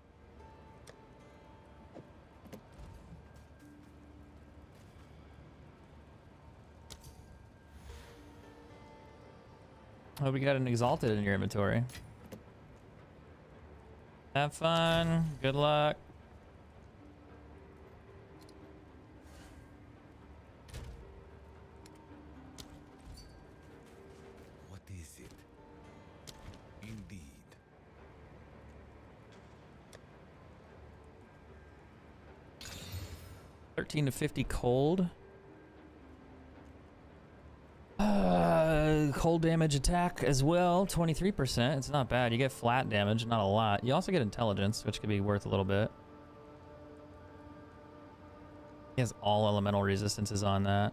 Oh, we got an exalted in your inventory. Have fun. Good luck. What is it? Indeed. $13 to $50 cold. Cold damage attack as well, 23%. It's not bad. You get flat damage, not a lot. You also get intelligence, which could be worth a little bit. He has all elemental resistances on that.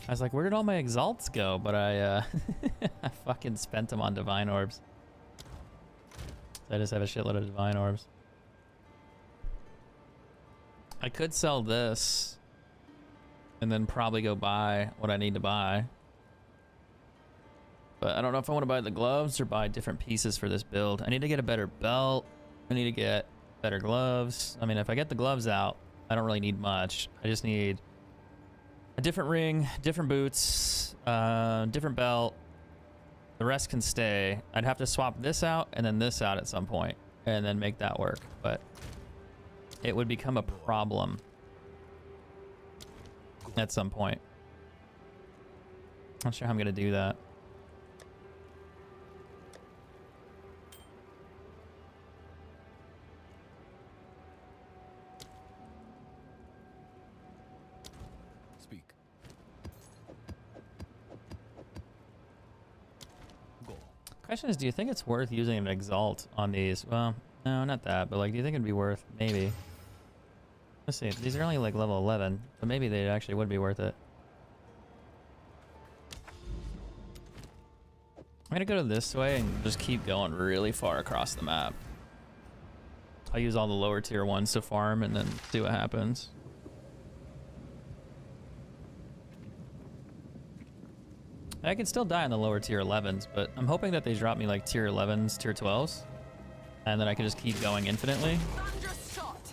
I was like, where did all my exalts go? But I I fucking spent them on divine orbs. So I just have a shitload of divine orbs. I could sell this and then probably go buy what I need to buy. But I don't know if I want to buy the gloves or buy different pieces for this build. I need to get a better belt. I need to get better gloves. I mean, if I get the gloves out, I don't really need much. I just need a different ring, different boots, different belt. The rest can stay. I'd have to swap this out and then this out at some point and then make that work. But it would become a problem at some point. Not sure how I'm gonna do that. Speak. Go. Question is, do you think it's worth using an exalt on these? Well, no, not that, but like, do you think it'd be worth? Maybe. Let's see. These are only like level 11, but maybe they actually would be worth it. I'm gonna go this way and just keep going really far across the map. I'll use all the lower tier ones to farm and then see what happens. I can still die on the lower tier 11s, but I'm hoping that they drop me like tier 11s, tier 12s, and then I can just keep going infinitely. Thunderous shot.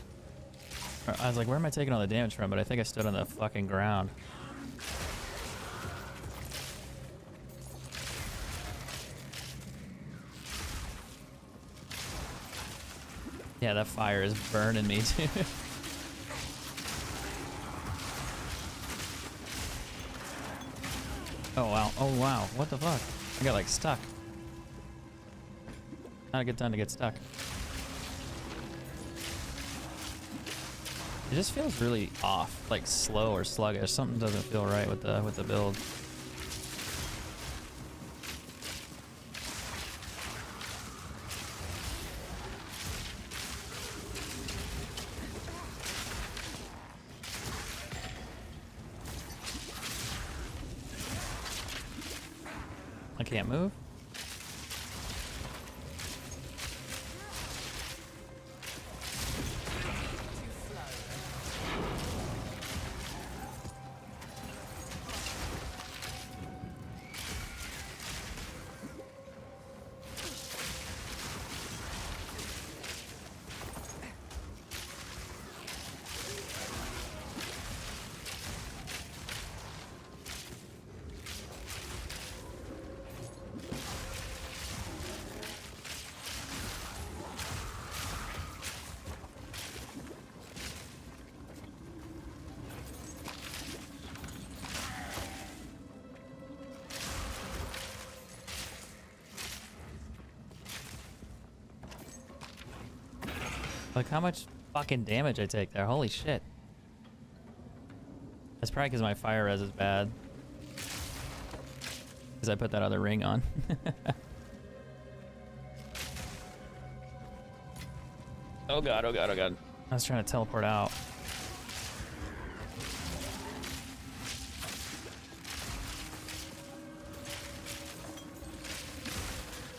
I was like, where am I taking all the damage from? But I think I stood on the fucking ground. Yeah, that fire is burning me too. Oh wow, oh wow, what the fuck? I got like stuck. Not a good time to get stuck. It just feels really off, like slow or sluggish. Something doesn't feel right with the build. I can't move. Like how much fucking damage I take there. Holy shit. That's probably because my fire res is bad. Because I put that other ring on. Oh god, oh god, oh god. I was trying to teleport out.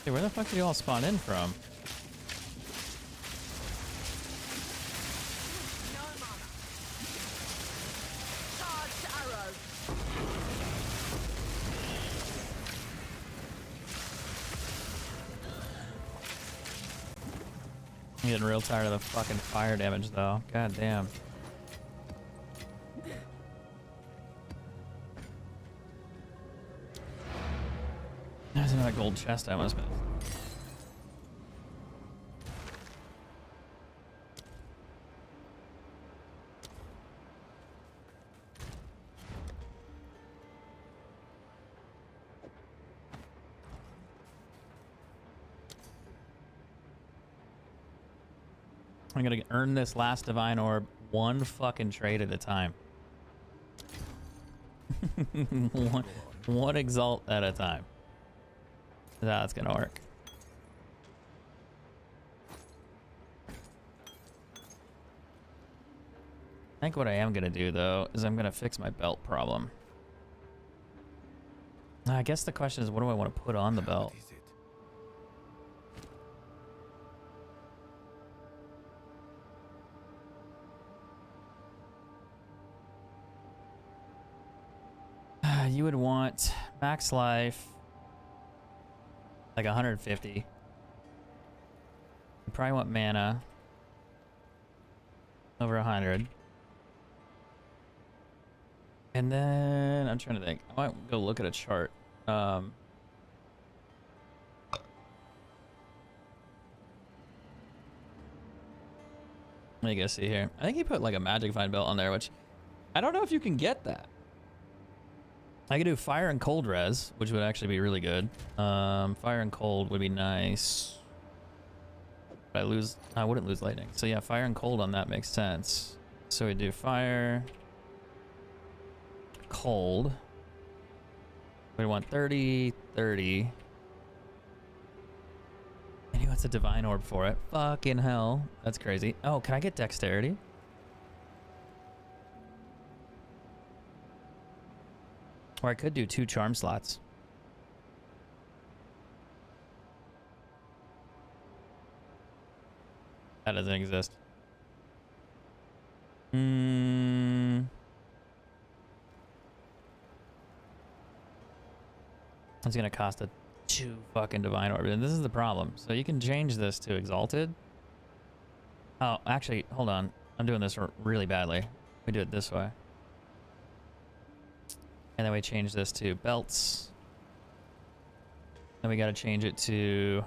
Hey, where the fuck did you all spawn in from? No mana. Charged arrow. I'm getting real tired of the fucking fire damage though. God damn. There's another gold chest I must miss. I'm gonna earn this last divine orb one fucking trade at a time. one exalt at a time. That's gonna work. I think what I am gonna do though is I'm gonna fix my belt problem. I guess the question is, what do I want to put on the belt? What is it? You would want max life, like 150. You probably want mana, over 100. And then, I'm trying to think. I might go look at a chart. Let me go see here. I think he put like a magic vine belt on there, which I don't know if you can get that. I could do fire and cold res, which would actually be really good. Fire and cold would be nice. But I wouldn't lose lightning. So yeah, fire and cold on that makes sense. So we do fire, cold. We want 30, 30. And he wants a divine orb for it. Fucking hell. That's crazy. Oh, can I get dexterity? Or I could do 2 charm slots. That doesn't exist. It's gonna cost a 2 fucking divine orb, and this is the problem. So you can change this to exalted. Oh, actually, hold on. I'm doing this really badly. We do it this way. And then we change this to belts. Then we gotta change it to...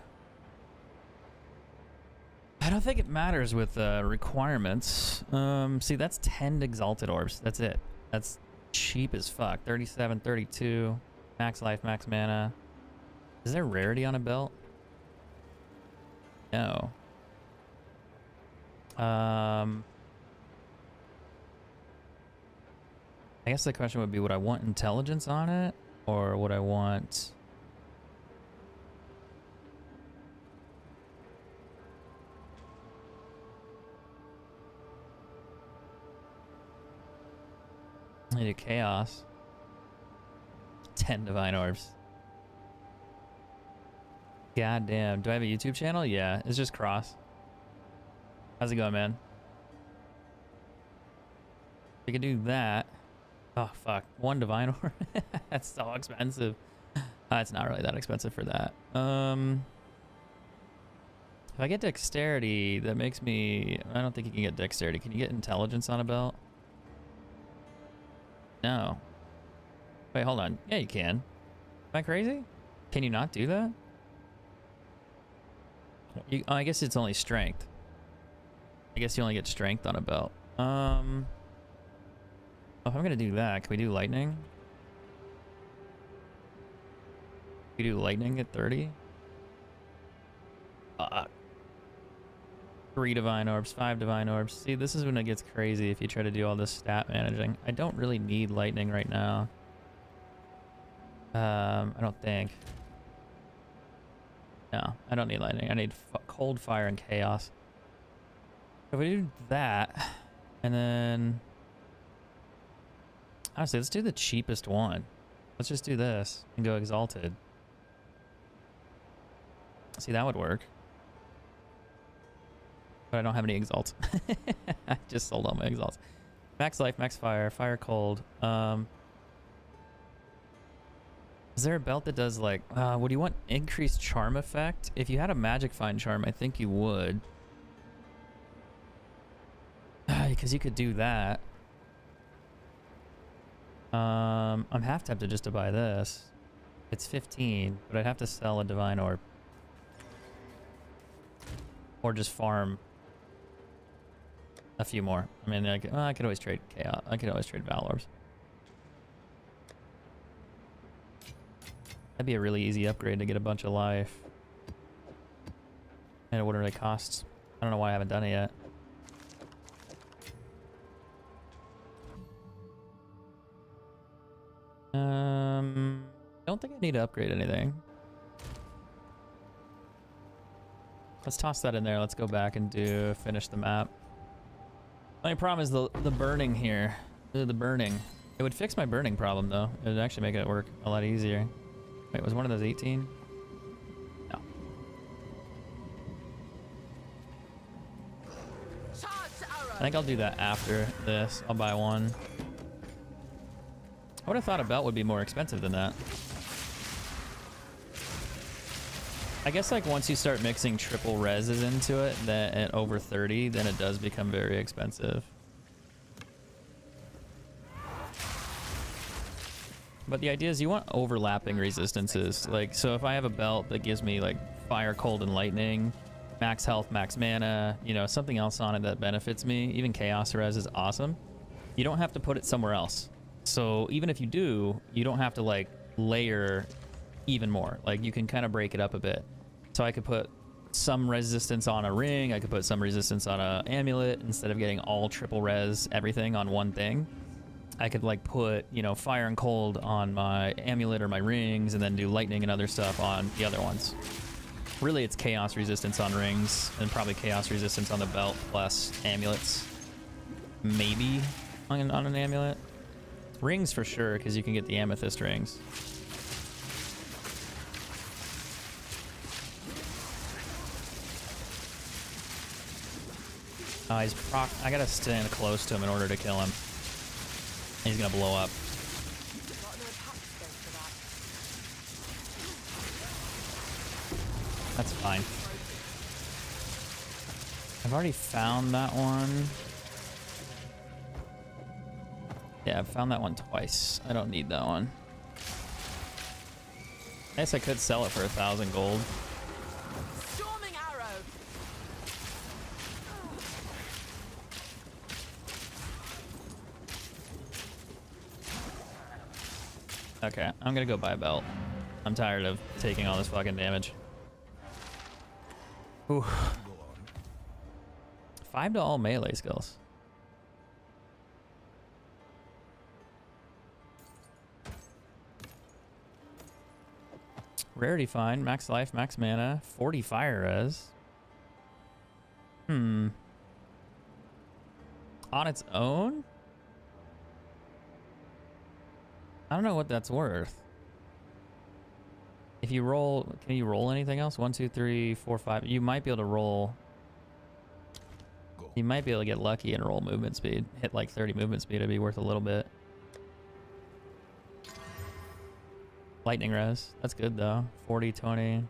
I don't think it matters with requirements. See, that's 10 exalted orbs. That's it. That's cheap as fuck. 37, 32. Max life, max mana. Is there rarity on a belt? No. I guess the question would be, would I want intelligence on it? Or would I want... I do chaos. 10 divine orbs. God damn. Do I have a YouTube channel? Yeah, it's just Cross. How's it going, man? We could do that. Oh, fuck. 1 divine orb? That's so expensive. It's not really that expensive for that. If I get dexterity, that makes me... I don't think you can get dexterity. Can you get intelligence on a belt? No. Wait, hold on. Yeah, you can. Am I crazy? Can you not do that? Oh, I guess it's only strength. I guess you only get strength on a belt. If I'm gonna do that, can we do lightning? Can we do lightning at 30? 3 divine orbs, 5 divine orbs. See, this is when it gets crazy if you try to do all this stat managing. I don't really need lightning right now. I don't think. No, I don't need lightning. I need cold, fire, and chaos. If we do that, and then... Honestly, let's do the cheapest one. Let's just do this and go exalted. See, that would work. But I don't have any exalts. I just sold all my exalts. Max life, max fire, fire cold. Is there a belt that does like, would you want increased charm effect? If you had a magic find charm, I think you would. Because you could do that. I'm half tempted just to buy this. It's 15, but I'd have to sell a divine orb. Or just farm a few more. I mean, I could always trade chaos. I could always trade Val orbs. That'd be a really easy upgrade to get a bunch of life. And it wouldn't really cost. I don't know why I haven't done it yet. Don't think I need to upgrade anything. Let's toss that in there. Let's go back and finish the map. My problem is the burning here. The burning. It would fix my burning problem though. It would actually make it work a lot easier. Wait, was one of those 18? No. I think I'll do that after this. I'll buy one. I would have thought a belt would be more expensive than that. I guess like once you start mixing triple reses into it, that at over 30, then it does become very expensive. But the idea is you want overlapping resistances. Like, so if I have a belt that gives me like fire, cold, and lightning, max health, max mana, you know, something else on it that benefits me, even chaos res is awesome. You don't have to put it somewhere else. So even if you do, you don't have to like layer even more. Like you can kind of break it up a bit. So I could put some resistance on a ring, I could put some resistance on a amulet instead of getting all triple res everything on one thing. I could like put, you know, fire and cold on my amulet or my rings and then do lightning and other stuff on the other ones. Really it's chaos resistance on rings and probably chaos resistance on the belt plus amulets. Maybe on an amulet. Rings for sure, because you can get the amethyst rings. He's proc. I gotta stand close to him in order to kill him. He's gonna blow up. That's fine. I've already found that one. Yeah, I've found that one twice. I don't need that one. I guess I could sell it for 1,000 gold. Storming arrow. Okay, I'm gonna go buy a belt. I'm tired of taking all this fucking damage. Ooh. 5 to all melee skills. Rarity fine, max life, max mana, 40 fire res. On its own? I don't know what that's worth. If you roll, can you roll anything else? 1, 2, 3, 4, 5. You might be able to roll. You might be able to get lucky and roll movement speed. Hit like 30 movement speed, it'd be worth a little bit. Lightning res, that's good though. 40, 20.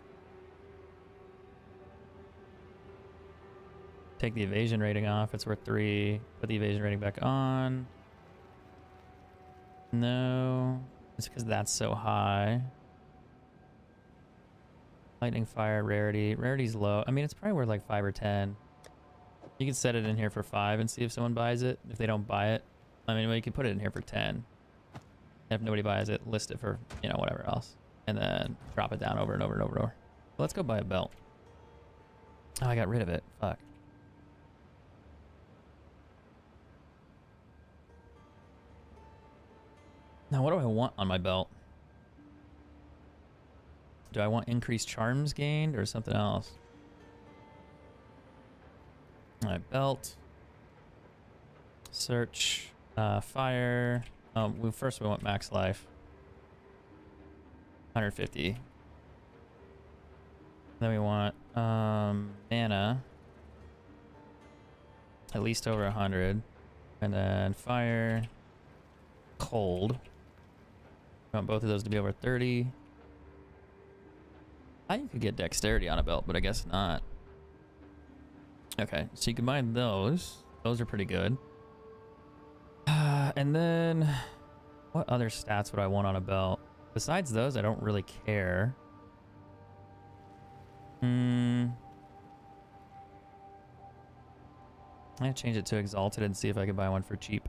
Take the evasion rating off, it's worth 3. Put the evasion rating back on. No, it's because that's so high. Lightning fire, rarity. Rarity's low. I mean, it's probably worth like 5 or 10. You can set it in here for 5 and see if someone buys it. If they don't buy it, I mean, well, you can put it in here for 10. And if nobody buys it, list it for, you know, whatever else. And then drop it down over and over and over and over. Let's go buy a belt. Oh, I got rid of it. Fuck. Now, what do I want on my belt? Do I want increased charms gained or something else? All right, belt. Search. Fire. First we want max life. 150. Then we want mana. At least over 100. And then fire. Cold. We want both of those to be over 30. I think you could get dexterity on a belt, but I guess not. Okay, so you combine those. Those are pretty good. And then, what other stats would I want on a belt? Besides those, I don't really care. I'm gonna change it to Exalted and see if I can buy one for cheap.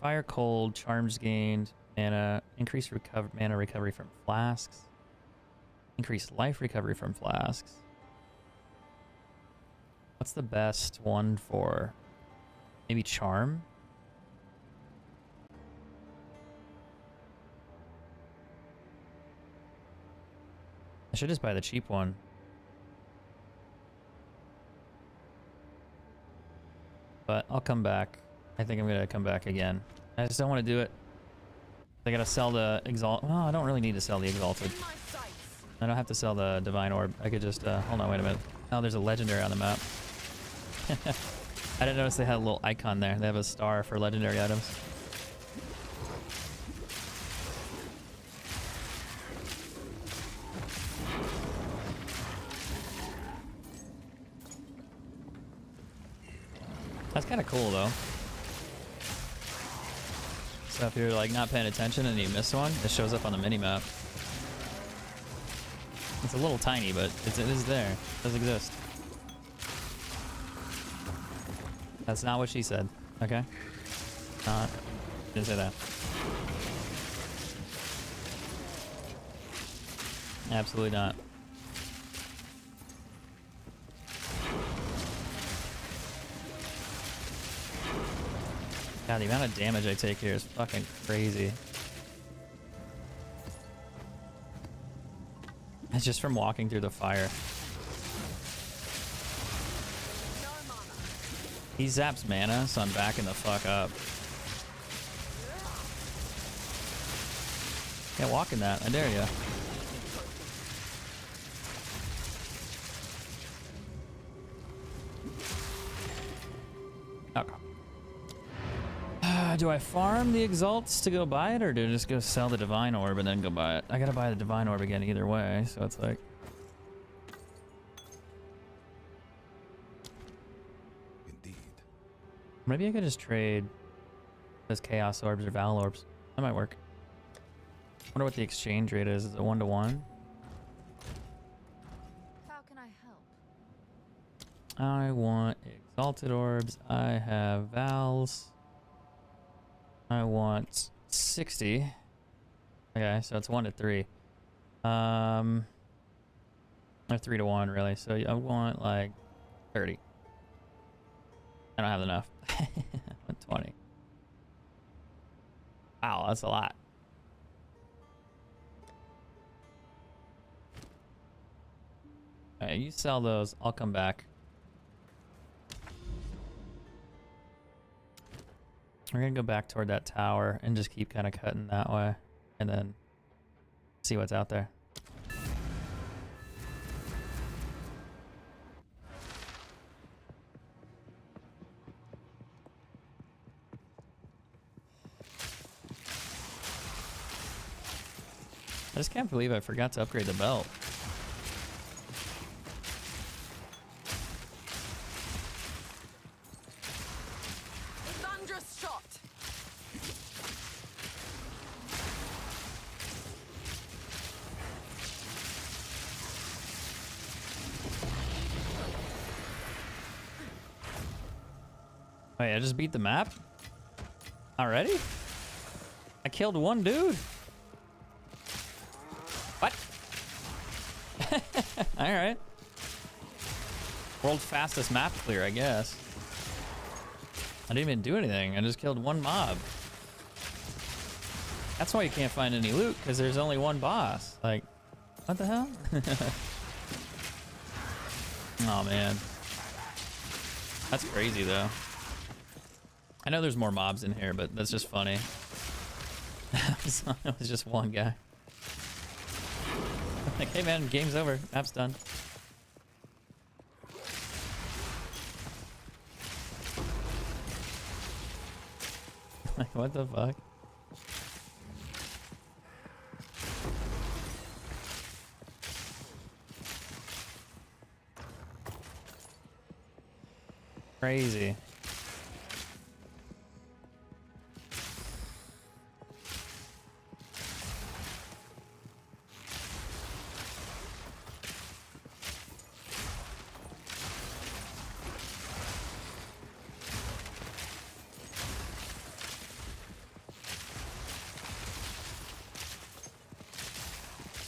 Fire, cold, charms gained, mana, increased mana recovery from flasks, increased life recovery from flasks. What's the best one for? Maybe charm? I should just buy the cheap one. But I'll come back. I think I'm gonna come back again. I just don't want to do it. I gotta sell the Exalt. Well, I don't really need to sell the Exalted. I don't have to sell the Divine Orb. I could just, hold on, wait a minute. Oh, there's a legendary on the map. I didn't notice they had a little icon there. They have a star for legendary items. That's kind of cool, though. So if you're like not paying attention and you miss one, it shows up on the mini-map. It's a little tiny, but it is there. It does exist. That's not what she said. Okay? Didn't say that. Absolutely not. God, the amount of damage I take here is fucking crazy. It's just from walking through the fire. He zaps mana, so I'm backing the fuck up. Yeah, walk in that. I dare ya. Okay. Do I farm the Exalts to go buy it, or do I just go sell the Divine Orb and then go buy it? I gotta buy the Divine Orb again either way, so it's like... Maybe I could just trade those chaos orbs or val orbs. That might work. Wonder what the exchange rate is. Is it 1-to-1? How can I help? I want exalted orbs. I have vals. I want 60. Okay, so it's 1-to-3. Or 3-to-1 really. So I want like 30. I don't have enough. 120. Wow, that's a lot. Alright, you sell those. I'll come back. We're gonna go back toward that tower and just keep kind of cutting that way, and then see what's out there. I just can't believe I forgot to upgrade the belt. Thunderous shot. Wait, I just beat the map? Already? I killed one dude. What? Alright. World's fastest map clear, I guess. I didn't even do anything. I just killed one mob. That's why you can't find any loot, because there's only one boss. Like, what the hell? Oh, man. That's crazy, though. I know there's more mobs in here, but that's just funny. It was just one guy. Like, hey man, game's over. Map's done. Like, what the fuck? Crazy.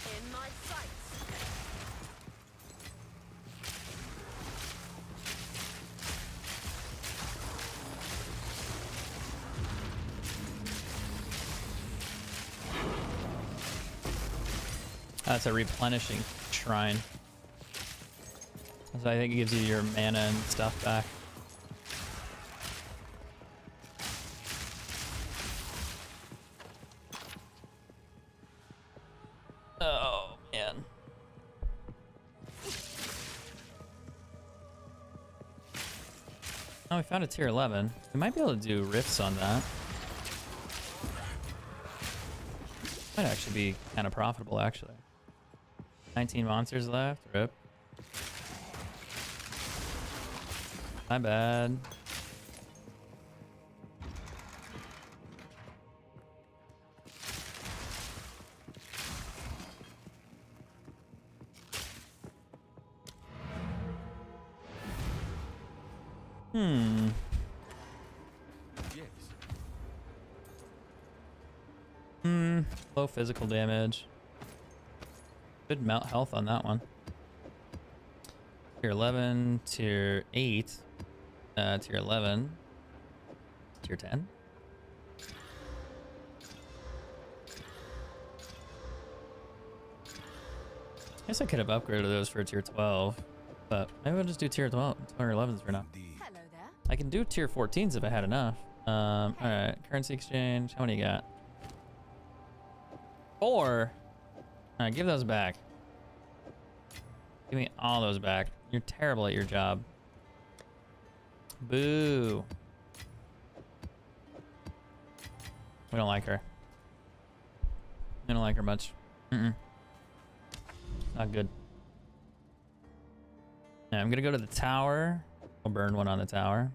In my sights. That's a replenishing shrine. So I think it gives you your mana and stuff back. Oh, man. Oh, we found a tier 11. We might be able to do rifts on that. Might actually be kind of profitable, actually. 19 monsters left. Rip. My bad. Yes. Low physical damage. Good melt health on that one. Tier 11, tier 8, tier 11, tier 10. I guess I could have upgraded those for tier 12, but maybe we'll just do tier 12 or 11s for now. Indeed. Hello there. I can do tier 14s if I had enough. All right, currency exchange. How many you got? 4. All right, give those back. Give me all those back. You're terrible at your job. Boo. We don't like her. We don't like her much. Not good. Yeah, I'm gonna go to the tower. I'll burn one on the tower.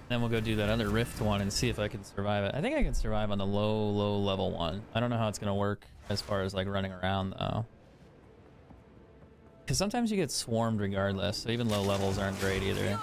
Then we'll go do that other rift one and see if I can survive it. I think I can survive on the low level one. I don't know how it's gonna work as far as like running around though. Because sometimes you get swarmed regardless, so even low levels aren't great either.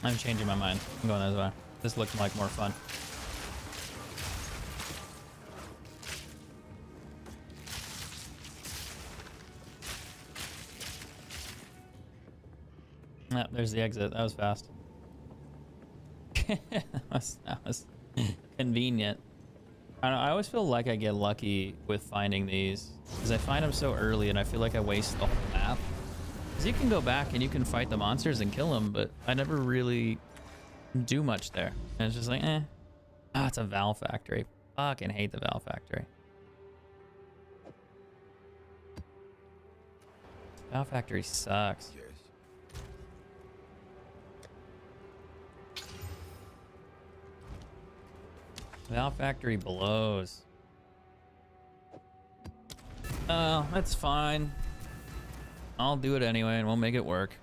I'm changing my mind. I'm going this way. This looked like more fun. Yep, there's the exit. That was fast. that was convenient. I don't know, I always feel like I get lucky with finding these because I find them so early and I feel like I waste the whole map. Because you can go back and you can fight the monsters and kill them, but I never really do much there. And it's just like, eh. Ah, it's a Valve factory. Fucking hate the Valve factory. Valve factory sucks. Yes. Valve factory blows. Oh, that's fine. I'll do it anyway and we'll make it work.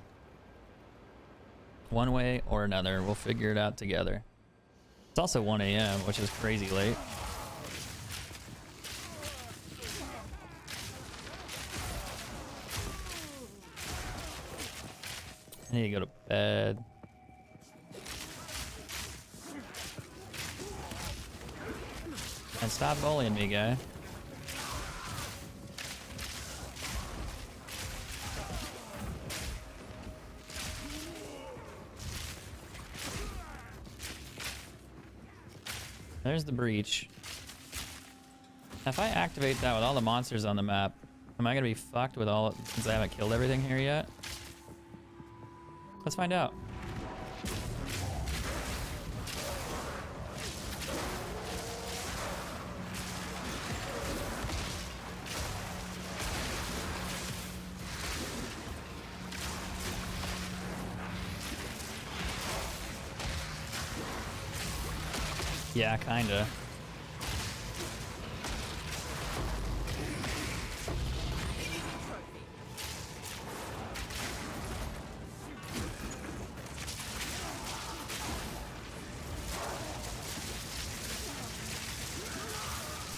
One way or another, we'll figure it out together. It's also 1 a.m., which is crazy late. I need to go to bed. And stop bullying me, guy. There's the breach. If I activate that with all the monsters on the map, am I gonna be fucked with all, since I haven't killed everything here yet? Let's find out. Yeah, kinda.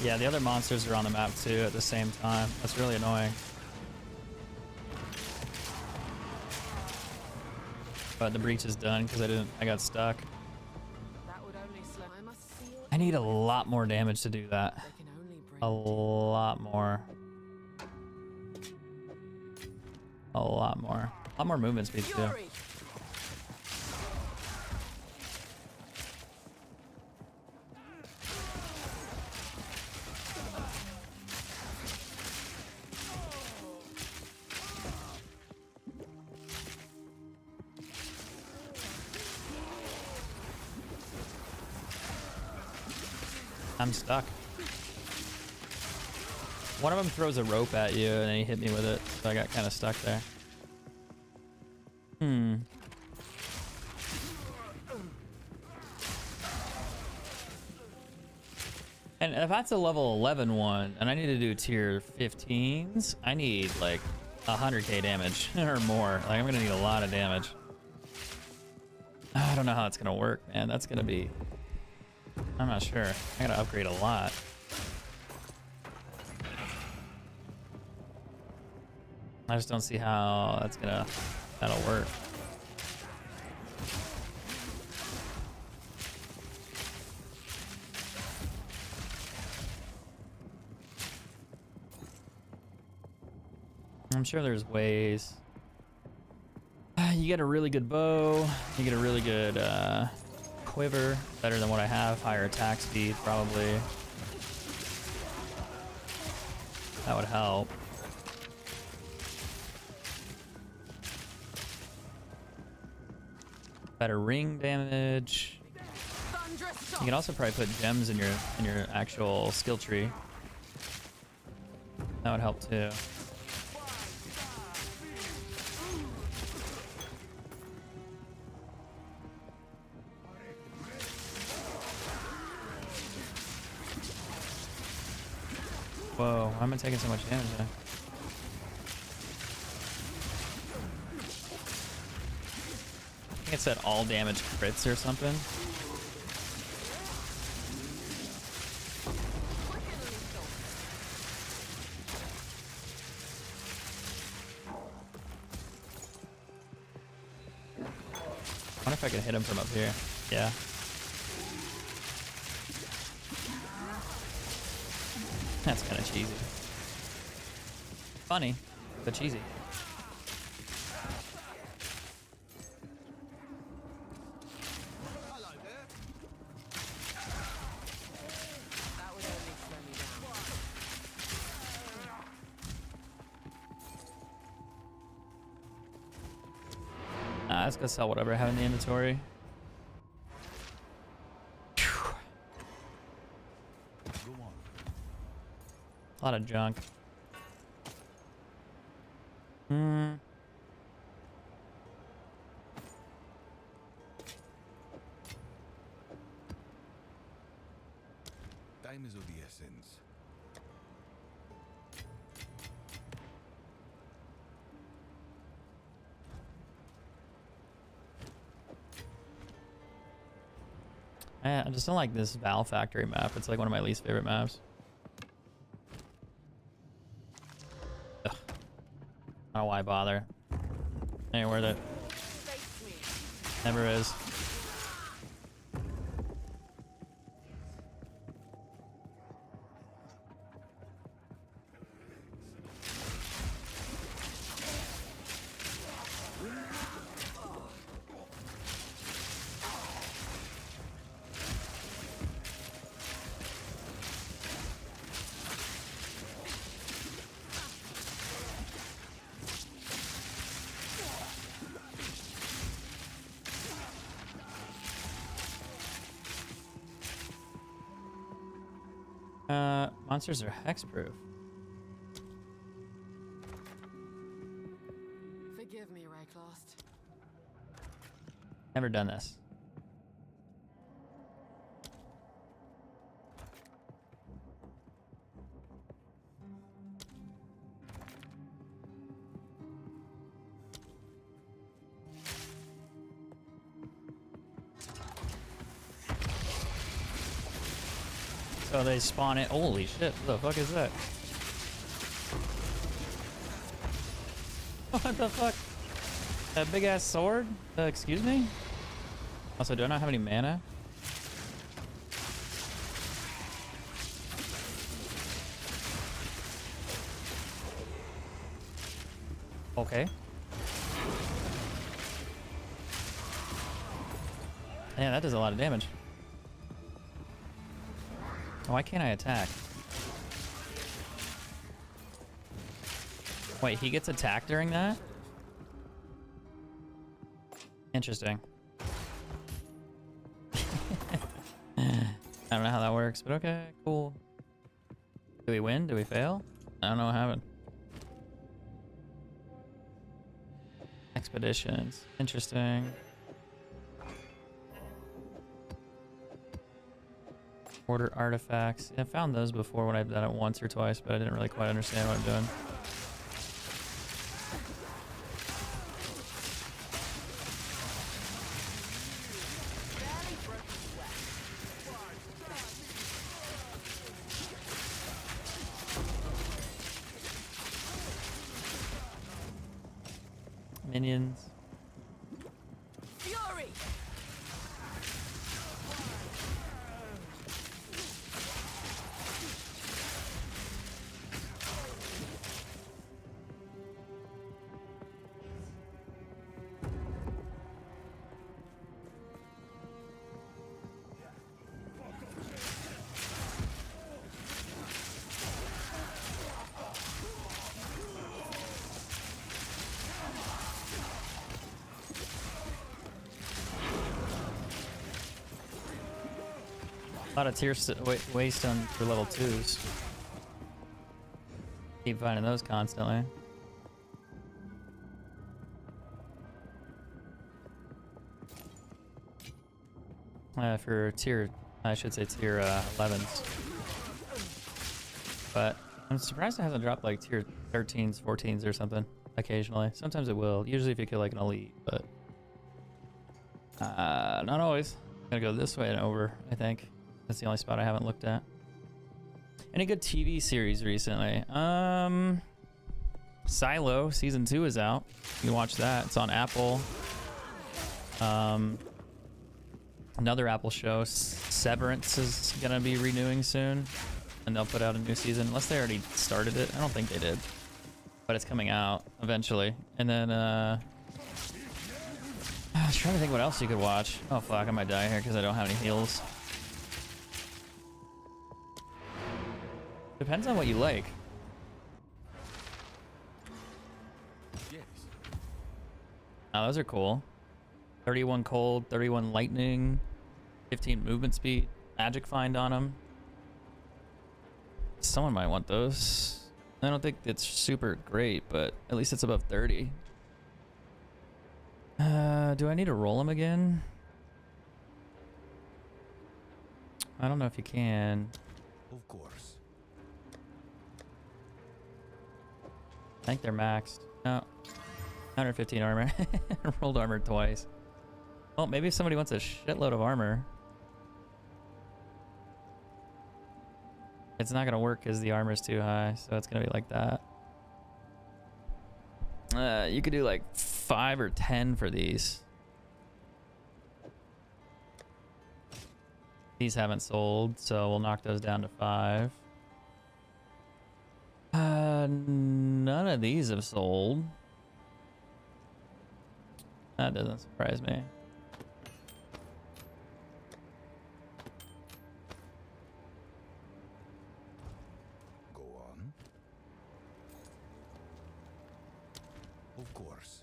Yeah, the other monsters are on the map too at the same time. That's really annoying. But the breach is done because I got stuck. I need a lot more damage to do that. A lot more. A lot more. A lot more movement speed too. I'm stuck. One of them throws a rope at you and he hit me with it, so I got kind of stuck there. And if that's a level 11 one and I need to do tier 15s, I need like 100k damage or more. Like I'm gonna need a lot of damage. I don't know how it's gonna work, man. That's gonna be, I'm not sure. I gotta upgrade a lot. I just don't see how that'll work. I'm sure there's ways. You get a really good bow. You get a really good quiver, better than what I have. Higher attack speed, probably. That would help. Better ring damage. Thunderous You can also probably put gems in your actual skill tree. That would help too. Whoa, why am I taking so much damage now? I think it said all damage crits or something. I wonder if I can hit him from up here. Yeah. That's kind of cheesy. Funny, but cheesy. That would only slow me down. Let's go sell whatever I have in the inventory. Phew. Go on. A lot of junk. Hmm. Time is of the essence. I just don't like this Val Factory map. It's like one of my least favorite maps. Ugh. I don't know why bother. Ain't worth it. Face me. Never is. Monsters are hexproof. Forgive me, Rayclast. Never done this. So they spawn it. Holy shit, what the fuck is that? What the fuck? That big ass sword? Excuse me? Also, do I not have any mana? Okay. Yeah, that does a lot of damage. Why can't I attack? Wait, he gets attacked during that? Interesting. I don't know how that works, but okay, cool. Do we win? Do we fail? I don't know what happened. Expeditions. Interesting. Order artifacts. Yeah, I found those before when I've done it once or twice, but I didn't really quite understand what I'm doing. Minions. Fury! A lot of waste on for level 2s. Keep finding those constantly. For tier, I should say tier 11s. But I'm surprised it hasn't dropped like tier 13s, 14s or something occasionally. Sometimes it will. Usually if you kill like an elite, but not always. Gotta go this way and over, I think. That's the only spot I haven't looked at. Any good TV series recently? Silo season 2 is out. You can watch that. It's on Apple. Another Apple show, Severance, is gonna be renewing soon, and they'll put out a new season unless they already started it. I don't think they did, but it's coming out eventually. And then I was trying to think what else you could watch. Oh fuck, I might die here because I don't have any heals. Depends on what you like. Yes. Oh, those are cool. 31 cold, 31 lightning, 15 movement speed, magic find on them. Someone might want those. I don't think it's super great, but at least it's above 30. Do I need to roll them again? I don't know if you can. Of course. I think they're maxed. No. 115 armor. Rolled armor twice. Well, maybe if somebody wants a shitload of armor. It's not gonna work because the armor is too high, so it's gonna be like that. You could do like 5 or 10 for these. These haven't sold, so we'll knock those down to 5. None of these have sold. That doesn't surprise me. Go on. Of course.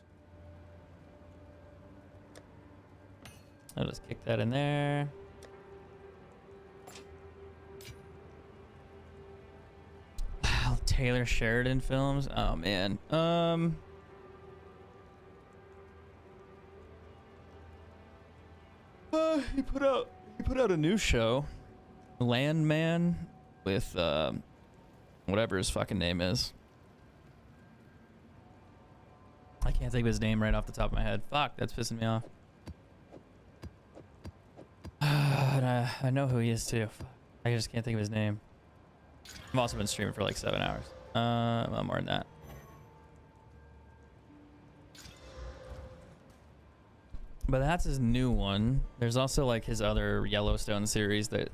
I'll just kick that in there. Taylor Sheridan films. Oh man. He put out a new show, Landman, with whatever his fucking name is. I can't think of his name right off the top of my head. Fuck, that's pissing me off. And I know who he is too. I just can't think of his name. I've also been streaming for like 7 hours. Well, more than that. But that's his new one. There's also like his other Yellowstone series that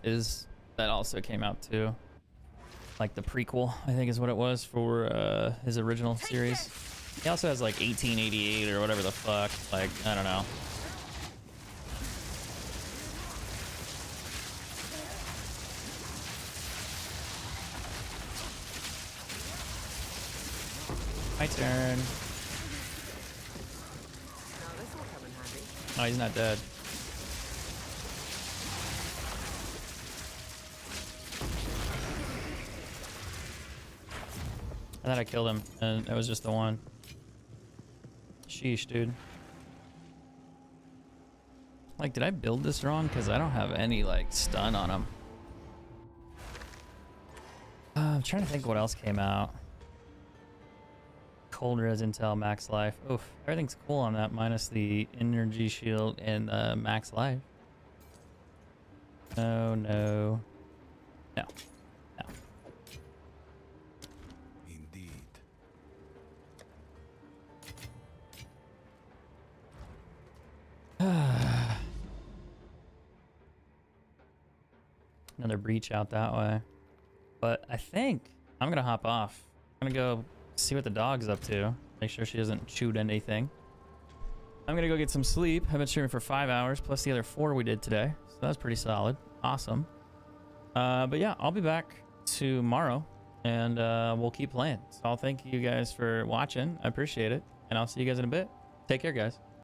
also came out too. Like the prequel, I think is what it was for his original series. He also has like 1888 or whatever the fuck. Like, I don't know. My turn. Now this will come in handy. Oh, he's not dead. I thought I killed him, and it was just the one. Sheesh, dude. Like, did I build this wrong? Because I don't have any, like, stun on him. I'm trying to think what else came out. Cold res intel, max life. Oof, everything's cool on that, minus the energy shield and max life. No, no. No. No. Indeed. Another breach out that way. But I think I'm gonna hop off. I'm gonna go see what the dog's up to. Make sure she hasn't chewed anything. I'm gonna go get some sleep. I've been streaming for 5 hours plus the other 4 we did today. So that's pretty solid. Awesome. But yeah, I'll be back tomorrow and we'll keep playing. So I'll thank you guys for watching. I appreciate it. And I'll see you guys in a bit. Take care, guys.